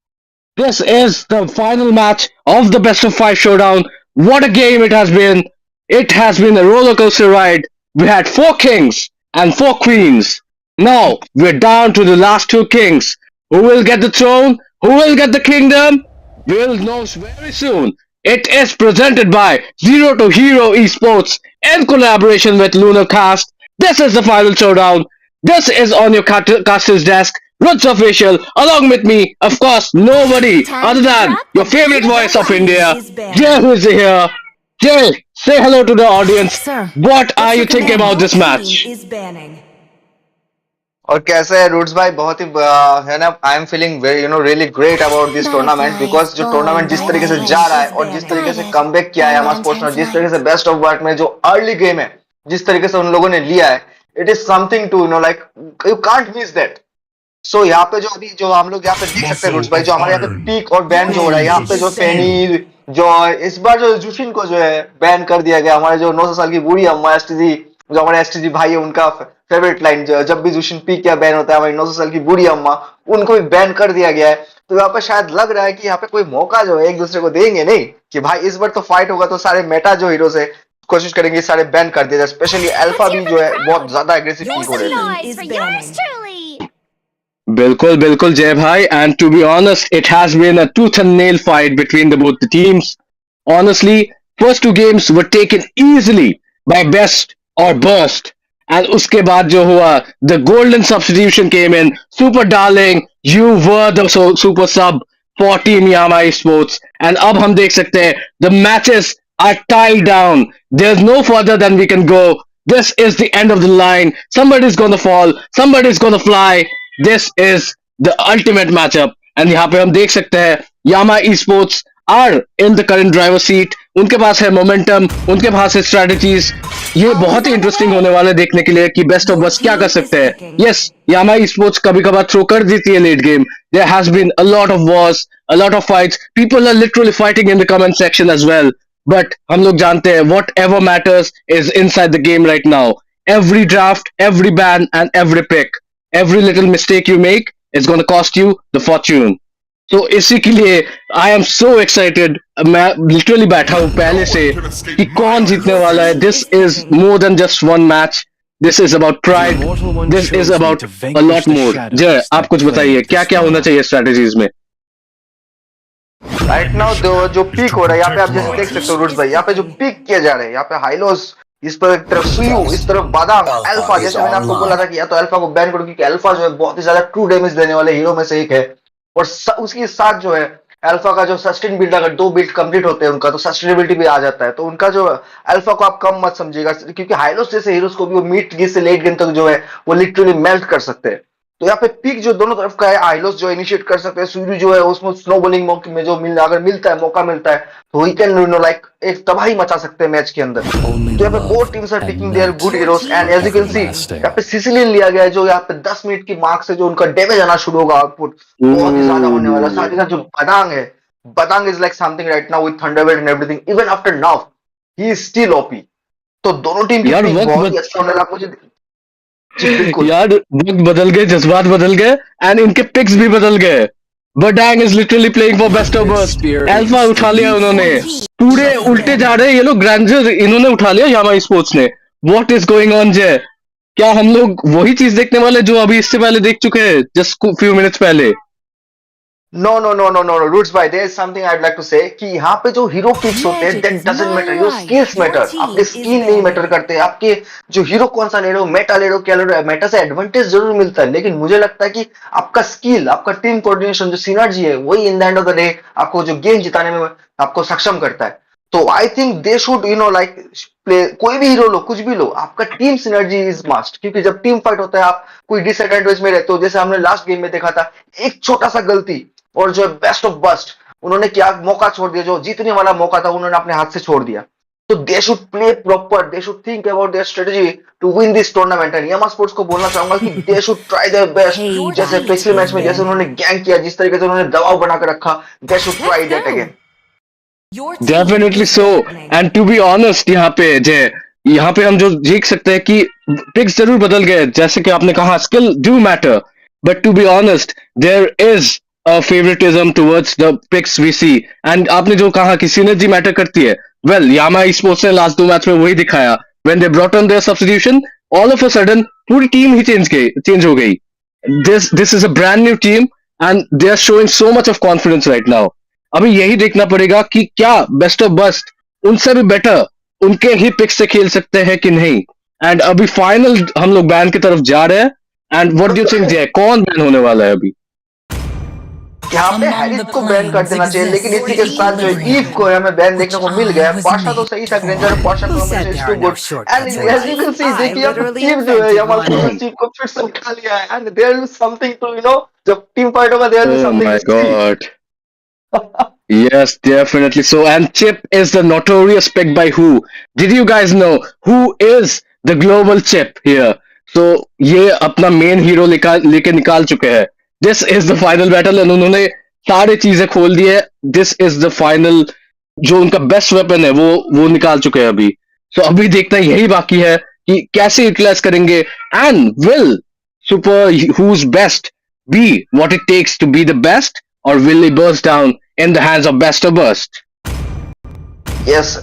[SPEAKER 2] This is the final match of the best of five showdown. What a game it has been! It has been a roller coaster ride. We had four kings and four queens. Now we're down to the last two kings. Who will get the throne? Who will get the kingdom? We'll know very soon. It is presented by Zero to Hero Esports in collaboration with Lunar Cast. This is the final showdown. This is on your caster's desk. Roots official, along with me, of course, nobody other than your favorite voice of India. Jay, who is here? Jay, say hello to the audience. What are you thinking about this match?
[SPEAKER 11] और कैसे है roots भाई? बहुत ही है ना, I am feeling very really great about this tournament, because जो tournament जिस तरीके से जा रहा है और जिस तरीके से कमबैक किया है हमारा स्पोर्ट्स ने, जिस तरीके से बेस्ट ऑफ वर्ल्ड में जो अर्ली गेम है जिस तरीके से उन लोगों ने लिया है, it is something to like you can't miss that. So यहाँ पे जो अभी जो हम लोग यहाँ पे देख सकते हैं रूट्स भाई, जो हमारे यहाँ पे पीक और बैन जो हो रहा है यहाँ पे, जो फेनी जो इस बार जो जुशिन को जो है बैन कर दिया गया. हमारे जो 900 साल की बूढ़ी अम्मा एसटीजी, जो हमारे एसटीजी भाई है, उनका फेवरेट लाइन, जब भी जुशिन पीक या बैन होता है हमारी 900 साल की बूढ़ी अम्मा, उनको भी बैन कर दिया गया है. तो यहाँ पे शायद लग रहा है कि यहाँ पे कोई मौका जो है एक दूसरे को देंगे नहीं, कि भाई इस बार तो फाइट होगा तो सारे मेटा जो हीरोज है कोशिश करेंगे सारे बैन कर दिया जाए. स्पेशली अल्फा भी जो है बहुत ज्यादा एग्रेसिव पीक हो रहे हैं.
[SPEAKER 2] बिल्कुल बिल्कुल जय भाई, and to be honest it has been a tooth and nail fight between the both the teams. Honestly, first two games were taken easily by Best or Burst. And उसके बाद जो हुआ, the golden substitution came in. Super darling, you were the super sub for Team Yama Esports. And अब हम देख सकते हैं, the matches are tied down. There's no further than we can go. This is the end of the line. Somebody's gonna fall. Somebody's gonna fly. This is the ultimate matchup. And यहाँ पे हम देख सकते हैं, Yama Esports are in the current driver seat. उनके पास है momentum, उनके पास है स्ट्रेटजीज. ये बहुत ही इंटरेस्टिंग होने वाला है देखने के लिए कि बेस्ट ऑफ बस क्या कर सकते हैं. यस, यामा स्पोर्ट्स कभी कभार थ्रो कर देती है late game. There has been a lot of wars, a lot of fights. People are literally fighting in the comment section as well. But हम लोग जानते हैं whatever matters is inside the game right now. Every draft, every ban and every pick, every little mistake you make is gonna cost you the fortune. तो इसी के लिए I am so excited. मैं literally बैठा हूं पहले से कि कौन जीतने वाला है. This is more than just one match. This is about pride. This is about a lot more. जय, आप कुछ बताइए, क्या क्या होना चाहिए स्ट्रेटेजीज में
[SPEAKER 11] राइट नाउ? जो पीक हो रहा है यहाँ पे आप जैसे देख सकते हो रूट्स भाई, यहाँ पे जो पीक किए जा रहे हैं, यहाँ पे हाइलोस इस पर एक तरफ सुयू, इस तरफ बादाम, अल्फा. जैसे मैंने आपको बोला था कि या तो अल्फा को बैन करो, क्योंकि अल्फा जो है बहुत ही ज्यादा ट्रू डैमेज देने वाले हीरो में से एक है. और उसके साथ जो है अल्फा का जो सस्टेन बिल्ड, अगर 2 बिल्ड कंप्लीट होते हैं उनका, तो सस्टेनेबिलिटी भी आ जाता है. तो उनका जो अल्फा को आप कम मत समझिएगा, क्योंकि हाइलोस जैसे हीरोज को भी वो मिड गेम से लेट गेम तक जो है वो लिटरली मेल्ट कर सकते हैं. तो यहाँ पे पीक जो दोनों तरफ का है, हाइलोस जो इनिशिएट कर सकते हैं, सूर्य जो है उसमें स्नो बॉलिंग मौके में जो अगर मिलता है, मौका मिलता है, तो ही कैन लाइक एक तबाही मचा सकते हैं मैच के अंदर. तो यहाँ पे both teams are taking their good heroes. And as you can see यहाँ पे सिसिलियन लिया गया है, जो यहाँ पे 10 मिनट की मार्क से जो उनका डैमेज आना शुरू होगा, आउटपुट बहुत ही ज्यादा होने वाला. साथ ही साथ जो बदांग है, Badang is like something right now with Thunderbird and everything. Even after now he is still OP. तो दोनों टीम की बहुत ही अच्छा होने वाला मुझे.
[SPEAKER 2] यार वक्त बदल गए, जज्बात बदल गए, एंड इनके पिक्स भी बदल गए. Badang is literally playing for best of burst. Alpha उठा लिया उन्होंने. पूरे उल्टे जा रहे हैं ये लोग. ग्रैंडर इन्होंने उठा लिया यामा स्पोर्ट्स ने. व्हाट इज गोइंग ऑन जय? क्या हम लोग वही चीज देखने वाले जो अभी इससे पहले देख चुके हैं जस्ट फ्यू मिनट्स पहले?
[SPEAKER 11] No, no, no, no, no, no, Roots भाई, there is something I'd like to say कि यहाँ पे जो हीरो पिक्स होते हैं, that doesn't matter, your skills matter. आपके स्किल नहीं मैटर करते. आपके जो हीरो कौन सा ले रहे हो, मेटा ले रहे हो, क्या ले रहे हो, मेटा से एडवांटेज जरूर मिलता है, लेकिन मुझे लगता है कि आपका स्किल, आपका टीम कोऑर्डिनेशन, जो सिनर्जी है, वही in the end of the day आपको जो गेम जिताने में आपको सक्षम करता है. तो I think they should like play. कोई भी हीरो लो, कुछ भी लो, आपका टीम सिनर्जी इज मस्ट. क्योंकि जब टीम फाइट होता है आप कोई डिसएडवांटेज में रहते हो. जैसे हमने लास्ट गेम में देखा था, एक छोटा सा गलती और जो बेस्ट ऑफ बस्ट, उन्होंने क्या मौका छोड़ दिया, जो जीतने वाला मौका था उन्होंने अपने हाथ से छोड़ दिया. So they should play proper. They should think about their strategy to win this tournament. And Yama Sports को बोलना चाहूंगा कि they should try their best. जैसे पिछले मैच में जैसे उन्होंने गैंग किया, जिस तरीके से उन्होंने दबाव बना के रखा, they should try that again.
[SPEAKER 2] Definitely so. And to be honest, यहाँ पे हम जो देख सकते हैं कि पिक्स जरूर बदल गए, जैसे कि आपने कहा skill do matter, but to be honest there is a favouritism towards the picks we see. And आपने जो कहा कि सिनर्जी मैटर करती है, वेल यामा स्पोर्ट्स ने लास्ट 2 मैच में वही दिखाया. When they brought on their substitution, all of a sudden पूरी टीम ही चेंज हो गई. This is a brand new team and they are showing so much of confidence right now. अभी यही देखना पड़ेगा कि क्या बेस्ट ऑफ बेस्ट उनसे भी बेटर उनके ही पिक से खेल सकते हैं कि नहीं. एंड अभी फाइनल हम लोग बैन की तरफ जा रहे हैं. And what do you think जय, कौन बैन होने वाला है अभी?
[SPEAKER 11] यहाँ पे हैरिस को बैन कर देना चाहिए, लेकिन इसी के साथ जो ईव को हमें बैन देखने को मिल गया. पाशा तो सही था, Granger Pasha performance is too good. And as you can see, देखिए अब टीम जो है यामा स्पोर्ट्स टीम को फिर से उठा लिया है. And there is something to जब टीम फाइट होगा there is something.
[SPEAKER 2] Oh my God. Yes, definitely so. And Chip is the notorious pick by who? Did you guys know who is the global Chip here? So ये अपना main hero लेके निकाल चुके हैं. This is the final battle and उन्होंने सारे चीजें खोल दी है. This is the final, जो उनका बेस्ट वेपन है वो निकाल चुके हैं अभी. So अभी देखना यही बाकी है कि कैसे यूटिलाइज करेंगे. And will super who's best be what it takes to be the best, or will he burst down in the hands of best of burst?
[SPEAKER 11] Yes,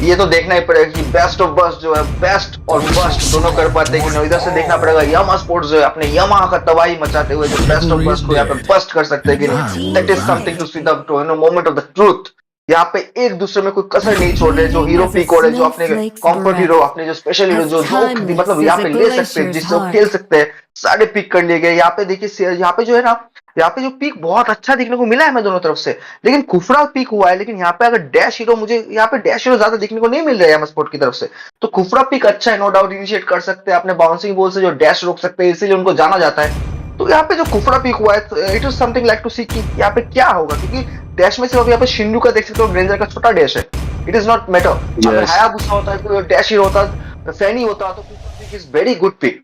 [SPEAKER 11] ये तो देखना ही पड़ेगा कि बेस्ट ऑफ बस्ट जो है, बेस्ट और bast दोनों कर पाते हैं कि नहीं. इधर से देखना पड़ेगा यामा स्पोर्ट्स जो है अपने यामा का तबाही मचाते हुए जो बेस्ट ऑफ बस्ट को यहाँ पे बस्ट कर सकते हैं कि नहीं. That is something to see the moment of the truth. यहाँ पे एक दूसरे में कोई कसर नहीं छोड़ रहे. जो हीरो पिक हो रहे, जो अपने कॉम्फर्ट हीरो, अपने जो स्पेशल हीरो जो मतलब यहाँ पे ले सकते हैं, जिससे वो खेल सकते हैं, सारे पिक कर लिए गए. यहाँ पे देखिए, यहाँ पे जो है ना, यहाँ पे जो पिक बहुत अच्छा देखने को मिला है हमें दोनों तरफ से, लेकिन कुफरा पिक हुआ है. लेकिन यहाँ पे अगर डैश हीरो, मुझे यहाँ पे डैश हीरो ज्यादा देखने को नहीं मिल रहा है स्पोर्ट की तरफ से. तो कुफरा पिक अच्छा है, नो डाउट इनिशिएट कर सकते हैं, अपने बाउंसिंग बॉल से जो डैश रोक सकते हैं, इसीलिए उनको जाना जाता है. तो यहाँ पे जो कुफरा पिक हुआ है, it is something like to see कि यहाँ पे क्या होगा, क्योंकि डैश में सिर्फ यहाँ पे शिंडू का देख सकते हो, ग्रेंजर का छोटा डैश है. It is not matter. अगर हायाबुसा होता है, कोई डैश हीरो होता, फैनी होता, तो Khufra pick is very good pick.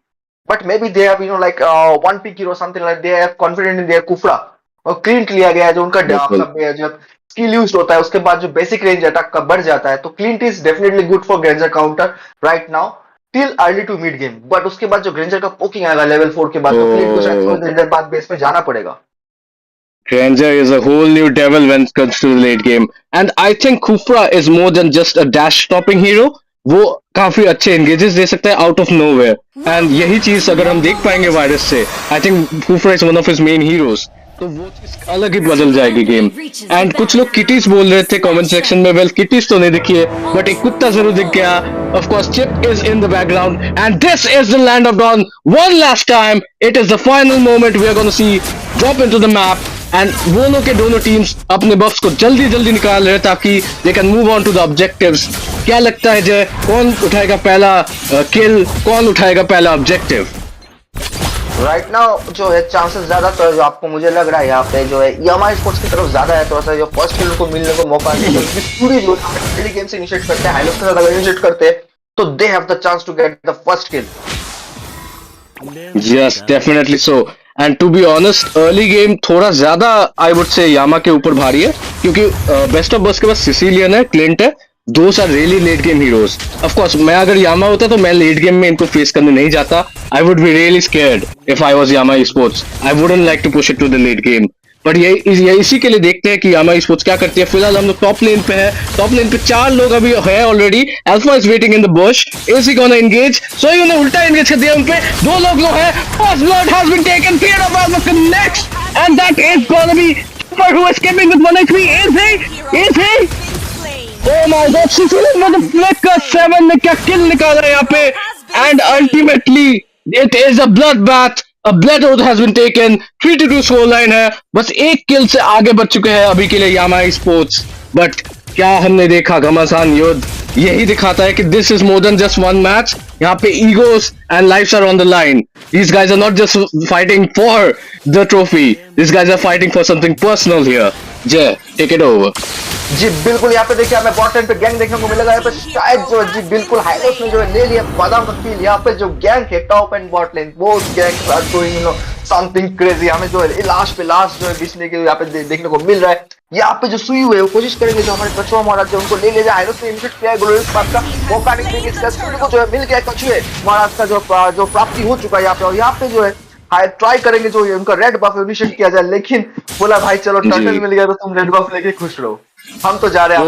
[SPEAKER 11] But maybe they have like one pick hero something like, they are confident in their Kufra और Clint लिया गया है जो उनका जब स्किल यूज होता है उसके बाद जो बेसिक रेंज अटैक का बढ़ जाता है. तो Clint is definitely good for Granger counter right now till early to mid game. But उसके बाद जो ग्रेंजर का पोकिंग आएगा लेवल 4 के बाद, तो क्लिंट को शायद थोड़ी देर बाद बेस पे जाना पड़ेगा.
[SPEAKER 2] Granger is a whole new devil when it comes to the late game, and I think Kufra is more than just a dash stopping hero. वो काफी अच्छे एंगेजेस दे सकता है आउट ऑफ नोवेयर. एंड यही चीज अगर हम देख पाएंगे वायरस से, I think Khufra is one of his main heroes. तो वो चीज अलग ही बदल जाएगी गेम. एंड कुछ लोग किटीज बोल रहे थे कमेंट सेक्शन में. वेल किटीज तो नहीं दिखी है, बट एक कुत्ता जरूर दिख गया. Of course Chip is in the background and this is the Land of Dawn one last time. It is the final moment we are gonna see drop into the map. And दोनों teams अपने buffs को जल्दी निकाल रहे हैं ताकि they can move on to the objectives. क्या लगता है जय, कौन उठाएगा पहला किल, कौन उठाएगा पहला ऑब्जेक्टिव?
[SPEAKER 11] राइट नाउ जो है चांसेस ज्यादा तो जो आपको मुझे लग रहा है यहाँ पे जो है यामा स्पोर्ट्स की तरफ ज्यादा है. थोड़ा सा जो फर्स्ट किल को मिलने को मौका नहीं, पूरी जो पहली गेम से इनिशिएट करते हैं, हाइलोक्स के साथ अगर इनिशिएट करते हैं तो they have the chance to get the first kill.
[SPEAKER 2] Yes definitely so. And to be honest early game थोड़ा ज्यादा आई वुड से यामा के ऊपर भारी है, क्योंकि बेस्ट ऑफ बस के पास सिसिलियन है, क्लिंट है, those are really late game heroes. Of course मैं अगर यामा होता तो मैं लेट गेम में इनको फेस करने नहीं जाता. I would be really scared if I was Yama sports. I wouldn't like to push it to the late game. But ये इसी के लिए देखते हैं कि यामा स्पोर्ट्स क्या करती है. फिलहाल हम लोग टॉप लेन पे है. टॉप लेन पे 4 लोग अभी है already. Alpha is waiting in the bush. Is he gonna engage? So he उन्हें उल्टा एंगेज कर दिया उन पे. 2 लोग है. First blood has been taken. Fear of Alpha connects and that is gonna be Super who is escaping with 1 HP. Is he? Oh my God! Sicilian with the flicker 7 ने क्या kill निकाला यहाँ पे. And ultimately it is a bloodbath. A blood oath has been taken. 3-2 scoreline है. बस एक kill से आगे बढ़ चुके हैं अभी के लिए यामा स्पोर्ट्स. But क्या हमने देखा घमासान युद्ध यही दिखाता है कि this is more than just one match. यहाँ पे egos and lives are on the line. These guys are not just fighting for the trophy. These guys are fighting for something personal here. Jay, take it over.
[SPEAKER 11] जी बिल्कुल, यहाँ पे देखिए हमें bot line पे gang देखने को मिलेगा। यहाँ पे शायद जो जी बिल्कुल हाइलोस ने जो है ले लिया बादाम का फील। यहाँ पे जो गैंग है टॉप एंड बॉट लाइन, वो gang are doing you know something crazy. हमें जो है लास्ट जो है बिछने के यहाँ पे देखने को मिल रहा है। यहाँ पे जो सुई हुए वो कोशिश करेंगे जो हमारे कछुआ महाराज जो उनको ले ले जाए। हाइलोस ने इनिशिएट किया है, ग्लोरियस पार्ट का मौका नहीं देंगे। इसका स्पीड को जो है मिल गया कछुए महाराज का जो प्राप्ति हो चुका है यहाँ पे। और यहाँ पे जो है ट्राई करेंगे जो उनका रेड बफ इनिशिएट किया जाए, लेकिन बोला भाई चलो टर्टल मिल गया तो तुम रेड बफ लेके खुश रहो, हम तो जा रहे हैं।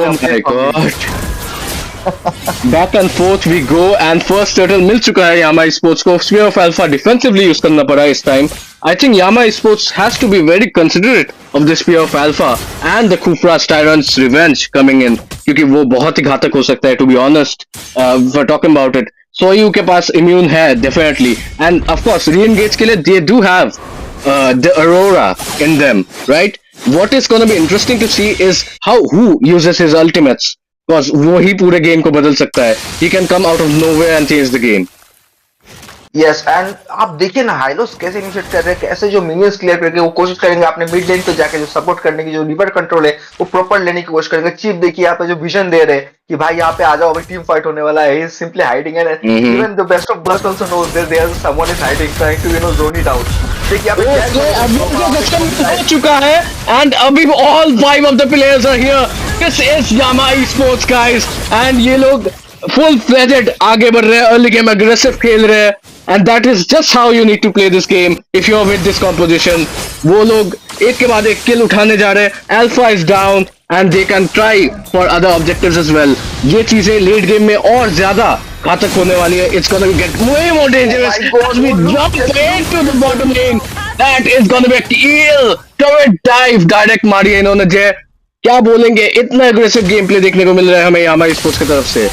[SPEAKER 2] Back and forth we go and first turtle मिल चुका है यामा स्पोर्ट्स को। Spear of Alpha defensively use करना पड़ा इस time. I think Yama sports has to be very considerate of the spear of Alpha and the Khufra's tyrant's revenge coming in, क्योंकि वो बहुत ही घातक हो सकता है to be honest for talking about it. सोयू के पास इम्यून है डेफिनेटली, एंड ऑफ कोर्स री-एंगेज के लिए they do have the Arora in them, right? What is going to be interesting to see is how who uses his ultimates, because वो ही पूरे game को बदल सकता है. He can come out of nowhere and change the game.
[SPEAKER 11] Yes and आप देखिए ना हाइलोस कैसे इनिशिएट कर रहे हैं, कैसे जो मिनियंस क्लियर करके वो कोशिश करेंगे अपने मिड लेन पे जाके जो सपोर्ट करने की जो रिवर कंट्रोल है वो प्रॉपर लेने की कोशिश करेंगे। चीफ देखिए यहाँ पे जो विजन दे रहे हैं कि भाई यहाँ पे आ जाओ, अभी टीम फाइट होने वाला है। He is simply hiding and even the best of bust also knows there is someone is hiding trying to you know zone it out. देखिए
[SPEAKER 2] अब हो चुका है एंड अभी all 5 of the players are here. This is Yama sports guys, and ये लोग full fledged आगे बढ़ रहे हैं, अर्ली गेम अग्रेसिव खेल रहे हैं, and that is just how you need to play this game if you're with this composition. वो लोग एक के बाद एक किल उठाने जा रहे हैं. Alpha is down and they can try for other objectives as well. ये चीजें लेट गेम में और ज्यादा घातक होने वाली है. It's gonna get way more dangerous as we jump into the bottom lane. That is gonna be a kill. Turret dive direct मारी है इन्होंने। जय क्या बोलेंगे, इतना एग्रेसिव गेम प्ले देखने को मिल रहा है हमें यामा स्पोर्ट्स की तरफ से।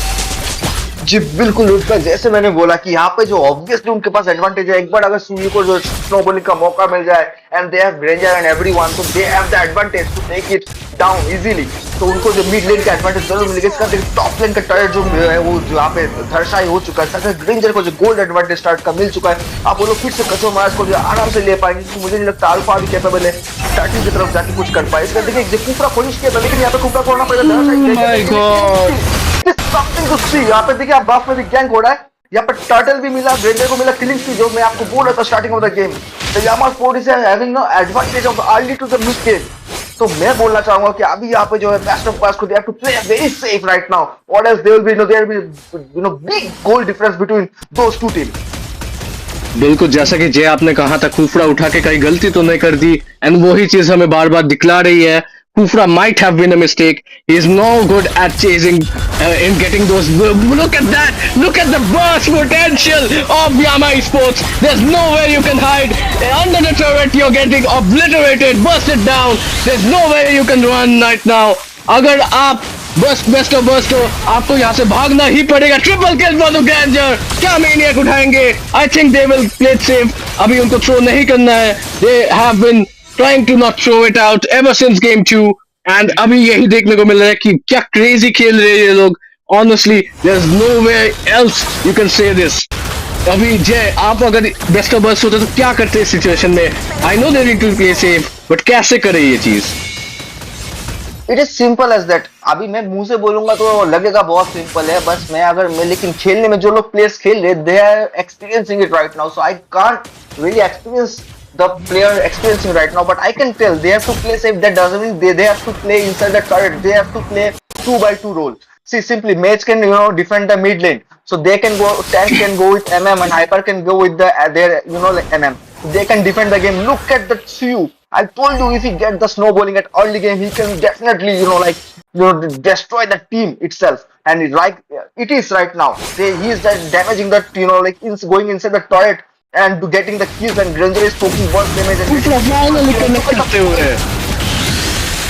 [SPEAKER 11] जी बिल्कुल उसका जैसे मैंने बोला कि यहाँ पे जो ऑब्वियसली उनके पास एडवांटेज है, एक बार अगर सूर्य को जो स्नोबॉलिंग का मौका मिल जाए and they have Granger and everyone, तो they have the advantage to take it down easily. तो उनको जो मिड लेन का एडवांटेज जरूर मिलेगा। इसका टॉप लेन का टर्रेट जो है वो जो यहाँ पे धरशाई हो चुका है। साथ ग्रेंजर को जो गोल्ड एडवांटेज स्टार्ट का मिल चुका है। आप वो लोग फिर से कचो महाराज को जो आराम से ले पाएंगे, क्योंकि मुझे नहीं लगता अल्फा भी कैपेबल है स्टार्टिंग की तरफ जाके कुछ कर पाए। इसका देखिए जो कुफरा कोशिश किया था, लेकिन यहाँ पे कुफरा छोड़ना पड़ेगा। Something to see। यहाँ पे देखिए आप बाफ में भी गैंग हो रहा है। यहाँ पे टर्टल भी मिला, ग्रेंजर को मिला, किलिंग की जो मैं आपको बोल रहा था स्टार्टिंग ऑफ द गेम। तो Yama sports is having no advantage of early to the mid game. तो मैं बोलना चाहूंगा कि अभी यहाँ पे जो है बेस्ट ऑफ पास को they have to play very safe right now, और else there will be big gold difference between those two team.
[SPEAKER 2] बिल्कुल, जैसा कि जय आपने कहा था, खुफरा उठा के कहीं गलती तो नहीं कर दी, एंड वही चीज हमें बार बार दिखला रही है। Kufra might have been a mistake. He's no good at chasing, in getting those. Look at that! Look at the burst potential of Yama Esports. There's nowhere you can hide. Under the turret, you're getting obliterated, busted down. There's nowhere you can run right now. अगर आप best हो, आपको यहाँ से भागना ही पड़ेगा। Triple kill for the Granger. क्या maniac उठाएंगे? I think they will play it safe. अभी उनको थ्रो नहीं करना है। They have been trying to not throw it out ever since game 2, and अभी यही देखने को मिल रहा है कि क्या crazy खेल रहे हैं ये लोग। Honestly, there's nowhere else you can say this. अभी जय आप अगर बेस्ट ऑफ बस्ट होते तो क्या करते इस सिचुएशन में? I know they need to play safe, but कैसे करे ये चीज?
[SPEAKER 11] It is simple as that. अभी मैं मुंह से बोलूंगा तो लगेगा बहुत सिंपल है, बस लेकिन खेलने में जो लोग प्लेयर्स खेल रहे they are experiencing it right now, so I can't really experience the player experiencing right now, but I can tell they have to play safe. That doesn't mean they have to play inside the turret. They have to play 2x2 role. See, simply mage can defend the mid lane, so they can go, tank can go with MM and hyper can go with their like MM. They can defend the game. Look at that Siu. I told you, if he get the snowballing at early game, he can definitely destroy the team itself. And it is right now. He is damaging that going inside the turret and getting the kills, and Granger is taking worse damage and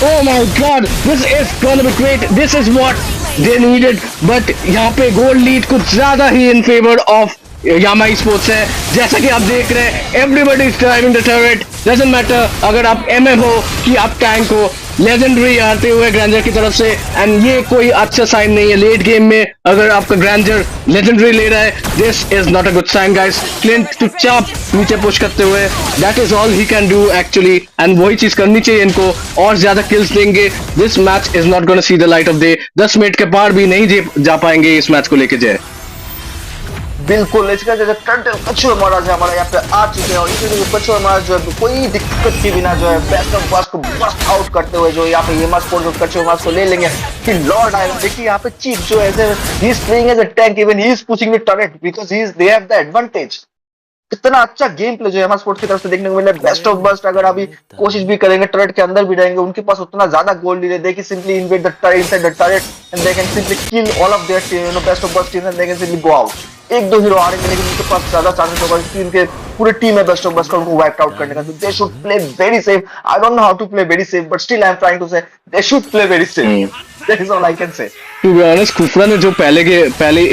[SPEAKER 2] oh my god, this is gonna be great. This is what they needed, but यहाँ पे goal lead कुछ ज्यादा ही in favor of Yama Esports है। जैसा कि आप देख रहे हैं, everybody is driving the turret, doesn't matter अगर आप एमएम हो कि आप टैंक हो, लेजेंडरी आते हुए ग्रैंजर की तरफ से, एंड ये कोई अच्छा साइन नहीं है लेट गेम में अगर आपका ग्रैंजर लेजेंडरी ले रहा है. This is not a good sign guys. Clint चुपचाप नीचे पुश करते हुए, that is all he can do actually, and वही चीज करनी चाहिए इनको, और ज्यादा किल्स देंगे. This match is not gonna see the light of day. 10 minute के पार भी नहीं जा पाएंगे इस मैच को लेके. जय
[SPEAKER 11] बिल्कुल, इसका जैसे टर्टल कछुआ महाराज है हमारा यहाँ पे आ चुके हैं, और इसी जो कछुआ महाराज जो है कोई दिक्कत के बिना जो है बेस्ट ऑफ बस्ट को बस्ट आउट करते हुए जो यहाँ पे ये मास को जो कछुआ महाराज को ले लेंगे. फिर लॉर्ड आएगा. देखिए यहाँ पे चीफ जो है he is playing as a tank, even he is pushing the turret because he is they have the advantage. कितना अच्छा गेम प्ले जो है हमारे स्पोर्ट्स की तरफ से देखने को मिला. बेस्ट ऑफ बस्ट अगर अभी कोशिश भी करेंगे टर्रेट के अंदर भी रहेंगे, उनके पास उतना ज्यादा गोल लीड है. They can simply invade the turret inside the turret and they can simply kill all of their team, you know, best of bast team, and they can simply go out. एक दो hero आ रहे हैं लेकिन उनके पास ज्यादा chances होगा कि उनके पूरे टीम है बेस्ट ऑफ बस्ट का उनको वाइप आउट करने का. They should play very safe. I don't know how to play very safe, but still I am trying to say they should play very safe. That is all I can say.
[SPEAKER 2] To be honest, Khufra ने जो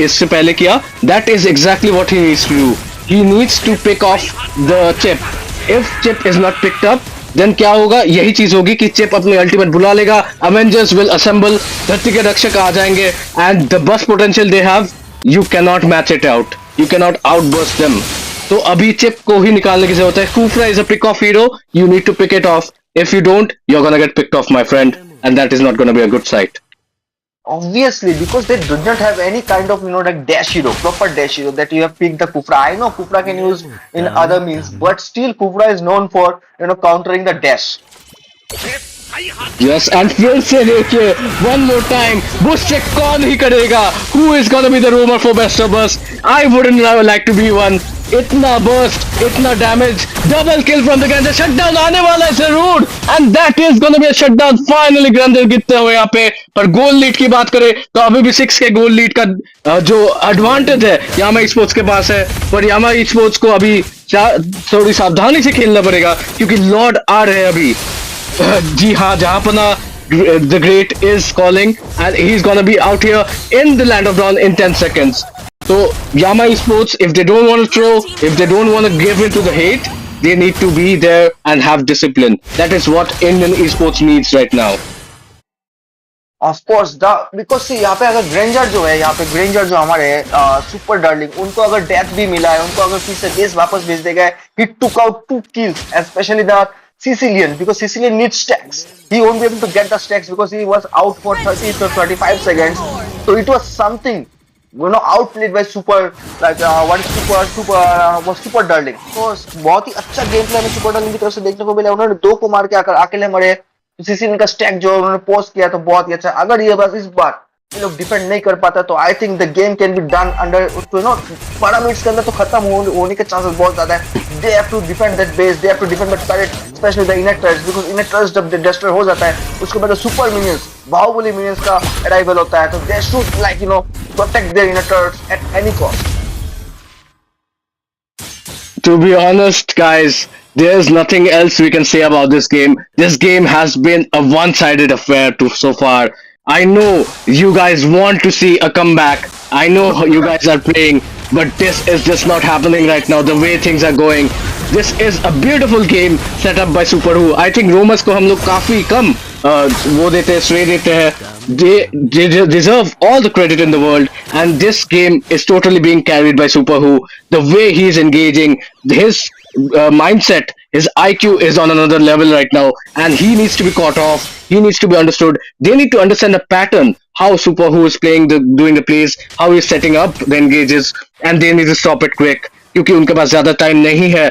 [SPEAKER 2] इससे पहले किया, that is exactly what he needs to do. He needs to pick off the chip. If chip is not picked up, then क्या होगा? यही चीज होगी कि चिप अपनी अल्टीमेट बुला लेगा, Avengers will assemble, धरती के रक्षक आ जाएंगे, and the burst potential they have, you cannot match it out. You cannot outburst them. तो अभी चिप को ही निकालने की जरूरत है. Kufra is a pick off hero. You need to pick it off. If you don't, you're gonna get picked off, my friend, and that is not gonna be a good sight.
[SPEAKER 11] Obviously, because they do not have any kind of, you know, like dash hero, proper dash hero that you have picked the Kufra. I know Kufra can use in other means, but still Kufra is known for, you know, countering the dash.
[SPEAKER 2] Yes, and फिर से देखिए, one more time, bush check कौन ही करेगा? Who is gonna be the roamer for best of us? I wouldn't like to be one. इतना burst, इतना damage, double kill from the Granger. Shutdown आने वाला है जरूर, and that is gonna be a shutdown. Finally Granger गिरते हुए यहाँ पे. पर गोल लीड की बात करें तो अभी भी 6 के गोल लीड का जो एडवांटेज है यामा स्पोर्ट्स के पास है. पर यामा स्पोर्ट्स को अभी थोड़ी सावधानी से खेलना पड़ेगा क्योंकि लॉर्ड आ रहे हैं अभी. जी हाँ, जहाँ पना the great is calling and he's gonna be out here in the land of dawn in 10 seconds. So Yama Esports, if they don't want to throw, if they don't want to give in to the hate, they need to be there and have discipline. That is what Indian esports needs right now.
[SPEAKER 11] Of course, because see यहाँ पे अगर Granger जो है, यहाँ पे Granger जो हमारे super darling, उनको अगर डेथ भी मिला है, उनको अगर फिर से बेस वापस भेज देगा, he took out 2 kills, especially the Sicilian, because Sicilian needs stacks. He won't be able to get the stacks because he was out for 30 to 35 seconds. So it was something, you know, outplayed by super, like was super darling. So बहुत ही अच्छा game play हमें super darling की तरफ से देखने को मिला. उन्होंने 2 को मार के आकर अकेले मरे. Sicilian का स्टैक जो उन्होंने पोस्ट किया तो बहुत ही अच्छा. अगर ये बस इस बार ये लोग डिफेंड नहीं कर पाता तो I think the game can be done under, you know, 12 minutes के अंदर तो खत्म होने के चांसेस बहुत ज्यादा है. They have to defend that base, they have to defend that turret, specially the inner turrets, because inner turrets जब डिस्ट्रॉय हो जाता है उसके बाद सुपर मिनियंस, बाहुबली मिनियंस का अराइवल होता है. तो they should, like, you know, protect their inner turrets at any cost.
[SPEAKER 2] To be honest, guys, there's nothing else we can say about this game. This game has been a one-sided affair so far. I know you guys want to see a comeback. I know you guys are playing, but this is just not happening right now. The way things are going, this is a beautiful game set up by Super Who. I think Romans को हम लोग काफी कम वो देते हैं, श्रेय देते हैं. They deserve all the credit in the world, and this game is totally being carried by Super Who. The way he is engaging, his mindset, his IQ is on another level right now, and he needs to be caught off. He needs to be understood. They need to understand the pattern, how Super Who is doing the plays, how he is setting up the engages, and they need to stop it quick. क्योंकि उनके पास ज्यादा time नहीं है.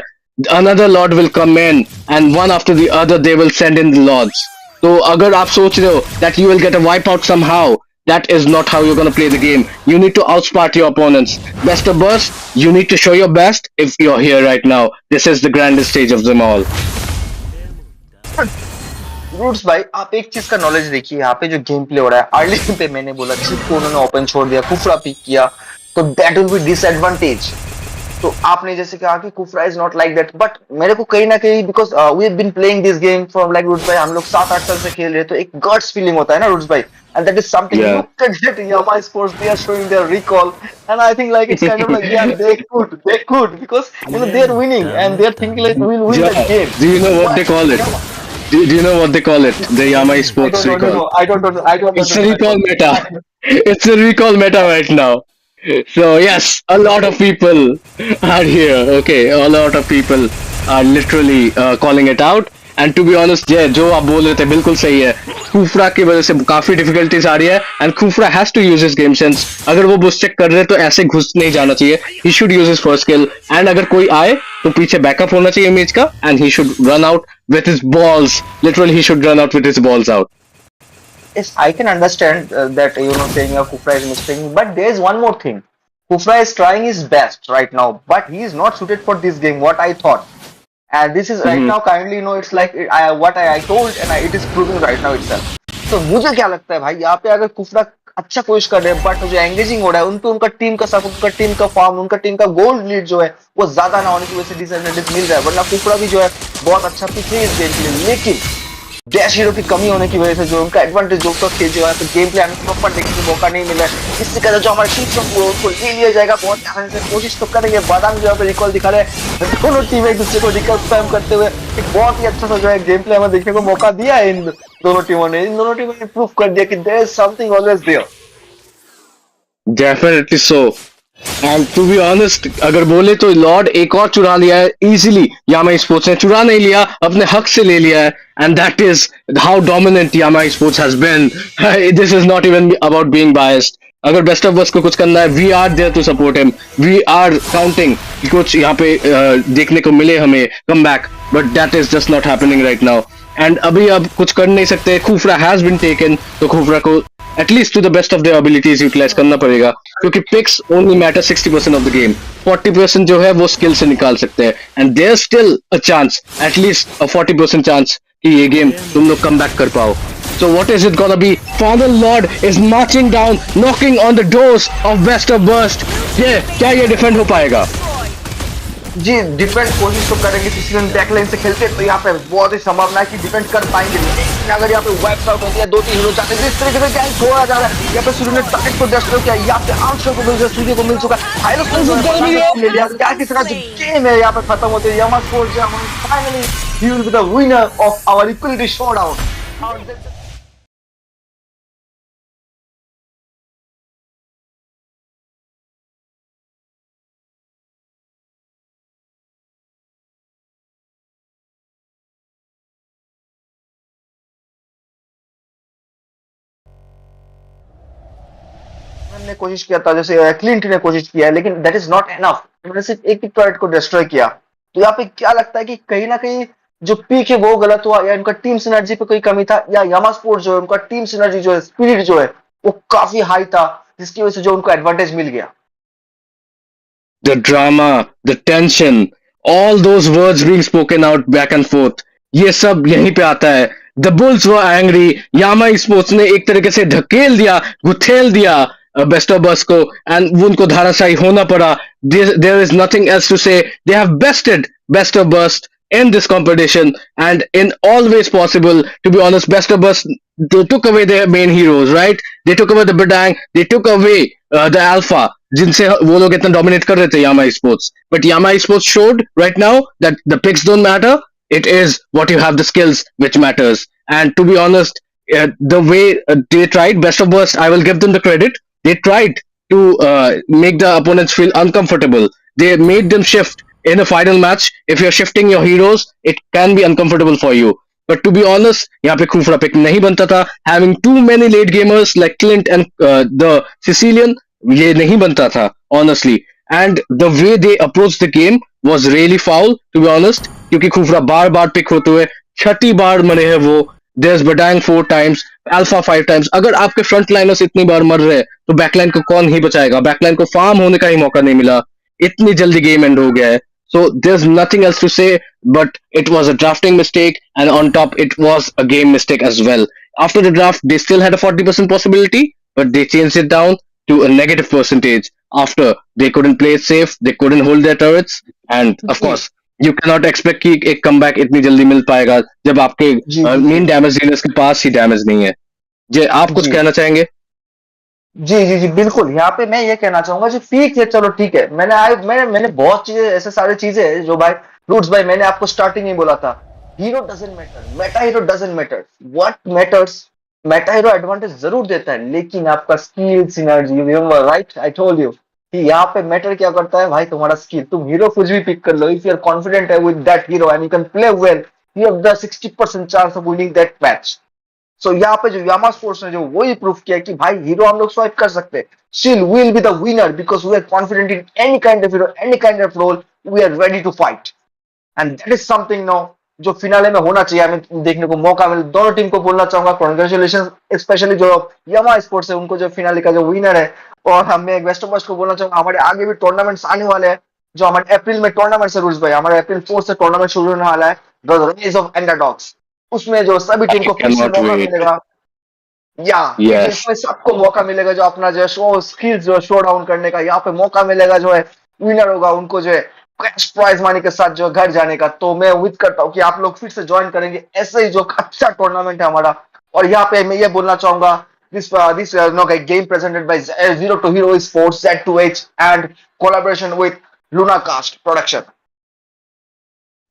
[SPEAKER 2] Another lord will come in, and one after the other they will send in the lords. तो अगर आप सोच रहे हो that you will get a wipe out somehow, that is not how you're going to play the game. You need to outsmart your opponents. Best of burst, you need to show your best if you're here right now. This is the grandest stage of them all.
[SPEAKER 11] Roots भाई, आप एक चीज का knowledge देखिए. यहाँ पे जो game play हो रहा है, अर्ली पे मैंने बोला चिप को उन्होंने ओपन छोड़ दिया, कुफरा पिक किया, तो दैट विल बी डिसएडवांटेज. तो आपने जैसे कहा कि Khufra is not like that, but मेरे को कहीं ना कहीं because we have been playing this game from like roots भाई, हम लोग 7-8 साल से खेल रहे हैं, तो एक गट्स फीलिंग होता है ना रूट्स भाई, and that is something
[SPEAKER 2] Yeah.
[SPEAKER 11] Look at Yamaha Sports, they are showing their recall, and I think like it's kind of like yeah they could because you know they are winning and they are thinking like we'll win
[SPEAKER 2] Yeah.
[SPEAKER 11] that game.
[SPEAKER 2] Do you know what they call it? Do you know what they call it? The Yamaha
[SPEAKER 11] I
[SPEAKER 2] Sports
[SPEAKER 11] don't
[SPEAKER 2] recall.
[SPEAKER 11] know. I don't know. I don't
[SPEAKER 2] It's a
[SPEAKER 11] know.
[SPEAKER 2] recall meta. It's a recall meta right now. So yes, a lot of people are here. Okay, a lot of people are literally calling it out. And to be honest, जय जो आप बोल रहे थे बिल्कुल सही है. खूफरा की वजह से काफी डिफिकल्टीज आ रही है. And खूफरा has to use his game sense. अगर वो बुश चेक कर रहे हैं तो ऐसे घुस नहीं जाना चाहिए. He should use his first skill. And अगर कोई आए तो पीछे बैकअप होना चाहिए इमेज का. And he should run out with his balls. Literally, he should run out with his balls out.
[SPEAKER 11] Yes, I can understand that you know saying Kufra is mistaking, but there is one more thing. Kufra is trying his best right now, but he is not suited for this game. What I thought, and this is right now kindly you know it's like what I told, and it is proving right now itself. तो मुझे क्या लगता है भाई, यहाँ पे अगर कुफरा अच्छा कोशिश कर रहे हैं, बट जो एंगेजिंग हो रहा है उनको उनका टीम का सपोर्ट, उनका टीम का फॉर्म, उनका टीम का गोल्ड लीड जो है वो ज्यादा ना होने की वजह से डिसएडवांटेज मिल रहा है, वरना कुफरा भी जो है बहुत अच्छा पिक है इस गेम के लिए, लेकिन डैश हीरो की कमी होने की वजह से जो उनका एडवांटेज जो उनका खेल जो है तो गेम प्ले हमें प्रॉपर देखने का मौका नहीं मिला है, इससे कहते जो हमारे टीम से उनको ले लिया जाएगा, बहुत आसानी से कोशिश तो करेंगे, बादाम जो है रिकॉल दिखा रहे हैं, दोनों टीम एक दूसरे को रिकॉल स्पैम करते हुए एक बहुत ही अच्छा सा जो है गेम प्ले हमें देखने को मौका दिया है इन दोनों टीमों ने प्रूव कर दिया कि there is something always there.
[SPEAKER 2] Definitely so. And to be honest, अगर बोले तो लॉर्ड एक और चुरा लिया है इजीली. यामा स्पोर्ट्स ने चुरा नहीं लिया, अपने हक से ले लिया है. And that is how dominant Yama Esports has been. This is not even about being biased. अगर बेस्ट ऑफ बस को कुछ करना है, we are there to support him. We are counting कुछ यहाँ पे देखने को मिले हमें come back, but that is just not happening right now. And अभी अब कुछ कर नहीं सकते. खूफरा हैज बीन टेकन, तो खूफरा को at least to the best of their abilities utilise करना पड़ेगा, क्योंकि picks only matter 60% of the game. 40% जो है वो स्किल से निकाल सकते हैं. And there still a chance, at least a 40% chance कि ये गेम तुम लोग कम बैक कर पाओ. So what is it gonna be? Father Lord is marching down, knocking on the doors of Best of Burst. क्या ये डिफेंड हो पाएगा?
[SPEAKER 11] जी डिफेंड कोशिश तो करेंगे, सीजन बैकलाइन से खेलते तो यहाँ पे बहुत ही संभावना है कि डिफेंड कर पाएंगे, लेकिन अगर यहाँ पे वाइप आउट होती है, 2-3 हीरो जाते हैं, जिस तरीके से गैंग छोड़ा जा रहा है, यहाँ पे सूर्य ने टारगेट को डिस्ट्रॉय किया, यहाँ पे आंसर को मिल गया, सूर्य को मिल चुका है, हाइलो को ले लिया, क्या किसी का जो गेम है यहाँ पे खत्म होते हैं. Yama sports finally he will be the winner of our equality showdown. ने कोशिश किया था, जैसे क्लिंट ने कोशिश किया है, लेकिन दैट इज नॉट एनफ. उन्होंने सिर्फ एक ही टॉयलेट को डिस्ट्रॉय किया. तो यहाँ पे क्या लगता है कि कहीं ना कहीं जो पीक है वो गलत हुआ, या उनका टीम सिनर्जी पे कोई कमी था, या यामा स्पोर्ट्स जो है उनका टीम सिनर्जी जो है, स्पिरिट जो है वो काफी हाई था, जिसकी वजह से जो उनको एडवांटेज मिल गया.
[SPEAKER 2] The drama, the tension, all those words being spoken out back and forth, ये सब यहीं पे आता है. The Bulls were angry. Yama Esports ने एक तरीके से ढकेल दिया, गुथेल दिया बेस्ट ऑफ बस को, एंड वो उनको धाराशायी होना पड़ा. There is nothing else to say. They have bested Best of Burst in this competition, and in all ways possible. To be honest, Best of Burst, they took away their main heroes, right? They took away the Badang, they took away the Alpha, जिनसे वो लोग इतना dominate कर रहे थे Yama Esports. But Yama Esports showed right now that the picks don't matter. It is what you have the skills which matters. And to be honest, the way they tried, Best of Burst, I will give them the credit. They tried to make the opponents feel uncomfortable. They made them shift in a final match. If you're shifting your heroes, it can be uncomfortable for you. But to be honest, यहाँ पे खूफरा pick नहीं बनता था. Having too many late gamers like Clint and the Sicilian, ये नहीं बनता था honestly. And the way they approached the game was really foul, to be honest. क्योंकि खूफरा बार बार पिक होते हुए 6 बार मरे हैं वो. There's Badang 4 times, Alpha 5 times. अगर आपके फ्रंट लाइनर्स इतनी बार मर रहे हैं तो बैकलाइन को कौन ही बचाएगा? बैकलाइन को फार्म होने का ही मौका नहीं मिला. इतनी जल्दी गेम एंड हो गया है. So there's nothing else to say, but it was a drafting mistake, and on top it was a game mistake as well. After the draft, they still had a 40% possibility, but they changed it down to a negative percentage after they couldn't play it safe, they couldn't hold their turrets, and of
[SPEAKER 11] ji
[SPEAKER 2] course you cannot expect कि एक comeback इतनी जल्दी मिल पाएगा जब आपके
[SPEAKER 11] जी जी जी
[SPEAKER 2] main damage dealers के पास ही damage नहीं है। जे आप कुछ
[SPEAKER 11] जी
[SPEAKER 2] कहना चाहेंगे?
[SPEAKER 11] जी जी जी बिल्कुल। यहाँ पे मैं ये कहना चाहूंगा जी, ठीक है चलो ठीक है, मैंने बहुत चीजें, ऐसे सारी चीजें हैं जो भाई रूट्स भाई, मैंने आपको स्टार्टिंग में बोला था, hero doesn't matter, Meta hero doesn't matter, what matters, Meta hero advantage जरूर देता है लेकिन आपका skill synergy, remember right, I told you कि यहाँ पे मैटर क्या करता है भाई, तुम्हारा स्किल। तुम हीरो कुछ भी पिक कर लो, इफ यू आर कॉन्फिडेंट है with that hero and you can play well, you have the 60% chance of winning that match. So यहाँ पे जो यामा स्पोर्ट्स ने जो वही प्रूफ किया कि भाई हीरो हम लोग स्वाइप कर सकते हैं, still will be the winner because we are confident in any kind of hero, any kind of role, we are ready to fight and that is something no जो finale में होना चाहिए, हमें देखने को मौका मिले। दोनों टीम को बोलना चाहूंगा कॉन्ग्रेचुलेशन, स्पेशली जो यामा स्पोर्ट्स है उनको, जो फिनाले का जो विनर है। और हमें वेस्ट बस्ट को बोलना चाहूंगा, हमारे आगे भी टूर्नामेंट्स आने वाले हैं, जो हमारे अप्रैल में टूर्नामेंट है रूल्स भाई, हमारे अप्रैल 4 से टूर्नामेंट शुरू होने वाला है, द राइज ऑफ अंडरडॉग्स। उसमें जो सभी टीम
[SPEAKER 2] I
[SPEAKER 11] को फिर से
[SPEAKER 2] cannot
[SPEAKER 11] मौका
[SPEAKER 2] wait.
[SPEAKER 11] मिलेगा, या
[SPEAKER 2] Yes.
[SPEAKER 11] इसमें सबको मौका मिलेगा जो अपना जो शो स्किल्स जो शो डाउन करने का, यहाँ पे मौका मिलेगा जो है विनर होगा उनको जो है कैश प्राइज मनी के साथ जो घर जाने का। तो मैं उम्मीद करता हूँ कि आप लोग फिर से ज्वाइन करेंगे, ऐसे ही जो अच्छा टूर्नामेंट है हमारा। और यहाँ पे मैं ये बोलना चाहूंगा, this no game presented by zero to hero sports Z2H and collaboration with Luna cast production.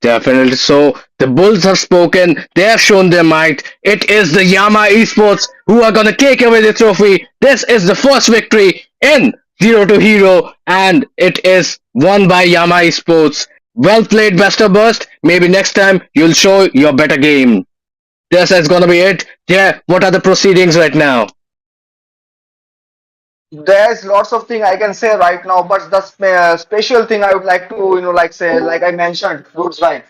[SPEAKER 2] Definitely. So the Bulls have spoken. They have shown their might. It is the Yama Esports who are going to take away the trophy. This is the first victory in Zero to Hero, and it is won by Yama Esports. Well played, Bester Burst. Maybe next time you'll show your better game. This is going to be it. Yeah. What are the proceedings right now?
[SPEAKER 11] There's lots of thing I can say right now, but the special thing I would like to like say, like I mentioned, Roots Vine.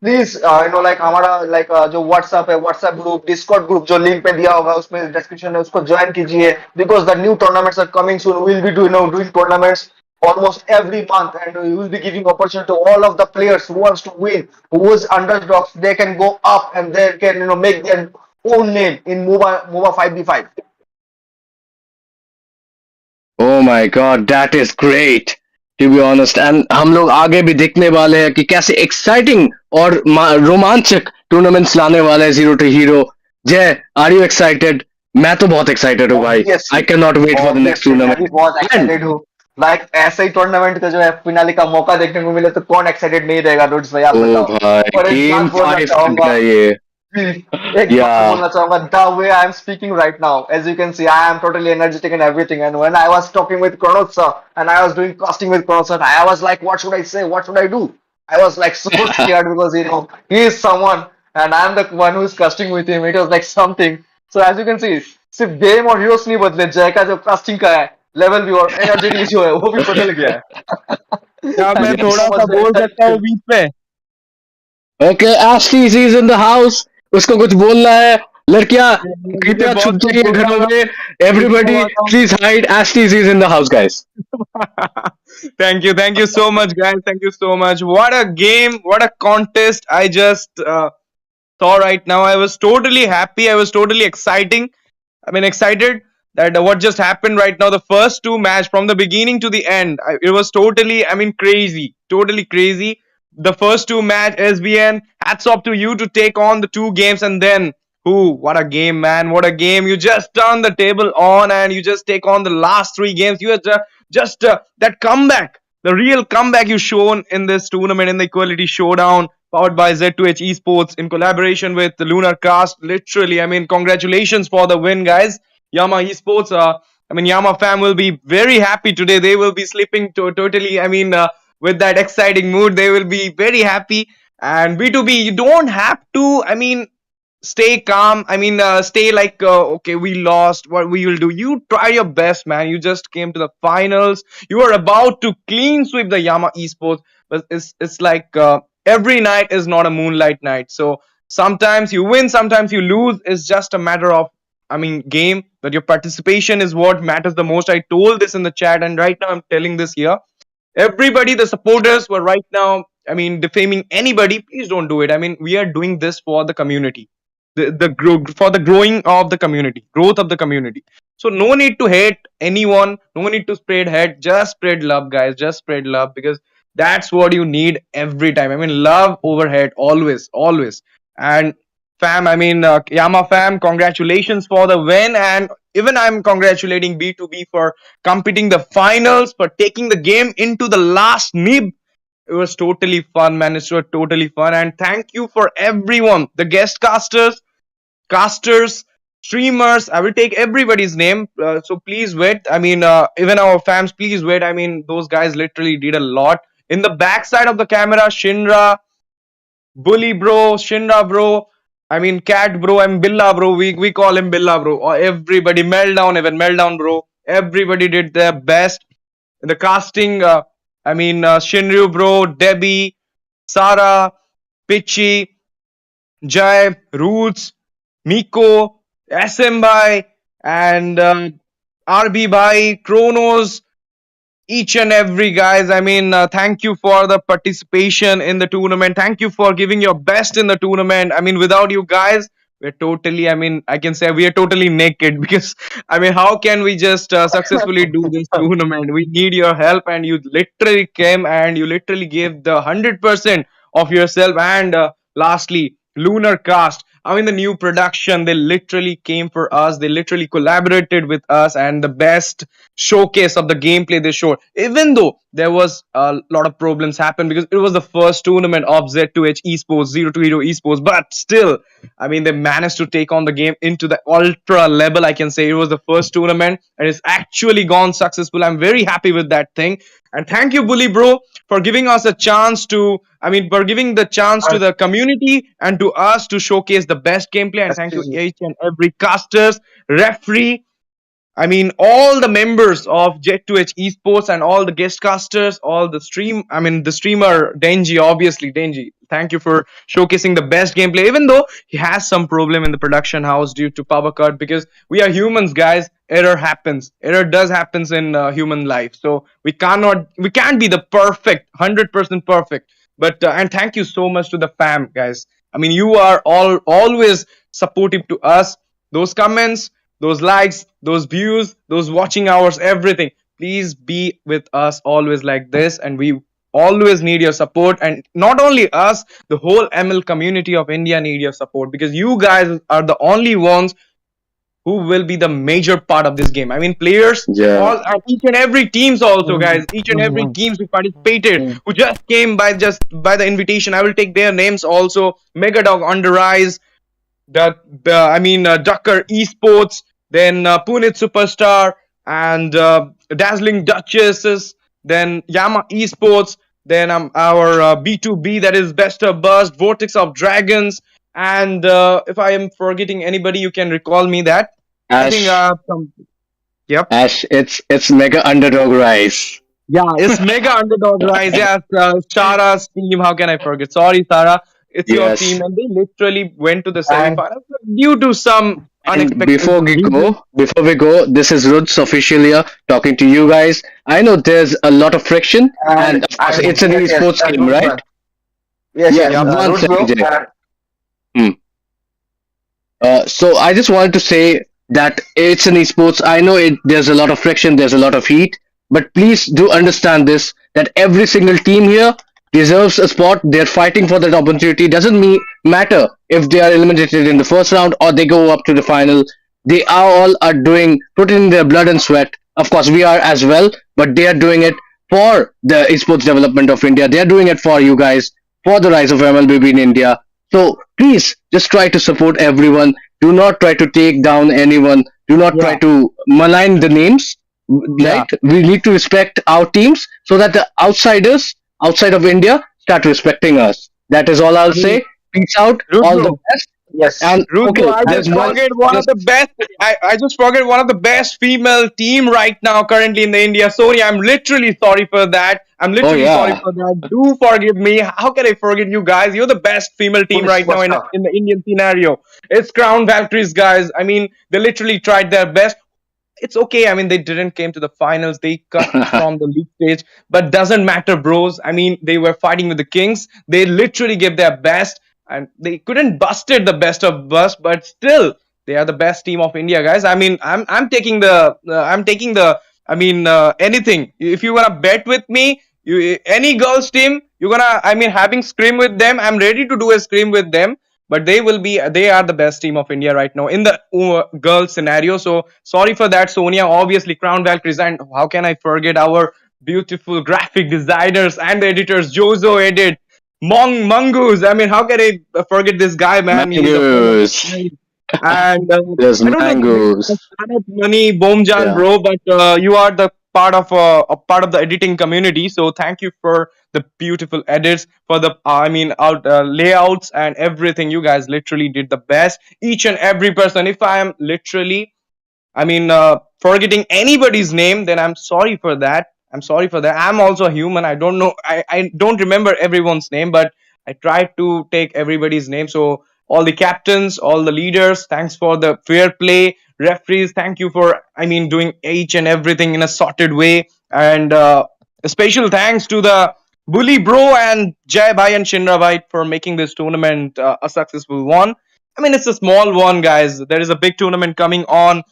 [SPEAKER 11] Please like हमारा like जो WhatsApp है, WhatsApp group, Discord group जो link पे दिया होगा उसमें description में, उसको ज्वाइन कीजिए because the new tournaments are coming soon, will be doing tournaments almost every month and we will be giving opportunity to all of the players who wants to win, who is underdogs, they can go up and they can make their own name in MOBA 5v5.
[SPEAKER 2] Oh my God, that is great. To be honest, and हम लोग आगे भी देखने वाले हैं कि कैसे exciting और रोमांचक टूर्नामेंट्स लाने वाले हैं zero to hero. Jay, are you excited? मैं तो बहुत एक्साइटेड हूँ भाई। I can not wait for the next
[SPEAKER 11] Obviously, मैं भी बहुत
[SPEAKER 2] टूर्नामेंट।
[SPEAKER 11] एक्साइटेड हूँ। लाइक ऐसे ही टूर्नामेंट का जो है फिनाले का मौका देखने को मिले तो कौन एक्साइटेड नहीं रहेगा रोड्स भाई, आप
[SPEAKER 2] ओ
[SPEAKER 11] बताओ।
[SPEAKER 2] भाई,
[SPEAKER 11] और एक
[SPEAKER 2] गेम
[SPEAKER 11] बात बोलना
[SPEAKER 2] 5 चल
[SPEAKER 11] चाहूंगा,
[SPEAKER 2] रहा है ये।
[SPEAKER 11] एक
[SPEAKER 2] या
[SPEAKER 11] बात बोलना चाहूंगा, the way I am speaking right now, as you can see I am totally energetic and everything, and when I was talking with Pranod sir and I was doing casting with Pranod sir, I was like what should I say, what should I do, I was like so scared because he is someone and I am the one who is casting with him, it was like something. So as you can see, सिर्फ game और heroes नहीं बदले, जय का जो casting का है level भी और एनर्जी जो है वो भी बदल गया है।
[SPEAKER 5] क्या मैं
[SPEAKER 11] Thank you
[SPEAKER 5] थोड़ा
[SPEAKER 11] so
[SPEAKER 5] सा
[SPEAKER 11] much
[SPEAKER 5] बोल
[SPEAKER 11] guys,
[SPEAKER 5] सकता हूँ बीच में?
[SPEAKER 2] Okay, Estes is in the house. उसको कुछ बोलना है। लड़कियां
[SPEAKER 5] मुझे
[SPEAKER 2] कृपया छुप
[SPEAKER 5] बहुत कुछ
[SPEAKER 2] जाइए
[SPEAKER 5] बोलना
[SPEAKER 2] घरों
[SPEAKER 5] था,
[SPEAKER 2] में।
[SPEAKER 5] रुकता
[SPEAKER 2] एवरीबडी
[SPEAKER 5] हुआ था।
[SPEAKER 2] Please hide, Estes is in the house guys.
[SPEAKER 5] Thank you so much, guys. Thank you so much. What a game! What a contest! I just saw right now. I was totally happy. I was totally exciting. I mean, excited that what just happened right now. The first two match from the beginning to the end, it was totally, I mean, crazy, totally crazy. The first two match, SBN, hats off to you to take on the two games, and then who? What a game, man! What a game! You just turn the table on and you just take on the last three games. You had just that comeback, the real comeback you shown in this tournament in the Equality Showdown, powered by Z2H Esports in collaboration with the Lunar Cast. Literally, I mean, congratulations for the win, guys. Yama Esports, I mean, Yama fam will be very happy today. They will be sleeping totally, I mean, with that exciting mood. They will be very happy. And B2B, you don't have to, I mean, stay calm. I mean, stay like, okay, we lost. What we will do? You try your best, man. You just came to the finals. You are about to clean sweep the Yama Esports. But it's like every night is not a moonlight night. So sometimes you win, sometimes you lose. It's just a matter of, I mean, game. But your participation is what matters the most. I told this in the chat, and right now I'm telling this here. Everybody, the supporters were right now, I mean, defaming anybody. Please don't do it. I mean, we are doing this for the community, for the growing of the community, growth of the community. So no need to hate anyone, no need to spread hate, just spread love, guys. Just spread love because that's what you need every time. I mean, love over hate, always, always. And fam, I mean, Yama fam, congratulations for the win, and even I'm congratulating B2B for competing the finals, for taking the game into the last nib. It was totally fun, man. It was totally fun, and thank you for everyone, the guest casters, streamers. I will take everybody's name. So please wait. I mean, even our fans, please wait. I mean, those guys literally did a lot. In the backside of the camera, Shinra, Bully bro, Shinra bro. I mean, Cat bro, and Billa bro. We call him Billa bro. Or everybody, Meltdown, even Meltdown bro. Everybody did their best. The casting, Shinryu bro, Debbie, Sarah, Pitchy, Jai, Roots, Miko, SM Bhai, and RB Bhai, Chronos, each and every guys. I mean, thank you for the participation in the tournament. Thank you for giving your best in the tournament. I mean, without you guys, we're totally, I mean, I can say we are totally naked because, I mean, how can we just successfully do this tournament? We need your help, and you literally came and you literally gave the 100% of yourself. And lastly, Lunar Cast. I mean, the new production, they literally came for us. They literally collaborated with us, and the best showcase of the gameplay they showed. Even though there was a lot of problems happen because it was the first tournament of Z2H Esports, Zero to Hero Esports, but still, I mean, they managed to take on the game into the ultra level. I can say it was the first tournament, and it's actually gone successful. I'm very happy with that thing. And thank you, Bully Bro, for giving us a chance to, I mean, for giving the chance to the community and to us to showcase the best gameplay. And thank you, each and every casters, referee, I mean, all the members of Z2H Esports and all the guest casters, all the the streamer Denji, obviously Denji. Thank you for showcasing the best gameplay, even though he has some problem in the production house due to power cut. Because we are humans, guys. Error happens. Error does happens in human life. So we can't be the perfect, 100% perfect. But and thank you so much to the fam, guys. I mean, you are all always supportive to us. Those comments, those likes, those views, those watching hours, everything. Please be with us always like this, and we always need your support. And not only us, the whole ML community of India need your support because you guys are the only ones who will be the major part of this game. I mean, players, all and each and every teams also, guys. Each and every teams who participated, who just came by the invitation. I will take their names also. Megadog Underrise, Ducker Esports, then Punit Superstar, and Dazzling Duchesses, then Yama Esports, then our B2B, that is Best of Burst, Vortex of Dragons, and if I am forgetting anybody, you can recall me that. I think yep.
[SPEAKER 2] Ash, it's Mega Underdog Rise.
[SPEAKER 5] Yeah, it's Mega Underdog Rise. Yeah, Sarah's team. How can I forget? Sorry, Sarah. It's your team, and they literally went to the semifinals due to some unexpected.
[SPEAKER 2] Before we go, this is Ruds official here talking to you guys. I know there's a lot of friction, and of course, it's an esports game, right? One second. So I just wanted to say that it's an esports. I know there's a lot of friction, there's a lot of heat, but please do understand this, that every single team here deserves a spot. They're fighting for that opportunity. Doesn't matter if they are eliminated in the first round or they go up to the final. They all are putting in their blood and sweat. Of course, we are as well, but they are doing it for the esports development of India. They are doing it for you guys, for the rise of MLBB in India. So please just try to support everyone. Do not try to take down anyone. Do not try to malign the names. Right? We need to respect our teams so that the outsiders outside of India start respecting us. That is all I'll say. Peace out. All the best.
[SPEAKER 11] Yes.
[SPEAKER 2] And
[SPEAKER 5] I just forget one of the best. I just forget one of the best female team right now currently in the India. Sorry, I'm literally sorry for that. I'm literally sorry for that. Do forgive me. How can I forget you guys? You're the best female team right now in the Indian scenario. It's Crown Valkyries, guys. I mean, they literally tried their best. It's okay. I mean, they didn't came to the finals. They cut from the league stage, but doesn't matter, bros. I mean, they were fighting with the Kings. They literally gave their best, and they couldn't busted the best of bust, but still, They are the best team of India, guys. I mean, I'm taking the anything. If you wanna bet with me, any girls team, you're gonna having scrim with them. I'm ready to do a scrim with them. But they are the best team of India right now in the girls scenario. So sorry for that, Sonia. Obviously, Crown Valkyries, and how can I forget our beautiful graphic designers and the editors, Jozo edit, Mongoose. I mean, how can I forget this guy, man? He's a friend of
[SPEAKER 2] Mangoes.
[SPEAKER 5] mine. And
[SPEAKER 2] There's
[SPEAKER 5] I don't know the
[SPEAKER 2] mangoes.
[SPEAKER 5] startup money, Bomjan,
[SPEAKER 2] Yeah.
[SPEAKER 5] bro, but you are the part of a part of the editing community. So thank you for the beautiful edits, for the out layouts and everything. You guys literally did the best. Each and every person. If I am literally forgetting anybody's name, then I'm sorry for that. I'm sorry for that. I'm also a human. I don't know. I don't remember everyone's name, but I tried to take everybody's name. So all the captains, all the leaders, thanks for the fair play. Referees, thank you for doing each and everything in a sorted way. And a special thanks to the Bully Bro and Jai Bhai and Shinra Bhai for making this tournament a successful one. I mean, it's a small one, guys. There is a big tournament coming on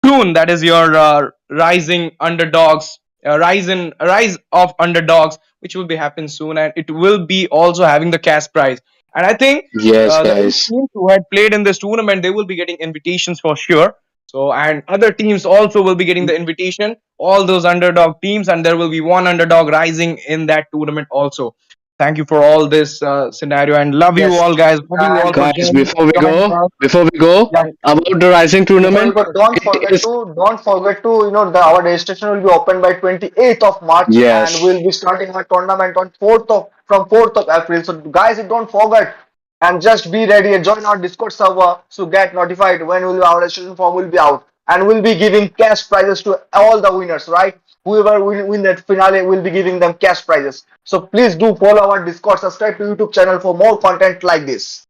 [SPEAKER 5] soon. That is your rising underdogs, rise of underdogs, which will be happen soon, and it will be also having the cash prize. And I think
[SPEAKER 2] Yes,
[SPEAKER 5] the
[SPEAKER 2] guys.
[SPEAKER 5] teams who had played in this tournament, they will be getting invitations for sure. So, and other teams also will be getting the invitation. All those underdog teams, and there will be one underdog rising in that tournament also. Thank you for all this scenario, and love you
[SPEAKER 11] Yes.
[SPEAKER 5] all, guys. Love you all
[SPEAKER 11] And
[SPEAKER 5] for
[SPEAKER 2] Guys,
[SPEAKER 5] joining us.
[SPEAKER 2] before we go,
[SPEAKER 5] Yeah,
[SPEAKER 2] about the Rising
[SPEAKER 11] before you
[SPEAKER 2] tournament,
[SPEAKER 11] go,
[SPEAKER 2] it is
[SPEAKER 11] don't forget to, our registration will be open by 28th of March, and
[SPEAKER 2] yes.
[SPEAKER 11] we'll be starting our tournament on 4th of April. So guys, don't forget, and just be ready and join our Discord server to get notified when our registration form will be out, and we'll be giving cash prizes to all the winners, right? Whoever will win that finale will be giving them cash prizes. So please do follow our Discord, subscribe to YouTube channel for more content like this.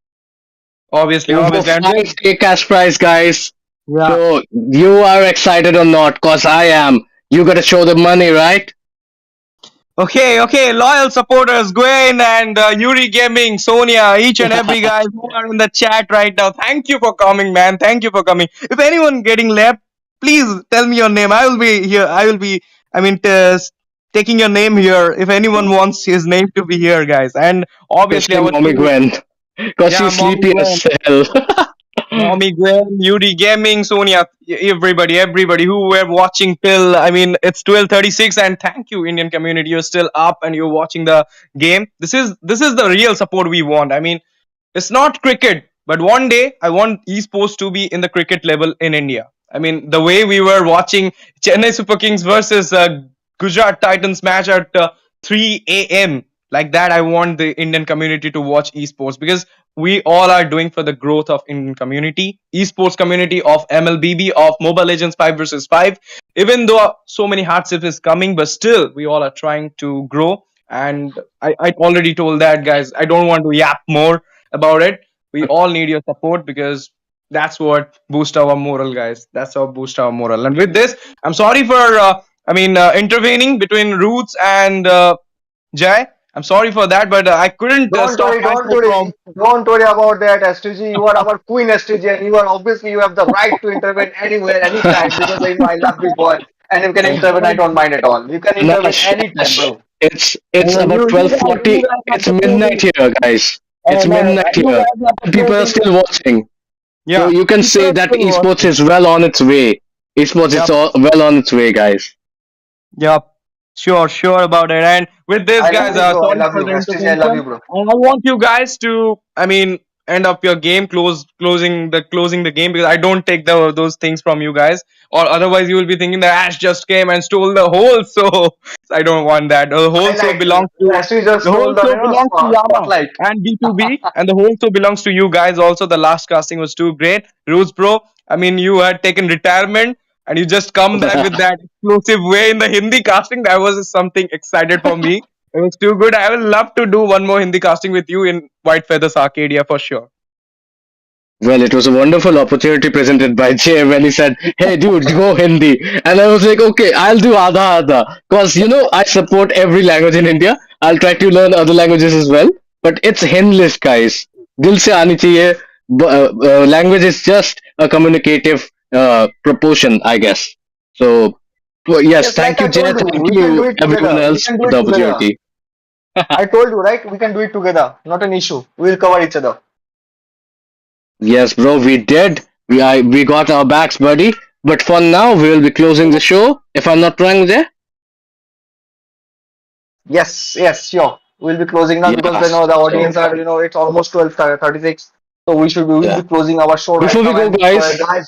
[SPEAKER 5] obviously,
[SPEAKER 2] Over
[SPEAKER 5] obviously, and
[SPEAKER 2] 5K cash prize, guys.
[SPEAKER 5] yeah.
[SPEAKER 2] So you are excited or not? Cause I am. You gotta show the money, right?
[SPEAKER 5] Okay, okay, loyal supporters, Gwen and Yuri Gaming, Sonia, each and every guy who are in the chat right now. Thank you for coming, man. Thank you for coming. If anyone getting left, please tell me your name. I will be here. I will be, I mean, taking your name here. If anyone wants his name to be here, guys. And obviously,
[SPEAKER 2] Especially
[SPEAKER 5] our
[SPEAKER 2] Mommy
[SPEAKER 5] two,
[SPEAKER 2] Gwen. Cause
[SPEAKER 5] yeah,
[SPEAKER 2] she's
[SPEAKER 5] mommy
[SPEAKER 2] sleepy
[SPEAKER 5] Gwen.
[SPEAKER 2] as hell.
[SPEAKER 5] Mommy Gwen, Yuri Gaming, Sonia, everybody who were watching till it's 12:36, and thank you, Indian community. You're still up and you're watching the game. This is the real support we want. I mean, it's not cricket, but one day I want esports to be in the cricket level in India. I mean, the way we were watching Chennai Super Kings versus Gujarat Titans match at 3 a.m. like that, I want the Indian community to watch esports because we all are doing for the growth of Indian community, esports community of MLBB, of Mobile Legends 5 versus 5. Even though so many hardships is coming, but still we all are trying to grow. And I already told that, guys. I don't want to yap more about it. We all need your support because that's what boost our moral, guys. That's how boost our moral. And with this, I'm sorry for intervening between Roots and Jai. I'm sorry for that, but I couldn't
[SPEAKER 11] Don't
[SPEAKER 5] stop
[SPEAKER 11] worry, don't
[SPEAKER 5] myself
[SPEAKER 11] worry,
[SPEAKER 5] from.
[SPEAKER 11] don't worry about that, STG. You are our queen, STG, and you have the right to intervene anywhere, anytime, because I love you, boy, and you can intervene. I don't mind at all. You can intervene
[SPEAKER 2] Nash,
[SPEAKER 11] anytime,
[SPEAKER 2] Nash.
[SPEAKER 11] bro.
[SPEAKER 2] It's about
[SPEAKER 5] You
[SPEAKER 2] 12:40.
[SPEAKER 5] guys have
[SPEAKER 2] It's
[SPEAKER 5] the
[SPEAKER 2] midnight
[SPEAKER 5] feeling.
[SPEAKER 2] here, guys. It's
[SPEAKER 5] And
[SPEAKER 2] midnight
[SPEAKER 5] you
[SPEAKER 2] here.
[SPEAKER 5] guys have the
[SPEAKER 2] People are
[SPEAKER 5] feeling.
[SPEAKER 2] still watching. So
[SPEAKER 5] Yeah,
[SPEAKER 2] you can
[SPEAKER 5] people
[SPEAKER 2] say
[SPEAKER 5] are
[SPEAKER 2] that
[SPEAKER 5] still
[SPEAKER 2] esports
[SPEAKER 5] watching.
[SPEAKER 2] is well on its way. Esports is
[SPEAKER 5] Yep,
[SPEAKER 2] all well on its way, guys.
[SPEAKER 5] yep. Sure about it. And with this,
[SPEAKER 11] I love
[SPEAKER 5] guys,
[SPEAKER 11] you, bro. I
[SPEAKER 5] sorry
[SPEAKER 11] love
[SPEAKER 5] for
[SPEAKER 11] you,
[SPEAKER 5] the
[SPEAKER 11] STG. I love you,
[SPEAKER 5] intervention.
[SPEAKER 11] bro.
[SPEAKER 5] And I want you guys to, end up your game, closing the game because I don't take those things from you guys, or otherwise you will be thinking that Ash just came and stole the whole. So I don't want that.
[SPEAKER 11] Highlight. STG just
[SPEAKER 5] The whole
[SPEAKER 11] stole the
[SPEAKER 5] show belongs to Yama
[SPEAKER 11] spotlight.
[SPEAKER 5] and B2B, and the whole show belongs to you guys. Also, the last casting was too great. Roots Pro, you had taken retirement and you just come back with that explosive way in the Hindi casting. That was something excited for me. It was too good. I will love to do one more Hindi casting with you in White Feathers Arcadia for sure.
[SPEAKER 2] Well, it was a wonderful opportunity presented by Jay when he said, "Hey, dude, go Hindi," and I was like, "Okay, I'll do Adha Adha," because I support every language in India. I'll try to learn other languages as well, but it's Hindless, guys. Dil se aani chahiye. language is just a communicative proportion, I guess. So, yes,
[SPEAKER 11] Yes, like
[SPEAKER 2] thank you,
[SPEAKER 11] I
[SPEAKER 2] Jay.
[SPEAKER 11] told you,
[SPEAKER 2] Thank
[SPEAKER 11] we can do
[SPEAKER 2] you,
[SPEAKER 11] it
[SPEAKER 2] everyone
[SPEAKER 11] together. We
[SPEAKER 2] else,
[SPEAKER 11] can do
[SPEAKER 2] for
[SPEAKER 11] it
[SPEAKER 2] the
[SPEAKER 11] together.
[SPEAKER 2] opportunity.
[SPEAKER 11] I told you, right? We can do it together. Not an issue. We will cover each other.
[SPEAKER 2] Yes, bro, we did. We got our backs, buddy. But for now, we will be closing the show. If I'm not wrong, Jay.
[SPEAKER 11] Yes, yes, sure. We'll be closing now because
[SPEAKER 2] Yeah.
[SPEAKER 11] the
[SPEAKER 2] So,
[SPEAKER 11] audience are, it's almost 12:36. So we will
[SPEAKER 2] yeah.
[SPEAKER 11] be closing our show right
[SPEAKER 2] Before we
[SPEAKER 11] now.
[SPEAKER 2] go,
[SPEAKER 11] And
[SPEAKER 2] guys,
[SPEAKER 11] guys,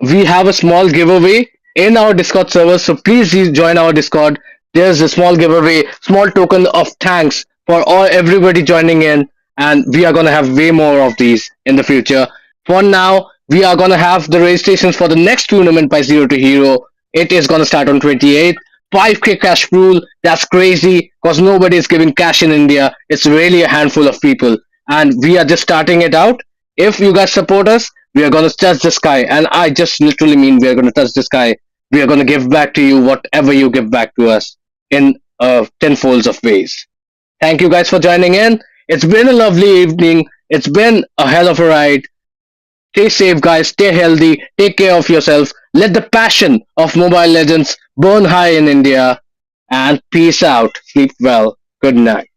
[SPEAKER 2] we have a small giveaway in our Discord server. So please join our Discord. There's a small giveaway, small token of thanks for all everybody joining in, and we are gonna have way more of these in the future. For now, we are gonna have the registrations for the next tournament by Zero to Hero. It is gonna start on 28th. 5k cash rule. That's crazy because nobody is giving cash in India. It's really a handful of people, and we are just starting it out. If you guys support us, we are going to touch the sky, and I just literally mean we are going to touch the sky. We are going to give back to you whatever you give back to us in tenfolds of ways. Thank you guys for joining in. It's been a lovely evening. It's been a hell of a ride. Stay safe, guys. Stay healthy. Take care of yourself. Let the passion of Mobile Legends burn high in India. And peace out. Sleep well. Good night.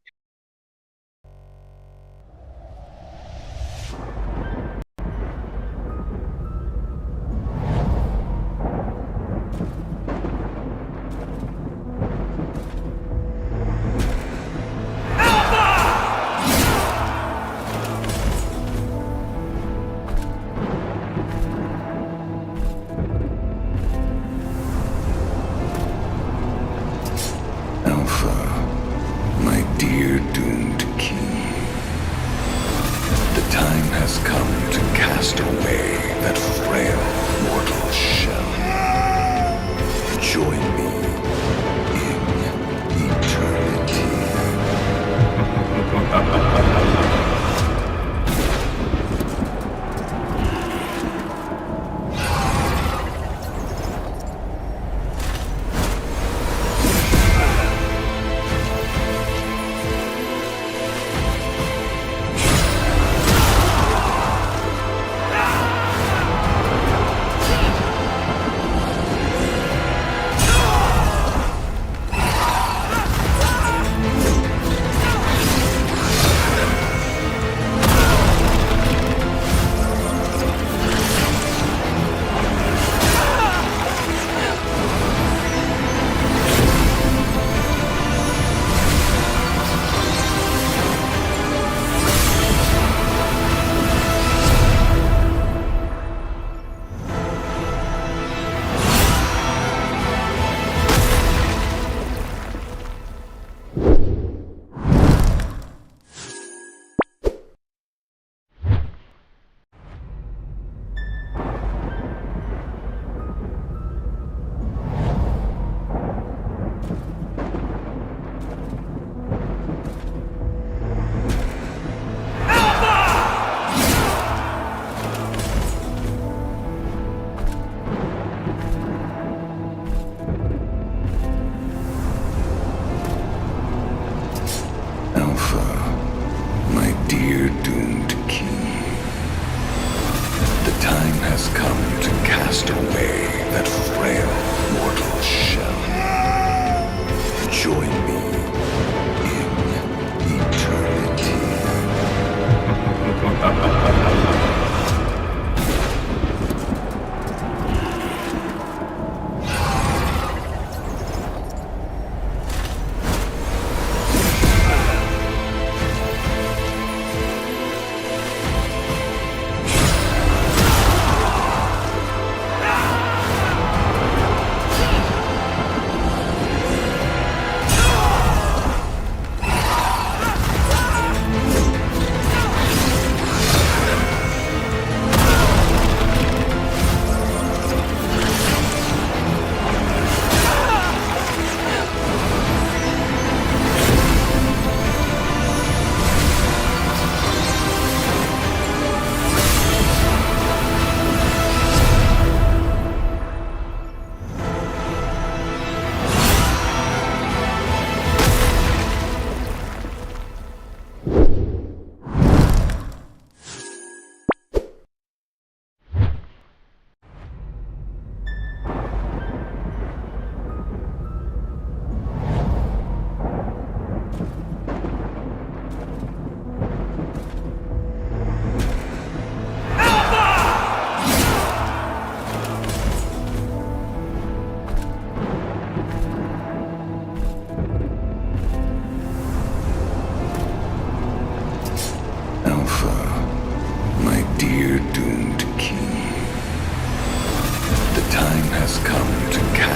[SPEAKER 1] Alpha, my dear doomed king. The time has come to cast away that frail mortal shell. Join me in eternity.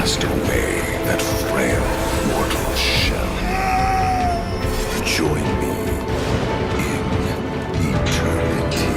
[SPEAKER 1] cast away that frail mortal shell. Join me in eternity.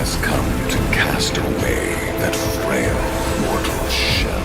[SPEAKER 1] Has come to cast away that frail mortal shell.